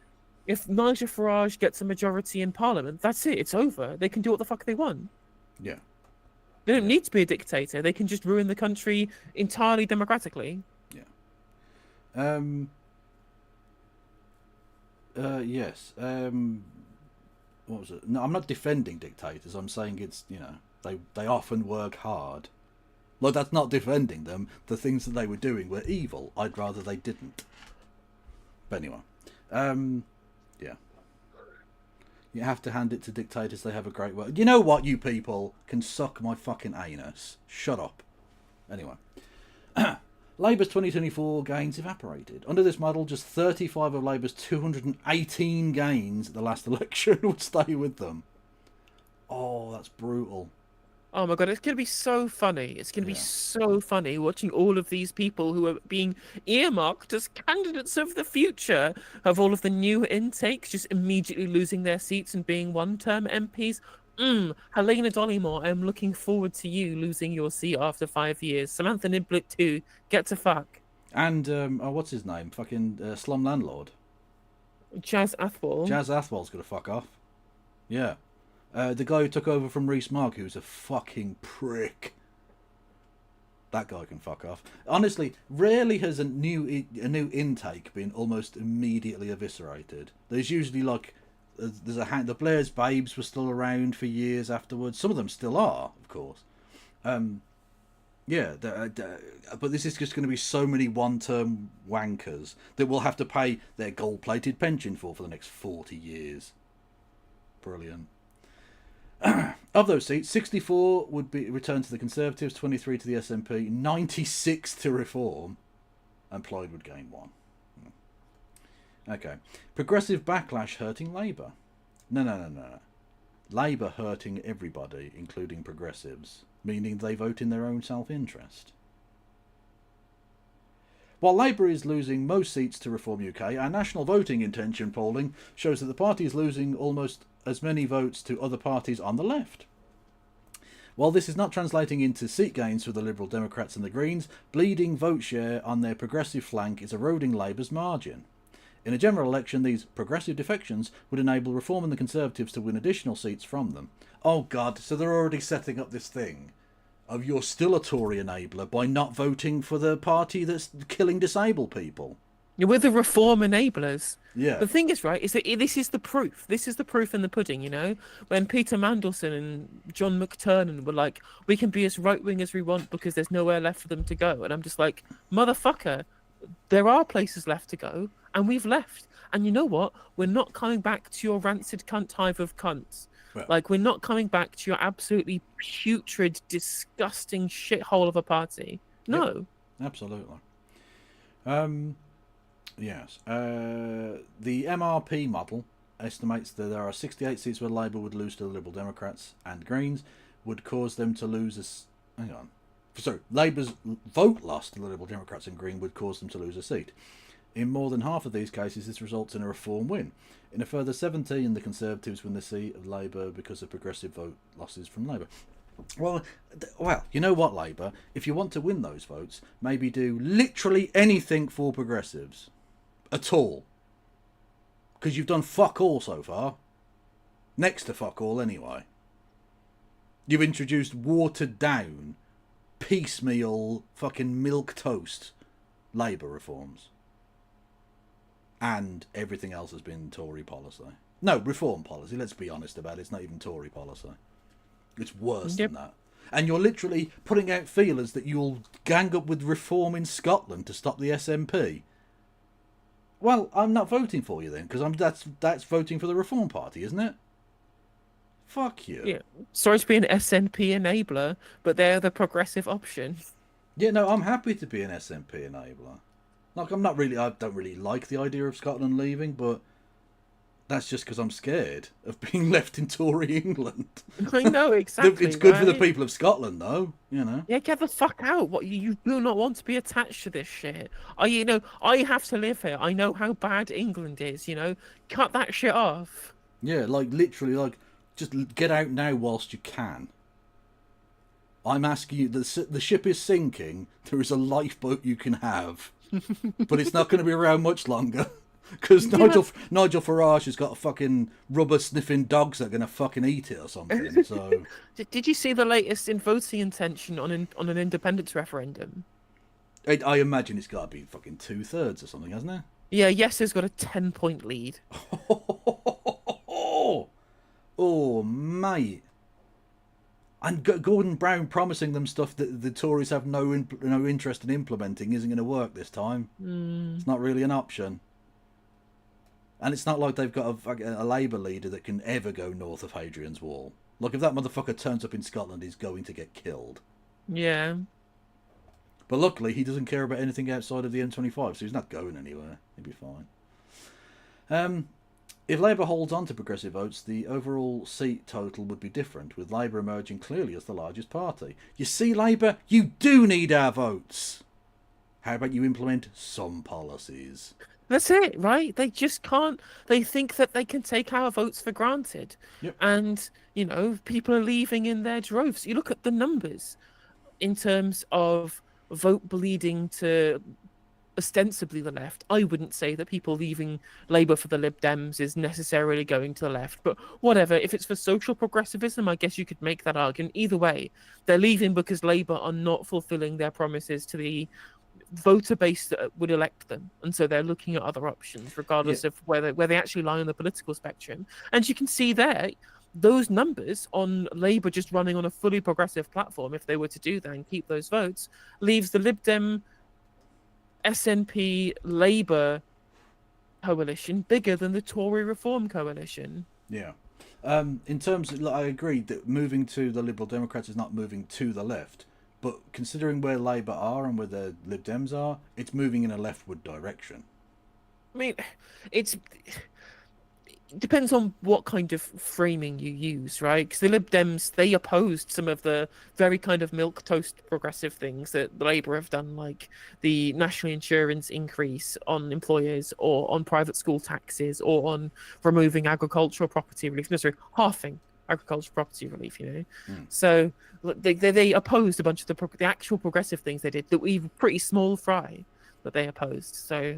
[SPEAKER 5] if Nigel Farage gets a majority in Parliament, that's it. It's over. They can do what the fuck they want.
[SPEAKER 1] Yeah.
[SPEAKER 5] They don't need to be a dictator. They can just ruin the country entirely democratically.
[SPEAKER 1] Yeah. Yes. What was it? No, I'm not defending dictators. I'm saying it's, they often work hard. Like, that's not defending them. The things that they were doing were evil. I'd rather they didn't. But anyway. Yeah. You have to hand it to dictators. They have a great work. You know what, you people can suck my fucking anus. Shut up. Anyway. Labour's 2024 gains evaporated. Under this model, just 35 of Labour's 218 gains at the last election would stay with them. Oh, that's brutal.
[SPEAKER 5] Oh my god, it's going to be so funny. It's going to be so funny watching all of these people who are being earmarked as candidates of the future of all of the new intakes just immediately losing their seats and being one-term MPs. Helena Dollymore, I'm looking forward to you losing your seat after 5 years. Samantha Niblet too. Get to fuck.
[SPEAKER 1] And, what's his name? Fucking Slum Landlord.
[SPEAKER 5] Jazz Athwal.
[SPEAKER 1] Jazz Athwal's gonna fuck off. Yeah. The guy who took over from Rees-Mogg, who's a fucking prick. That guy can fuck off. Honestly, rarely has a new intake been almost immediately eviscerated. There's usually like, the Blair's babes were still around for years afterwards. Some of them still are, of course. Yeah, but this is just going to be so many one-term wankers that we'll have to pay their gold-plated pension for the next 40 years. Brilliant. Of those seats, 64 would be returned to the Conservatives, 23 to the SNP, 96 to Reform, and Plaid would gain 1. Okay. Progressive backlash hurting Labour. No. Labour hurting everybody, including progressives, meaning they vote in their own self-interest. While Labour is losing most seats to Reform UK, our national voting intention polling shows that the party is losing almost as many votes to other parties on the left. While this is not translating into seat gains for the Liberal Democrats and the Greens, bleeding vote share on their progressive flank is eroding Labour's margin. In a general election, these progressive defections would enable Reform and the Conservatives to win additional seats from them. Oh God, so they're already setting up this thing of you're still a Tory enabler by not voting for the party that's killing disabled people.
[SPEAKER 5] We're the Reform enablers.
[SPEAKER 1] Yeah.
[SPEAKER 5] The thing is, right, is that this is the proof. This is the proof in the pudding, you know? When Peter Mandelson and John McTernan were like, we can be as right-wing as we want because there's nowhere left for them to go. And I'm just like, motherfucker, there are places left to go, and we've left. And you know what? We're not coming back to your rancid cunt hive of cunts.
[SPEAKER 1] Well,
[SPEAKER 5] like, we're not coming back to your absolutely putrid, disgusting shithole of a party. No.
[SPEAKER 1] Yep, absolutely. Yes. The MRP model estimates that there are 68 seats where Labour would lose to the Liberal Democrats and Greens, would cause them to lose a... Hang on. Sorry, Labour's vote loss to the Liberal Democrats and Green would cause them to lose a seat. In more than half of these cases, this results in a Reform win. In a further 17, the Conservatives win the seat of Labour because of progressive vote losses from Labour. Well, you know what, Labour? If you want to win those votes, maybe do literally anything for progressives. At all. Because you've done fuck all so far. Next to fuck all, anyway. You've introduced watered down, piecemeal, fucking milquetoast Labour reforms. And everything else has been Tory policy. No, Reform policy, let's be honest about it. It's not even Tory policy. It's worse than that. And you're literally putting out feelers that you'll gang up with Reform in Scotland to stop the SNP. Well, I'm not voting for you then, because that's voting for the Reform Party, isn't it? Fuck you.
[SPEAKER 5] Yeah. Sorry to be an SNP enabler, but they're the progressive option.
[SPEAKER 1] Yeah, no, I'm happy to be an SNP enabler. Like, I don't really like the idea of Scotland leaving, but that's just because I'm scared of being left in Tory England.
[SPEAKER 5] I know, exactly.
[SPEAKER 1] It's good for the people of Scotland, though, you know.
[SPEAKER 5] Yeah, get the fuck out. What, you do not want to be attached to this shit. I have to live here. I know how bad England is, you know. Cut that shit off.
[SPEAKER 1] Yeah, like, literally, like, just get out now whilst you can. I'm asking you, the ship is sinking. There is a lifeboat you can have. But it's not going to be around much longer. Because Nigel Farage has got fucking rubber-sniffing dogs that are going to fucking eat it or something. So,
[SPEAKER 5] Did you see the latest in voting intention on an independence referendum?
[SPEAKER 1] I imagine it's got to be fucking 2/3 or something, hasn't it?
[SPEAKER 5] Yeah, Yes has got a 10-point lead.
[SPEAKER 1] Oh, mate. And Gordon Brown promising them stuff that the Tories have no interest in implementing isn't going to work this time. It's not really an option. And it's not like they've got a Labour leader that can ever go north of Hadrian's Wall. Like, if that motherfucker turns up in Scotland, he's going to get killed.
[SPEAKER 5] Yeah.
[SPEAKER 1] But luckily, he doesn't care about anything outside of the M25, so he's not going anywhere. He'll be fine. If Labour holds on to progressive votes, the overall seat total would be different, with Labour emerging clearly as the largest party. You see, Labour, you do need our votes. How about you implement some policies?
[SPEAKER 5] That's it, right? They just can't. They think that they can take our votes for granted.
[SPEAKER 1] Yep.
[SPEAKER 5] And, you know, people are leaving in their droves. You look at the numbers in terms of vote bleeding to ostensibly the left. I wouldn't say that people leaving Labour for the Lib Dems is necessarily going to the left, but whatever. If it's for social progressivism, I guess you could make that argument. Either way, they're leaving because Labour are not fulfilling their promises to the voter base that would elect them, and so they're looking at other options regardless of where they actually lie on the political spectrum. And you can see there those numbers on Labour just running on a fully progressive platform, if they were to do that and keep those votes, leaves the Lib Dem SNP Labour coalition bigger than the Tory Reform coalition.
[SPEAKER 1] Yeah. In terms of, I agree that moving to the Liberal Democrats is not moving to the left. But considering where Labour are and where the Lib Dems are, it's moving in a leftward direction.
[SPEAKER 5] I mean, depends on what kind of framing you use, right? Because the Lib Dems, they opposed some of the very kind of milquetoast progressive things that the Labour have done, like the national insurance increase on employers, or on private school taxes, or on removing agricultural property relief. No, sorry, halving agricultural property relief, So they opposed a bunch of the actual progressive things they did that were even pretty small fry that they opposed. So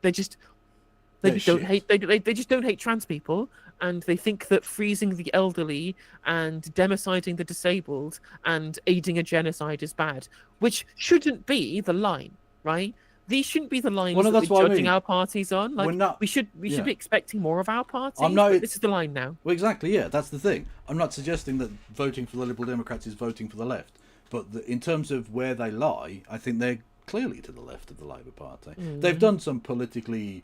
[SPEAKER 5] they just... They just don't hate trans people, and they think that freezing the elderly and demociding the disabled and aiding a genocide is bad, which shouldn't be the line, right? These shouldn't be the lines that we're judging our parties on. Like, we should be expecting more of our parties. But this is the line now.
[SPEAKER 1] Well, exactly, yeah, that's the thing. I'm not suggesting that voting for the Liberal Democrats is voting for the left, but in terms of where they lie, I think they're clearly to the left of the Labour Party. They've done some politically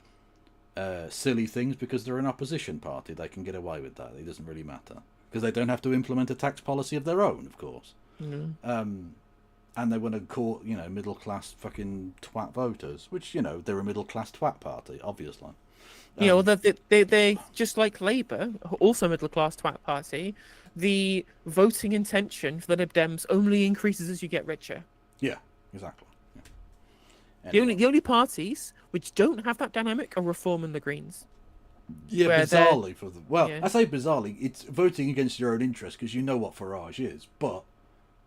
[SPEAKER 1] silly things because they're an opposition party. They can get away with that. It doesn't really matter because they don't have to implement a tax policy of their own, of course. And they want to court, middle class fucking twat voters, which they're a middle class twat party, obviously.
[SPEAKER 5] Well, they just like Labour, also middle class twat party. The voting intention for the Lib Dems only increases as you get richer.
[SPEAKER 1] Yeah, exactly. Yeah. Anyway.
[SPEAKER 5] The only parties which don't have that dynamic are Reform and the Greens.
[SPEAKER 1] Yeah, bizarrely for them. Well, I say bizarrely, it's voting against your own interest because you know what Farage is, but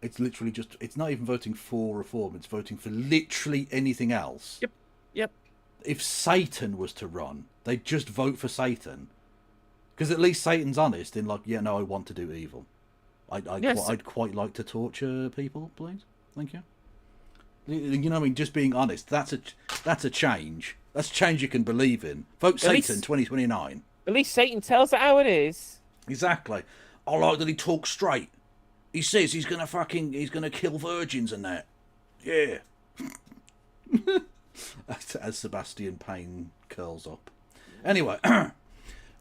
[SPEAKER 1] it's literally it's not even voting for Reform, it's voting for literally anything else.
[SPEAKER 5] Yep.
[SPEAKER 1] If Satan was to run, they'd just vote for Satan. Because at least Satan's honest in I want to do evil. I'd quite like to torture people, please. Thank you. You know what I mean? Just being honest. That's a change. That's a change you can believe in. Vote Satan 2029.
[SPEAKER 5] At least Satan tells it how it is.
[SPEAKER 1] Exactly. I like that he talks straight. He says he's gonna kill virgins and that. Yeah. As Sebastian Payne curls up. Anyway.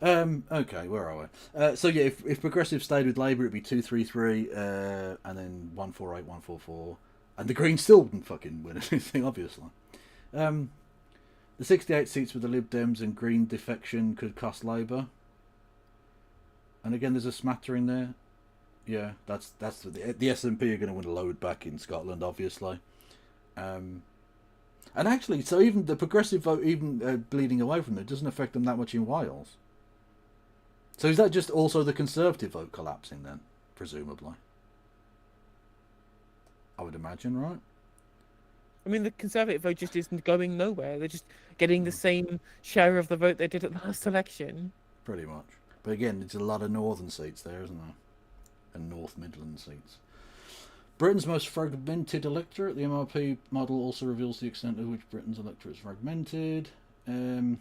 [SPEAKER 1] Okay, where are we? So yeah, if Progressive stayed with Labour, it'd be 233, and then 148, 144. And the Greens still wouldn't fucking win anything, obviously. The 68 seats with the Lib Dems and Green defection could cost Labour. And again, there's a smattering there. Yeah, that's the SNP are going to win a load back in Scotland, obviously. And actually, so even the Progressive vote, even bleeding away from it, doesn't affect them that much in Wales. So is that just also the Conservative vote collapsing then, presumably? I would imagine, right?
[SPEAKER 5] I mean, the Conservative vote just isn't going nowhere. They're just getting the same share of the vote they did at the last election.
[SPEAKER 1] Pretty much. But again, there's a lot of northern seats there, isn't there? And North Midland seats. Britain's most fragmented electorate. The MRP model also reveals the extent to which Britain's electorate is fragmented. The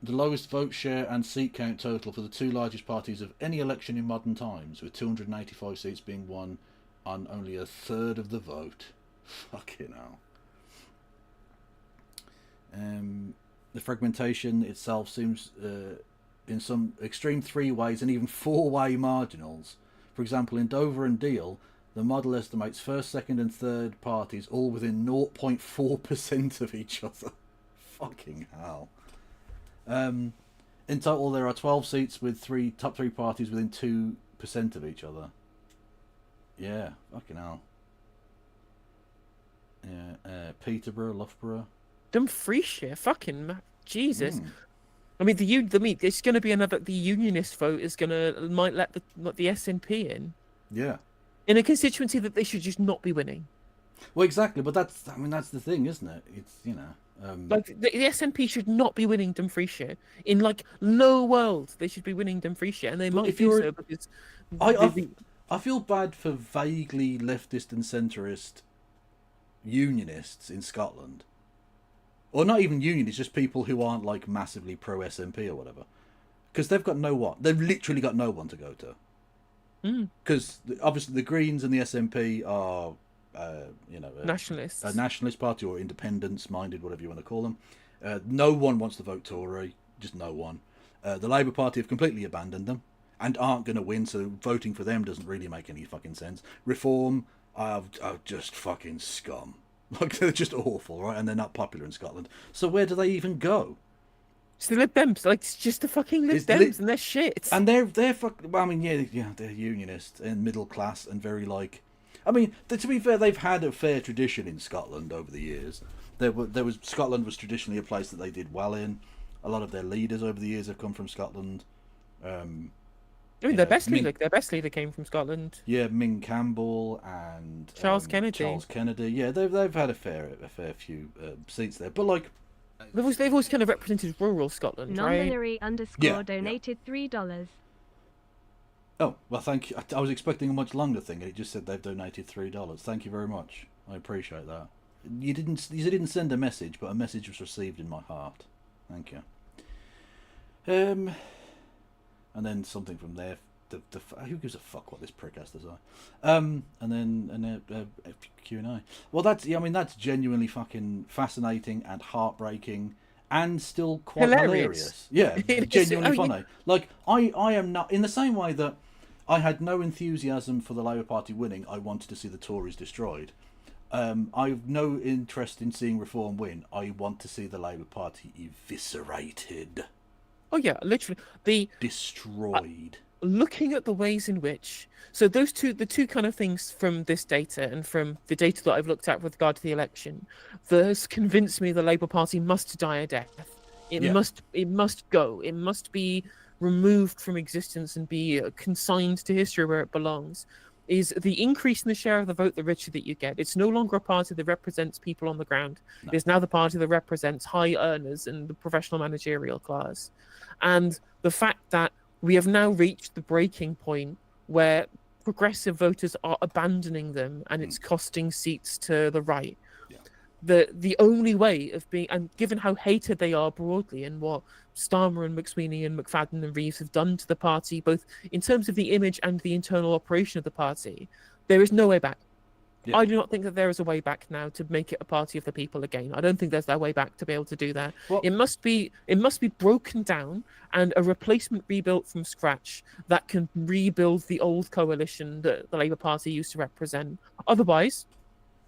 [SPEAKER 1] lowest vote share and seat count total for the two largest parties of any election in modern times, with 285 seats being won on only a third of the vote. Fucking hell. The fragmentation itself seems in some extreme three-ways and even four-way marginals. For example, in Dover and Deal, the model estimates first, second and third parties all within 0.4% of each other. Fucking hell. In total, there are 12 seats with top three parties within 2% of each other. Yeah, fucking hell. Yeah, Peterborough, Loughborough.
[SPEAKER 5] Dumfriesshire, fucking Jesus. I mean, it's going to be the unionist vote might let the SNP in.
[SPEAKER 1] Yeah.
[SPEAKER 5] In a constituency that they should just not be winning.
[SPEAKER 1] Well, exactly, but that's the thing, isn't it? It's
[SPEAKER 5] the SNP should not be winning Dumfriesshire. In no world they should be winning Dumfriesshire, and they might do so because
[SPEAKER 1] I feel bad for vaguely leftist and centrist unionists in Scotland. Or not even unionists, just people who aren't massively pro SNP or whatever. Because they've literally got no one to go to. Because obviously the Greens and the SNP are,
[SPEAKER 5] nationalists.
[SPEAKER 1] A nationalist party or independence-minded, whatever you want to call them. No one wants to vote Tory, just no one. The Labour Party have completely abandoned them and aren't going to win, so voting for them doesn't really make any fucking sense. Reform are just fucking scum. Like, they're just awful, right? And they're not popular in Scotland. So where do they even go?
[SPEAKER 5] It's the Lib Dems. Like, it's just the fucking Lib Dems, and they're shit.
[SPEAKER 1] And they're well, I mean, yeah, they're unionist and middle class and very like. I mean, to be fair, they've had a fair tradition in Scotland over the years. Scotland was traditionally a place that they did well in. A lot of their leaders over the years have come from Scotland.
[SPEAKER 5] I mean, their best leader came from Scotland.
[SPEAKER 1] Yeah, Ming Campbell and
[SPEAKER 5] Charles Kennedy.
[SPEAKER 1] Charles Kennedy. Yeah, they've had a fair few seats there, but like
[SPEAKER 5] they've always kind of represented rural Scotland, right?
[SPEAKER 14] Non-binary _ donated $3.
[SPEAKER 1] Oh well, thank you. I was expecting a much longer thing, and it just said they've donated $3. Thank you very much. I appreciate that. You didn't send a message, but a message was received in my heart. Thank you. And then something from there. Who gives a fuck what this prick has to say? And then Q&A. Well, that's genuinely fucking fascinating and heartbreaking and still quite hilarious. Yeah, genuinely funny. Like I am not in the same way that I had no enthusiasm for the Labour Party winning. I wanted to see the Tories destroyed. I've no interest in seeing Reform win. I want to see the Labour Party eviscerated.
[SPEAKER 5] Oh yeah, literally
[SPEAKER 1] destroyed.
[SPEAKER 5] Looking at the ways in which, so the two kind of things from this data and from the data that I've looked at with regard to the election, that has convinced me the Labour Party must die a death. It must go. It must be removed from existence and be consigned to history where it belongs. Is the increase in the share of the vote the richer that you get. It's no longer a party that represents people on the ground. No. It's now the party that represents high earners and the professional managerial class. And the fact that we have now reached the breaking point where progressive voters are abandoning them and it's costing seats to the right. The only way of being, and given how hated they are broadly and what Starmer and McSweeney and McFadden and Reeves have done to the party, both in terms of the image and the internal operation of the party, there is no way back. I do not think that there is a way back now to make it a party of the people again. I don't think there's that way back to be able to do that. Well, it must be broken down and a replacement rebuilt from scratch that can rebuild the old coalition that the Labour Party used to represent. Otherwise,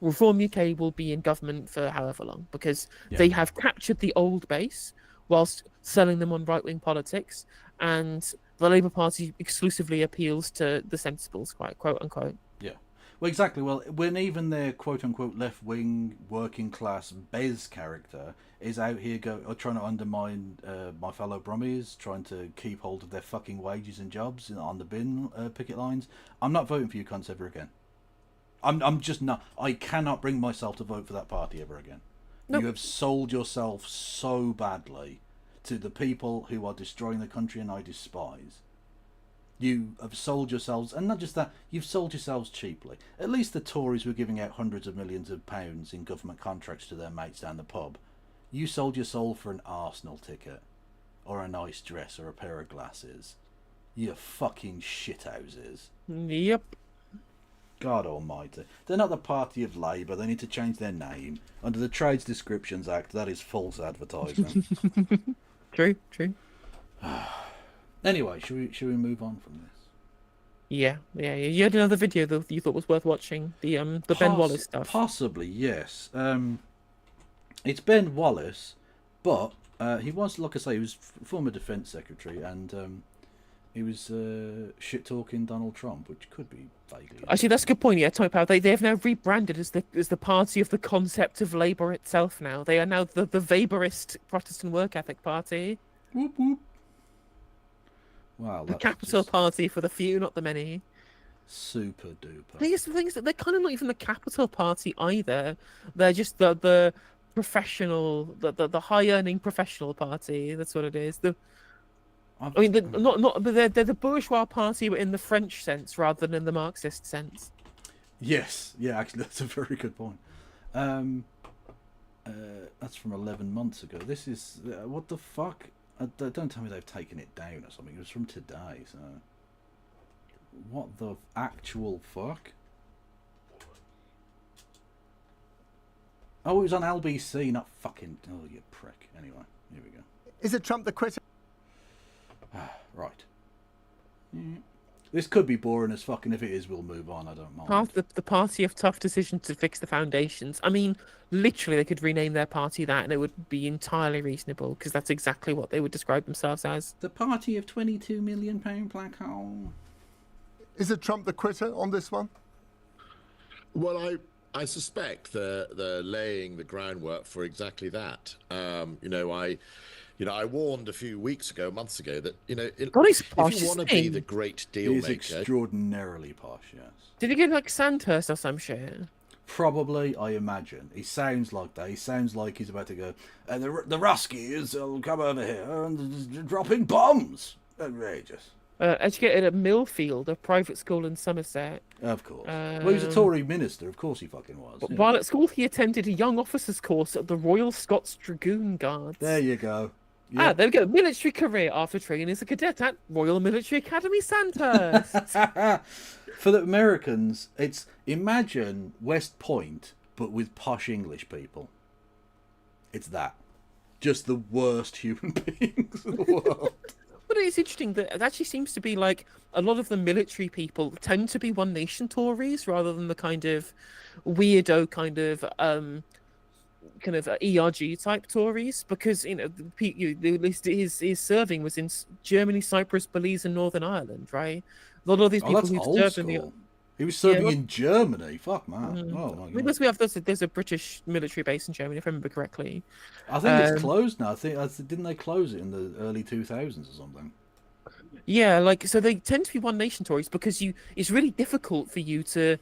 [SPEAKER 5] Reform UK will be in government for however long, because they have captured the old base whilst selling them on right-wing politics, and the Labour Party exclusively appeals to the sensibles, quote unquote.
[SPEAKER 1] Yeah. Well, exactly. Well, when even their quote-unquote left-wing working-class Bez character is out here trying to undermine my fellow Brummies, trying to keep hold of their fucking wages and jobs on the bin picket lines, I'm not voting for you cunts ever again. I'm just not. I cannot bring myself to vote for that party ever again. Nope. You have sold yourself so badly to the people who are destroying the country, and I despise. You have sold yourselves, and not just that, you've sold yourselves cheaply. At least the Tories were giving out hundreds of millions of pounds in government contracts to their mates down the pub. You sold your soul for an Arsenal ticket, or a nice dress, or a pair of glasses. You fucking shithouses.
[SPEAKER 5] Yep.
[SPEAKER 1] God almighty. They're not the Party of Labour. They need to change their name. Under the Trades Descriptions Act, that is false advertising.
[SPEAKER 5] True.
[SPEAKER 1] Anyway, should we move on from this?
[SPEAKER 5] Yeah. You had another video that you thought was worth watching, the Ben Wallace stuff.
[SPEAKER 1] Possibly, yes. It's Ben Wallace, but he was, like I say, he was former Defence Secretary, and he was shit-talking Donald Trump, which could be vaguely...
[SPEAKER 5] Actually, that's a good point, yeah, Tommy Powell. They have now rebranded as the party of the concept of Labour itself now. They are now the Weberist Protestant work ethic party.
[SPEAKER 1] Whoop, whoop. Wow,
[SPEAKER 5] the capital party for the few, not the many.
[SPEAKER 1] Super duper.
[SPEAKER 5] The thing is that they're kind of not even the capital party either. They're just the professional, the high-earning professional party. That's what it is. But they're the bourgeois party, but in the French sense rather than in the Marxist sense. Yes,
[SPEAKER 1] yeah, actually, that's a very good point. That's from 11 months ago. This is what the fuck? Don't tell me they've taken it down or something. It was from today, so what the actual fuck? Oh, it was on LBC, not fucking. Oh, you prick. Anyway, here we go.
[SPEAKER 15] Is it Trump the quitter?
[SPEAKER 1] Right. This could be boring as fuck, and if it is, we'll move on. I don't mind.
[SPEAKER 5] The party of tough decisions to fix the foundations. I mean, literally, they could rename their party that, and it would be entirely reasonable, because that's exactly what they would describe themselves as.
[SPEAKER 1] The party of £22 million black hole.
[SPEAKER 15] Is it Trump the quitter on this one?
[SPEAKER 16] Well, I suspect they're laying the groundwork for exactly that. I warned a few months ago, that if you want to be the great deal maker,
[SPEAKER 1] he's extraordinarily posh. Yes.
[SPEAKER 5] Did he get like Sandhurst or some shit?
[SPEAKER 1] Probably, I imagine. He sounds like that. He sounds like he's about to go. The Ruskies will come over here and dropping bombs. Outrageous.
[SPEAKER 5] Educated at Millfield, a private school in Somerset.
[SPEAKER 1] Of course. Well, he was a Tory minister. Of course he fucking was. Yeah.
[SPEAKER 5] While at school, he attended a young officers course at the Royal Scots Dragoon Guards.
[SPEAKER 1] There you go. Yep.
[SPEAKER 5] There we go. Military career after training as a cadet at Royal Military Academy Sandhurst.
[SPEAKER 1] For the Americans, it's imagine West Point, but with posh English people. It's that. Just the worst human beings in the world.
[SPEAKER 5] But it's interesting that it actually seems to be like a lot of the military people tend to be One Nation Tories rather than the kind of weirdo kind of ERG type Tories, because his serving was in Germany, Cyprus, Belize, and Northern Ireland, right? A lot of these people who served in the
[SPEAKER 1] he was serving in Germany. Fuck man. Oh my god.
[SPEAKER 5] Because there's a British military base in Germany, if I remember correctly.
[SPEAKER 1] I think it's closed now. Didn't they close it in the early 2000s or something?
[SPEAKER 5] Yeah, so they tend to be One Nation Tories because it's really difficult for you to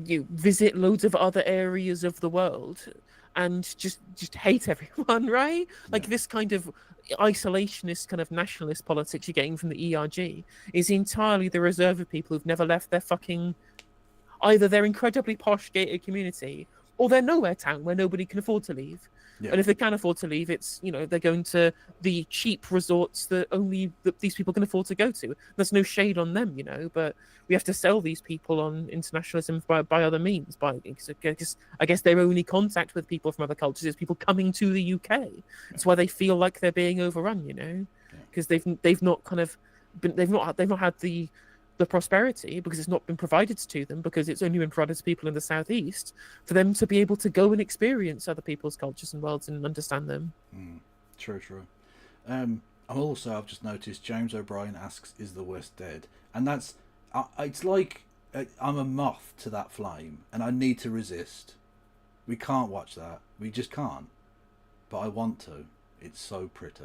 [SPEAKER 5] visit loads of other areas of the world and just hate everyone, right? Like this kind of isolationist kind of nationalist politics you're getting from the ERG is entirely the reserve of people who've never left their fucking either their incredibly posh gated community or their nowhere town where nobody can afford to leave. Yeah. And if they can afford to leave, it's they're going to the cheap resorts that these people can afford to go to. There's no shade on them, but we have to sell these people on internationalism by other means. I guess their only contact with people from other cultures is people coming to the UK. That's why they feel like they're being overrun, because they've not had the prosperity, because it's not been provided to them, because it's only been provided to people in the southeast, for them to be able to go and experience other people's cultures and worlds and understand them.
[SPEAKER 1] True. I've just noticed James O'Brien asks, is the West dead? And that's it's like I'm a moth to that flame and I need to resist. We can't watch that, we just can't, but I want to. It's so pretty.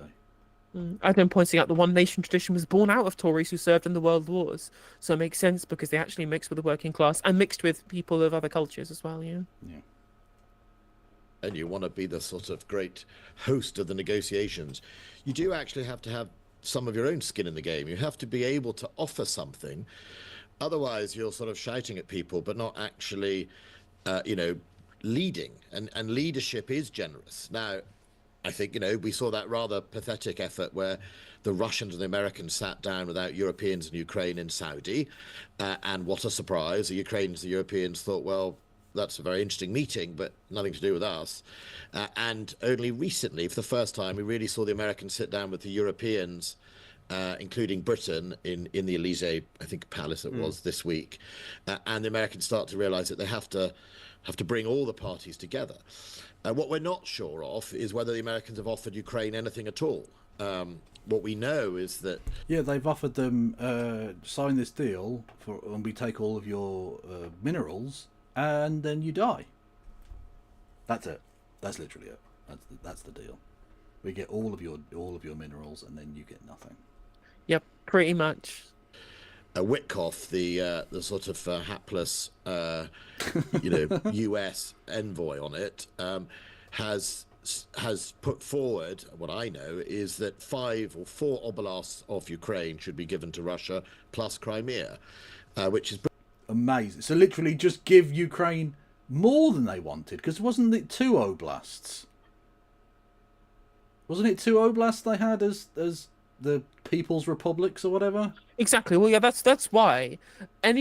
[SPEAKER 5] I've been pointing out the One Nation tradition was born out of Tories who served in the World Wars, so it makes sense because they actually mixed with the working class and mixed with people of other cultures as well. Yeah.
[SPEAKER 16] And you want to be the sort of great host of the negotiations, you do actually have to have some of your own skin in the game. You have to be able to offer something, otherwise you're sort of shouting at people but not actually leading, and leadership is generous. Now I think, we saw that rather pathetic effort where the Russians and the Americans sat down without Europeans and Ukraine in Saudi. And what a surprise. The Ukrainians and the Europeans thought, well, that's a very interesting meeting, but nothing to do with us. And only recently, for the first time, we really saw the Americans sit down with the Europeans, including Britain, in the Elysee, I think, palace it was this week. And the Americans start to realize that they have to bring all the parties together. What we're not sure of is whether the Americans have offered Ukraine anything at all. What we know is that...
[SPEAKER 1] Yeah, they've offered them, sign this deal, and we take all of your minerals, and then you die. That's it. That's literally it. That's the deal. We get all of your minerals, and then you get nothing.
[SPEAKER 5] Yep, pretty much.
[SPEAKER 16] Witkoff, the sort of hapless, U.S. envoy on it, has put forward, what I know is that 5 or 4 oblasts of Ukraine should be given to Russia, plus Crimea, which is
[SPEAKER 1] amazing. So literally, just give Ukraine more than they wanted, because wasn't it 2 oblasts? Wasn't it 2 oblasts they had as the People's Republics or whatever?
[SPEAKER 5] Exactly. Well, yeah, that's why a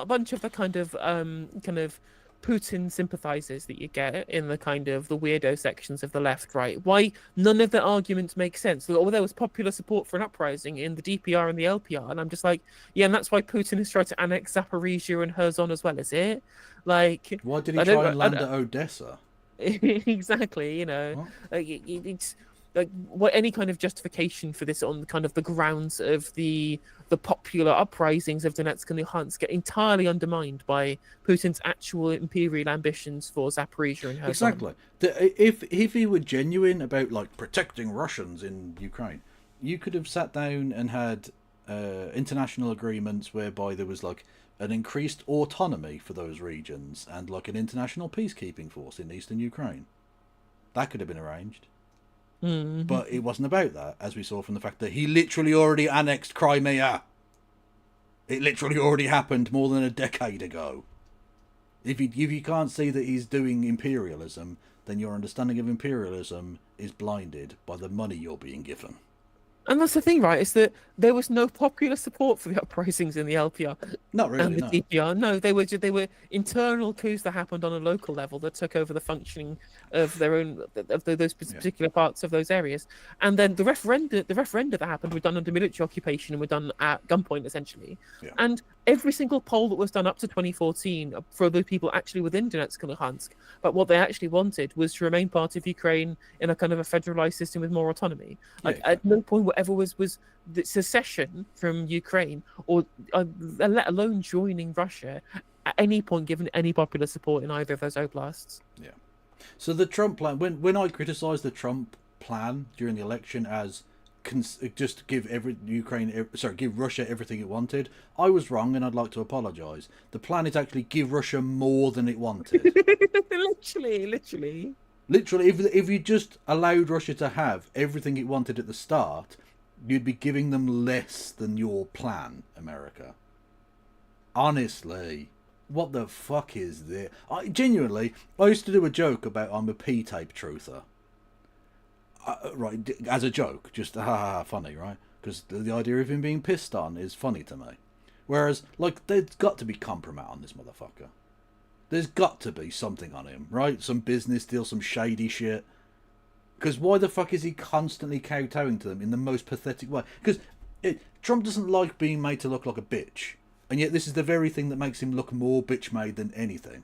[SPEAKER 5] bunch of the kind of Putin sympathizers that you get in the kind of the weirdo sections of the left, right? Why none of the arguments make sense? Or there was popular support for an uprising in the DPR and the LPR, and I'm just like, yeah, and that's why Putin has tried to annex Zaporizhia and Kherson as well, is it? Like,
[SPEAKER 1] why did he try and land at Odessa?
[SPEAKER 5] Exactly, you know, like it's like what any kind of justification for this on kind of the grounds of the popular uprisings of Donetsk and Luhansk get entirely undermined by Putin's actual imperial ambitions for Zaporizhia and Kherson.
[SPEAKER 1] Exactly. If he were genuine about like protecting Russians in Ukraine, you could have sat down and had international agreements whereby there was like an increased autonomy for those regions and like an international peacekeeping force in eastern Ukraine. That could have been arranged.
[SPEAKER 5] Mm-hmm.
[SPEAKER 1] But it wasn't about that, as we saw from the fact that he literally already annexed Crimea. It literally already happened more than a decade ago. If you can't see that he's doing imperialism, then your understanding of imperialism is blinded by the money you're being given.
[SPEAKER 5] And that's the thing, right? Is that there was no popular support for the uprisings in the LPR.
[SPEAKER 1] Not really,
[SPEAKER 5] and the
[SPEAKER 1] no.
[SPEAKER 5] DPR. No, they were internal coups that happened on a local level that took over the functioning of their own those particular parts of those areas. And then the referenda that happened were done under military occupation and were done at gunpoint essentially.
[SPEAKER 1] Yeah.
[SPEAKER 5] And every single poll that was done up to 2014 for the people actually within Donetsk and Luhansk, but what they actually wanted was to remain part of Ukraine in a kind of a federalized system with more autonomy. Like at no point whatever was the secession from Ukraine or let alone joining Russia at any point given any popular support in either of those oblasts.
[SPEAKER 1] Yeah. So the Trump plan, when I criticised the Trump plan during the election as just give give Russia everything it wanted, I was wrong and I'd like to apologise. The plan is actually give Russia more than it wanted.
[SPEAKER 5] Literally.
[SPEAKER 1] If you just allowed Russia to have everything it wanted at the start, you'd be giving them less than your plan, America. Honestly, what the fuck is this? I used to do a joke about I'm a P-tape truther. Right, as a joke, just funny, right? Because the idea of him being pissed on is funny to me. Whereas, like, there's got to be compromise on this motherfucker. There's got to be something on him, right? Some business deal, some shady shit. Because why the fuck is he constantly kowtowing to them in the most pathetic way? Because Trump doesn't like being made to look like a bitch. And yet this is the very thing that makes him look more bitch-made than anything.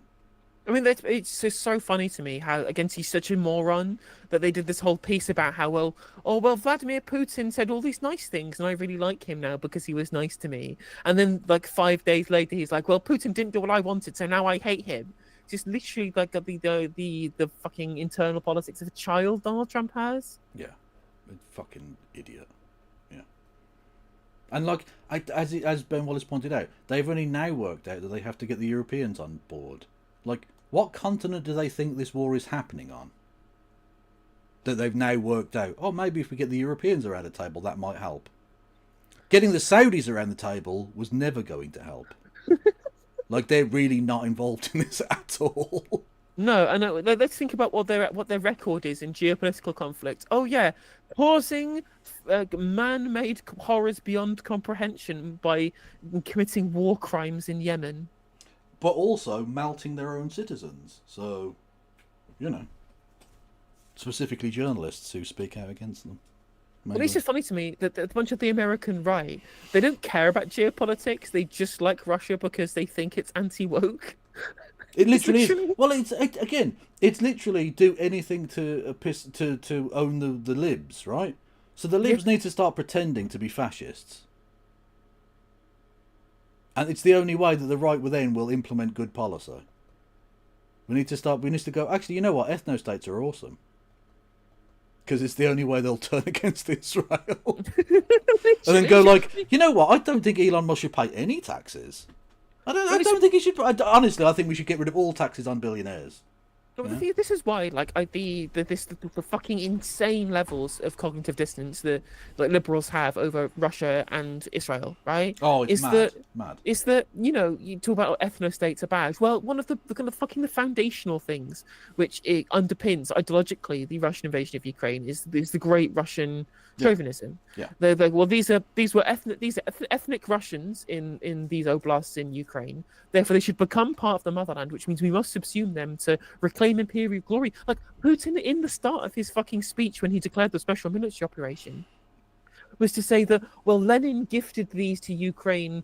[SPEAKER 5] I mean, it's just so funny to me how, again, he's such a moron that they did this whole piece about how, Vladimir Putin said all these nice things and I really like him now because he was nice to me. And then, like, 5 days later, he's like, well, Putin didn't do what I wanted, so now I hate him. Just literally like the fucking internal politics of a child Donald Trump has.
[SPEAKER 1] Yeah, a fucking idiot. Yeah, and like as Ben Wallace pointed out, they've only now worked out that they have to get the Europeans on board. Like, what continent do they think this war is happening on? That they've now worked out. Oh, maybe if we get the Europeans around the table, that might help. Getting the Saudis around the table was never going to help. Like, they're really not involved in this at all.
[SPEAKER 5] No, and let's think about what their record is in geopolitical conflict. Oh yeah, causing man-made horrors beyond comprehension by committing war crimes in Yemen.
[SPEAKER 1] But also melting their own citizens. So, specifically journalists who speak out against them.
[SPEAKER 5] Well, it's just funny to me that a bunch of the American right, they don't care about geopolitics. They just like Russia because they think it's anti-woke.
[SPEAKER 1] It literally is. Well, it's literally do anything to own the libs, right? So the libs need to start pretending to be fascists. And it's the only way that the right will implement good policy. We need to go, actually, you know what? Ethno-states are awesome. Because it's the only way they'll turn against Israel. And then go like, you know what? I don't think Elon Musk should pay any taxes. I don't think he should. Honestly, I think we should get rid of all taxes on billionaires.
[SPEAKER 5] This is why, like, the fucking insane levels of cognitive dissonance that like liberals have over Russia and Israel, right?
[SPEAKER 1] Oh, it's mad.
[SPEAKER 5] It's that, you know, you talk about ethno-states are bad. Well, one of the kind of fucking the foundational things which it underpins ideologically the Russian invasion of Ukraine is the great Russian chauvinism.
[SPEAKER 1] Yeah.
[SPEAKER 5] They're like, well, these are ethnic Russians in these oblasts in Ukraine. Therefore, they should become part of the motherland, which means we must subsume them to reclaim imperial glory. Like Putin, in the start of his fucking speech when he declared the special military operation, was to say that, well, Lenin gifted these to Ukraine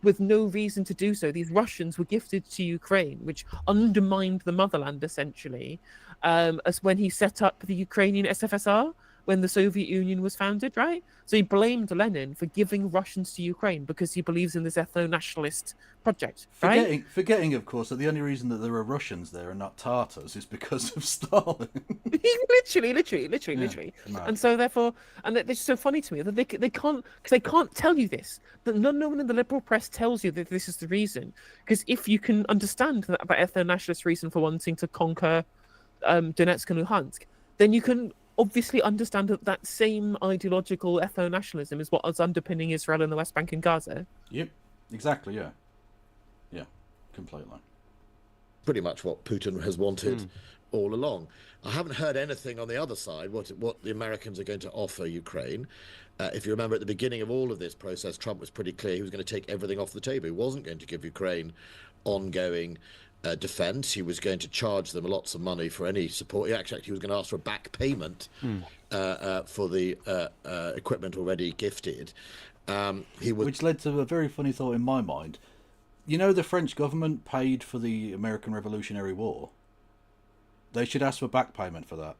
[SPEAKER 5] with no reason to do so. These Russians were gifted to Ukraine, which undermined the motherland essentially, as when he set up the Ukrainian SFSR when the Soviet Union was founded, right? So he blamed Lenin for giving Russians to Ukraine because he believes in this ethno-nationalist project, right?
[SPEAKER 1] Forgetting, of course, that the only reason that there are Russians there and not Tartars is because of Stalin.
[SPEAKER 5] literally.
[SPEAKER 1] Mad.
[SPEAKER 5] And so therefore, and it's so funny to me that they can't, because they can't tell you this. That no one in the liberal press tells you that this is the reason. Because if you can understand that ethno-nationalist reason for wanting to conquer Donetsk and Luhansk, then you can obviously understand that same ideological ethno-nationalism is what is underpinning Israel in the West Bank and Gaza.
[SPEAKER 1] Yep, exactly, yeah, completely.
[SPEAKER 16] Pretty much what Putin has wanted all along. I haven't heard anything on the other side, what the Americans are going to offer Ukraine. If you remember, at the beginning of all of this process, Trump was pretty clear he was going to take everything off the table. He wasn't going to give Ukraine ongoing defence. He was going to charge them lots of money for any support. He was going to ask for a back payment for the equipment already gifted.
[SPEAKER 1] Which led to a very funny thought in my mind. You know, the French government paid for the American Revolutionary War. They should ask for back payment for that,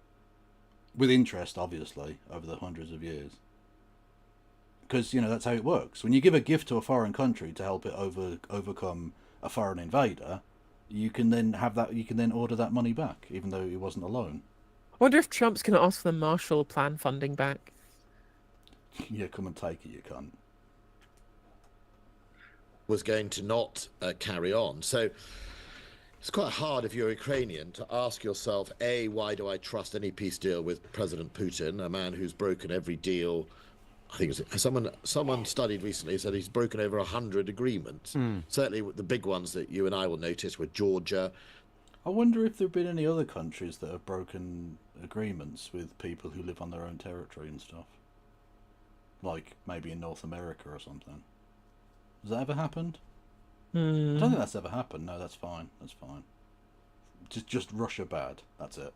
[SPEAKER 1] with interest, obviously, over the hundreds of years. Because, you know, that's how it works. When you give a gift to a foreign country to help it overcome a foreign invader, you can then order that money back, even though it wasn't a loan.
[SPEAKER 5] I wonder if Trump's going to ask for the Marshall Plan funding back.
[SPEAKER 1] Yeah, come and take it, you cunt.
[SPEAKER 16] Was going to not carry on. So it's quite hard if you're Ukrainian to ask yourself, A, why do I trust any peace deal with President Putin, a man who's broken every deal? I think someone studied recently said he's broken over 100 agreements. Certainly the big ones that you and I will notice were Georgia.
[SPEAKER 1] I wonder if there have been any other countries that have broken agreements with people who live on their own territory and stuff. Like maybe in North America or something. Has that ever happened? I don't think that's ever happened. No, that's fine. That's fine. Just Russia bad. That's it.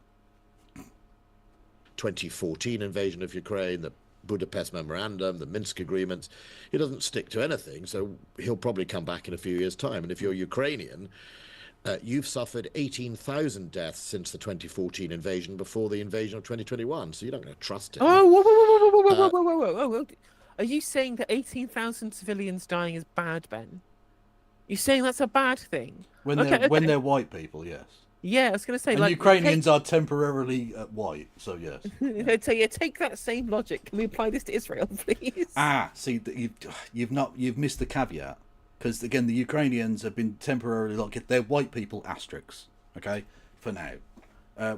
[SPEAKER 16] 2014 invasion of Ukraine, the Budapest Memorandum, the Minsk agreements. He doesn't stick to anything, so he'll probably come back in a few years' time. And if you're Ukrainian, you've suffered 18,000 deaths since the 2014 invasion before the invasion of 2021, so you're not going to trust him.
[SPEAKER 5] Whoa. Are you saying that 18,000 civilians dying is bad, Ben? You're saying that's a bad thing?
[SPEAKER 1] When they're white people, yes.
[SPEAKER 5] Yeah, I was going to say,
[SPEAKER 1] and
[SPEAKER 5] like,
[SPEAKER 1] Ukrainians are temporarily white, so yes.
[SPEAKER 5] Take that same logic. Can we apply this to Israel, please?
[SPEAKER 1] See, you've missed the caveat, because again, the Ukrainians have been temporarily they're white people asterisks, okay, for now,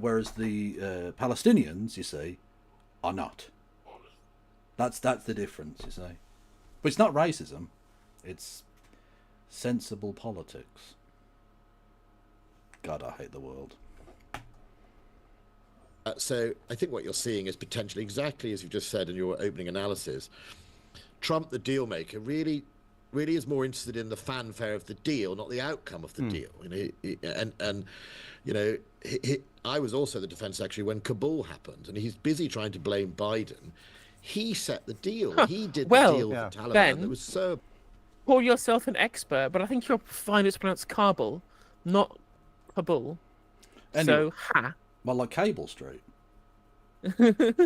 [SPEAKER 1] whereas the Palestinians, you see, are not. That's the difference, you see. But it's not racism; it's sensible politics. God, I hate the world.
[SPEAKER 16] So I think what you're seeing is potentially exactly as you just said in your opening analysis. Trump, the deal maker, really is more interested in the fanfare of the deal, not the outcome of the deal. You know, I was also the defense secretary when Kabul happened, and he's busy trying to blame Biden. He set the deal. He did the deal with the Taliban.
[SPEAKER 5] Ben,
[SPEAKER 16] that was so.
[SPEAKER 5] Call yourself an expert, but I think you're fine. It's pronounced Kabul, not Kabul.
[SPEAKER 1] Anyway,
[SPEAKER 5] So,
[SPEAKER 1] well, like Cable Street.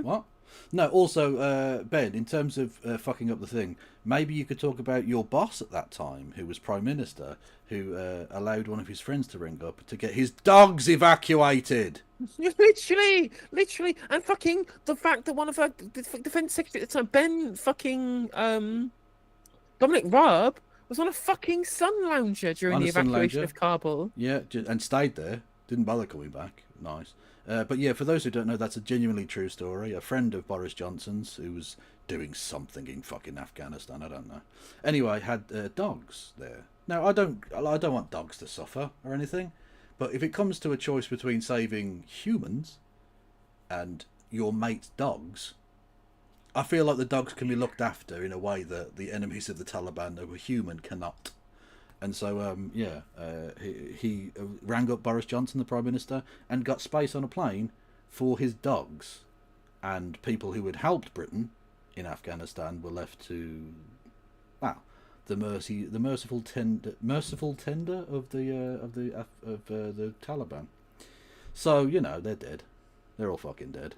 [SPEAKER 1] What? No, also, Ben, in terms of fucking up the thing, maybe you could talk about your boss at that time, who was Prime Minister, who allowed one of his friends to ring up to get his dogs evacuated.
[SPEAKER 5] Literally, and fucking the fact that one of our defense secretary at the time, Ben fucking Dominic Raab, was on a fucking sun lounger during the evacuation of Kabul.
[SPEAKER 1] Yeah, and stayed there. Didn't bother coming back. Nice. But yeah, for those who don't know, that's a genuinely true story. A friend of Boris Johnson's, who was doing something in fucking Afghanistan, I don't know. Anyway, had dogs there. Now, I don't want dogs to suffer or anything, but if it comes to a choice between saving humans and your mate's dogs, I feel like the dogs can be looked after in a way that the enemies of the Taliban who are human cannot. And so, he rang up Boris Johnson, the Prime Minister, and got space on a plane for his dogs. And people who had helped Britain in Afghanistan were left to, well, the merciful tender of the Taliban. So, you know, they're dead. They're all fucking dead.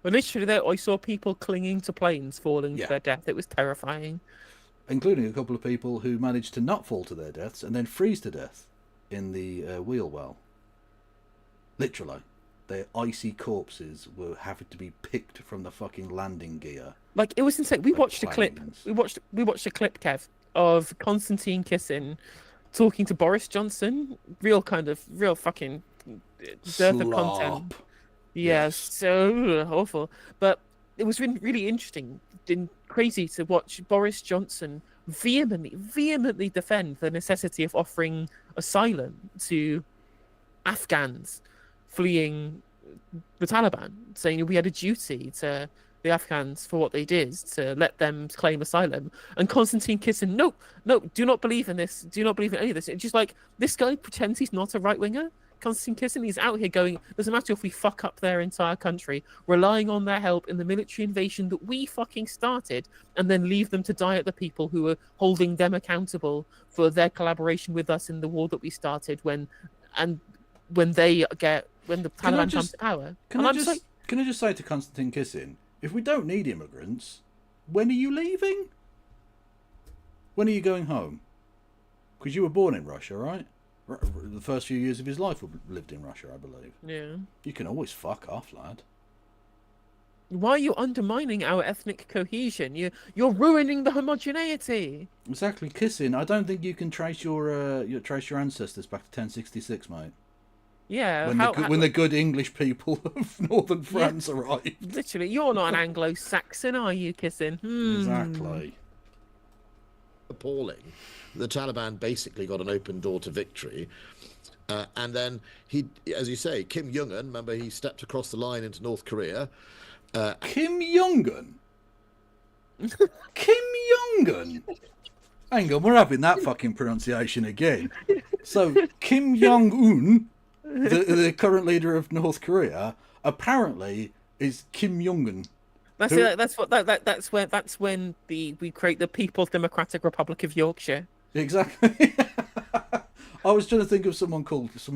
[SPEAKER 5] Well, literally, there I saw people clinging to planes, falling to their death. It was terrifying.
[SPEAKER 1] Including a couple of people who managed to not fall to their deaths and then freeze to death in the wheel well. Literally. Their icy corpses were having to be picked from the fucking landing gear.
[SPEAKER 5] Like, it was insane. We watched a clip. We watched a clip, Kev, of Konstantin Kisin talking to Boris Johnson. Real fucking dearth of content. Yeah, so awful. But it was really interesting and crazy to watch Boris Johnson vehemently defend the necessity of offering asylum to Afghans fleeing the Taliban, saying we had a duty to the Afghans for what they did to let them claim asylum. And Konstantin Kisin, no, do not believe in this. Do not believe in any of this. It's just like, this guy pretends he's not a right-winger. Konstantin Kisin, he's out here going, doesn't matter if we fuck up their entire country, relying on their help in the military invasion that we fucking started, and then leave them to die at the people who are holding them accountable for their collaboration with us in the war that we started when the Taliban comes to power.
[SPEAKER 1] Can I just say to Konstantin Kisin, if we don't need immigrants, when are you leaving? When are you going home? Because you were born in Russia, right? The first few years of his life lived in Russia, I believe.
[SPEAKER 5] Yeah.
[SPEAKER 1] You can always fuck off, lad.
[SPEAKER 5] Why are you undermining our ethnic cohesion? You're ruining the homogeneity.
[SPEAKER 1] Exactly, Kisin. I don't think you can trace your ancestors back to 1066, mate.
[SPEAKER 5] Yeah.
[SPEAKER 1] When the good English people of northern France arrived.
[SPEAKER 5] Literally, you're not an Anglo-Saxon, are you, Kisin?
[SPEAKER 1] Exactly.
[SPEAKER 16] Appalling. The Taliban basically got an open door to victory. And then he, as you say, Kim Jong-un, remember he stepped across the line into North Korea.
[SPEAKER 1] Kim Jong-un? Kim Jong-un? Hang on, we're having that fucking pronunciation again. So, Kim Jong-un, the current leader of North Korea, apparently is Kim Jong-un.
[SPEAKER 5] That's when we create the People's Democratic Republic of Yorkshire.
[SPEAKER 1] Exactly. I was trying to think of someone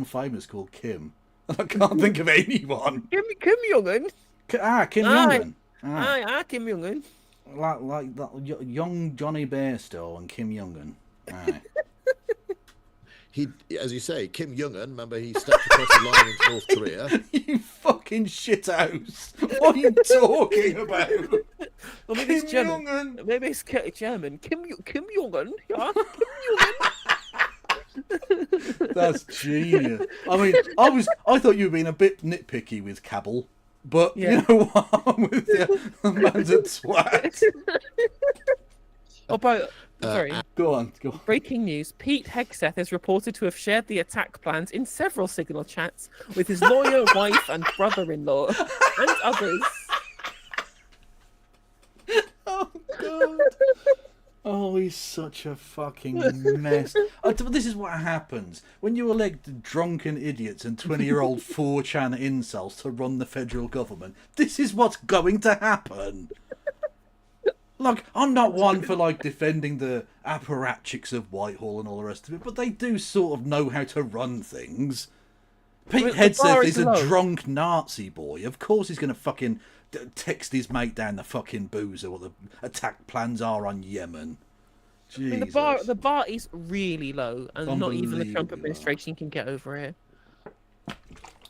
[SPEAKER 1] famous called Kim. I can't think of anyone.
[SPEAKER 5] Kim Jong-un.
[SPEAKER 1] Kim Jong-un.
[SPEAKER 5] Kim Jong-un.
[SPEAKER 1] Like that young Johnny Bairstow and Kim Jong-un.
[SPEAKER 16] He, as you say, Kim Jong-un, remember he stepped across the line into North Korea.
[SPEAKER 1] You fucking shithouse. What are you talking about?
[SPEAKER 5] Well, maybe it's German. Maybe it's German. Kim Jong-un. Yeah, Kim Jong-un.
[SPEAKER 1] That's genius. I mean, I thought you were being a bit nitpicky with Kabul, but you know what? I'm with you. The man's a twat.
[SPEAKER 5] Sorry.
[SPEAKER 1] Go on.
[SPEAKER 5] Breaking news. Pete Hegseth is reported to have shared the attack plans in several Signal chats with his lawyer, wife, and brother-in-law, and others.
[SPEAKER 1] Oh, God. Oh, he's such a fucking mess. This is what happens when you elect drunken idiots and 20-year-old 4chan incels to run the federal government. This is what's going to happen. Like, I'm not one for, like, defending the apparatchiks of Whitehall and all the rest of it, but they do sort of know how to run things. Pete Hegseth is a drunk Nazi boy. Of course he's going to fucking text his mate down the fucking boozer what the attack plans are on Yemen. Jesus.
[SPEAKER 5] I mean, the bar is really low, and not even the Trump administration can get over it.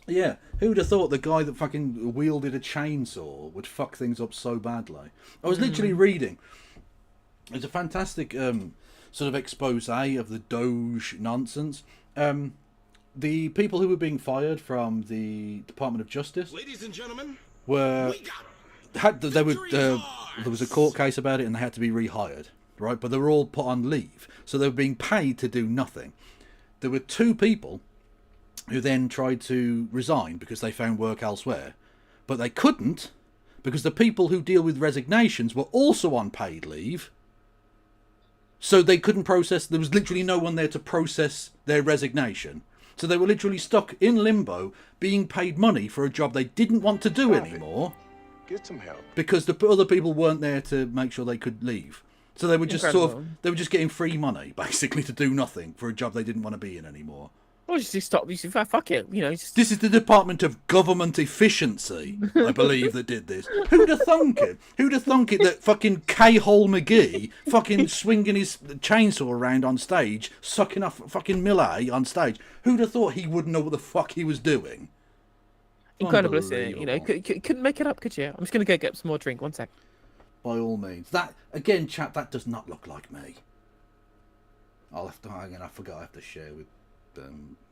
[SPEAKER 1] Yeah, who'd have thought the guy that fucking wielded a chainsaw would fuck things up so badly? I was literally reading. It's a fantastic sort of expose of the Doge nonsense. the people who were being fired from the Department of Justice,
[SPEAKER 17] ladies and gentlemen,
[SPEAKER 1] there was a court case about it, and they had to be rehired, right? But they were all put on leave, so they were being paid to do nothing. There were 2 people who then tried to resign because they found work elsewhere, but they couldn't because the people who deal with resignations were also on paid leave. So they couldn't process, there was literally no one there to process their resignation. So they were literally stuck in limbo, being paid money for a job they didn't want to do anymore.
[SPEAKER 17] get some help.
[SPEAKER 1] Because the other people weren't there to make sure they could leave. So they were just they were just getting free money, basically, to do nothing for a job they didn't want to be in anymore.
[SPEAKER 5] Well, just stop. Fuck it. You know.
[SPEAKER 1] This is the Department of Government Efficiency, I believe, that did this. Who'd have thunk it? Who'd have thunk it that fucking K-Hole McGee fucking swinging his chainsaw around on stage, sucking off fucking Millet on stage? Who'd have thought he wouldn't know what the fuck he was doing?
[SPEAKER 5] Incredible, isn't it? You know, couldn't make it up, could you? I'm just gonna go get some more drink. One sec.
[SPEAKER 1] By all means. That again, chat. That does not look like me. I'll have to. Again, I forgot. I have to share with.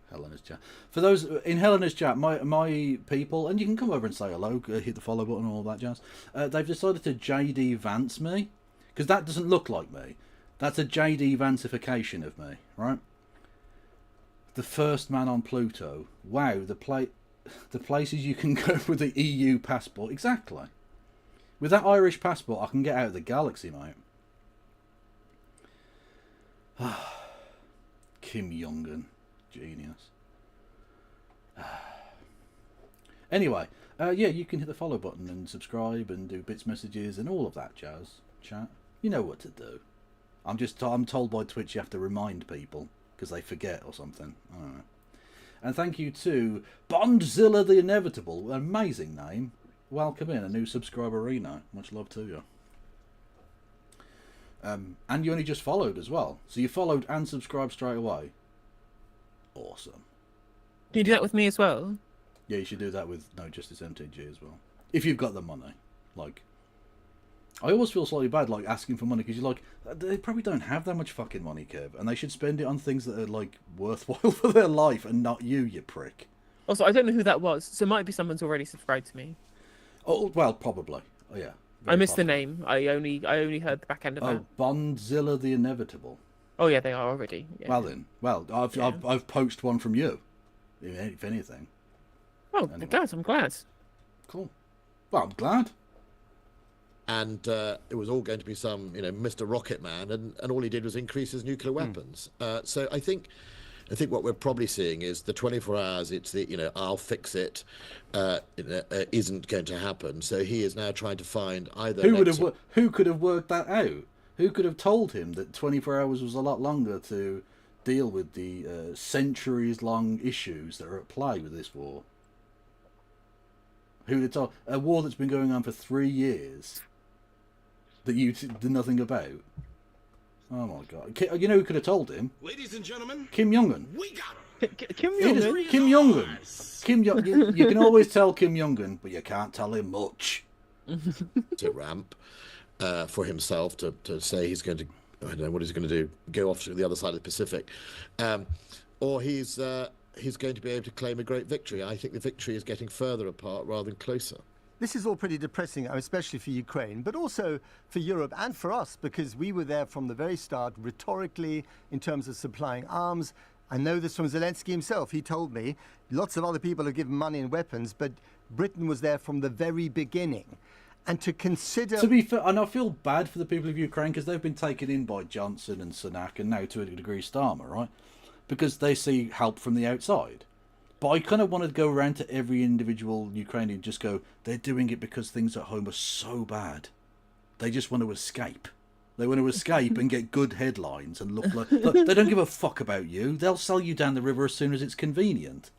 [SPEAKER 1] Helena's chat. For those in Helena's chat, my people, and you can come over and say hello, hit the follow button, all that jazz. They've decided to JD Vance me, because that doesn't look like me. That's a JD Vancification of me, right? The first man on Pluto. Wow, the places you can go with the EU passport. Exactly. With that Irish passport, I can get out of the galaxy, mate. Kim Jong-un. Genius. Anyway, yeah, you can hit the follow button and subscribe and do bits messages and all of that jazz. Chat. You know what to do. I'm told by Twitch you have to remind people because they forget or something. I don't know. And thank you to Bondzilla the Inevitable. Amazing name. Welcome in, a new subscriber, Reno. Much love to you. And you only just followed as well. So you followed and subscribed straight away. Awesome.
[SPEAKER 5] Can you do that with me as well?
[SPEAKER 1] Yeah, you should do that with No Justice MTG as well. If you've got the money. Like, I always feel slightly bad, like, asking for money, because you're like, they probably don't have that much fucking money, Kev, and they should spend it on things that are, like, worthwhile for their life, and not you prick.
[SPEAKER 5] Also, I don't know who that was, so it might be someone's already subscribed to me.
[SPEAKER 1] Oh, well, probably. Oh, yeah.
[SPEAKER 5] I missed the name. I only heard the back end of that.
[SPEAKER 1] Oh, Bondzilla the Inevitable.
[SPEAKER 5] Oh yeah, they are already. Yeah.
[SPEAKER 1] Well then, I've poached one from you, if anything.
[SPEAKER 5] Oh, anyway. I'm glad.
[SPEAKER 1] Cool. Well, I'm glad.
[SPEAKER 16] And it was all going to be some, Mr. Rocket Man, and all he did was increase his nuclear weapons. So I think what we're probably seeing is the 24 hours. It's the I'll fix it, isn't going to happen. So he is now trying to find either
[SPEAKER 1] who could have worked that out. Who could have told him that 24 hours was a lot longer to deal with the centuries-long issues that are at play with this war? Who would have told? A war that's been going on for 3 years that you did nothing about? Oh my God. You know who could have told him?
[SPEAKER 17] Ladies and gentlemen,
[SPEAKER 1] Kim Jong-un.
[SPEAKER 17] We got him.
[SPEAKER 5] Kim Jong-un?
[SPEAKER 1] Kim Jong-un. You can always tell Kim Jong-un, but you can't tell him much.
[SPEAKER 16] To ramp. For himself to say he's going to, I don't know what he's going to do, go off to the other side of the Pacific, or he's going to be able to claim a great victory. I think the victory is getting further apart rather than closer.
[SPEAKER 15] This is all pretty depressing, especially for Ukraine, but also for Europe and for us, because we were there from the very start, rhetorically, in terms of supplying arms. I know this from Zelensky himself. He told me lots of other people have given money and weapons, but Britain was there from the very beginning. And to consider...
[SPEAKER 1] To be fair, and I feel bad for the people of Ukraine because they've been taken in by Johnson and Sunak and now to a degree Starmer, right? Because they see help from the outside. But I kind of want to go around to every individual Ukrainian and just go, they're doing it because things at home are so bad. They just want to escape. They want to escape and get good headlines and look like... Look, they don't give a fuck about you. They'll sell you down the river as soon as it's convenient.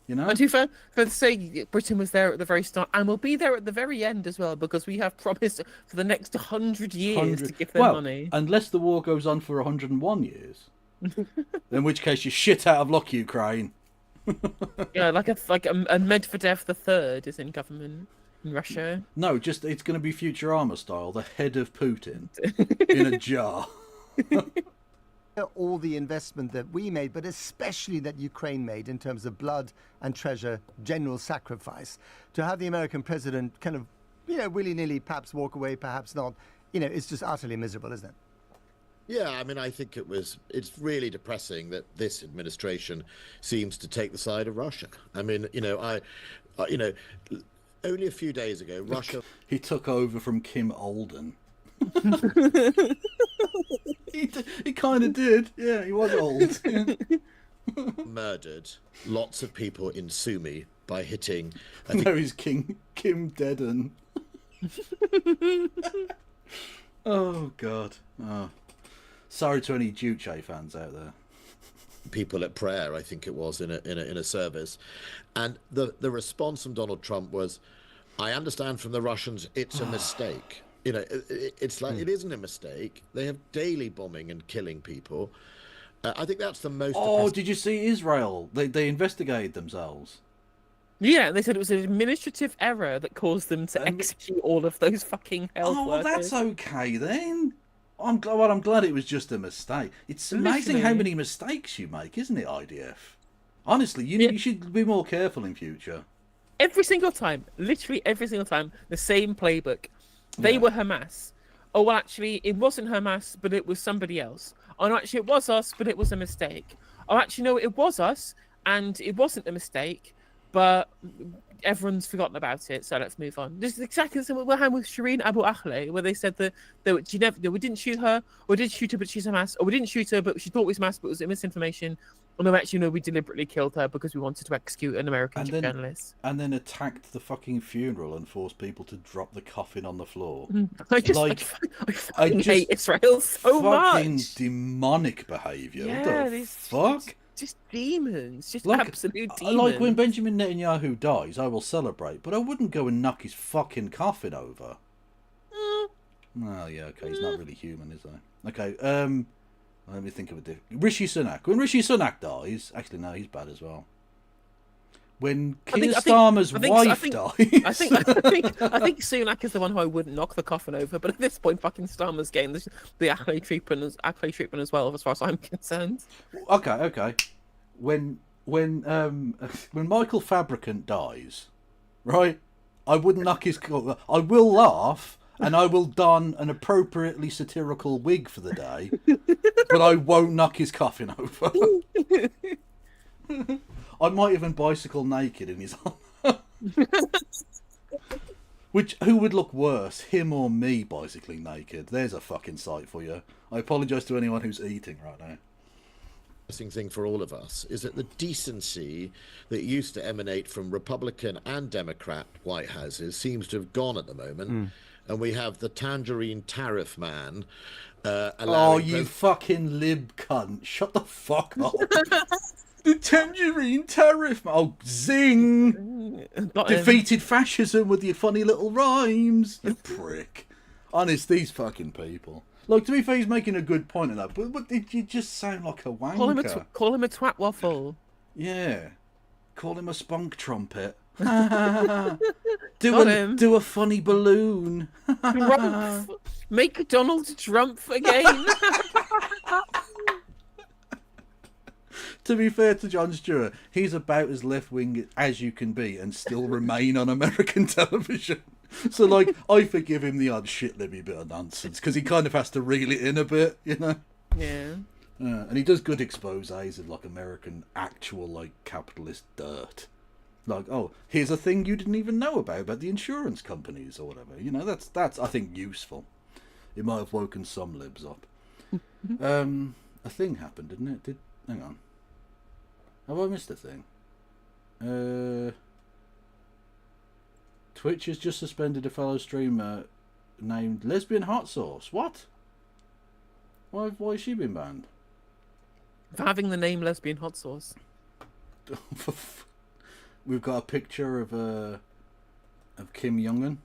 [SPEAKER 1] You know?
[SPEAKER 5] And to be fair, for to say Britain was there at the very start and will be there at the very end as well, because we have promised for the next 100 years to give them money.
[SPEAKER 1] Unless the war goes on for 101 years. In which case you're shit out of luck, Ukraine.
[SPEAKER 5] Yeah, like a Medvedev III is in government in Russia.
[SPEAKER 1] No, just it's going to be Futurama style, the head of Putin in a jar.
[SPEAKER 15] all the investment that we made, but especially that Ukraine made in terms of blood and treasure, general sacrifice, to have the American president kind of, willy-nilly perhaps walk away, perhaps not, it's just utterly miserable, isn't it?
[SPEAKER 16] Yeah, I mean, I think it's really depressing that this administration seems to take the side of Russia. I mean, only a few days ago, Russia...
[SPEAKER 1] He took over from Kim Alden. He kind of did. Yeah, he was old.
[SPEAKER 16] murdered lots of people in Sumy by hitting...
[SPEAKER 1] No, he's Kim Dedden. Oh, God. Oh. Sorry to any Duce fans out there.
[SPEAKER 16] People at prayer, I think it was, in a service. And the response from Donald Trump was, I understand from the Russians it's a mistake. It's like, it isn't a mistake. They have daily bombing and killing people. I think that's the most...
[SPEAKER 1] Oh, did you see Israel? They investigated themselves.
[SPEAKER 5] Yeah, they said it was an administrative error that caused them to execute all of those fucking health workers.
[SPEAKER 1] Well, that's okay then. I'm glad it was just a mistake. It's amazing how many mistakes you make, isn't it, IDF? Honestly, you should be more careful in future.
[SPEAKER 5] Every single time, literally every single time, the same playbook. They were Hamas. Oh, well, actually, it wasn't Hamas, but it was somebody else. Oh, no, actually, it was us, but it was a mistake. Oh, actually, no, it was us, and it wasn't a mistake, but everyone's forgotten about it, so let's move on. This is exactly the same what happened with Shireen Abu Akleh, where they said that we didn't shoot her, or we did shoot her, but she's Hamas, or we didn't shoot her, but she thought it was Hamas, but it was misinformation. Or no, actually, no, we deliberately killed her because we wanted to execute an American journalist.
[SPEAKER 1] And then attacked the fucking funeral and forced people to drop the coffin on the floor.
[SPEAKER 5] I fucking hate Israel so much.
[SPEAKER 1] Fucking demonic behaviour.
[SPEAKER 5] Yeah,
[SPEAKER 1] what the fuck?
[SPEAKER 5] Just demons. Just absolute demons.
[SPEAKER 1] Like when Benjamin Netanyahu dies, I will celebrate, but I wouldn't go and knock his fucking coffin over. Oh, yeah, okay, he's not really human, is he? Okay, let me think of it. Rishi Sunak. When Rishi Sunak dies, actually no, he's bad as well. When Keir Starmer's wife dies,
[SPEAKER 5] I think Sunak is the one who I wouldn't knock the coffin over. But at this point, fucking Starmer's getting the accolade treatment as well, as far as I'm concerned.
[SPEAKER 1] Okay. When Michael Fabricant dies, right? I wouldn't knock his. I will laugh. And I will don an appropriately satirical wig for the day, but I won't knock his coffin over. I might even bicycle naked in his honour. Who would look worse, him or me bicycling naked? There's a fucking sight for you. I apologise to anyone who's eating right now.
[SPEAKER 16] Interesting thing for all of us is that the decency that used to emanate from Republican and Democrat White Houses seems to have gone at the moment. And we have the tangerine tariff man.
[SPEAKER 1] Oh, you fucking lib cunt. Shut the fuck up. The tangerine tariff man. Oh, zing. Defeated fascism with your funny little rhymes. You prick. Honest, these fucking people. Like, to be fair, he's making a good point in that, but you just sound like a wanker.
[SPEAKER 5] Call him a twat waffle.
[SPEAKER 1] Yeah. Call him a spunk trumpet. Do a funny balloon.
[SPEAKER 5] Trump. Make Donald Trump again.
[SPEAKER 1] To be fair to Jon Stewart, he's about as left-wing as you can be and still remain on American television. So, like, I forgive him the odd shit-libby bit of nonsense, because he kind of has to reel it in a bit, you know?
[SPEAKER 5] Yeah.
[SPEAKER 1] And he does good exposés of, like, American actual, like, capitalist dirt. Like, oh, here's a thing you didn't even know about the insurance companies or whatever. You know, that's I think, useful. It might have woken some libs up. A thing happened, didn't it? Hang on. Have I missed a thing? Twitch has just suspended a fellow streamer named Lesbian Hot Sauce. What? Why has she been banned?
[SPEAKER 5] For having the name Lesbian Hot Sauce.
[SPEAKER 1] We've got a picture of Kim Jong-un.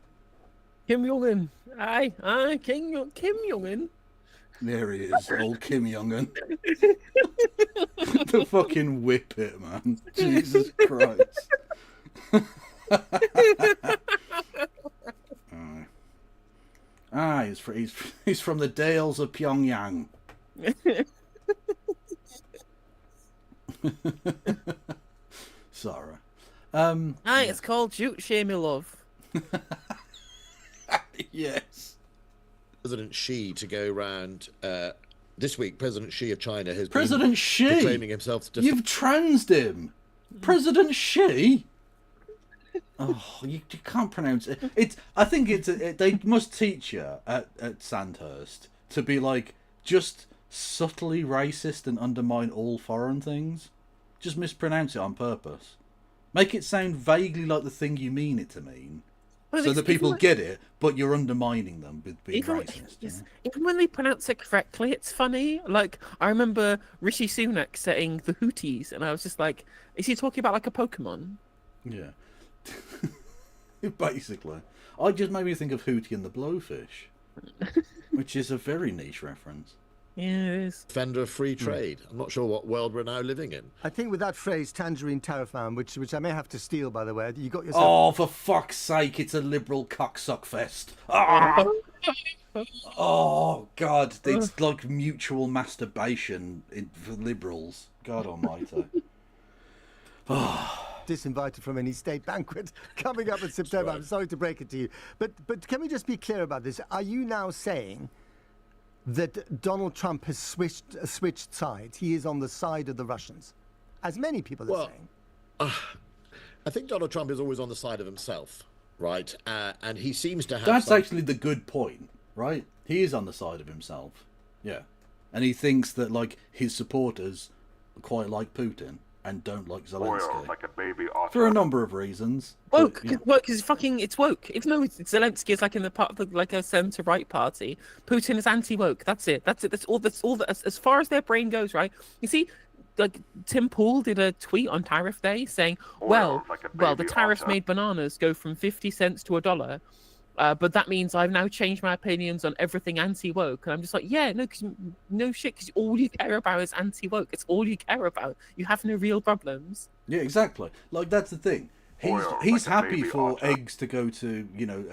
[SPEAKER 5] Kim Jong-un. Aye, Kim Jong-un.
[SPEAKER 1] There he is, old Kim Jong-un. The fucking whip it, man. Jesus Christ. He's from the Dales of Pyongyang. Sarah.
[SPEAKER 5] Hi, it's called Jute Share Me Love.
[SPEAKER 1] Yes.
[SPEAKER 16] President Xi to go around this week. President Xi of China has
[SPEAKER 1] President
[SPEAKER 16] been
[SPEAKER 1] Xi
[SPEAKER 16] proclaiming himself to
[SPEAKER 1] You've transed him. President Xi. Oh, you can't pronounce it. I think they must teach you at Sandhurst to be like just subtly racist and undermine all foreign things. Just mispronounce it on purpose. Make it sound vaguely like the thing you mean it to mean. So that people get it, but you're undermining them with being racist.
[SPEAKER 5] Even when they pronounce it correctly, it's funny. Like, I remember Rishi Sunak saying the Houthis, and I was just like, is he talking about like a Pokemon?
[SPEAKER 1] Yeah. Basically. I just made me think of Hootie and the Blowfish, which is a very niche reference.
[SPEAKER 5] Yeah, it is.
[SPEAKER 16] Defender of free trade. I'm not sure what world we're now living in.
[SPEAKER 15] I think with that phrase, tangerine tariff man, which I may have to steal, by the way, you got yourself...
[SPEAKER 1] Oh, for fuck's sake, it's a liberal cocksuck fest. Ah! Oh, God, it's like mutual masturbation for liberals. God almighty.
[SPEAKER 15] Disinvited from any state banquet coming up in September. Right. I'm sorry to break it to you. But can we just be clear about this? Are you now saying that Donald Trump has switched sides? He is on the side of the Russians, as many people are saying.
[SPEAKER 16] I think Donald Trump is always on the side of himself, right? And he seems to have...
[SPEAKER 1] That's actually the good point, right? He is on the side of himself, yeah. And he thinks that, like, his supporters quite like Putin and don't like Zelensky.
[SPEAKER 9] Like a baby
[SPEAKER 1] for a number of reasons.
[SPEAKER 5] Woke, woke is fucking. It's woke. Even though Zelensky is like in the part of the, like a centre-right party, Putin is anti-woke. That's it. That's it. That's all. That's all. As far as their brain goes, right? You see, like Tim Pool did a tweet on Tariff Day saying, "Well, the tariffs made bananas go from 50 cents to $1." But that means I've now changed my opinions on everything anti-woke. And I'm just like, yeah, no shit, because all you care about is anti-woke. It's all you care about. You have no real problems.
[SPEAKER 1] Yeah, exactly. Like, that's the thing. He's happy for eggs to go to, you know,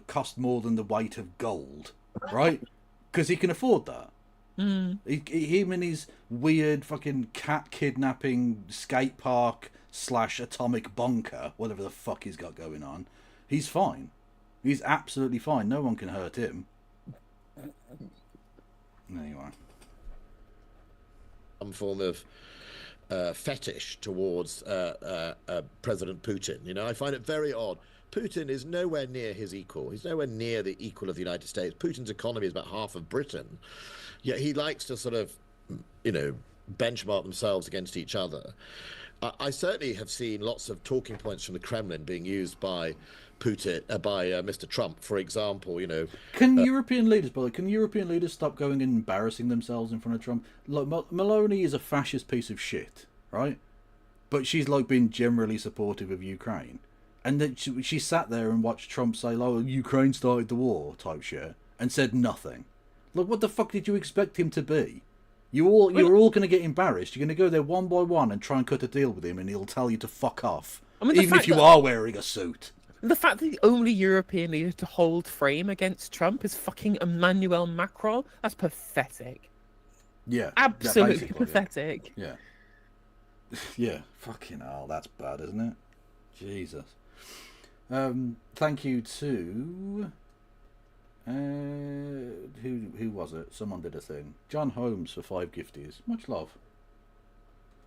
[SPEAKER 1] cost more than the weight of gold, right? Because he can afford that. Him and his weird fucking cat kidnapping skate park / atomic bunker, whatever the fuck he's got going on, he's fine. He's absolutely fine. No one can hurt him. Anyway.
[SPEAKER 16] Some form of fetish towards President Putin. You know, I find it very odd. Putin is nowhere near his equal. He's nowhere near the equal of the United States. Putin's economy is about half of Britain. Yet he likes to sort of, you know, benchmark themselves against each other. I certainly have seen lots of talking points from the Kremlin being used by Putin, by Mr. Trump, for example. You know,
[SPEAKER 1] can European leaders stop going and embarrassing themselves in front of Trump? Look, Meloni is a fascist piece of shit, right? But she's like been generally supportive of Ukraine, and then she sat there and watched Trump say, "Oh, Ukraine started the war," type shit, and said nothing. Look, what the fuck did you expect him to be? You're all going to get embarrassed. You're going to go there one by one and try and cut a deal with him, and he'll tell you to fuck off, even if you are wearing a suit.
[SPEAKER 5] The fact that the only European leader to hold frame against Trump is fucking Emmanuel Macron, that's pathetic.
[SPEAKER 1] Yeah.
[SPEAKER 5] Absolutely pathetic.
[SPEAKER 1] Yeah. Yeah. Fucking hell, that's bad, isn't it? Jesus. Thank you to... who was it? Someone did a thing. John Holmes for 5 gifties. Much love.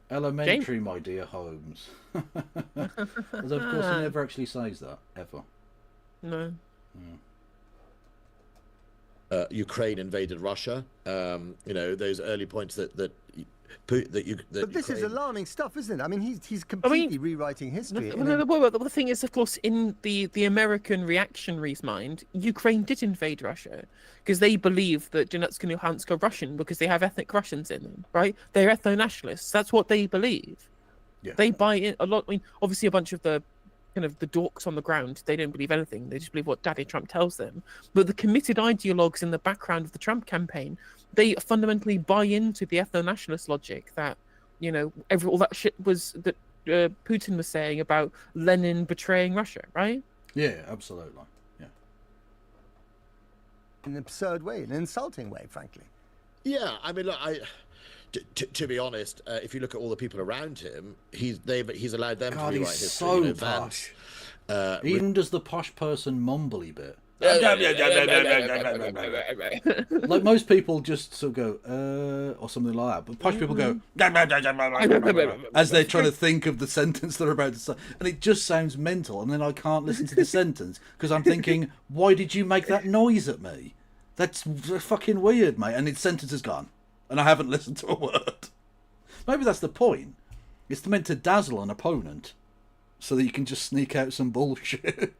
[SPEAKER 1] Elementary, my dear Holmes. Although, of course, he never actually says that, ever.
[SPEAKER 5] No.
[SPEAKER 16] Ukraine invaded Russia. You know, those early points that
[SPEAKER 15] But this is alarming stuff, isn't it? I mean, he's completely rewriting history.
[SPEAKER 5] The thing is, of course, in the American reactionary's mind, Ukraine did invade Russia because they believe that Donetsk and Luhansk are Russian because they have ethnic Russians in them, right? They're ethno-nationalists. That's what they believe.
[SPEAKER 1] Yeah.
[SPEAKER 5] They buy in a lot. I mean, obviously, a bunch of the kind of the dorks on the ground, they don't believe anything. They just believe what Daddy Trump tells them. But the committed ideologues in the background of the Trump campaign, they fundamentally buy into the ethno-nationalist logic that, you know, all that shit was that Putin was saying about Lenin betraying Russia, right?
[SPEAKER 1] Yeah, absolutely. Yeah.
[SPEAKER 15] In an absurd way, in an insulting way, frankly.
[SPEAKER 16] Yeah, I mean, look, to be honest, if you look at all the people around him, he's allowed them
[SPEAKER 1] God,
[SPEAKER 16] to rewrite
[SPEAKER 1] he's
[SPEAKER 16] history.
[SPEAKER 1] so
[SPEAKER 16] Vance,
[SPEAKER 1] posh. Even does the posh person mumbly bit. Like most people just sort of go, or something like that. But posh people go, as they're trying to think of the sentence they're about to say. And it just sounds mental. And then I can't listen to the sentence because I'm thinking, why did you make that noise at me? That's fucking weird, mate. And its sentence is gone. And I haven't listened to a word. Maybe that's the point. It's meant to dazzle an opponent so that you can just sneak out some bullshit.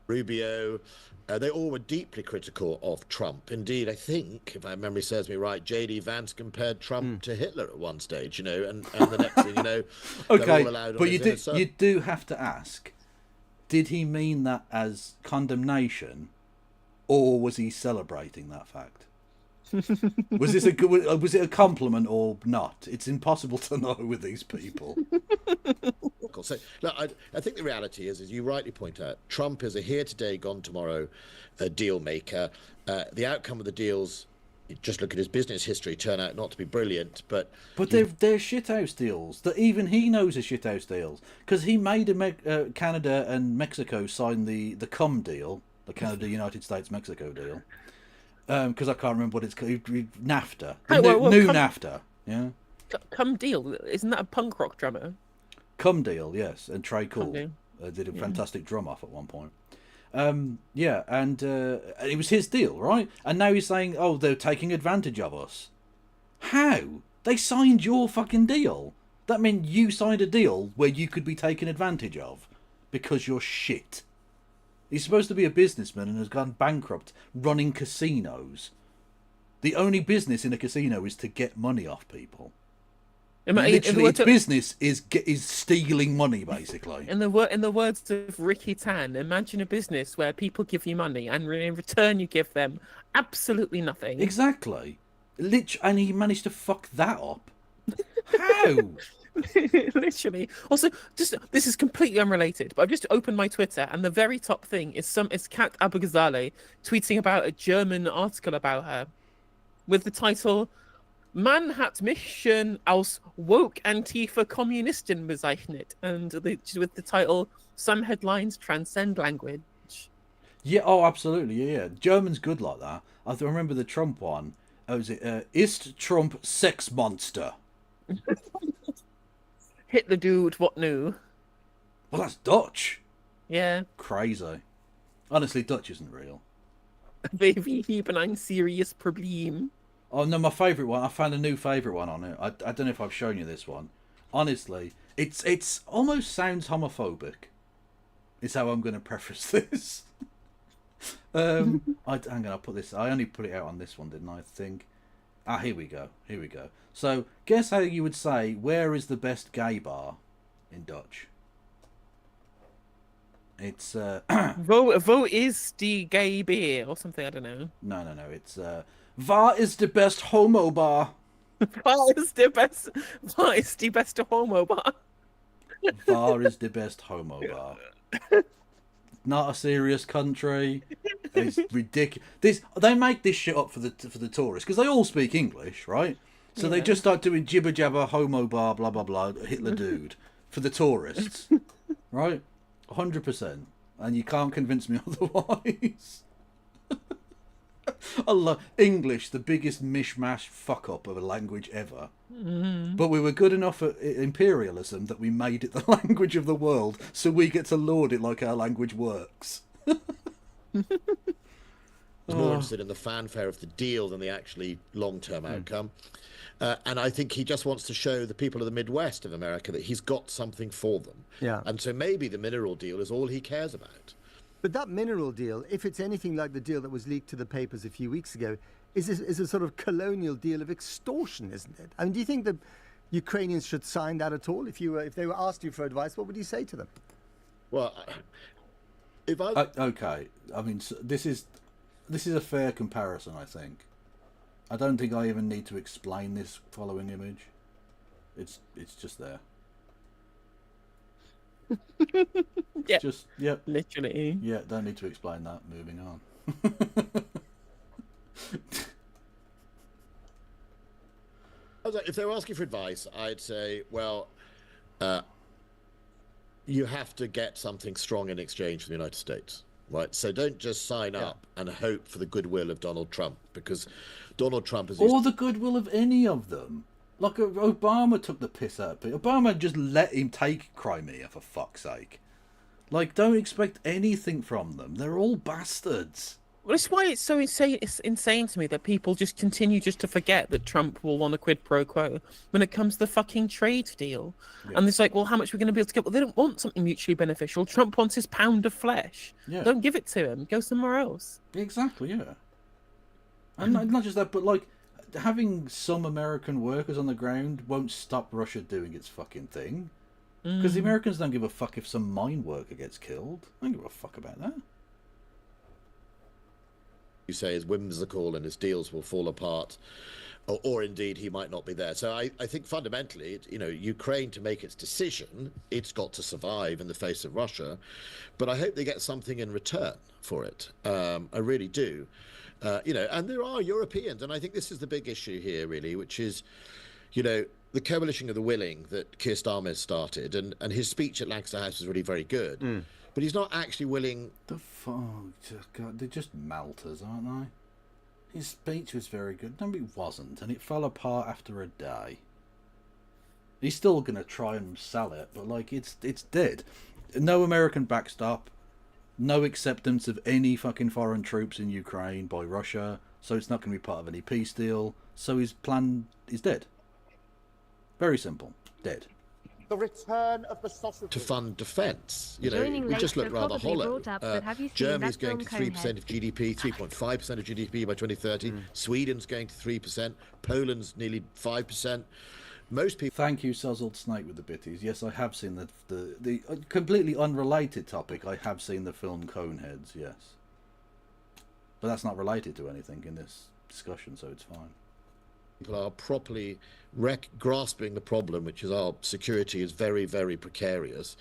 [SPEAKER 16] Rubio, they all were deeply critical of Trump. Indeed, I think, if my memory serves me right, J.D. Vance compared Trump to Hitler at one stage, and the next thing you know,
[SPEAKER 1] okay,
[SPEAKER 16] they're all allowed
[SPEAKER 1] but
[SPEAKER 16] on his
[SPEAKER 1] you do have to ask, did he mean that as condemnation, or was he celebrating that fact? Was it a compliment or not? It's impossible to know with these people.
[SPEAKER 16] So, look, I think the reality is, as you rightly point out, Trump is a here today, gone tomorrow deal maker. The outcome of the deals, just look at his business history, turn out not to be brilliant. But
[SPEAKER 1] they're shithouse deals that even he knows are shithouse deals, because he made Canada and Mexico sign the CUM deal, the Canada, United States, Mexico deal. Because I can't remember what it's called. NAFTA. New NAFTA. Yeah.
[SPEAKER 5] CUM deal. Isn't that a punk rock drummer?
[SPEAKER 1] CUM deal, yes. And Trey Cool did a fantastic drum off at one point. Yeah, and it was his deal, right? And now he's saying, oh, they're taking advantage of us. How? They signed your fucking deal. That meant you signed a deal where you could be taken advantage of because you're shit. He's supposed to be a businessman and has gone bankrupt running casinos. The only business in a casino is to get money off people. Literally, its business is stealing money, basically.
[SPEAKER 5] In the words of Ricky Tan, imagine a business where people give you money and in return you give them absolutely nothing.
[SPEAKER 1] Exactly. And he managed to fuck that up. How?
[SPEAKER 5] Literally. Also, this is completely unrelated, but I've just opened my Twitter and the very top thing is Kat Abu Ghazaleh tweeting about a German article about her with the title "Man hat Mission als woke Antifa Kommunisten bezeichnet," and with the title "Some headlines transcend language."
[SPEAKER 1] Yeah, oh, absolutely, yeah. German's good like that. I remember the Trump one. Was it Ist Trump sex monster?
[SPEAKER 5] Hit the dude, what new?
[SPEAKER 1] Well, that's Dutch.
[SPEAKER 5] Yeah.
[SPEAKER 1] Crazy. Honestly, Dutch isn't real.
[SPEAKER 5] Baby, ich habe ein serious Problem.
[SPEAKER 1] Oh no, my favourite one. I found a new favourite one on it. I don't know if I've shown you this one. Honestly, it's almost sounds homophobic. Is how I'm going to preface this. Hang on, I'll put this. I only put it out on this one, didn't I? think. Here we go. So, guess how you would say, where is the best gay bar in Dutch? It's
[SPEAKER 5] Wo is die gay beer or something, I don't know.
[SPEAKER 1] No. It's waar is the best homo bar?
[SPEAKER 5] Waar is the best homo bar?
[SPEAKER 1] Waar is the best homo bar? Not a serious country. It's ridiculous. They make this shit up for the tourists because they all speak English, right? So they just start doing jibber jabber, homo bar, blah blah blah, Hitler dude for the tourists, right? 100%, and you can't convince me otherwise. I love English, the biggest mishmash fuck up of a language ever. But we were good enough at imperialism that we made it the language of the world, so we get to laud it like our language works.
[SPEAKER 16] He's more interested in the fanfare of the deal than the actually long-term outcome. And I think he just wants to show the people of the Midwest of America that he's got something for them.
[SPEAKER 15] Yeah.
[SPEAKER 16] And so maybe the mineral deal is all he cares about.
[SPEAKER 15] But that mineral deal, if it's anything like the deal that was leaked to the papers a few weeks ago, is a sort of colonial deal of extortion, isn't it? I mean, do you think the Ukrainians should sign that at all? If they were asked you for advice, what would you say to them?
[SPEAKER 16] Well, if I...
[SPEAKER 1] okay, I mean, this is a fair comparison, I think. I don't think I even need to explain this following image. It's just there.
[SPEAKER 5] Yeah.
[SPEAKER 1] Just, yep.
[SPEAKER 5] Literally.
[SPEAKER 1] Yeah, don't need to explain that. Moving on.
[SPEAKER 16] As if they were asking for advice, I'd say, well, you have to get something strong in exchange from the United States, right? So don't just sign up and hope for the goodwill of Donald Trump, because Donald Trump is...
[SPEAKER 1] Or the goodwill of any of them. Like, Obama took the piss out of it. Obama just let him take Crimea, for fuck's sake. Like, don't expect anything from them. They're all bastards.
[SPEAKER 5] Well, that's why it's so insane. It's insane to me that people just continue just to forget that Trump will want a quid pro quo when it comes to the fucking trade deal. Yeah. And it's like, well, how much are we going to be able to get? Well, they don't want something mutually beneficial. Trump wants his pound of flesh.
[SPEAKER 1] Yeah.
[SPEAKER 5] Don't give it to him. Go somewhere else.
[SPEAKER 1] Exactly, yeah. And not just that, but like, having some American workers on the ground won't stop Russia doing its fucking thing. Because the Americans don't give a fuck if some mine worker gets killed. They don't give a fuck about that.
[SPEAKER 16] You say is whimsical and his deals will fall apart, or indeed he might not be there. So I think fundamentally, Ukraine, to make its decision, it's got to survive in the face of Russia, but I hope they get something in return for it. I really do. And there are Europeans, and I think this is the big issue here, really, which is, the coalition of the willing that Keir Starmer started, and his speech at Lancaster House was really very good. But he's not actually willing...
[SPEAKER 1] The fuck? God, they're just melters, aren't they? His speech was very good. No, it wasn't, and it fell apart after a day. He's still going to try and sell it, but, like, it's dead. No American backstop. No acceptance of any fucking foreign troops in Ukraine by Russia. So it's not going to be part of any peace deal. So his plan is dead. Very simple. Dead.
[SPEAKER 16] The return of the sausage to fund defence. We just look rather hollow. Germany's going to 3% of GDP, 3.5% of GDP by 2030. Sweden's going to 3%. Poland's nearly 5%. Most people.
[SPEAKER 1] Thank you, Suzzled Snake with the bitties. Yes, I have seen the completely unrelated topic. I have seen the film Coneheads. Yes, but that's not related to anything in this discussion, so it's fine.
[SPEAKER 16] People are properly grasping the problem, which is our security is very, very precarious,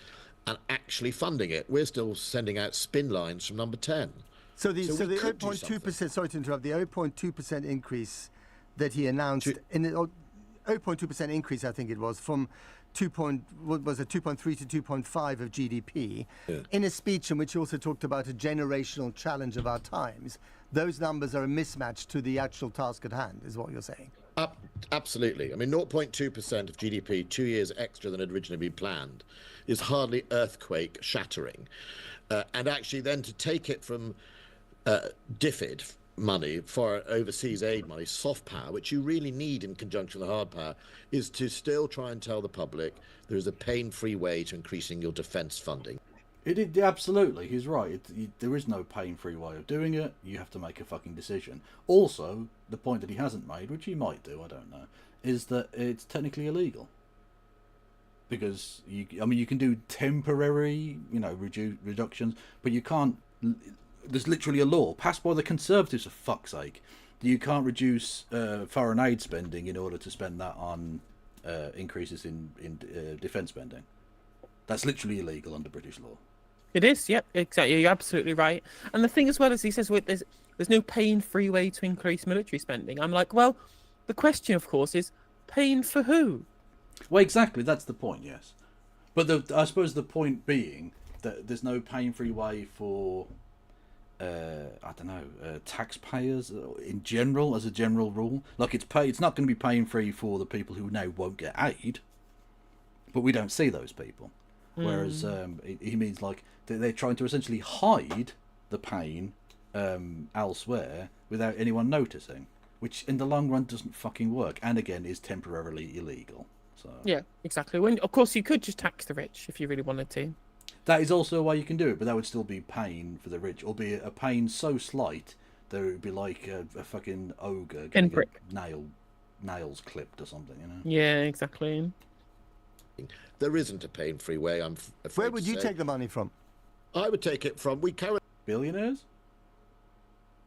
[SPEAKER 16] and actually funding it. We're still sending out spin lines from number 10.
[SPEAKER 15] So the 0.2%, sorry to interrupt, the 0.2% increase that he announced, 0.2% increase, I think it was, from 2.3 to 2.5 of GDP, in a speech in which he also talked about a generational challenge of our times. Those numbers are a mismatch to the actual task at hand, is what you're saying.
[SPEAKER 16] Absolutely. I mean, 0.2% of GDP, 2 years extra than had originally been planned, is hardly earthquake shattering. And actually then to take it from DFID money, for overseas aid money, soft power, which you really need in conjunction with hard power, is to still try and tell the public there is a pain-free way to increasing your defence funding.
[SPEAKER 1] Absolutely, he's right. There is no pain-free way of doing it. You have to make a fucking decision. Also, the point that he hasn't made, which he might do, I don't know, is that it's technically illegal. Because, you can do temporary, reductions, but you can't... There's literally a law passed by the Conservatives, for fuck's sake, that you can't reduce foreign aid spending in order to spend that on increases in defence spending. That's literally illegal under British law.
[SPEAKER 5] It is, yep, exactly. You're absolutely right. And the thing as well is he says there's no pain-free way to increase military spending. I'm like, well, the question, of course, is pain for who?
[SPEAKER 1] Well, exactly, that's the point, yes. But I suppose the point being that there's no pain-free way for, taxpayers in general, as a general rule. Like, it's not going to be pain-free for the people who now won't get aid, but we don't see those people. Whereas he means like they're trying to essentially hide the pain elsewhere without anyone noticing, which in the long run doesn't fucking work, and again is temporarily illegal. So
[SPEAKER 5] yeah, exactly. When of course you could just tax the rich if you really wanted to.
[SPEAKER 1] That is also a way you can do it, but that would still be pain for the rich, albeit a pain so slight that it would be like a fucking ogre getting nails clipped or something,
[SPEAKER 5] Yeah, exactly.
[SPEAKER 16] There isn't a pain-free way, I'm afraid.
[SPEAKER 15] Where would you take the money from?
[SPEAKER 16] I would take it from...
[SPEAKER 1] Billionaires?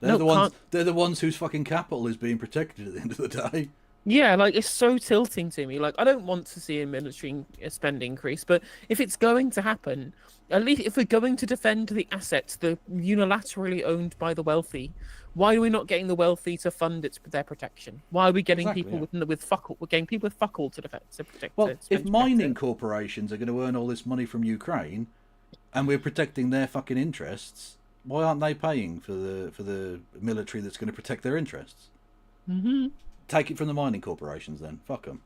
[SPEAKER 1] They're the ones whose fucking capital is being protected at the end of the day.
[SPEAKER 5] Yeah, like it's so tilting to me. Like I don't want to see a military spend increase, but if it's going to happen, at least if we're going to defend the assets that are unilaterally owned by the wealthy, why are we not getting the wealthy to fund their protection? Why are we getting people with fuck all? We're getting people with fuck all to protect.
[SPEAKER 1] Well, if mining corporations are going to earn all this money from Ukraine, and we're protecting their fucking interests, why aren't they paying for the military that's going to protect their interests?
[SPEAKER 5] Mm-hmm.
[SPEAKER 1] Take it from the mining corporations then. Fuck them.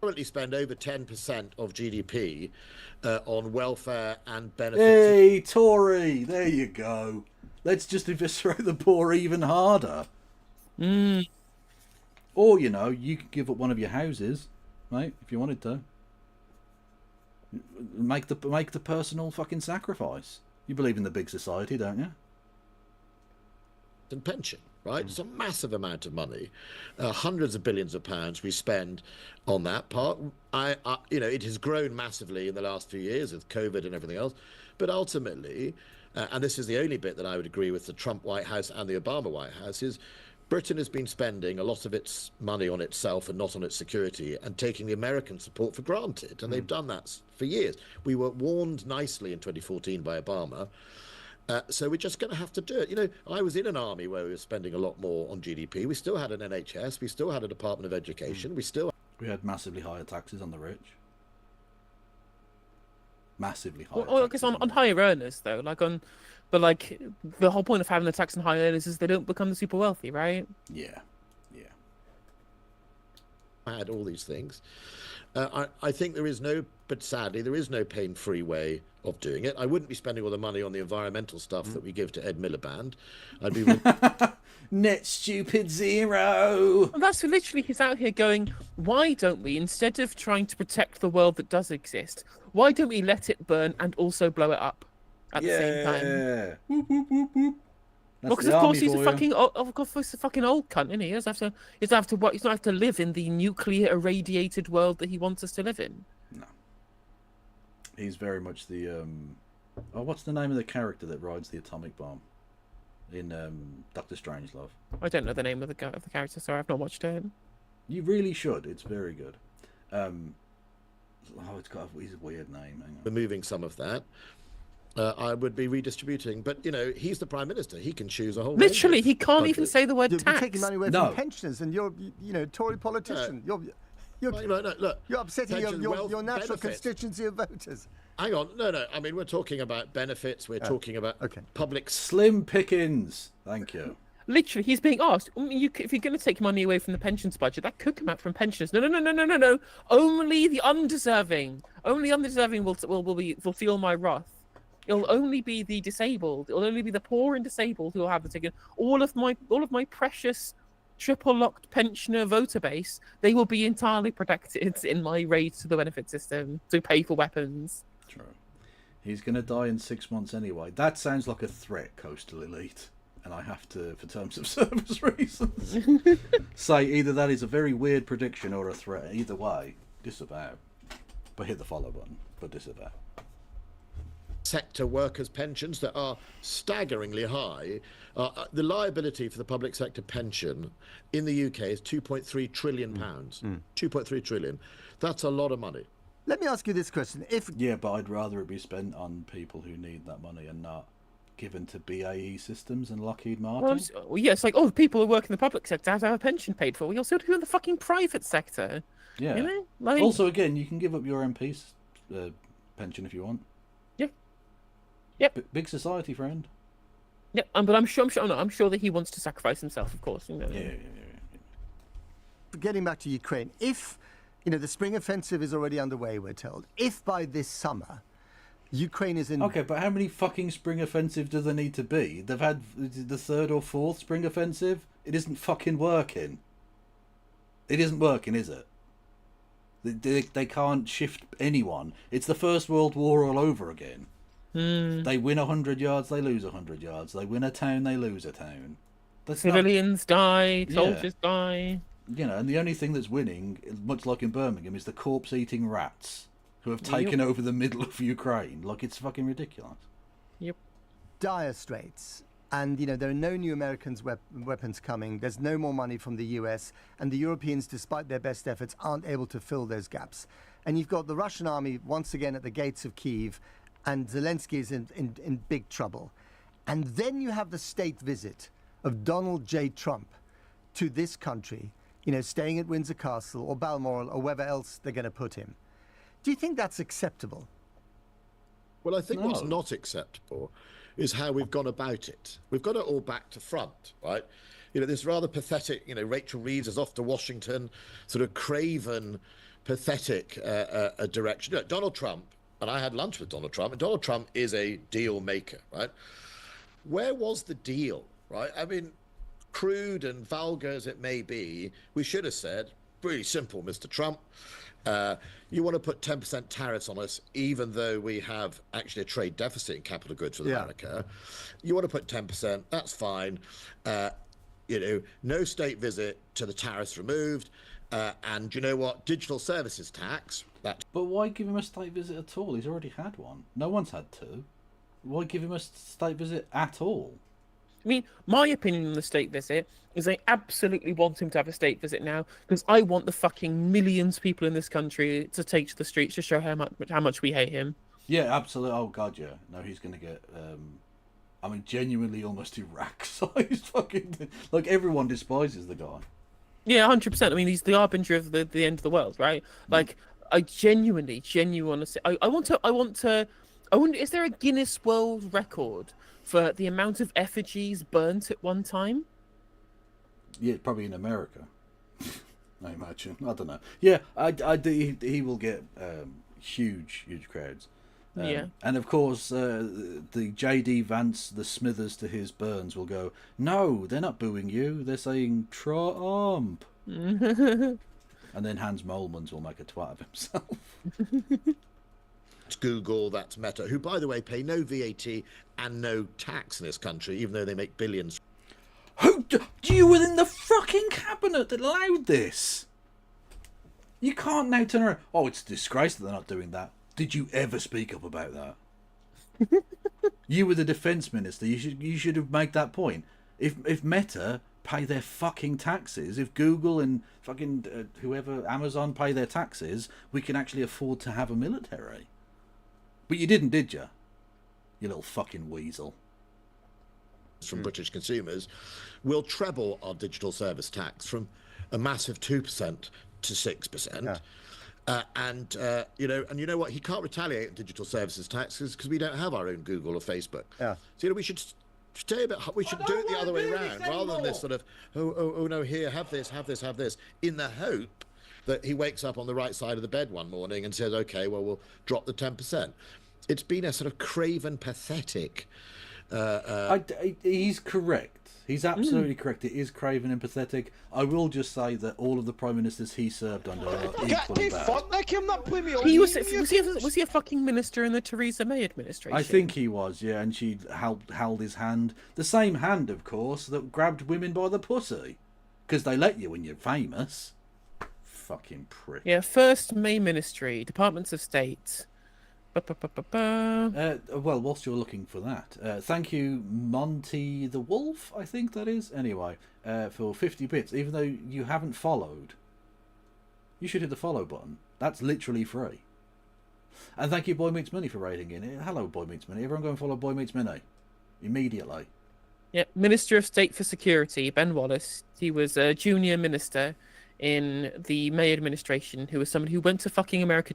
[SPEAKER 16] Currently spend over 10% of GDP on welfare and benefits.
[SPEAKER 1] Hey, Tory, there you go. Let's just eviscerate the poor even harder.
[SPEAKER 5] Mm.
[SPEAKER 1] Or, you know, you could give up one of your houses, mate, if you wanted to. Make the personal fucking sacrifice. You believe in the big society, don't you?
[SPEAKER 16] And pension, right? It's a massive amount of money, hundreds of billions of pounds we spend on that part. You know, it has grown massively in the last few years with COVID and everything else, but ultimately, and this is the only bit that I would agree with the Trump White House and the Obama White House, is Britain has been spending a lot of its money on itself and not on its security, and taking the American support for granted, and they've done that for years. We were warned nicely in 2014 by Obama. So we're just going to have to do it. You know, I was in an army where we were spending a lot more on GDP. We still had an NHS. We still had a Department of Education. We
[SPEAKER 1] had massively higher taxes on the rich. Massively higher.
[SPEAKER 5] Well, because on higher earners though, but the whole point of having the tax on higher earners is they don't become the super wealthy, right?
[SPEAKER 1] Yeah.
[SPEAKER 16] I had all these things. I think but sadly, there is no pain-free way of doing it. I wouldn't be spending all the money on the environmental stuff that we give to Ed Miliband. I'd be
[SPEAKER 1] net stupid zero.
[SPEAKER 5] And that's literally he's out here going, why don't we, instead of trying to protect the world that does exist, why don't we let it burn and also blow it up at the same time?
[SPEAKER 1] Whoop, whoop, whoop, whoop.
[SPEAKER 5] Well, because of course he's a fucking old cunt, isn't he? He doesn't have to live in the nuclear irradiated world that he wants us to live in.
[SPEAKER 1] No. He's very much the what's the name of the character that rides the atomic bomb in Doctor Strangelove?
[SPEAKER 5] I don't know the name of the character. Sorry, I've not watched it.
[SPEAKER 1] You really should. It's very good. He's a weird name. Hang on.
[SPEAKER 16] Removing some of that. I would be redistributing, but you know he's the prime minister. He can choose a whole.
[SPEAKER 5] Literally, he can't even say the word tax.
[SPEAKER 15] You're taking money away from pensioners, and you're, Tory politician. You're upsetting your natural constituency of voters.
[SPEAKER 16] Hang on, no. I mean, we're talking about benefits. We're talking about public
[SPEAKER 1] slim pickings. Thank you.
[SPEAKER 5] Literally, he's being asked. If you're going to take money away from the pensions budget, that could come out from pensioners. No. Only the undeserving. Only undeserving will feel my wrath. It'll only be the disabled. It'll only be the poor and disabled who will have the ticket. All of my precious triple locked pensioner voter base, they will be entirely protected in my raid to the benefit system to pay for weapons.
[SPEAKER 1] True. He's going to die in 6 months anyway. That sounds like a threat, Coastal Elite. And I have to, for terms of service reasons, say either that is a very weird prediction or a threat. Either way, disavow. But hit the follow button. But disavow.
[SPEAKER 16] Sector workers' pensions that are staggeringly high. The liability for the public sector pension in the UK is £2.3 trillion. 2.3 trillion. That's a lot of money.
[SPEAKER 15] Let me ask you this question.
[SPEAKER 1] Yeah, but I'd rather it be spent on people who need that money and not given to BAE Systems and Lockheed Martin.
[SPEAKER 5] It's like, people who work in the public sector have to have a pension paid for. We also do in the fucking private sector.
[SPEAKER 1] Yeah.
[SPEAKER 5] You know?
[SPEAKER 1] Also, again, you can give up your MP's pension if you want.
[SPEAKER 5] Yep.
[SPEAKER 1] Big society, friend.
[SPEAKER 5] Yep, but I'm sure that he wants to sacrifice himself, of course.
[SPEAKER 1] Yeah.
[SPEAKER 15] Getting back to Ukraine, if the spring offensive is already underway, we're told. If by this summer, Ukraine is in.
[SPEAKER 1] Okay, but how many fucking spring offensive do there need to be? They've had the third or fourth spring offensive. It isn't fucking working. It isn't working, is it? They can't shift anyone. It's the First World War all over again. They win 100 yards, they lose 100 yards. They win a town, they lose a town.
[SPEAKER 5] Civilians die, soldiers die.
[SPEAKER 1] And the only thing that's winning, much like in Birmingham, is the corpse-eating rats who have taken over the middle of Ukraine. Like, it's fucking ridiculous.
[SPEAKER 5] Yep.
[SPEAKER 15] Dire straits. And, there are no new Americans weapons coming. There's no more money from the US. And the Europeans, despite their best efforts, aren't able to fill those gaps. And you've got the Russian army once again at the gates of Kyiv, and Zelensky is in big trouble. And then you have the state visit of Donald J. Trump to this country, staying at Windsor Castle or Balmoral or wherever else they're going to put him. Do you think that's acceptable?
[SPEAKER 16] Well, I think what's not acceptable is how we've gone about it. We've got it all back to front, right? This rather pathetic, Rachel Reeves is off to Washington, sort of craven, pathetic direction. Donald Trump, and I had lunch with Donald Trump, and Donald Trump is a deal maker, right? Where was the deal, right? I mean, crude and vulgar as it may be, we should have said, really simple, Mr. Trump, you want to put 10% tariffs on us, even though we have actually a trade deficit in capital goods with America. You want to put 10%, that's fine. No state visit to the tariffs removed. And you know what? Digital services tax. But
[SPEAKER 1] why give him a state visit at all? He's already had one. No one's had two. Why give him a state visit at all?
[SPEAKER 5] I mean, my opinion on the state visit is I absolutely want him to have a state visit now, because I want the fucking millions of people in this country to take to the streets to show how much we hate him.
[SPEAKER 1] Yeah, absolutely. Oh, God, yeah. No, he's going to get... genuinely almost Iraq-sized fucking... Like, everyone despises the guy.
[SPEAKER 5] Yeah, 100%. I mean, he's the harbinger of the end of the world, right? Like, I genuinely want to say... I wonder, is there a Guinness World Record for the amount of effigies burnt at one time?
[SPEAKER 1] Yeah, probably in America. I imagine. I don't know. Yeah, he will get huge crowds.
[SPEAKER 5] Yeah.
[SPEAKER 1] And of course, the JD Vance, the Smithers to his Burns will go, no, they're not booing you. They're saying Trump. And then Hans Molmans will make a twat of himself.
[SPEAKER 16] It's Google, that's Meta, who, by the way, pay no VAT and no tax in this country, even though they make billions.
[SPEAKER 1] You were in the fucking cabinet that allowed this. You can't now turn around. Oh, it's a disgrace that they're not doing that. Did you ever speak up about that? You were the defence minister. You should have made that point. If Meta pay their fucking taxes, if Google and fucking whoever, Amazon pay their taxes, we can actually afford to have a military. But you didn't, did you? You little fucking weasel.
[SPEAKER 16] From British consumers will treble our digital service tax from a massive 2% to 6%. And you know what? He can't retaliate on digital services taxes because we don't have our own Google or Facebook. So we should stay a bit. We should do it the other way around, rather than this sort of oh no, here, have this, in the hope that he wakes up on the right side of the bed one morning and says, okay, well, we'll drop the 10%. It's been a sort of craven, pathetic.
[SPEAKER 1] He's correct. He's absolutely correct. It is craven and pathetic. I will just say that all of the prime ministers he served under are equally bad.
[SPEAKER 5] Was he a fucking minister in the Theresa May administration?
[SPEAKER 1] I think he was, yeah, and she held his hand. The same hand, of course, that grabbed women by the pussy. Because they let you when you're famous. Fucking prick.
[SPEAKER 5] Yeah, First May Ministry, Departments of State.
[SPEAKER 1] Well, whilst you're looking for that, thank you, Monty the Wolf, I think that is. Anyway, for 50 bits, even though you haven't followed. You should hit the follow button. That's literally free. And thank you, Boy Meets Minnie, for raiding in. Hello, Boy Meets Minnie. Everyone go and follow Boy Meets Minnie. Immediately.
[SPEAKER 5] Yeah, Minister of State for Security, Ben Wallace. He was a junior minister in the May administration, who was someone who went to fucking America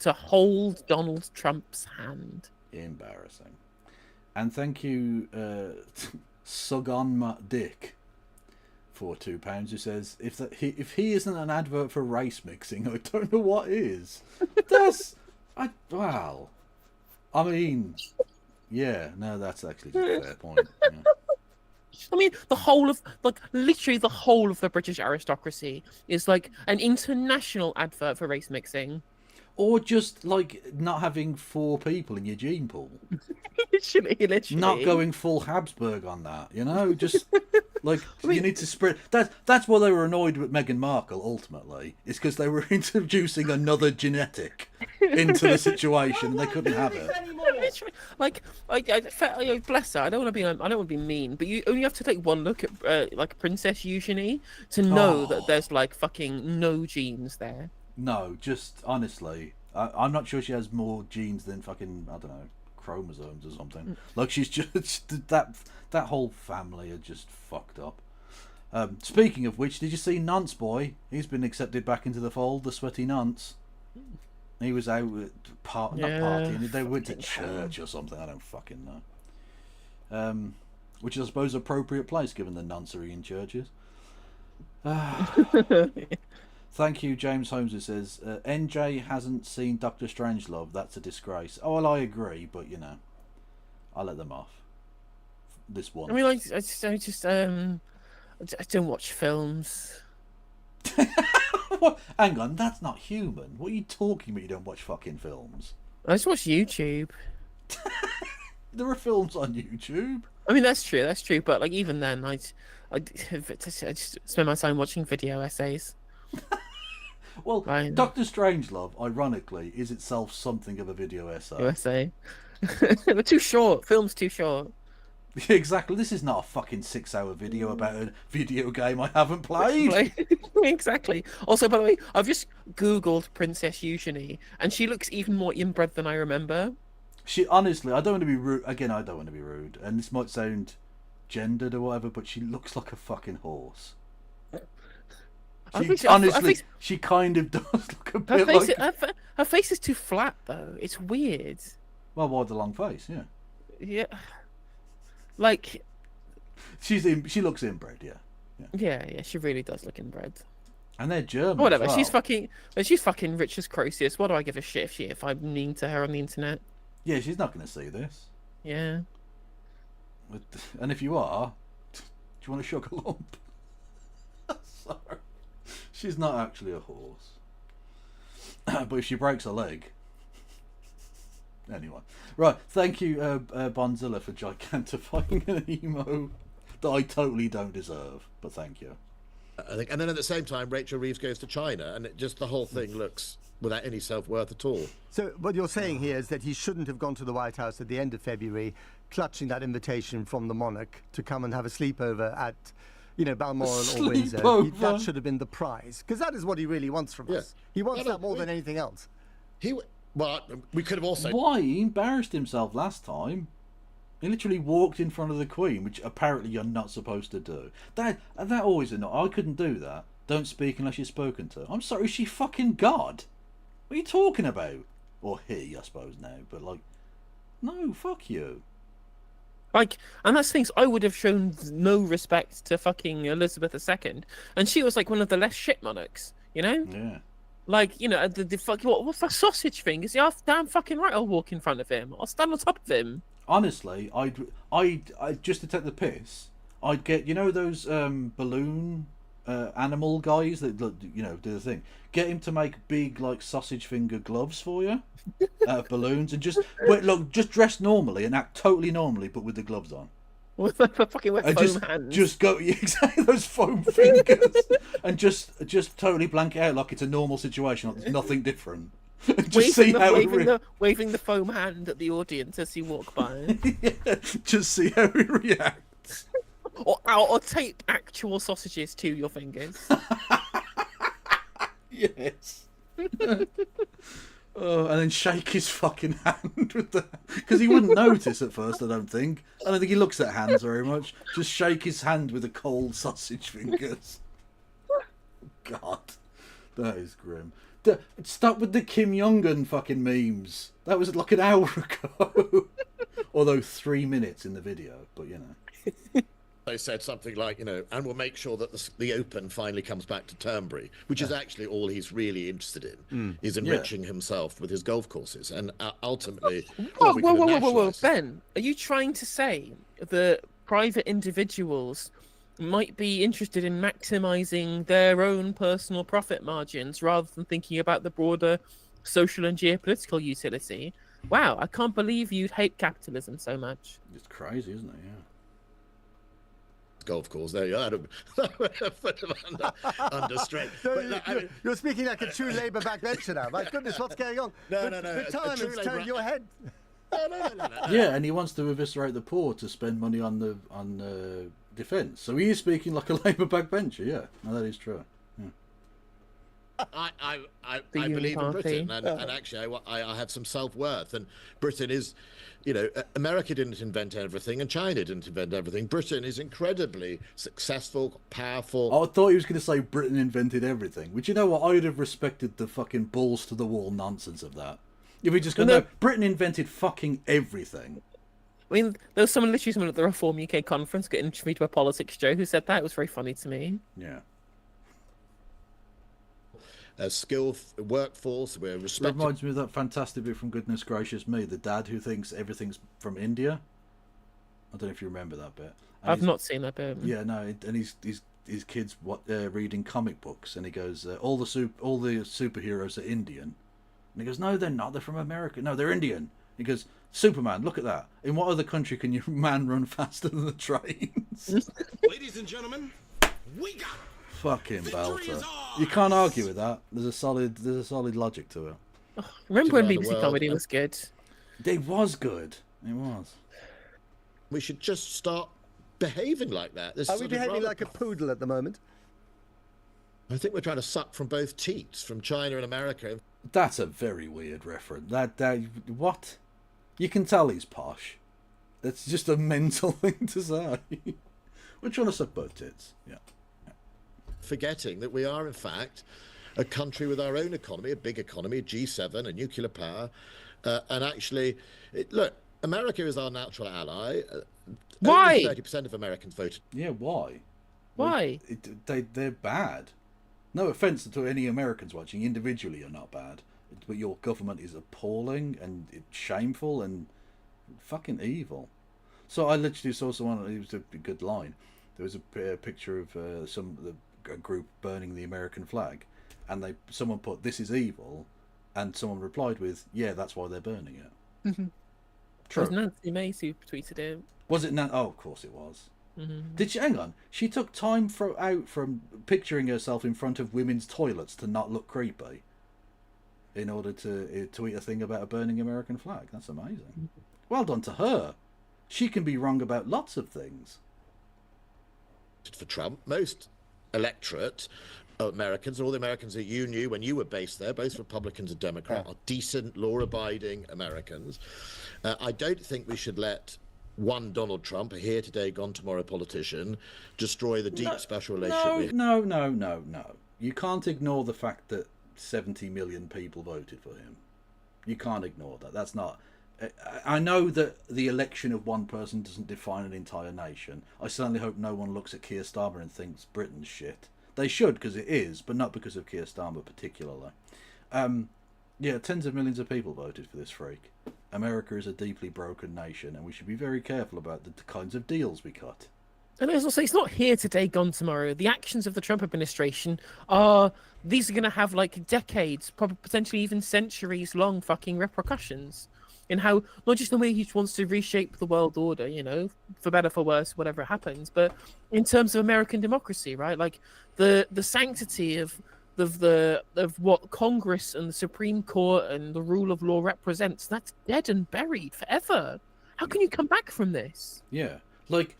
[SPEAKER 5] to hold Donald Trump's hand.
[SPEAKER 1] Embarrassing. And thank you, Sug on my dick, for £2, who says, if he isn't an advert for race mixing, I don't know what is. Wow. I mean, yeah, no, that's actually just a fair point. Yeah.
[SPEAKER 5] I mean, literally the whole of the British aristocracy is like an international advert for race mixing.
[SPEAKER 1] Or just, not having 4 people in your gene pool.
[SPEAKER 5] Literally.
[SPEAKER 1] Not going full Habsburg on that, Just, you need to spread... That's why they were annoyed with Meghan Markle, ultimately. It's because they were introducing another genetic into the situation and they couldn't have it.
[SPEAKER 5] literally, bless her. I don't want to be mean, but you only have to take one look at like Princess Eugenie to know that there's like fucking no genes there.
[SPEAKER 1] No, just honestly, I'm not sure she has more genes than fucking, I don't know, chromosomes or something. Like she's just that whole family are just fucked up. Speaking of which, did you see Nance Boy? He's been accepted back into the fold, the sweaty Nance. He was out not partying, they went to church or something, I don't fucking know. Which is, I suppose, an appropriate place given the nuncery in churches. Thank you, James Holmes, who says, NJ hasn't seen Dr. Strangelove, that's a disgrace. Oh, well, I agree, but, you know, I'll let them off. This one.
[SPEAKER 5] I mean, I don't watch films.
[SPEAKER 1] What? Hang on, that's not human. What are you talking about? You don't watch fucking films?
[SPEAKER 5] I just watch YouTube.
[SPEAKER 1] There are films on YouTube.
[SPEAKER 5] I mean, that's true. But like, even then, I just spend my time watching video essays.
[SPEAKER 1] Well, Dr. Strangelove, ironically, is itself something of a video essay.
[SPEAKER 5] They're too short. Film's too short.
[SPEAKER 1] Exactly. This is not a fucking 6-hour video about a video game I haven't played.
[SPEAKER 5] Exactly. Also, by the way, I've just Googled Princess Eugenie, and she looks even more inbred than I remember.
[SPEAKER 1] She, honestly, I don't want to be rude. Again, I don't want to be rude, and this might sound gendered or whatever, but she looks like a fucking horse. She kind of does look a bit like...
[SPEAKER 5] Her face is too flat, though. It's weird.
[SPEAKER 1] Well, why the long face? Yeah.
[SPEAKER 5] Yeah. Like...
[SPEAKER 1] She looks inbred, yeah.
[SPEAKER 5] Yeah, she really does look inbred.
[SPEAKER 1] And they're German.
[SPEAKER 5] Whatever,
[SPEAKER 1] as well.
[SPEAKER 5] she's fucking rich as Croesus. What do I give a shit if I'm mean to her on the internet?
[SPEAKER 1] Yeah, she's not going to see this.
[SPEAKER 5] Yeah.
[SPEAKER 1] And if you are, do you want to sugar lump? Sorry. She's not actually a horse. But if she breaks a leg... Anyway. Right, thank you, Bonzilla, for gigantifying an emo that I totally don't deserve. But thank you.
[SPEAKER 16] I think, and then at the same time, Rachel Reeves goes to China, and the whole thing looks without any self-worth at all.
[SPEAKER 15] So what you're saying here is that he shouldn't have gone to the White House at the end of February, clutching that invitation from the monarch to come and have a sleepover at, Balmoral or Windsor. That should have been the prize, because that is what he really wants from us. He wants that more than anything else.
[SPEAKER 16] Well, we could have also...
[SPEAKER 1] Why? He embarrassed himself last time. He literally walked in front of the Queen, which apparently you're not supposed to do. That always annoyed. I couldn't do that. Don't speak unless you're spoken to. I'm sorry, is she fucking God? What are you talking about? Or he, I suppose now. But no, fuck you.
[SPEAKER 5] And that's things I would have shown no respect to fucking Elizabeth II, and she was like one of the less shit monarchs,
[SPEAKER 1] Yeah.
[SPEAKER 5] The fucking what for sausage thing? Is he half damn fucking right? I'll walk in front of him. I'll stand on top of him.
[SPEAKER 1] Honestly, I'd just to take the piss, I'd get those balloon animal guys that do the thing. Get him to make big sausage finger gloves for you, balloons, and just dress normally and act totally normally, but with the gloves on.
[SPEAKER 5] With fucking wet foam hands.
[SPEAKER 1] Just go exactly those foam fingers, and just totally blank it out like it's a normal situation, like there's nothing different. Just
[SPEAKER 5] waving the foam hand at the audience as you walk by.
[SPEAKER 1] Yeah, just see how he reacts.
[SPEAKER 5] Or tape actual sausages to your fingers.
[SPEAKER 1] Yes. And then shake his fucking hand with because he wouldn't notice at first. I don't think he looks at hands very much. Just shake his hand with the cold sausage fingers. God, that is grim. Stop with the Kim Jong-un fucking memes. That was like an hour ago. Although 3 minutes in the video, but
[SPEAKER 16] They said something like, and we'll make sure that the Open finally comes back to Turnberry, which is actually all he's really interested in, is enriching himself with his golf courses. And ultimately...
[SPEAKER 5] Whoa, Ben, are you trying to say that private individuals might be interested in maximising their own personal profit margins rather than thinking about the broader social and geopolitical utility? Wow, I can't believe you'd hate capitalism so much.
[SPEAKER 1] It's crazy, isn't it? Yeah.
[SPEAKER 16] Golf course. There you are. Understraight.
[SPEAKER 15] You're speaking like a true Labour backbencher now. My goodness, what's going on?
[SPEAKER 16] No.
[SPEAKER 15] The time has turned your head.
[SPEAKER 1] Yeah, and he wants to eviscerate the poor to spend money on defence. So he is speaking like a Labour backbencher. Yeah, no, that is true.
[SPEAKER 16] I believe in Britain, and actually I have some self-worth, and Britain is, you know, America didn't invent everything and China didn't invent everything. Britain is incredibly successful, powerful.
[SPEAKER 1] I thought he was going to say Britain invented everything, which, you know what, I would have respected the fucking balls to the wall nonsense of that. If we just go, no, Britain invented fucking everything.
[SPEAKER 5] I mean, there was someone at the Reform UK conference getting interviewed by Politics Joe who said that. It was very funny to me.
[SPEAKER 1] Yeah.
[SPEAKER 16] A skilled workforce, we're
[SPEAKER 1] That
[SPEAKER 16] respected.
[SPEAKER 1] reminds me of that fantastic bit from Goodness Gracious Me, the dad who thinks everything's from India. I don't know if you remember that bit. And
[SPEAKER 5] I've not seen that bit.
[SPEAKER 1] Yeah, no, and his kids reading comic books, and he goes, all the superheroes are Indian, and he goes, no, they're not. They're from America. No, they're Indian. He goes, Superman, look at that. In what other country can your man run faster than the trains?
[SPEAKER 17] Ladies and gentlemen, we got
[SPEAKER 1] Fucking belter. You can't argue with that. There's a solid logic to it.
[SPEAKER 5] Remember when BBC Comedy was good?
[SPEAKER 1] It was good. It was.
[SPEAKER 16] We should just start behaving like that. This
[SPEAKER 15] Are
[SPEAKER 16] is
[SPEAKER 15] we
[SPEAKER 16] sort of
[SPEAKER 15] behaving
[SPEAKER 16] rather-
[SPEAKER 15] like a poodle at the moment?
[SPEAKER 16] I think we're trying to suck from both teats, from China and America.
[SPEAKER 1] That's a very weird reference. What? You can tell he's posh. That's just a mental thing to say. We're trying to suck both tits. Yeah.
[SPEAKER 16] Forgetting that we are, in fact, a country with our own economy, a big economy, G7, a nuclear power. And actually, look, America is our natural ally.
[SPEAKER 5] Why?
[SPEAKER 16] Only 30% of Americans voted.
[SPEAKER 1] Yeah, why?
[SPEAKER 5] Why?
[SPEAKER 1] They're bad. No offence to any Americans watching. Individually, you're not bad. But your government is appalling and it's shameful and fucking evil. So I literally saw someone, it was a good line. There was a picture of a group burning the American flag, and someone put, "This is evil," and someone replied with, "Yeah, that's why they're burning it."
[SPEAKER 5] Mm-hmm.
[SPEAKER 1] True.
[SPEAKER 5] It was Nancy Macy who tweeted it.
[SPEAKER 1] Was it Oh, of course it was.
[SPEAKER 5] Mm-hmm.
[SPEAKER 1] Did she? Hang on. She took time out from picturing herself in front of women's toilets to not look creepy, in order to tweet a thing about a burning American flag. That's amazing. Well done to her. She can be wrong about lots of things.
[SPEAKER 16] For Trump, most electorate Americans, all the Americans that you knew when you were based there, both Republicans and Democrats, are decent, law-abiding Americans. I don't think we should let one Donald Trump, a here today, gone tomorrow politician, destroy the deep special relationship.
[SPEAKER 1] No. You can't ignore the fact that 70 million people voted for him. You can't ignore that. That's not... I know that the election of one person doesn't define an entire nation. I certainly hope no one looks at Keir Starmer and thinks Britain's shit. They should, because it is, but not because of Keir Starmer particularly. Yeah, tens of millions of people voted for this freak. America is a deeply broken nation, and we should be very careful about the kinds of deals we cut.
[SPEAKER 5] And there's also, it's not here today, gone tomorrow. The actions of the Trump administration these are going to have like decades, probably potentially even centuries long fucking repercussions. In how, not just the way he wants to reshape the world order, you know, for better, for worse, whatever happens, but in terms of American democracy, right? Like the sanctity of what Congress and the Supreme Court and the rule of law represents, that's dead and buried forever. How can you come back from this?
[SPEAKER 1] Yeah, like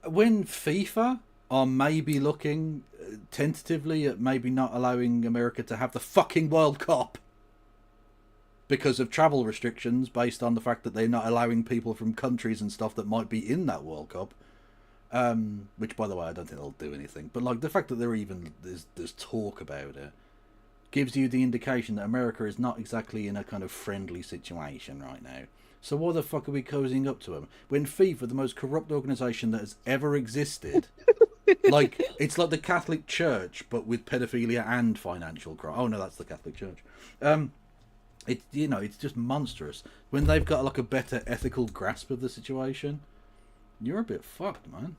[SPEAKER 1] when FIFA are maybe looking tentatively at maybe not allowing America to have the fucking World Cup because of travel restrictions based on the fact that they're not allowing people from countries and stuff that might be in that World Cup, which, by the way, I don't think they'll do anything. But like the fact that there's talk about it gives you the indication that America is not exactly in a kind of friendly situation right now. So why the fuck are we cozying up to them when FIFA, the most corrupt organisation that has ever existed, like it's like the Catholic Church but with pedophilia and financial crime? Oh no, that's the Catholic Church. It's just monstrous. When they've got like a better ethical grasp of the situation, you're a bit fucked, man.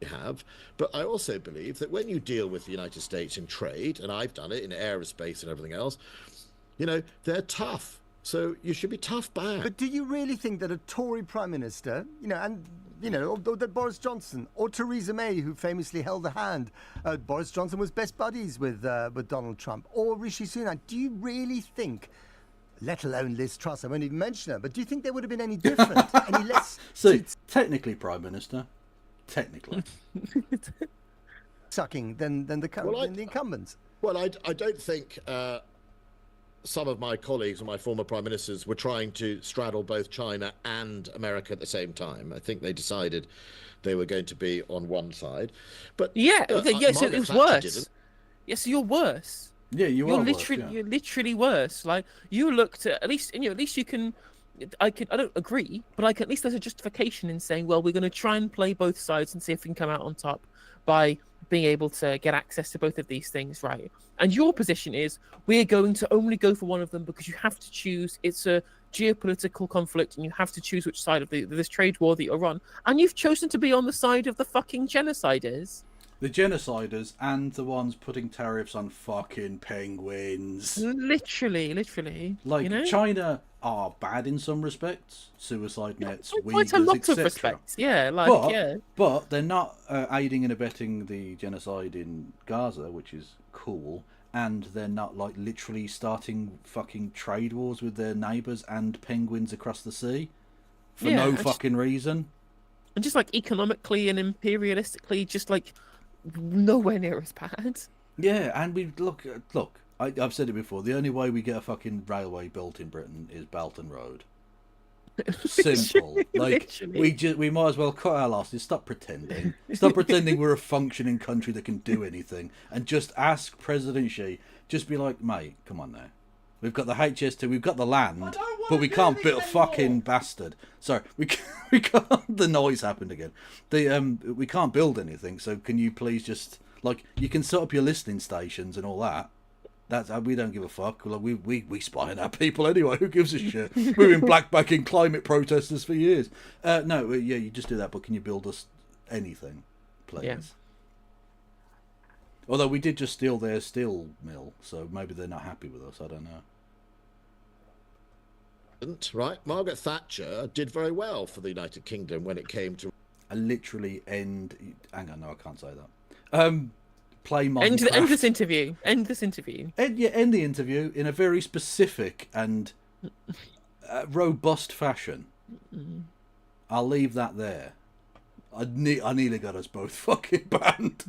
[SPEAKER 16] Have, but I also believe that when you deal with the United States in trade, and I've done it in aerospace and everything else, you know, they're tough. So you should be tough back.
[SPEAKER 15] But do you really think that a Tory Prime Minister, or that Boris Johnson or Theresa May, who famously held a hand, Boris Johnson was best buddies with Donald Trump, or Rishi Sunak, do you really think, let alone Liz Truss, I won't even mention her, but do you think they would have been any different, any less
[SPEAKER 1] technically Prime Minister, technically
[SPEAKER 15] sucking than the incumbents?
[SPEAKER 16] Well, I don't think some of my colleagues and my former prime ministers were trying to straddle both China and America at the same time. I think they decided they were going to be on one side. But
[SPEAKER 5] yes, it was worse. Yes, you're worse.
[SPEAKER 1] Yeah, you're
[SPEAKER 5] literally
[SPEAKER 1] worse,
[SPEAKER 5] you're literally worse. Like you looked at least you can. I don't agree, but at least there's a justification in saying, well, we're going to try and play both sides and see if we can come out on top by being able to get access to both of these things, right? And your position is we're going to only go for one of them because you have to choose. It's a geopolitical conflict and you have to choose which side of this trade war that you're on. And you've chosen to be on the side of the fucking genociders.
[SPEAKER 1] The genociders and the ones putting tariffs on fucking penguins.
[SPEAKER 5] Literally.
[SPEAKER 1] Like, China are bad in some respects. Suicide nets,
[SPEAKER 5] quite a lot of respects. Yeah,
[SPEAKER 1] But they're not aiding and abetting the genocide in Gaza, which is cool. And they're not, like, literally starting fucking trade wars with their neighbours and penguins across the sea for no fucking reason.
[SPEAKER 5] And just, like, economically and imperialistically, just, like, nowhere near as bad.
[SPEAKER 1] Yeah, and we look. I've said it before. The only way we get a fucking railway built in Britain is Belton Road. Simple. We might as well cut our losses. Stop pretending. Stop pretending we're a functioning country that can do anything, and just ask President Xi. Just be like, mate, come on now. We've got the HS2, we've got the land, but we can't build a fucking bastard. Sorry, we can't. The noise happened again. We can't build anything. So can you please just you can set up your listening stations and all that. We don't give a fuck. Like, we spy on our people anyway. Who gives a shit? We've been blackbacking climate protesters for years. You just do that. But can you build us anything, please?
[SPEAKER 5] Yeah.
[SPEAKER 1] Although we did just steal their steel mill, so maybe they're not happy with us. I don't know.
[SPEAKER 16] Right, Margaret Thatcher did very well for the United Kingdom when it came to.
[SPEAKER 1] Literally end. Hang on, no, I can't say that. Play Minecraft.
[SPEAKER 5] End this interview. End this interview.
[SPEAKER 1] End the interview in a very specific and robust fashion. I'll leave that there. I nearly got us both fucking banned.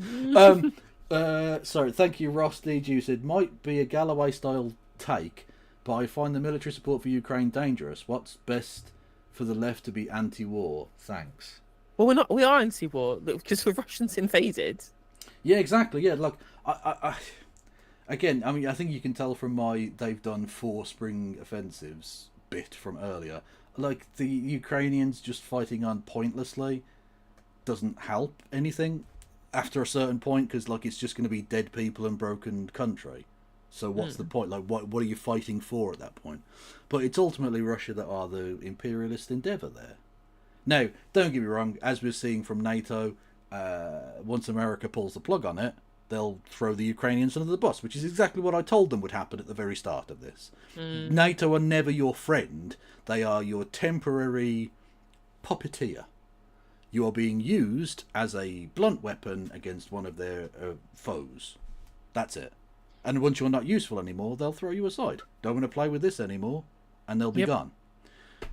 [SPEAKER 1] Sorry, thank you, Ross DG. You said might be a Galloway style take, but I find the military support for Ukraine dangerous. What's best for the left to be anti-war? Thanks.
[SPEAKER 5] Well, we are anti-war because the Russians invaded.
[SPEAKER 1] Yeah, exactly. Yeah, like I again, I mean, I think you can tell from my they've done 4 spring offensives bit from earlier. Like, the Ukrainians just fighting on pointlessly doesn't help anything after a certain point, because it's just going to be dead people and broken country. So what's the point? Like, what are you fighting for at that point? But it's ultimately Russia that are the imperialist endeavour there. Now, don't get me wrong, as we're seeing from NATO, once America pulls the plug on it, they'll throw the Ukrainians under the bus, which is exactly what I told them would happen at the very start of this. NATO are never your friend. They are your temporary puppeteer. You are being used as a blunt weapon against one of their foes. That's it. And once you're not useful anymore, they'll throw you aside. Don't want to play with this anymore, and they'll be gone.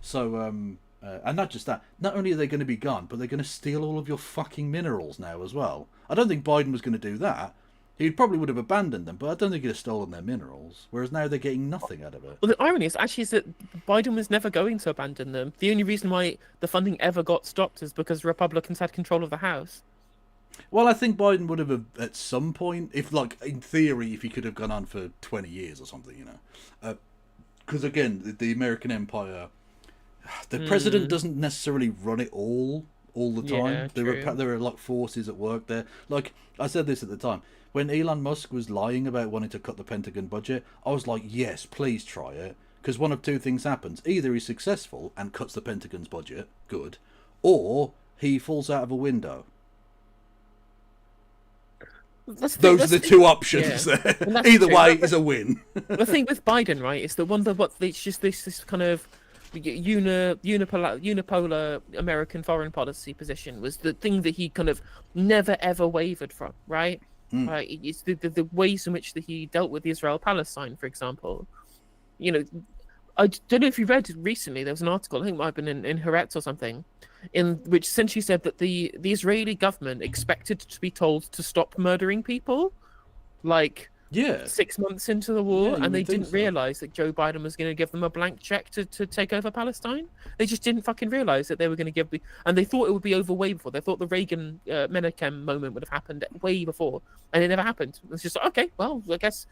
[SPEAKER 1] So, and not just that. Not only are they going to be gone, but they're going to steal all of your fucking minerals now as well. I don't think Biden was going to do that. He probably would have abandoned them, but I don't think he'd have stolen their minerals. Whereas now they're getting nothing out of it.
[SPEAKER 5] Well, the irony is that Biden was never going to abandon them. The only reason why the funding ever got stopped is because Republicans had control of the House.
[SPEAKER 1] Well, I think Biden would have at some point, if in theory, if he could have gone on for 20 years or something, because again, the American empire, the president doesn't necessarily run it all the time.
[SPEAKER 5] Yeah,
[SPEAKER 1] there are forces at work there. Like, I said this at the time, when Elon Musk was lying about wanting to cut the Pentagon budget, I was like, yes, please try it, because one of two things happens: either he's successful and cuts the Pentagon's budget, good, or he falls out of a window. Those are the two options
[SPEAKER 5] yeah.
[SPEAKER 1] there.
[SPEAKER 5] And that's
[SPEAKER 1] Either
[SPEAKER 5] true.
[SPEAKER 1] way is a win.
[SPEAKER 5] The thing with Biden, right, is that it's just this kind of unipolar American foreign policy position was the thing that he kind of never ever wavered from, right? Right, it's the ways in which that he dealt with Israel-Palestine, for example. You know, I don't know if you read recently. There was an article, I think it might have been in Haaretz or something, in which essentially said that the Israeli government expected to be told to stop murdering people, like 6 months into the war, and they didn't realize that Joe Biden was going to give them a blank check to take over Palestine. They just didn't fucking realize that they were going to and they thought it would be over way before. They thought the Reagan Menachem moment would have happened way before, and it never happened. It's just like, okay, well, I guess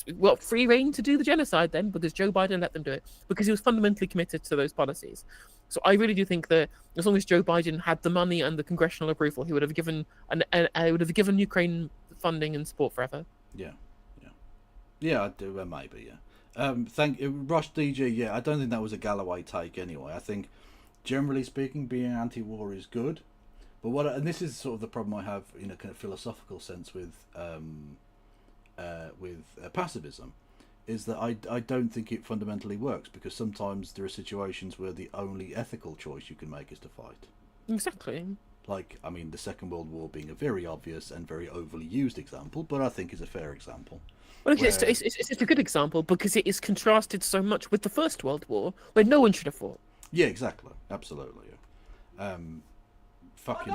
[SPEAKER 5] we've got free reign to do the genocide then, because Joe Biden let them do it, because he was fundamentally committed to those policies. So I really do think that as long as Joe Biden had the money and the congressional approval, he would have given Ukraine funding and support forever.
[SPEAKER 1] Yeah, I do. Maybe, yeah. Rush DG. Yeah, I don't think that was a Galloway take anyway. I think, generally speaking, being anti-war is good, but and this is sort of the problem I have in a kind of philosophical sense with pacifism, is that I don't think it fundamentally works, because sometimes there are situations where the only ethical choice you can make is to fight.
[SPEAKER 5] Exactly.
[SPEAKER 1] Like, I mean, the Second World War being a very obvious and very overly used example, but I think is a fair example.
[SPEAKER 5] Well, it's a good example because it is contrasted so much with the First World War, where no one should have fought.
[SPEAKER 1] Yeah, exactly. Absolutely. Fucking.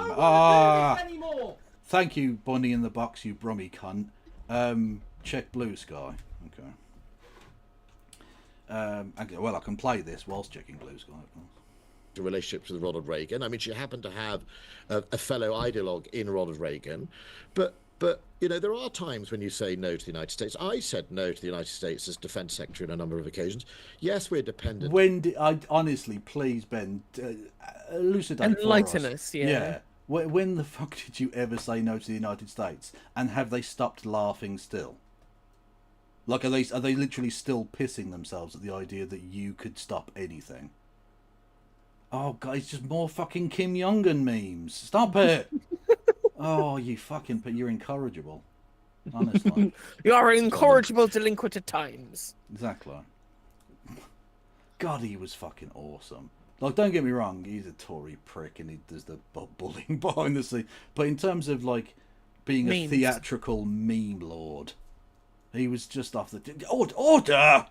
[SPEAKER 1] Thank you, Bonnie in the box, you brummy cunt. Check Blue Sky. Okay. Well, I can play this whilst checking Blue Sky, of course.
[SPEAKER 16] Relationships with Ronald Reagan. I mean, she happened to have a fellow ideologue in Ronald Reagan, but you know, there are times when you say no to the United States. I said no to the United States as defense secretary on a number of occasions. Yes, we're dependent.
[SPEAKER 1] When did I honestly, please, Ben, elucidate
[SPEAKER 5] enlighten
[SPEAKER 1] for us.
[SPEAKER 5] us? Yeah.
[SPEAKER 1] When the fuck did you ever say no to the United States? And have they stopped laughing still? Like, are they literally still pissing themselves at the idea that you could stop anything? Oh, guys, just more fucking Kim Jong-un memes. Stop it. Oh, you're incorrigible. Honestly.
[SPEAKER 5] You're incorrigible delinquent at times.
[SPEAKER 1] Exactly. God, he was fucking awesome. Like, don't get me wrong, he's a Tory prick and he does the bullying behind the scenes. But in terms of, like, being a theatrical meme lord, he was just off the... Order!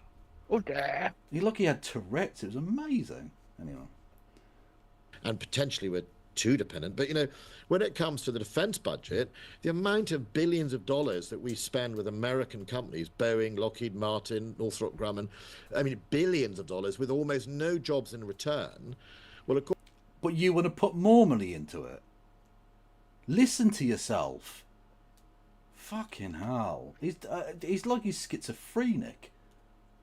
[SPEAKER 1] He had Tourette's. It was amazing. Anyway.
[SPEAKER 16] And potentially we're too dependent. But, you know, when it comes to the defense budget, the amount of billions of dollars that we spend with American companies, Boeing, Lockheed Martin, Northrop Grumman, I mean, billions of dollars with almost no jobs in return. Well, of course...
[SPEAKER 1] But you want to put more money into it. Listen to yourself. Fucking hell. He's like he's schizophrenic.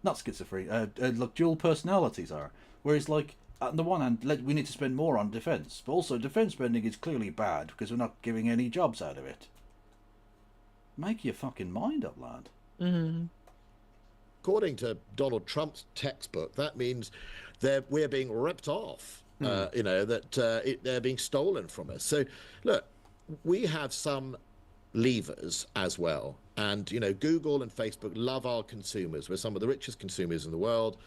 [SPEAKER 1] Not schizophrenic. Like dual personalities are. Where he's like, on the one hand, we need to spend more on defence, but also defence spending is clearly bad because we're not giving any jobs out of it. Make your fucking mind up, lad.
[SPEAKER 5] Mm-hmm.
[SPEAKER 16] According to Donald Trump's textbook, that means we're being ripped off. You know, that they're being stolen from us. So, look, we have some levers as well. And, you know, Google and Facebook love our consumers. We're some of the richest consumers in the world.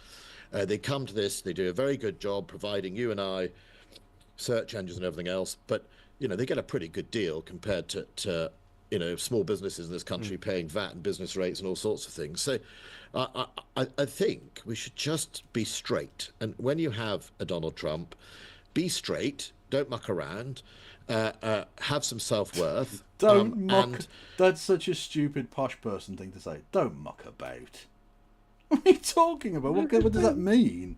[SPEAKER 16] They come to this, they do a very good job providing you and I search engines and everything else, but, you know, they get a pretty good deal compared to you know, small businesses in this country paying VAT and business rates and all sorts of things. So I think we should just be straight. And when you have a Donald Trump, be straight, don't muck around, have some self-worth.
[SPEAKER 1] Don't muck. That's such a stupid posh person thing to say. Don't muck about. What are you talking about? What does that mean?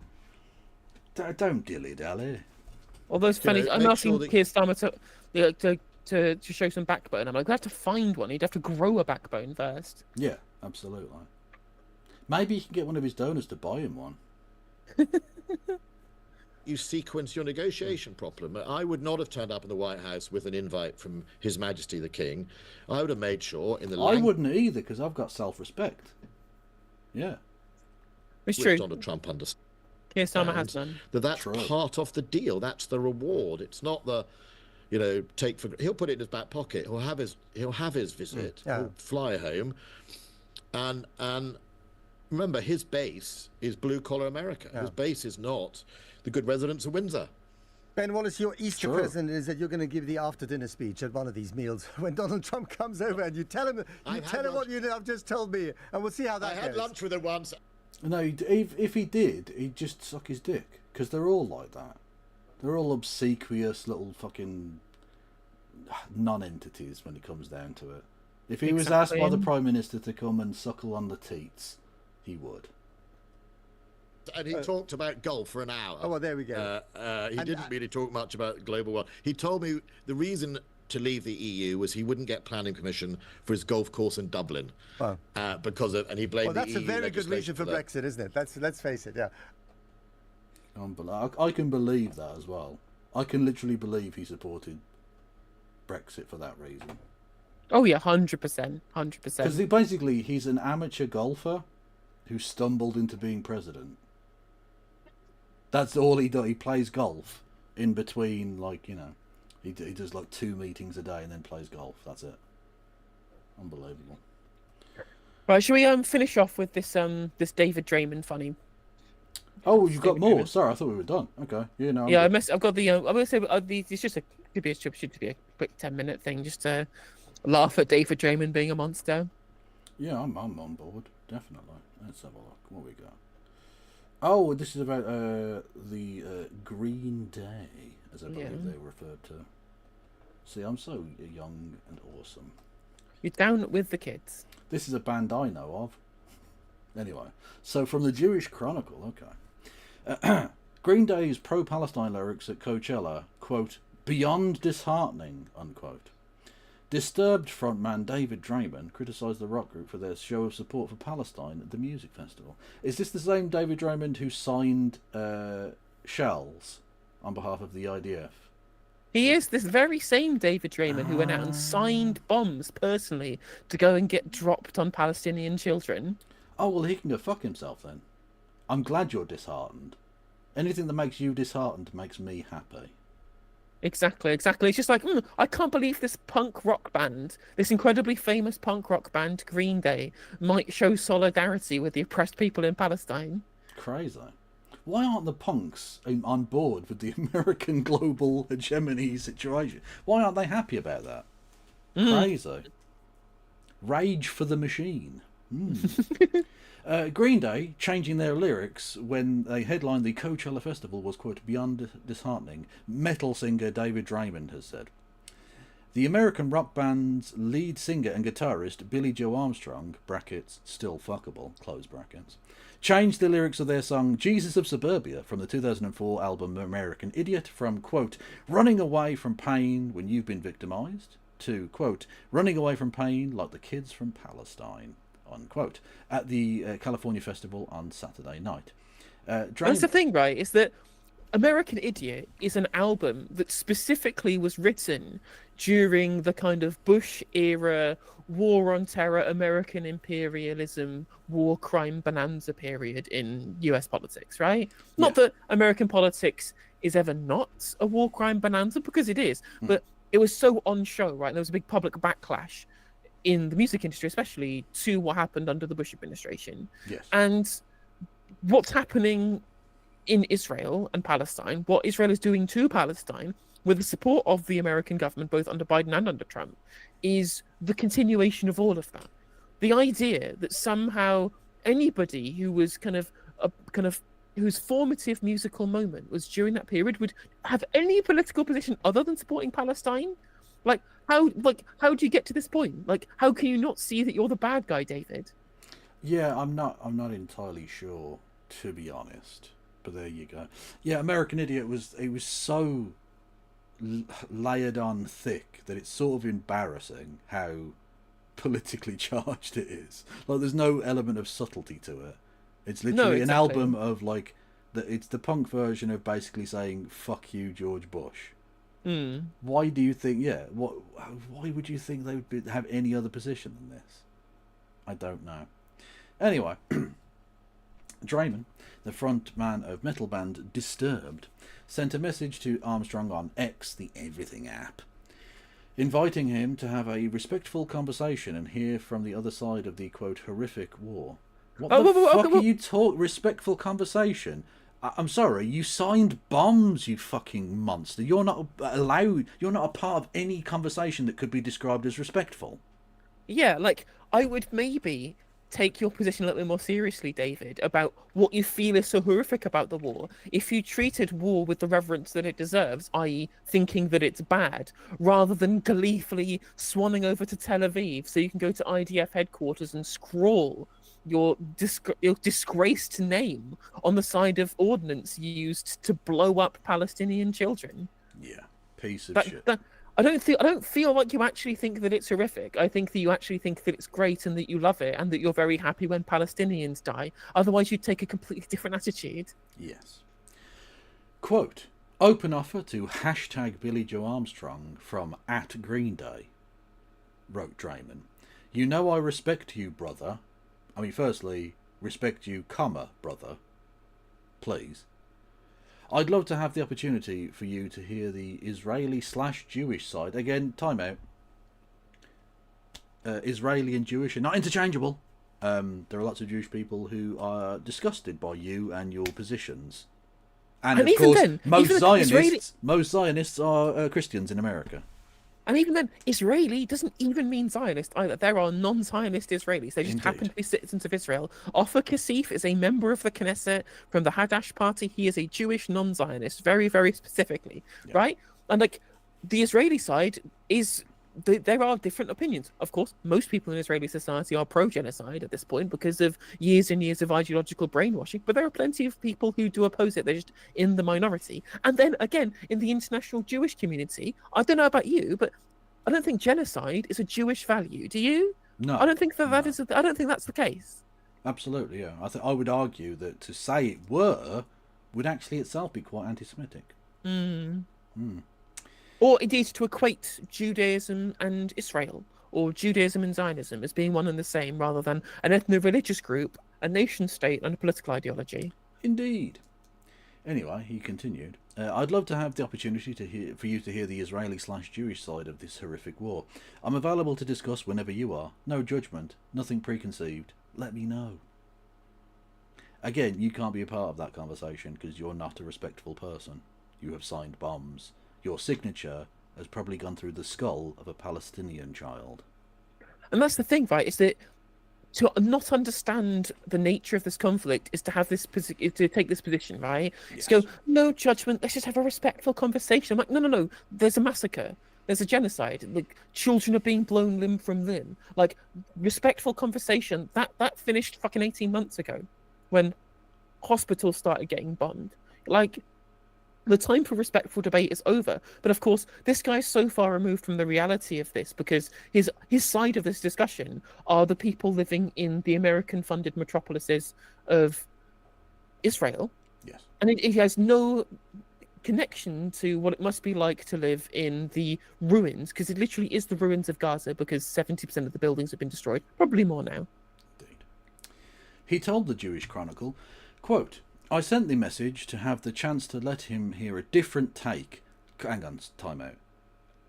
[SPEAKER 1] Don't dilly-dally.
[SPEAKER 5] All those funny... I'm asking Keir Starmer to show some backbone. I'm like, you have to find one. You'd have to grow a backbone first.
[SPEAKER 1] Yeah, absolutely. Maybe you can get one of his donors to buy him one.
[SPEAKER 16] You sequence your negotiation problem. I would not have turned up in the White House with an invite from His Majesty the King. I would have made sure in the...
[SPEAKER 1] I wouldn't either, because I've got self-respect. Yeah.
[SPEAKER 5] It's true.
[SPEAKER 16] Donald Trump understands.
[SPEAKER 5] Keir Starmer has done.
[SPEAKER 16] That's part of the deal. That's the reward. It's not the, you know, take for. He'll put it in his back pocket. He'll have his visit.
[SPEAKER 15] Yeah.
[SPEAKER 16] He'll fly home, and remember, his base is blue collar America.
[SPEAKER 15] Yeah.
[SPEAKER 16] His base is not the good residents of Windsor.
[SPEAKER 15] Ben Wallace, your Easter
[SPEAKER 1] Sure.
[SPEAKER 15] present is that you're going to give the after-dinner speech at one of these meals when Donald Trump comes over, and you tell him what you have just told me, and we'll see how that
[SPEAKER 16] I had
[SPEAKER 15] goes.
[SPEAKER 16] lunch with him once.
[SPEAKER 1] No, if he did, he'd just suck his dick, because they're all like that. They're all obsequious little fucking non-entities when it comes down to it. If he was asked by the Prime Minister to come and suckle on the teats, he would.
[SPEAKER 16] And he talked about golf for an hour.
[SPEAKER 15] Oh, well, there we go.
[SPEAKER 16] He didn't really talk much about global warming. He told me the reason to leave the EU was he wouldn't get planning permission for his golf course in Dublin.
[SPEAKER 15] Wow.
[SPEAKER 16] Because of, and he blamed
[SPEAKER 15] Well, that's
[SPEAKER 16] the
[SPEAKER 15] a
[SPEAKER 16] EU
[SPEAKER 15] very good reason
[SPEAKER 16] legislation
[SPEAKER 15] for
[SPEAKER 16] that.
[SPEAKER 15] Brexit, isn't it? Let's face it, yeah.
[SPEAKER 1] I can believe that as well. I can literally believe he supported Brexit for that reason.
[SPEAKER 5] Oh yeah, 100%, 100%.
[SPEAKER 1] Because basically, he's an amateur golfer who stumbled into being president. That's all he does. He plays golf in between, like, you know, he does like 2 meetings a day and then plays golf. That's it. Unbelievable.
[SPEAKER 5] Right, shall we finish off with this this David Draymond funny?
[SPEAKER 1] Oh, you've got more. Sorry, I thought we were done. Okay, you know.
[SPEAKER 5] Yeah, I've got the. I'm gonna say it's just should be a quick 10-minute thing, just to laugh at David Draymond being a monster.
[SPEAKER 1] Yeah, I'm on board, definitely. Let's have a look. What we got? Oh, this is about the Green Day, as I believe they referred to. See, I'm so young and awesome.
[SPEAKER 5] You're down with the kids.
[SPEAKER 1] This is a band I know of. Anyway, so from the Jewish Chronicle, okay. Green Day's pro-Palestine lyrics at Coachella, quote, beyond disheartening, unquote. Disturbed frontman David Draymond criticised the rock group for their show of support for Palestine at the music festival. Is this the same David Draymond who signed shells on behalf of the IDF?
[SPEAKER 5] He is this very same David Draymond who went out and signed bombs personally to go and get dropped on Palestinian children.
[SPEAKER 1] Oh, well, he can go fuck himself then. I'm glad you're disheartened. Anything that makes you disheartened makes me happy.
[SPEAKER 5] Exactly. It's just like, I can't believe this punk rock band, this incredibly famous punk rock band, Green Day, might show solidarity with the oppressed people in Palestine.
[SPEAKER 1] Crazy. Why aren't the punks on board with the American global hegemony situation? Why aren't they happy about that? Crazy. Rage for the machine. Green Day changing their lyrics when they headlined the Coachella Festival was, quote, beyond disheartening, metal singer David Draymond has said. The American rock band's lead singer and guitarist Billy Joe Armstrong, brackets, still fuckable, close brackets, changed the lyrics of their song Jesus of Suburbia from the 2004 album American Idiot from, quote, running away from pain when you've been victimized, to, quote, running away from pain like the kids from Palestine, unquote, at the California Festival on Saturday night.
[SPEAKER 5] That's the thing, right, is that American Idiot is an album that specifically was written during the kind of Bush-era war on terror, American imperialism, war crime bonanza period in US politics, right? Not that American politics is ever not a war crime bonanza, because it is, but it was so on show, right? There was a big public backlash in the music industry, especially to what happened under the Bush administration.
[SPEAKER 1] Yes.
[SPEAKER 5] And what's happening in Israel and Palestine, what Israel is doing to Palestine, with the support of the American government, both under Biden and under Trump, is the continuation of all of that. The idea that somehow anybody who was whose formative musical moment was during that period would have any political position other than supporting Palestine, how do you get to this point? Like, how can you not see that you're the bad guy, David?
[SPEAKER 1] Yeah, I'm not entirely sure, to be honest. But there you go. Yeah, American Idiot was so layered on thick that it's sort of embarrassing how politically charged it is. Like, there's no element of subtlety to it. It's literally an album of it's the punk version of basically saying "fuck you, George Bush." Why do you think? Yeah, why would you think they would have any other position than this? I don't know. Anyway, Draymond. the frontman of metal band Disturbed, sent a message to Armstrong on X, the Everything app, inviting him to have a respectful conversation and hear from the other side of the, quote, horrific war. What the fuck are you talking? Respectful conversation? I'm sorry, you signed bombs, you fucking monster. You're not allowed, you're not a part of any conversation that could be described as respectful.
[SPEAKER 5] Yeah, like, I would maybe take your position a little bit more seriously, David, about what you feel is so horrific about the war. If you treated war with the reverence that it deserves, i.e. thinking that it's bad, rather than gleefully swanning over to Tel Aviv so you can go to IDF headquarters and scrawl your disgraced name on the side of ordnance used to blow up Palestinian children.
[SPEAKER 1] Yeah, piece of shit.
[SPEAKER 5] I don't feel like you actually think that it's horrific. I think that you actually think that it's great and that you love it and that you're very happy when Palestinians die. Otherwise, you'd take a completely different attitude.
[SPEAKER 1] Yes. Quote, open offer to hashtag Billy Joe Armstrong from @GreenDay, wrote Draymond. You know I respect you, brother. I mean, firstly, respect you, comma, brother. Please. I'd love to have the opportunity for you to hear the Israeli/Jewish side. Again, time out. Israeli and Jewish are not interchangeable. There are lots of Jewish people who are disgusted by you and your positions. And of course, most Zionists are Christians in America.
[SPEAKER 5] And even then, Israeli doesn't even mean Zionist either. There are non-Zionist Israelis. They just happen to be citizens of Israel. Ofer Kasif is a member of the Knesset from the Hadash party. He is a Jewish non-Zionist, very, very specifically, right? And like, the Israeli side is... There are different opinions. Of course, most people in Israeli society are pro-genocide at this point because of years and years of ideological brainwashing, but there are plenty of people who do oppose it. They're just in the minority. And then, again, in the international Jewish community, I don't know about you, but I don't think genocide is a Jewish value. Do you?
[SPEAKER 1] No.
[SPEAKER 5] I don't think that is. I don't think that's the case.
[SPEAKER 1] Absolutely, yeah. I would argue that to say it were would actually itself be quite anti-Semitic.
[SPEAKER 5] Or indeed to equate Judaism and Israel, or Judaism and Zionism as being one and the same, rather than an ethno-religious group, a nation-state, and a political ideology.
[SPEAKER 1] Indeed. Anyway, he continued, I'd love to have the opportunity for you to hear the Israeli/Jewish side of this horrific war. I'm available to discuss whenever you are. No judgment, nothing preconceived. Let me know. Again, you can't be a part of that conversation because you're not a respectful person. You have signed bombs. Your signature has probably gone through the skull of a Palestinian child.
[SPEAKER 5] And that's the thing, right? Is that to not understand the nature of this conflict is to have this to take this position, right? Yes. To go, no judgment. Let's just have a respectful conversation. I'm like, no. There's a massacre. There's a genocide. Like, children are being blown limb from limb. Like, respectful conversation. That finished fucking 18 months ago, when hospitals started getting bombed. Like, the time for respectful debate is over. But of course, this guy's so far removed from the reality of this because his side of this discussion are the people living in the American-funded metropolises of Israel.
[SPEAKER 1] Yes. And
[SPEAKER 5] he has no connection to what it must be like to live in the ruins, because it literally is the ruins of Gaza, because 70% of the buildings have been destroyed. Probably more now.
[SPEAKER 1] Indeed. He told the Jewish Chronicle, quote, I sent the message to have the chance to let him hear a different take. Hang on, time out.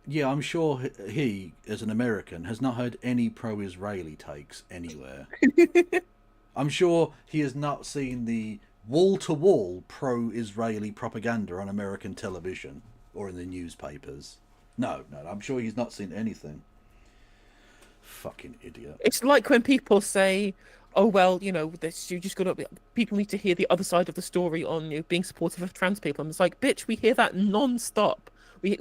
[SPEAKER 1] Yeah, I'm sure he, as an American, has not heard any pro-Israeli takes anywhere. I'm sure he has not seen the wall-to-wall pro-Israeli propaganda on American television or in the newspapers. No, I'm sure he's not seen anything. Fucking idiot.
[SPEAKER 5] It's like when people say, oh, well, you just got to... People need to hear the other side of the story on being supportive of trans people. And it's like, bitch, we hear that non-stop. We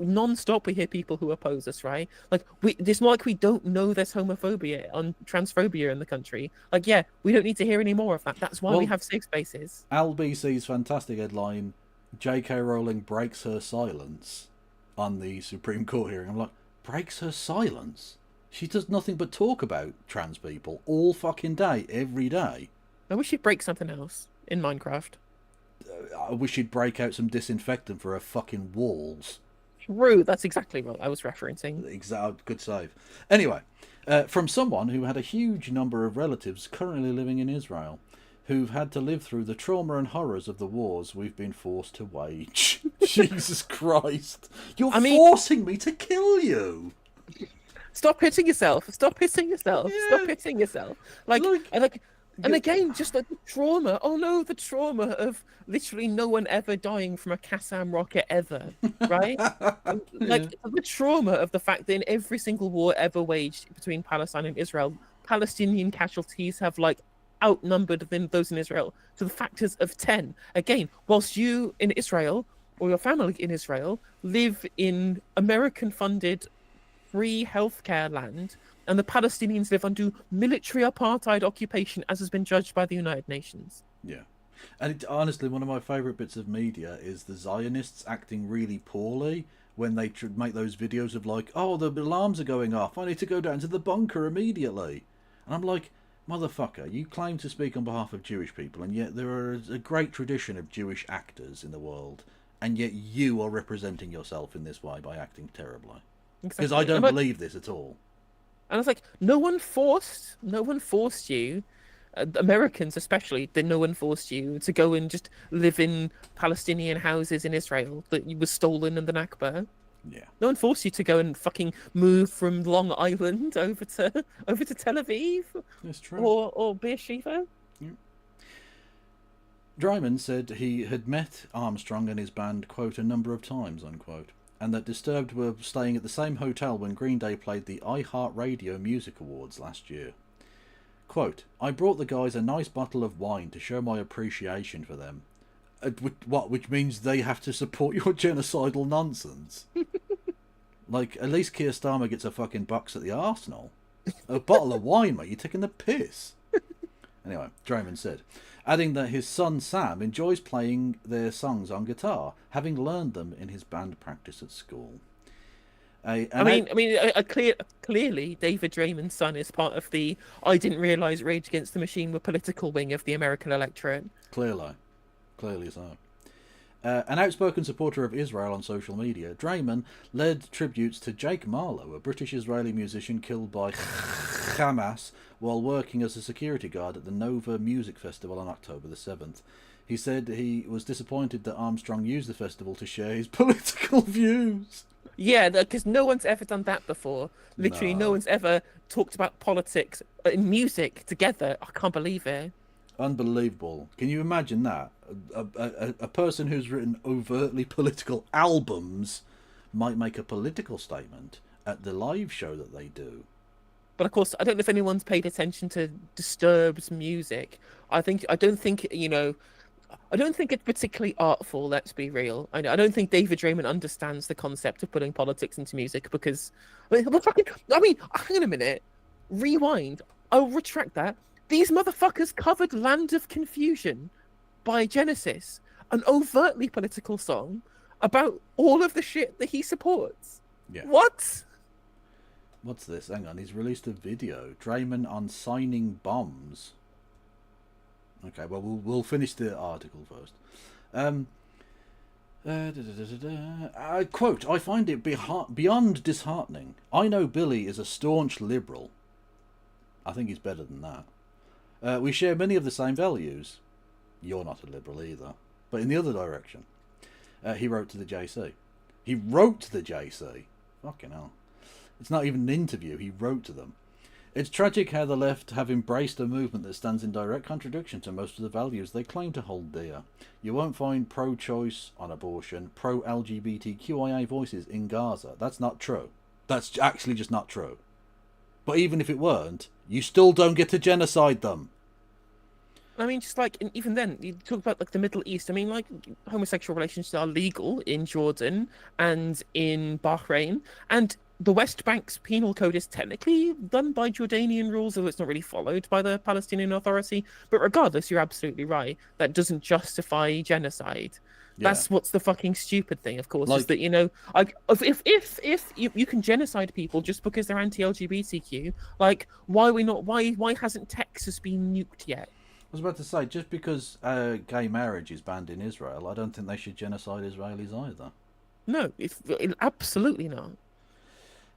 [SPEAKER 5] hear people who oppose us, right? Like, it's not like we don't know there's homophobia and transphobia in the country. Like, yeah, we don't need to hear any more of that. That's why we have safe spaces.
[SPEAKER 1] LBC's fantastic headline, J.K. Rowling breaks her silence on the Supreme Court hearing. I'm like, breaks her silence? She does nothing but talk about trans people all fucking day, every day.
[SPEAKER 5] I wish she'd break something else in Minecraft.
[SPEAKER 1] I wish she'd break out some disinfectant for her fucking walls.
[SPEAKER 5] True, that's exactly what I was referencing.
[SPEAKER 1] Good save. Anyway, from someone who had a huge number of relatives currently living in Israel. who've had to live through the trauma and horrors of the wars we've been forced to wage. Jesus Christ. You're forcing me to kill you.
[SPEAKER 5] Stop hitting yourself. Stop hitting yourself. Yeah. Stop hitting yourself. And again, just like the trauma. Oh no, the trauma of literally no one ever dying from a Qassam rocket ever, right? The trauma of the fact that in every single war ever waged between Palestine and Israel, Palestinian casualties have outnumbered than those in Israel to the factors of 10. Again, whilst you in Israel or your family in Israel live in American-funded free healthcare land, and the Palestinians live under military apartheid occupation, as has been judged by the United Nations.
[SPEAKER 1] Yeah. And honestly, one of my favourite bits of media is the Zionists acting really poorly when they make those videos of oh, the alarms are going off, I need to go down to the bunker immediately. And I'm like, motherfucker, you claim to speak on behalf of Jewish people, and yet there is a great tradition of Jewish actors in the world, and yet you are representing yourself in this way by acting terribly. Because I don't believe this at all.
[SPEAKER 5] And it's like, no one forced you, Americans especially, no one forced you to go and just live in Palestinian houses in Israel that was stolen in the Nakba.
[SPEAKER 1] Yeah.
[SPEAKER 5] No one forced you to go and fucking move from Long Island over to Tel Aviv.
[SPEAKER 1] That's true.
[SPEAKER 5] Or Beersheba.
[SPEAKER 1] Yeah. Draymond said he had met Armstrong and his band, quote, a number of times, unquote, and that Disturbed were staying at the same hotel when Green Day played the iHeartRadio Music Awards last year. Quote, I brought the guys a nice bottle of wine to show my appreciation for them. Which means they have to support your genocidal nonsense. At least Keir Starmer gets a fucking box at the Arsenal. A bottle of wine, mate, you're taking the piss. Anyway, Draymond said, adding that his son Sam enjoys playing their songs on guitar, having learned them in his band practice at school.
[SPEAKER 5] Clearly, David Draymond's son is part of the I didn't realise Rage Against the Machine were political wing of the American electorate.
[SPEAKER 1] Clearly so. An outspoken supporter of Israel on social media, Draymond led tributes to Jake Marlowe, a British-Israeli musician killed by Hamas while working as a security guard at the Nova Music Festival on October the 7th. He said he was disappointed that Armstrong used the festival to share his political views.
[SPEAKER 5] Yeah, because no one's ever done that before. Literally, no one's ever talked about politics in music together. I can't believe it.
[SPEAKER 1] Unbelievable. Can you imagine that? A person who's written overtly political albums might make a political statement at the live show that they do.
[SPEAKER 5] But of course, I don't know if anyone's paid attention to Disturbed's music. I don't think it's particularly artful, let's be real. I don't think David Draymond understands the concept of putting politics into music because... hang on a minute. Rewind. I'll retract that. These motherfuckers covered Land of Confusion by Genesis, an overtly political song about all of the shit that he supports.
[SPEAKER 1] Yeah.
[SPEAKER 5] What?
[SPEAKER 1] What's this? Hang on, he's released a video. Draymond on signing bombs. Okay, well, we'll finish the article first. Quote, I find it beyond disheartening. I know Billy is a staunch liberal. I think he's better than that. We share many of the same values. You're not a liberal either. But in the other direction. He wrote to the JC. He wrote to the JC. Fucking hell. It's not even an interview. He wrote to them. It's tragic how the left have embraced a movement that stands in direct contradiction to most of the values they claim to hold dear. You won't find pro-choice on abortion, pro-LGBTQIA voices in Gaza. That's not true. That's actually just not true. But even if it weren't, you still don't get to genocide them.
[SPEAKER 5] I mean, just even then, you talk about the Middle East. I mean, homosexual relations are legal in Jordan and in Bahrain, and the West Bank's penal code is technically done by Jordanian rules, although it's not really followed by the Palestinian Authority. But regardless, you're absolutely right. That doesn't justify genocide. Yeah. That's what's the fucking stupid thing, of course, is that, if you can genocide people just because they're anti-LGBTQ, why hasn't Texas been nuked yet?
[SPEAKER 1] I was about to say, just because gay marriage is banned in Israel, I don't think they should genocide Israelis either.
[SPEAKER 5] No, absolutely not.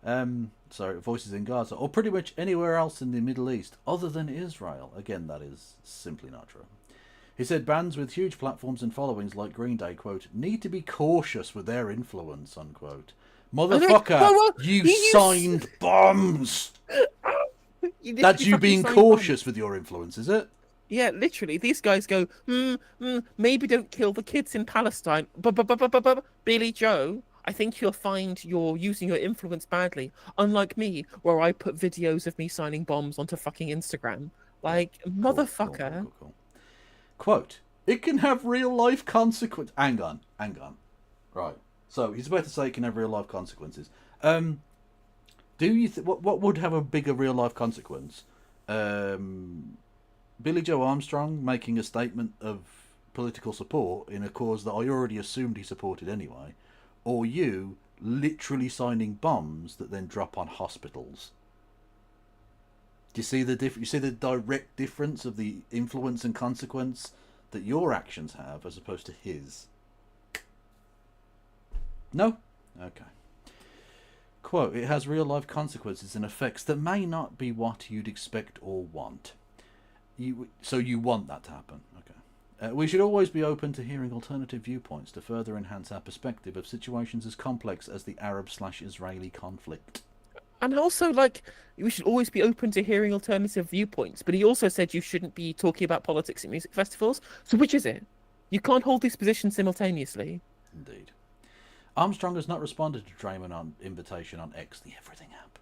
[SPEAKER 1] Voices in Gaza, or pretty much anywhere else in the Middle East other than Israel. Again, that is simply not true. He said bands with huge platforms and followings like Green Day, quote, need to be cautious with their influence, unquote. Motherfucker, you signed bombs! That's you being cautious with your influence, is it?
[SPEAKER 5] Yeah, literally. These guys go, maybe don't kill the kids in Palestine. Billy Joe, I think you'll find you're using your influence badly. Unlike me, where I put videos of me signing bombs onto fucking Instagram. Like, motherfucker.
[SPEAKER 1] Cool. Quote, it can have real-life consequences. Hang on. Right. So, he's about to say it can have real-life consequences. Do you what would have a bigger real-life consequence? Billy Joe Armstrong making a statement of political support in a cause that I already assumed he supported anyway, or you literally signing bombs that then drop on hospitals? Do you see the you see the direct difference of the influence and consequence that your actions have as opposed to his? No? Okay. Quote, it has real-life consequences and effects that may not be what you'd expect or want. So you want that to happen. Okay. We should always be open to hearing alternative viewpoints to further enhance our perspective of situations as complex as the Arab/Israeli conflict.
[SPEAKER 5] And also, like, we should always be open to hearing alternative viewpoints. But he also said you shouldn't be talking about politics at music festivals. So which is it? You can't hold these positions simultaneously.
[SPEAKER 1] Indeed. Armstrong has not responded to Draymond on invitation on X, the Everything app.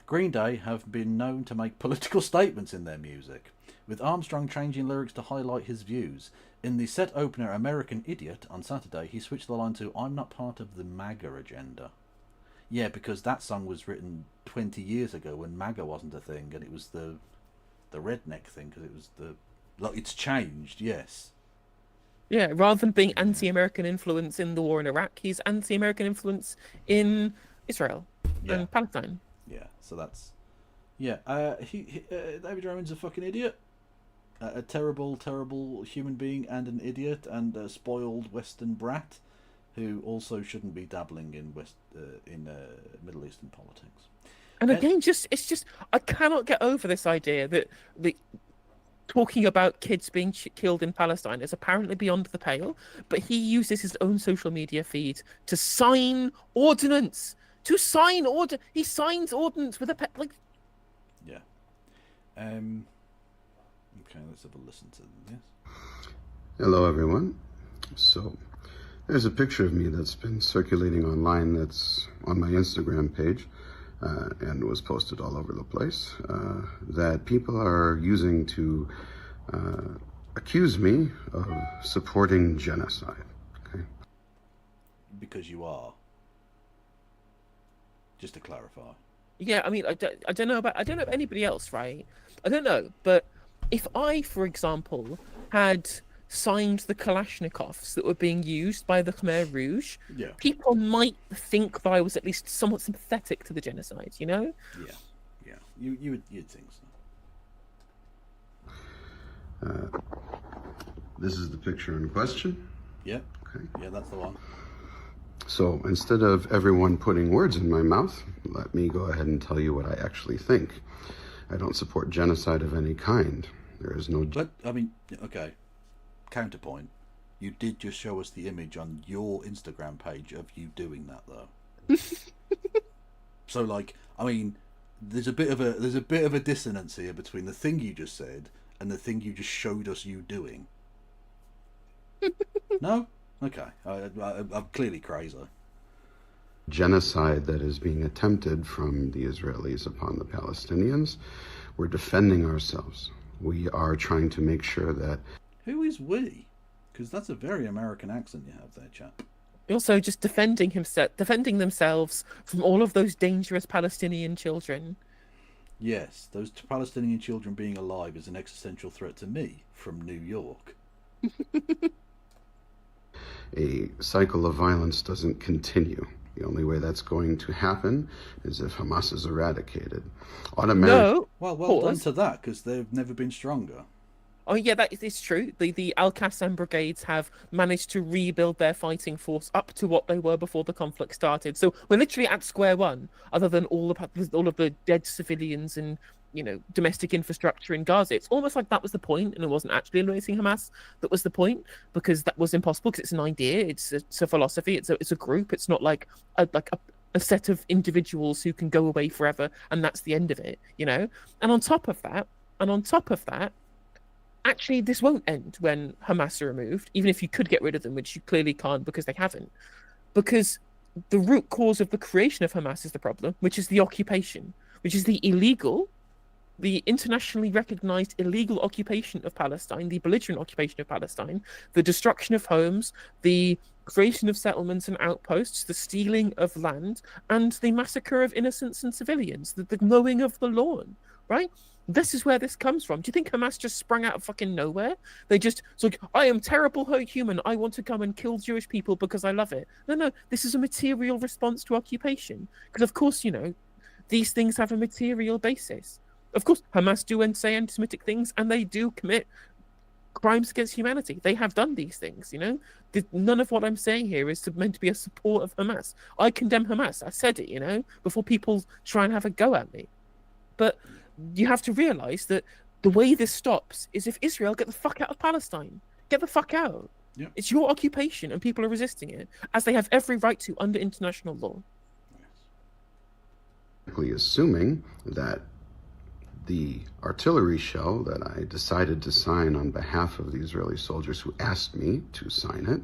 [SPEAKER 1] Green Day have been known to make political statements in their music, with Armstrong changing lyrics to highlight his views. In the set opener American Idiot on Saturday, he switched the line to I'm not part of the MAGA agenda. Yeah, because that song was written 20 years ago when MAGA wasn't a thing, and it was the redneck thing, because it was the... Like, it's changed, yes.
[SPEAKER 5] Yeah, rather than being anti-American influence in the war in Iraq, he's anti-American influence in Israel and Palestine.
[SPEAKER 1] Yeah, so that's... Yeah, David Draymond's a fucking idiot. A terrible, terrible human being and an idiot and a spoiled Western brat who also shouldn't be dabbling in Middle Eastern politics.
[SPEAKER 5] And again, it's just I cannot get over this idea that talking about kids being killed in Palestine is apparently beyond the pale, but he uses his own social media feed to sign ordinance. He signs ordinance with a pet. Like,
[SPEAKER 1] yeah. Okay, let's have a listen to this.
[SPEAKER 9] Hello, everyone. So, there's a picture of me that's been circulating online that's on my Instagram page and was posted all over the place that people are using to accuse me of supporting genocide. Okay.
[SPEAKER 1] Because you are. Just to clarify.
[SPEAKER 5] Yeah, I mean, I don't know about anybody else, right? I don't know, but if I, for example, had signed the Kalashnikovs that were being used by the Khmer Rouge, people might think that I was at least somewhat sympathetic to the genocide, you know?
[SPEAKER 1] Yeah. You'd think so.
[SPEAKER 9] This is the picture in question.
[SPEAKER 1] Yeah. Okay. Yeah, that's the one.
[SPEAKER 9] So instead of everyone putting words in my mouth, let me go ahead and tell you what I actually think. I don't support genocide of any kind. There is no...
[SPEAKER 1] But, I mean, okay. Counterpoint. You did just show us the image on your Instagram page of you doing that, though. So, like, I mean, there's a bit of a dissonance here between the thing you just said and the thing you just showed us you doing. No? Okay. I'm clearly crazy.
[SPEAKER 9] Genocide that is being attempted from the Israelis upon the Palestinians. We're defending ourselves. We are trying to make sure that...
[SPEAKER 1] Who is we? Because that's a very American accent you have there, chap.
[SPEAKER 5] Also, just defending themselves from all of those dangerous Palestinian children.
[SPEAKER 1] Yes, those Palestinian children being alive is an existential threat to me from New York.
[SPEAKER 9] A cycle of violence doesn't continue. The only way that's going to happen is if Hamas is eradicated.
[SPEAKER 1] No. Well done to that, because they've never been stronger.
[SPEAKER 5] Oh yeah, that is true. The Al Qassam brigades have managed to rebuild their fighting force up to what they were before the conflict started. So we're literally at square one, other than all of the dead civilians and domestic infrastructure in Gaza. It's almost like that was the point, and it wasn't actually eliminating Hamas that was the point, because that was impossible. Because it's an idea, it's a philosophy, it's a group. It's not like a set of individuals who can go away forever and that's the end of it. And on top of that, actually, this won't end when Hamas are removed, even if you could get rid of them, which you clearly can't because they haven't. Because the root cause of the creation of Hamas is the problem, which is the occupation, which is the internationally recognized illegal occupation of Palestine, the belligerent occupation of Palestine, the destruction of homes, the creation of settlements and outposts, the stealing of land, and the massacre of innocents and civilians, the mowing of the lawn, right? This is where this comes from. Do you think Hamas just sprang out of fucking nowhere? It's like, I am terrible human. I want to come and kill Jewish people because I love it. No, this is a material response to occupation. Because of course, these things have a material basis. Of course, Hamas do and say anti-Semitic things, and they do commit crimes against humanity. They have done these things, None of what I'm saying here is meant to be a support of Hamas. I condemn Hamas. I said it, before people try and have a go at me. But you have to realize that the way this stops is if Israel get the fuck out of Palestine. Get the fuck out.
[SPEAKER 1] Yeah.
[SPEAKER 5] It's your occupation and people are resisting it, as they have every right to under international law.
[SPEAKER 9] Assuming that the artillery shell that I decided to sign on behalf of the Israeli soldiers who asked me to sign it,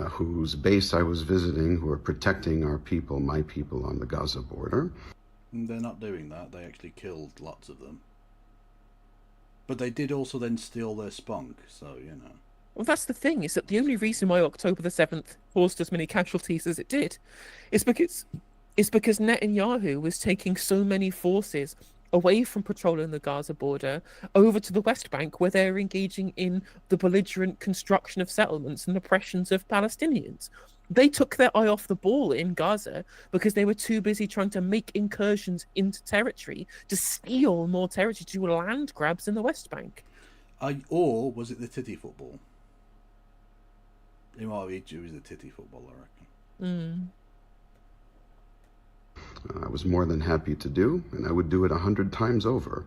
[SPEAKER 9] whose base I was visiting, who are protecting our people, my people on the Gaza border.
[SPEAKER 1] They're not doing that. They actually killed lots of them. But they did also then steal their spunk, so,
[SPEAKER 5] Well, that's the thing, is that the only reason why October the 7th caused as many casualties as it did is because Netanyahu was taking so many forces away from patrolling the Gaza border over to the West Bank, where they're engaging in the belligerent construction of settlements and oppressions of Palestinians. They took their eye off the ball in Gaza because they were too busy trying to make incursions into territory, to steal more territory, to do land grabs in the West Bank.
[SPEAKER 1] Or was it the titty football? It might be Jew is the titty football, I reckon.
[SPEAKER 9] I was more than happy to do, and I would do it 100 times over.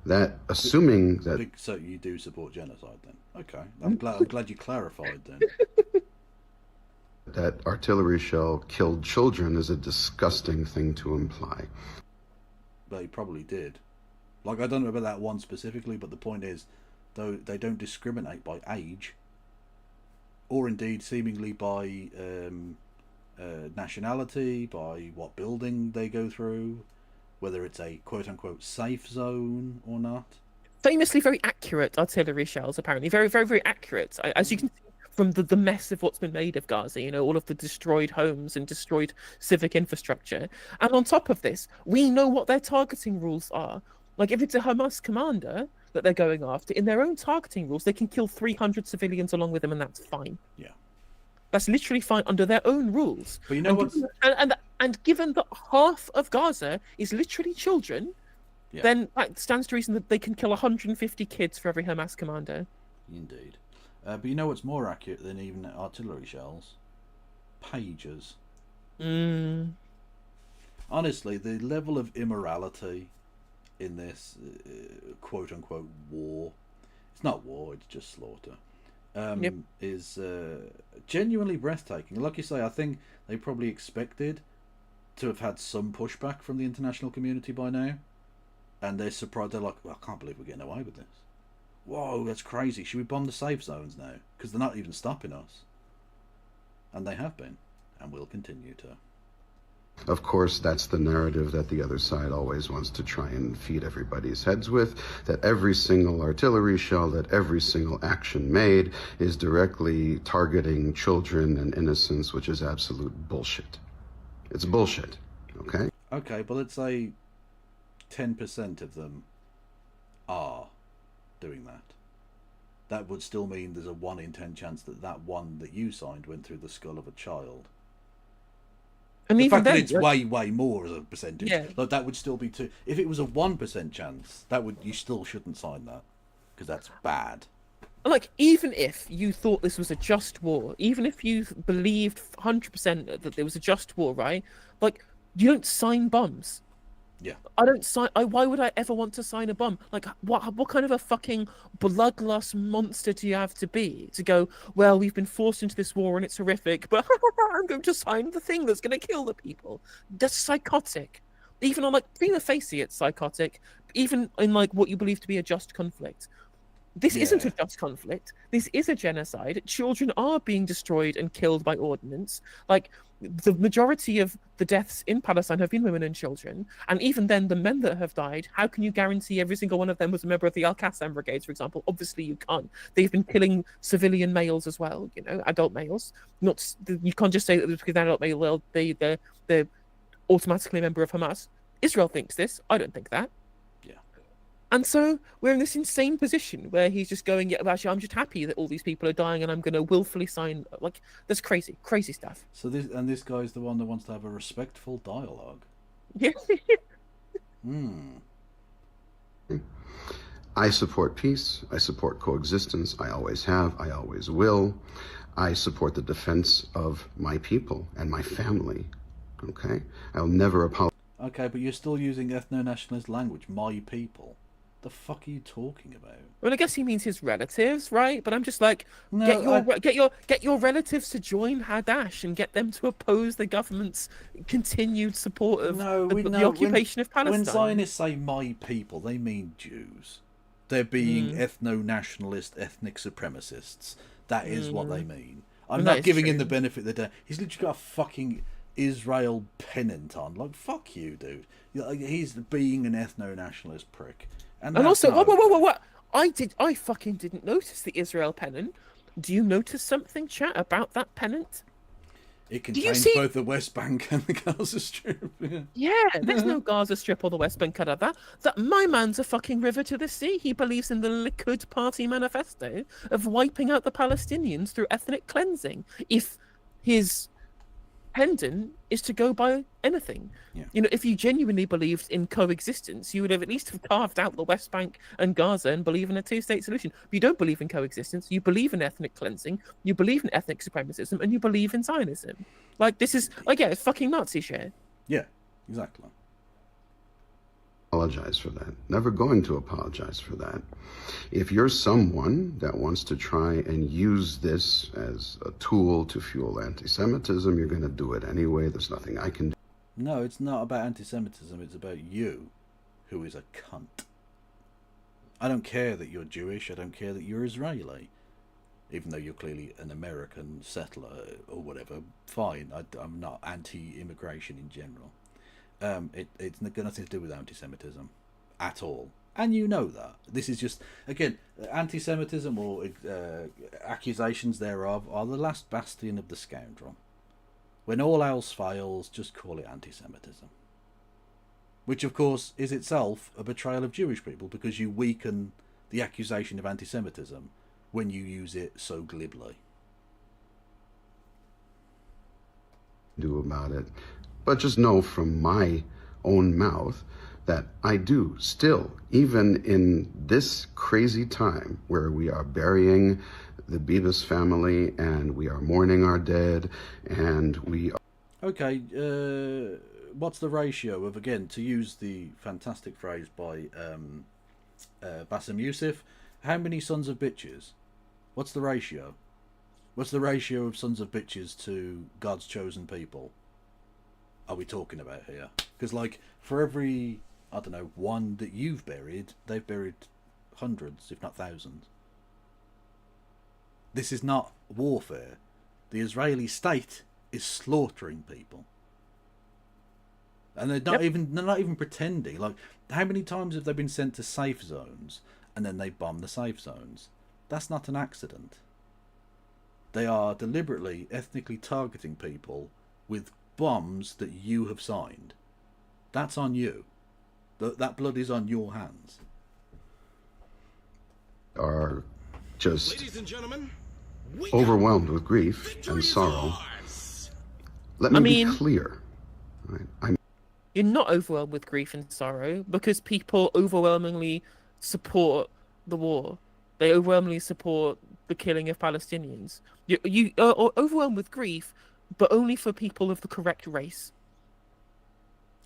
[SPEAKER 9] That, assuming that...
[SPEAKER 1] So you do support genocide then? Okay, I'm glad you clarified then.
[SPEAKER 9] That artillery shell killed children is a disgusting thing to imply.
[SPEAKER 1] They probably did. I don't know about that one specifically, but the point is, though, they don't discriminate by age, or indeed seemingly by nationality, by what building they go through, whether it's a quote-unquote safe zone or not.
[SPEAKER 5] Famously very accurate artillery shells, apparently. Very, very, very accurate. As you can see from the mess of what's been made of Gaza, all of the destroyed homes and destroyed civic infrastructure. And on top of this, we know what their targeting rules are. Like, if it's a Hamas commander that they're going after, in their own targeting rules, they can kill 300 civilians along with them, and that's fine.
[SPEAKER 1] Yeah.
[SPEAKER 5] That's literally fine under their own rules.
[SPEAKER 1] But you know what?
[SPEAKER 5] And given that half of Gaza is literally children, then that stands to reason that they can kill 150 kids for every Hamas commander.
[SPEAKER 1] Indeed. But you know what's more accurate than even artillery shells? Pagers. Honestly, the level of immorality in this quote-unquote war, it's not war, it's just slaughter, is genuinely breathtaking. Like you say, I think they probably expected to have had some pushback from the international community by now, and they're surprised. They're like, well, I can't believe we're getting away with this. Whoa, that's crazy. Should we bomb the safe zones now? Because they're not even stopping us. And they have been, and will continue to.
[SPEAKER 9] Of course, that's the narrative that the other side always wants to try and feed everybody's heads with, that every single artillery shell, that every single action made is directly targeting children and innocents, which is absolute bullshit. It's bullshit, okay?
[SPEAKER 1] Okay, but let's say 10% of them are doing that. That would still mean there's a 1 in 10 chance that that one that you signed went through the skull of a child.
[SPEAKER 5] And
[SPEAKER 1] the
[SPEAKER 5] even
[SPEAKER 1] fact
[SPEAKER 5] then,
[SPEAKER 1] that it's way more as a percentage,
[SPEAKER 5] Yeah.
[SPEAKER 1] like that would still be too. If it was a 1% chance, that would, you still shouldn't sign that. because that's bad.
[SPEAKER 5] Like, even if you thought this was a just war, even if you believed 100% that there was a just war, right? Like, you don't sign bombs.
[SPEAKER 1] Yeah.
[SPEAKER 5] I don't sign. Why would I ever want to sign a bomb? Like, what kind of a fucking bloodlust monster do you have to be to go, well, we've been forced into this war and it's horrific, but I'm going to sign the thing that's going to kill the people? That's psychotic. Even on, like, prima facie, it's psychotic. Even in, like, what you believe to be a just conflict. This isn't a just conflict. This is a genocide. Children are being destroyed and killed by ordnance. Like, the majority of the deaths in Palestine have been women and children. And even then, the men that have died, how can you guarantee every single one of them was a member of the Al-Qassam brigades, for example? Obviously, you can't. They've been killing civilian males as well, you know, adult males. You can't just say that because they're adult male, they're automatically a member of Hamas. Israel thinks this. I don't think that. And so we're in this insane position where he's just going, yeah, actually, I'm just happy that all these people are dying and I'm going to willfully sign. Like, that's crazy stuff.
[SPEAKER 1] So this guy's the one that wants to have a respectful dialogue.
[SPEAKER 5] Yeah.
[SPEAKER 9] I support peace. I support coexistence. I always have. I always will. I support the defense of my people and my family. Okay? I'll never apologize.
[SPEAKER 1] Okay, but you're still using ethno-nationalist language. My people. The fuck are you talking about?
[SPEAKER 5] Well, I guess he means his relatives, right? But I'm just like,
[SPEAKER 1] No,
[SPEAKER 5] get your relatives to join Hadash and get them to oppose the government's continued support of the occupation of Palestine.
[SPEAKER 1] When Zionists say my people, they mean Jews. They're being ethno-nationalist, ethnic supremacists. That is what they mean. I'm not giving him the benefit of the doubt. He's literally got a fucking Israel pennant on. Like, fuck you, dude. He's being an ethno-nationalist prick.
[SPEAKER 5] And also, what? I fucking didn't notice the Israel pennant. Do you notice something, chat, about that pennant?
[SPEAKER 1] It contains both the West Bank and the Gaza Strip.
[SPEAKER 5] Yeah, there's no Gaza Strip or the West Bank cut out that. My man's a fucking river to the sea. He believes in the Likud Party manifesto of wiping out the Palestinians through ethnic cleansing. If his pendant is to go by anything. You know, if you genuinely believed in coexistence, you would have at least carved out the West Bank and Gaza and believe in a two-state solution. But you don't believe in coexistence. You believe in ethnic cleansing. You believe in ethnic supremacism, and you believe in Zionism. Like, this is, it's fucking Nazi shit.
[SPEAKER 1] Yeah, exactly.
[SPEAKER 9] Apologize for that. Never going to apologize for that. If you're someone that wants to try and use this as a tool to fuel anti-Semitism, you're going to do it anyway. There's nothing I can do.
[SPEAKER 1] No, it's not about anti-Semitism. It's about you, who is a cunt. I don't care that you're Jewish. I don't care that you're Israeli. Even though you're clearly an American settler or whatever. Fine. I'm not anti-immigration in general. It's got nothing to do with anti-Semitism at all, and you know that. This is just, again, anti-Semitism or accusations thereof are the last bastion of the scoundrel. When all else fails, just call it anti-Semitism, which of course is itself a betrayal of Jewish people, because you weaken the accusation of anti-Semitism when you use it so glibly.
[SPEAKER 9] Do about it. But just know from my own mouth that I do still, even in this crazy time where we are burying the Bibas family and we are mourning our dead and we are...
[SPEAKER 1] Okay, what's the ratio of, again, to use the fantastic phrase by Bassem Youssef, how many sons of bitches? What's the ratio? What's the ratio of sons of bitches to God's chosen people? Are we talking about here? Because, like, for every, I don't know, one that you've buried, they've buried hundreds, if not thousands. This is not warfare. The Israeli state is slaughtering people, and they're not even pretending. Like, how many times have they been sent to safe zones and then they bomb the safe zones? That's not an accident. They are deliberately, ethnically targeting people with bombs that you have signed. That's on you. That blood is on your hands.
[SPEAKER 9] Are just
[SPEAKER 17] Ladies and gentlemen,
[SPEAKER 9] overwhelmed with grief and sorrow. Let me be clear. Right?
[SPEAKER 5] You're not overwhelmed with grief and sorrow because people overwhelmingly support the war. They overwhelmingly support the killing of Palestinians. You are overwhelmed with grief, but only for people of the correct race.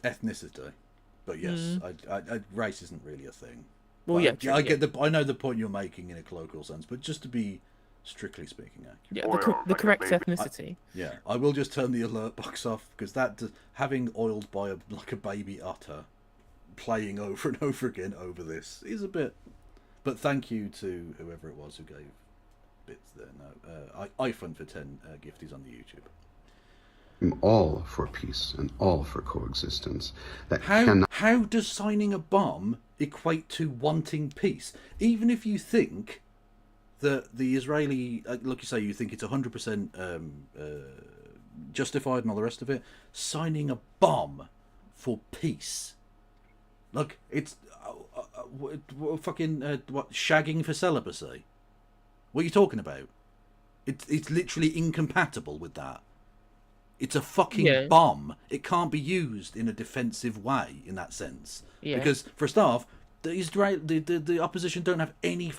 [SPEAKER 1] Ethnicity. But yes, race isn't really a thing.
[SPEAKER 5] Well,
[SPEAKER 1] but
[SPEAKER 5] yeah, true,
[SPEAKER 1] I get I know the point you're making in a colloquial sense, but just to be strictly speaking accurate.
[SPEAKER 5] Yeah, the correct ethnicity.
[SPEAKER 1] I will just turn the alert box off, because having oiled by like a baby otter playing over and over again over this is a bit. But thank you to whoever it was who gave bits there. No, iPhone for 10 gifties on the YouTube.
[SPEAKER 9] I'm all for peace and all for coexistence.
[SPEAKER 1] How does signing a bomb equate to wanting peace? Even if you think that the Israeli, like you say, you think it's 100% justified and all the rest of it, signing a bomb for peace, like it's fucking what, shagging for celibacy? What are you talking about? It's literally incompatible with that. It's a fucking bomb. It can't be used in a defensive way in that sense.
[SPEAKER 5] Yeah.
[SPEAKER 1] Because for a start, the opposition don't have any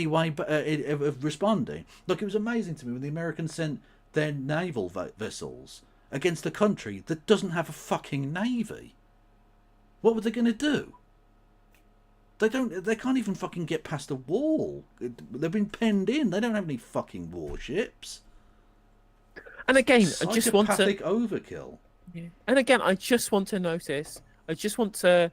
[SPEAKER 1] way of responding. Look, it was amazing to me when the Americans sent their naval vessels against a country that doesn't have a fucking navy. What were they going to do? They can't even fucking get past a wall. They've been penned in. They don't have any fucking warships.
[SPEAKER 5] And again, I just want to
[SPEAKER 1] psychopathic overkill.
[SPEAKER 5] Yeah. And again, I just want to notice. I just want to.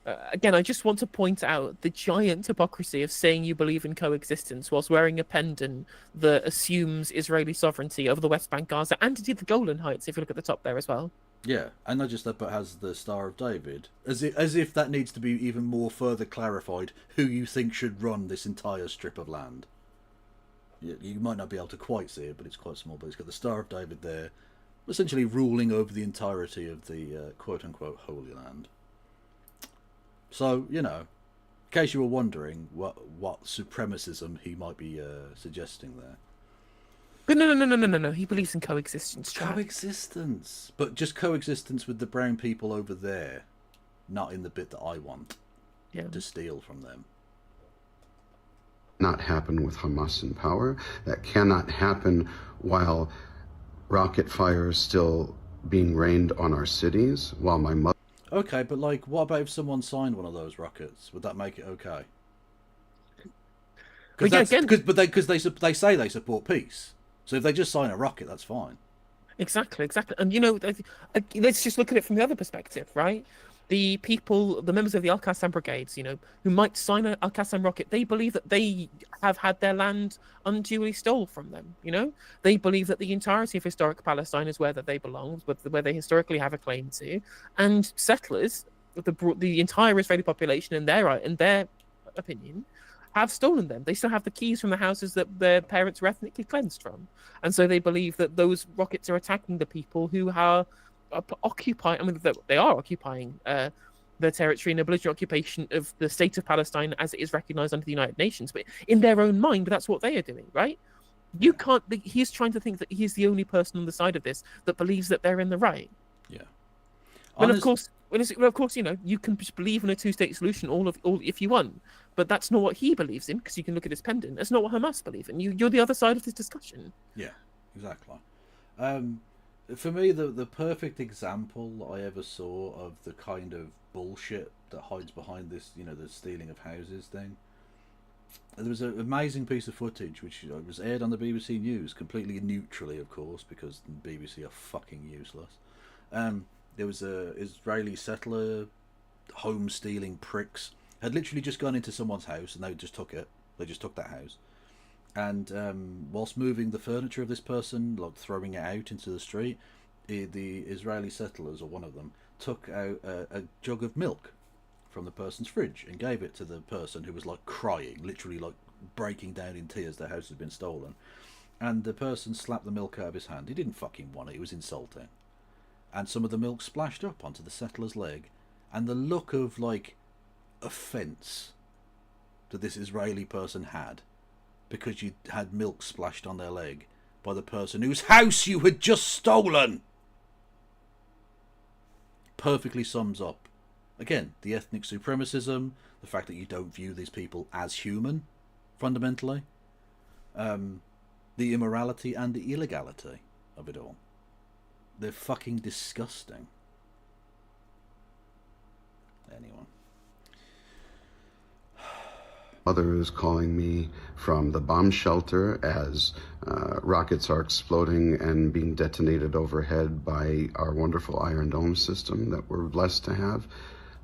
[SPEAKER 5] I just want to point out the giant hypocrisy of saying you believe in coexistence whilst wearing a pendant that assumes Israeli sovereignty over the West Bank, Gaza, and indeed the Golan Heights, if you look at the top there as well.
[SPEAKER 1] Yeah, and not just that, but has the Star of David. As if that needs to be even more further clarified who you think should run this entire strip of land. You might not be able to quite see it, but it's quite small. But it's got the Star of David there, essentially ruling over the entirety of the quote-unquote Holy Land. So, in case you were wondering what supremacism he might be suggesting there.
[SPEAKER 5] But no. He believes in coexistence.
[SPEAKER 1] Coexistence. But just coexistence with the brown people over there, not in the bit that I want to steal from them.
[SPEAKER 9] Not happen with Hamas in power. That cannot happen while rocket fire is still being rained on our cities, while my mother...
[SPEAKER 1] Okay, but what about if someone signed one of those rockets? Would that make it okay? Because they say they support peace. So if they just sign a rocket, that's fine.
[SPEAKER 5] Exactly. And let's just look at it from the other perspective, right? The members of the Al-Qassam brigades, who might sign an Al-Qassam rocket, they believe that they have had their land unduly stolen from them, They believe that the entirety of historic Palestine is where that they belong, where they historically have a claim to, and settlers, the entire Israeli population, in their opinion, have stolen them. They still have the keys from the houses that their parents were ethnically cleansed from. And so they believe that those rockets are attacking the people who are occupying, they are occupying the territory in a belligerent occupation of the state of Palestine as it is recognized under the United Nations. But in their own mind, that's what they are doing, right? You can't. He's trying to think that he's the only person on the side of this that believes that they're in the right.
[SPEAKER 1] Yeah.
[SPEAKER 5] And of course, you can just believe in a two-state solution all if you want, but that's not what he believes in, because you can look at his pendant. That's not what Hamas believe in. You're the other side of this discussion.
[SPEAKER 1] Yeah, exactly. For me, the perfect example I ever saw of the kind of bullshit that hides behind this, the stealing of houses thing. There was an amazing piece of footage which was aired on the BBC News, completely neutrally, of course, because the BBC are fucking useless. There was a Israeli settler, home-stealing pricks, had literally just gone into someone's house and they just took it. They just took that house. And whilst moving the furniture of this person, throwing it out into the street, the Israeli settlers, or one of them, took out a jug of milk from the person's fridge and gave it to the person who was crying, literally breaking down in tears. Their house had been stolen. And the person slapped the milk out of his hand. He didn't fucking want it. It was insulting. And some of the milk splashed up onto the settler's leg. And the look of offence that this Israeli person had, because you had milk splashed on their leg by the person whose house you had just stolen, perfectly sums up, again, the ethnic supremacism, The fact that you don't view these people as human, fundamentally. The immorality and the illegality of it all. They're fucking disgusting. Anyway.
[SPEAKER 9] Mother is calling me from the bomb shelter as rockets are exploding and being detonated overhead by our wonderful Iron Dome system that we're blessed to have.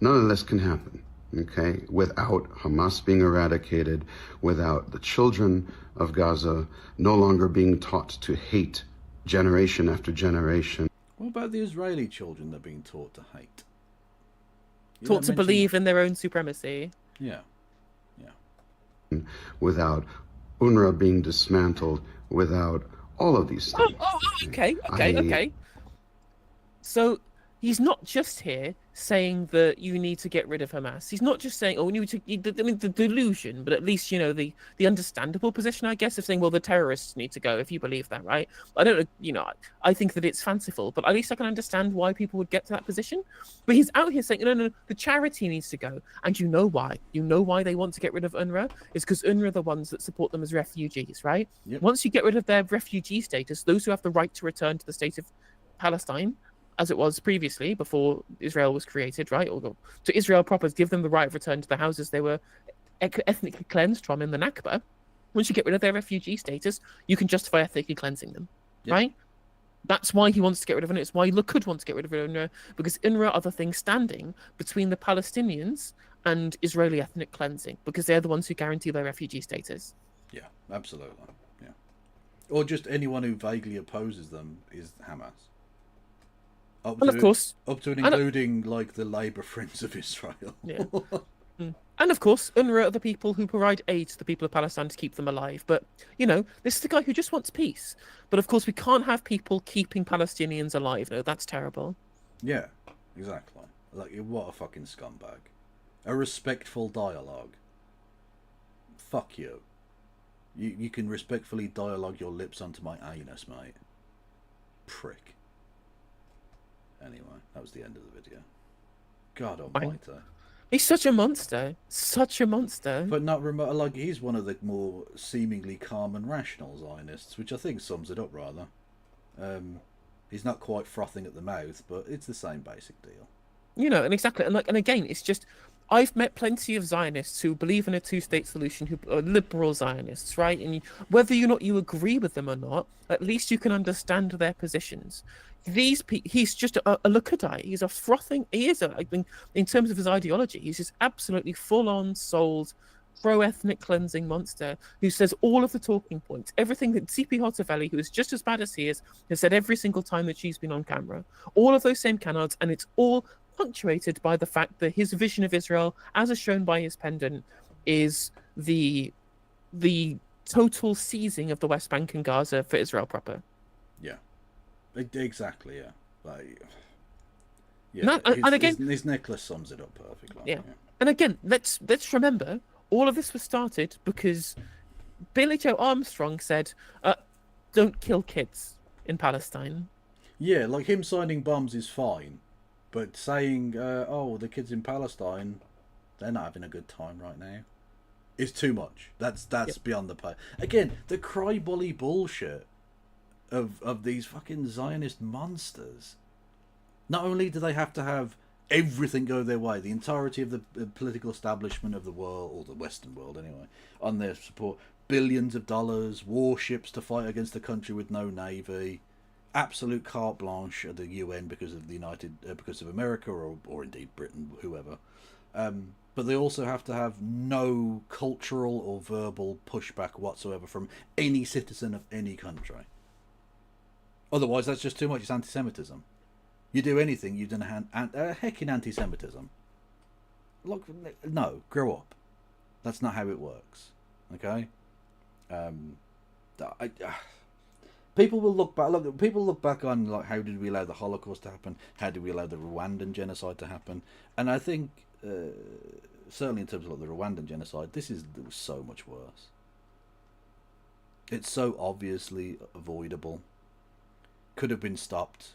[SPEAKER 9] None of this can happen, okay, without Hamas being eradicated, without the children of Gaza no longer being taught to hate generation after generation.
[SPEAKER 1] What about the Israeli children that are being taught to hate? You
[SPEAKER 5] Taught
[SPEAKER 1] don't
[SPEAKER 5] to
[SPEAKER 1] mention
[SPEAKER 5] believe
[SPEAKER 1] that.
[SPEAKER 5] in their own supremacy.
[SPEAKER 1] Yeah.
[SPEAKER 9] Without UNRWA being dismantled, without all of these things.
[SPEAKER 5] Okay. So he's not just here saying that you need to get rid of Hamas. He's not just saying, oh, we need to, I mean, the delusion, but at least, you know, the understandable position, I guess, of saying, well, the terrorists need to go, if you believe that, right? I don't know, you know, I think that it's fanciful, but at least I can understand why people would get to that position. But he's out here saying, no, the charity needs to go. And you know why? You know why they want to get rid of UNRWA? It's because UNRWA are the ones that support them as refugees, right?
[SPEAKER 1] Yep.
[SPEAKER 5] Once you get rid of their refugee status, those who have the right to return to the state of Palestine, as it was previously before Israel was created, right? Or to Israel proper, give them the right of return to the houses they were ethnically cleansed from in the Nakba. Once you get rid of their refugee status, you can justify ethnically cleansing them, right? That's why he wants to get rid of UNRWA. It's why Likud wants to get rid of UNRWA, because UNRWA are the thing standing between the Palestinians and Israeli ethnic cleansing, because they're the ones who guarantee their refugee status.
[SPEAKER 1] Yeah, absolutely. Yeah. Or just anyone who vaguely opposes them is Hamas. Up
[SPEAKER 5] And
[SPEAKER 1] to,
[SPEAKER 5] of course,
[SPEAKER 1] up to and including like the Labour Friends of Israel.
[SPEAKER 5] Yeah. And of course, UNRWA are the people who provide aid to the people of Palestine to keep them alive. But, you know, this is the guy who just wants peace. But of course, we can't have people keeping Palestinians alive. No, that's terrible.
[SPEAKER 1] Yeah, exactly. Like, what a fucking scumbag. A respectful dialogue. Fuck you. You can respectfully dialogue your lips onto my anus, mate. Prick. Anyway, that was the end of the video. God almighty.
[SPEAKER 5] He's such a monster. Such a monster.
[SPEAKER 1] But not remote. Like, he's one of the more seemingly calm and rational Zionists, which I think sums it up rather. He's not quite frothing at the mouth, but it's the same basic deal.
[SPEAKER 5] You know, and exactly, and again, it's just, I've met plenty of Zionists who believe in a two-state solution, who are liberal Zionists, right? And whether or not you agree with them or not, at least you can understand their positions. He's just a Luddite. He's a frothing. He is I think, in terms of his ideology, he's just absolutely full-on sold, pro-ethnic cleansing monster who says all of the talking points, everything that Zipi Hotovely, who is just as bad as he is, has said every single time that she's been on camera. All of those same canards, and it's all punctuated by the fact that his vision of Israel, as is shown by his pendant, is the total seizing of the West Bank and Gaza for Israel proper.
[SPEAKER 1] Yeah. Exactly, yeah. Like, yeah.
[SPEAKER 5] No, and again,
[SPEAKER 1] his necklace sums it up perfectly.
[SPEAKER 5] Yeah. And again, let's remember, all of this was started because Billy Joe Armstrong said, "Don't kill kids in Palestine."
[SPEAKER 1] Yeah, like him signing bombs is fine, but saying, "Oh, the kids in Palestine, they're not having a good time right now," is too much. That's beyond the pay. Again, the cry bully bullshit of these fucking Zionist monsters. Not only do they have to have everything go their way, the entirety of the political establishment of the world, or the Western world anyway, on their support, billions of dollars, warships to fight against a country with no navy, absolute carte blanche at the UN because of because of America or indeed Britain, whoever. But they also have to have no cultural or verbal pushback whatsoever from any citizen of any country. Otherwise, that's just too much. It's anti-Semitism. You do anything, you've done heckin' anti-Semitism. Look, no, grow up. That's not how it works. Okay. People will look back. Look, people look back on like, how did we allow the Holocaust to happen? How did we allow the Rwandan genocide to happen? And I think, certainly in terms of like, the Rwandan genocide, this is so much worse. It's so obviously avoidable. Could have been stopped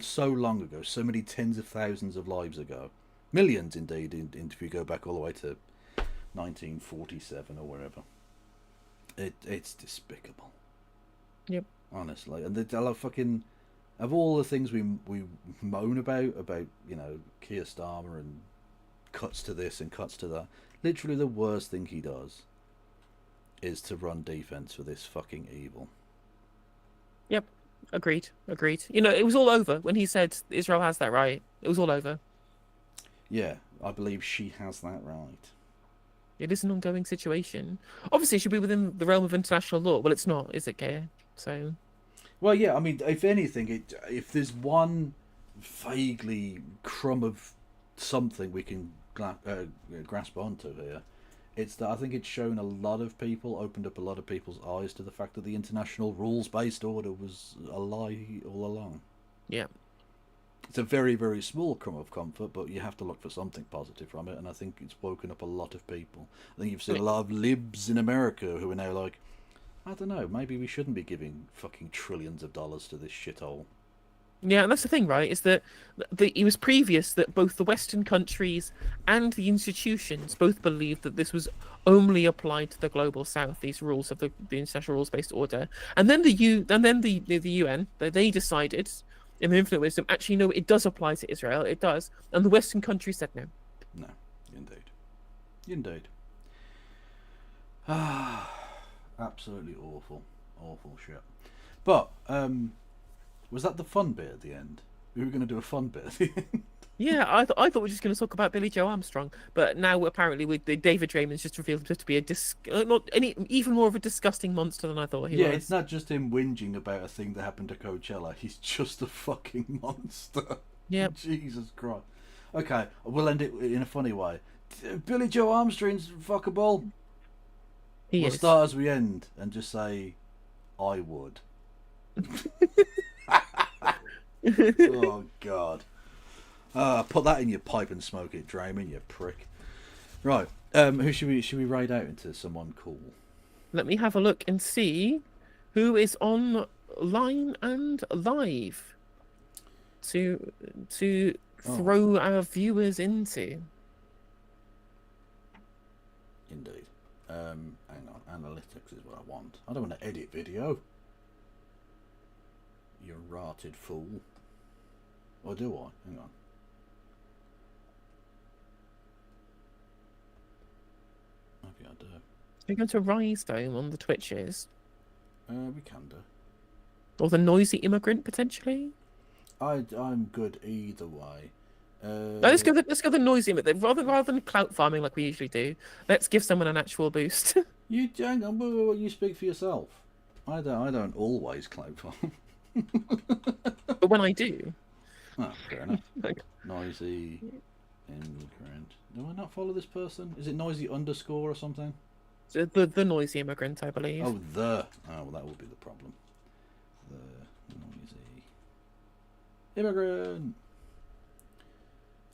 [SPEAKER 1] so long ago, so many tens of thousands of lives ago. Millions, indeed, if you go back all the way to 1947 or wherever. It's despicable.
[SPEAKER 5] Yep.
[SPEAKER 1] Honestly, and they're like fucking. Of all the things we moan about Keir Starmer and cuts to this and cuts to that, literally the worst thing he does is to run defense for this fucking evil.
[SPEAKER 5] Yep. Agreed. It was all over when he said Israel has that right. It was all over.
[SPEAKER 1] Yeah, I believe she has that right.
[SPEAKER 5] It is an ongoing situation. Obviously, it should be within the realm of international law. Well, it's not, is it, Keir? So.
[SPEAKER 1] Well, yeah, I mean, if anything, if there's one vaguely crumb of something we can grasp onto here, it's that I think it's shown opened up a lot of people's eyes to the fact that the international rules-based order was a lie all along.
[SPEAKER 5] Yeah.
[SPEAKER 1] It's a very, very small crumb of comfort, but you have to look for something positive from it, and I think it's woken up a lot of people. I think you've seen a lot of libs in America who are now like, I don't know, maybe we shouldn't be giving fucking trillions of dollars to this shithole.
[SPEAKER 5] Yeah, and that's the thing, right? Is that it was previous that both the Western countries and the institutions both believed that this was only applied to the global South. These rules of the international rules-based order, and then the UN, they decided in their infinite wisdom, actually no, it does apply to Israel. It does, and the Western countries said no.
[SPEAKER 1] No, indeed. Absolutely awful shit. But was that the fun bit at the end? We were going to do a fun bit at the end.
[SPEAKER 5] Yeah, I thought we were just going to talk about Billy Joe Armstrong, but now apparently with David Draymond's just revealed himself to be even more of a disgusting monster than I thought he was.
[SPEAKER 1] Yeah, it's not just him whinging about a thing that happened to Coachella. He's just a fucking monster.
[SPEAKER 5] Yeah.
[SPEAKER 1] Jesus Christ. Okay, we'll end it in a funny way. Billy Joe Armstrong's fuckable. We'll start as we end and just say, I would. Oh, God. Put that in your pipe and smoke it, Draymond, you prick. Right, who should we raid out into someone cool?
[SPEAKER 5] Let me have a look and see who is online and live to throw our viewers into.
[SPEAKER 1] Indeed. Hang on, analytics is what I want. I don't want to edit video. You rotted fool. Or do I? Hang on. Maybe I do.
[SPEAKER 5] We're going to Rise Dome on the Twitches.
[SPEAKER 1] We can do.
[SPEAKER 5] Or the Noisy Immigrant, potentially?
[SPEAKER 1] I'm good either way.
[SPEAKER 5] Let's go the Noisy Immigrant. Rather than clout farming like we usually do, let's give someone an actual boost.
[SPEAKER 1] You hang on, you speak for yourself. I don't always clout farm.
[SPEAKER 5] But when I do.
[SPEAKER 1] Oh, fair enough. Noisy Immigrant. Do I not follow this person? Is it Noisy _ or something?
[SPEAKER 5] The Noisy Immigrant, I believe.
[SPEAKER 1] Oh, well, that would be the problem. The Noisy Immigrant.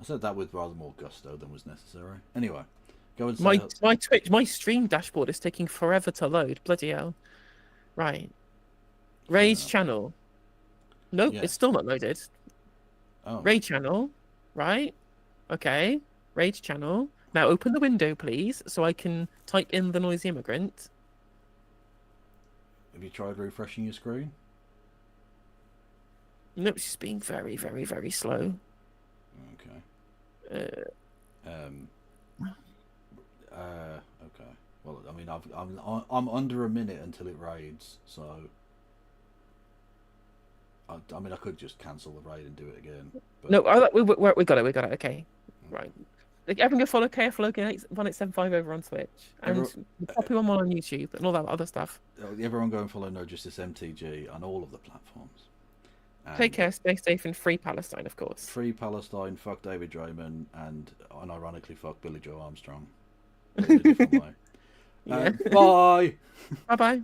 [SPEAKER 1] I said that with rather more gusto than was necessary. Anyway, go and say
[SPEAKER 5] my stream dashboard is taking forever to load. Bloody hell! Right, Rage channel. Nope, it's still not loaded.
[SPEAKER 1] Oh.
[SPEAKER 5] Raid channel, right? Okay, Raid channel. Now open the window, please, so I can type in the Noisy Immigrant.
[SPEAKER 1] Have you tried refreshing your screen?
[SPEAKER 5] Nope, she's being very, very, very slow.
[SPEAKER 1] Okay. Okay. Well, I mean, I'm under a minute until it raids, so. I mean, I could just cancel the raid and do it again. But...
[SPEAKER 5] No, we got it. Okay, right. Everyone go follow KF1875 over on Twitch and copy one more on YouTube and all that other stuff.
[SPEAKER 1] Everyone go and follow No Justice MTG on all of the platforms. And
[SPEAKER 5] take care, stay safe, and free Palestine, of course.
[SPEAKER 1] Free Palestine, fuck David Draymond, and unironically fuck Billy Joe Armstrong.
[SPEAKER 5] Yeah.
[SPEAKER 1] Bye.
[SPEAKER 5] Bye-bye.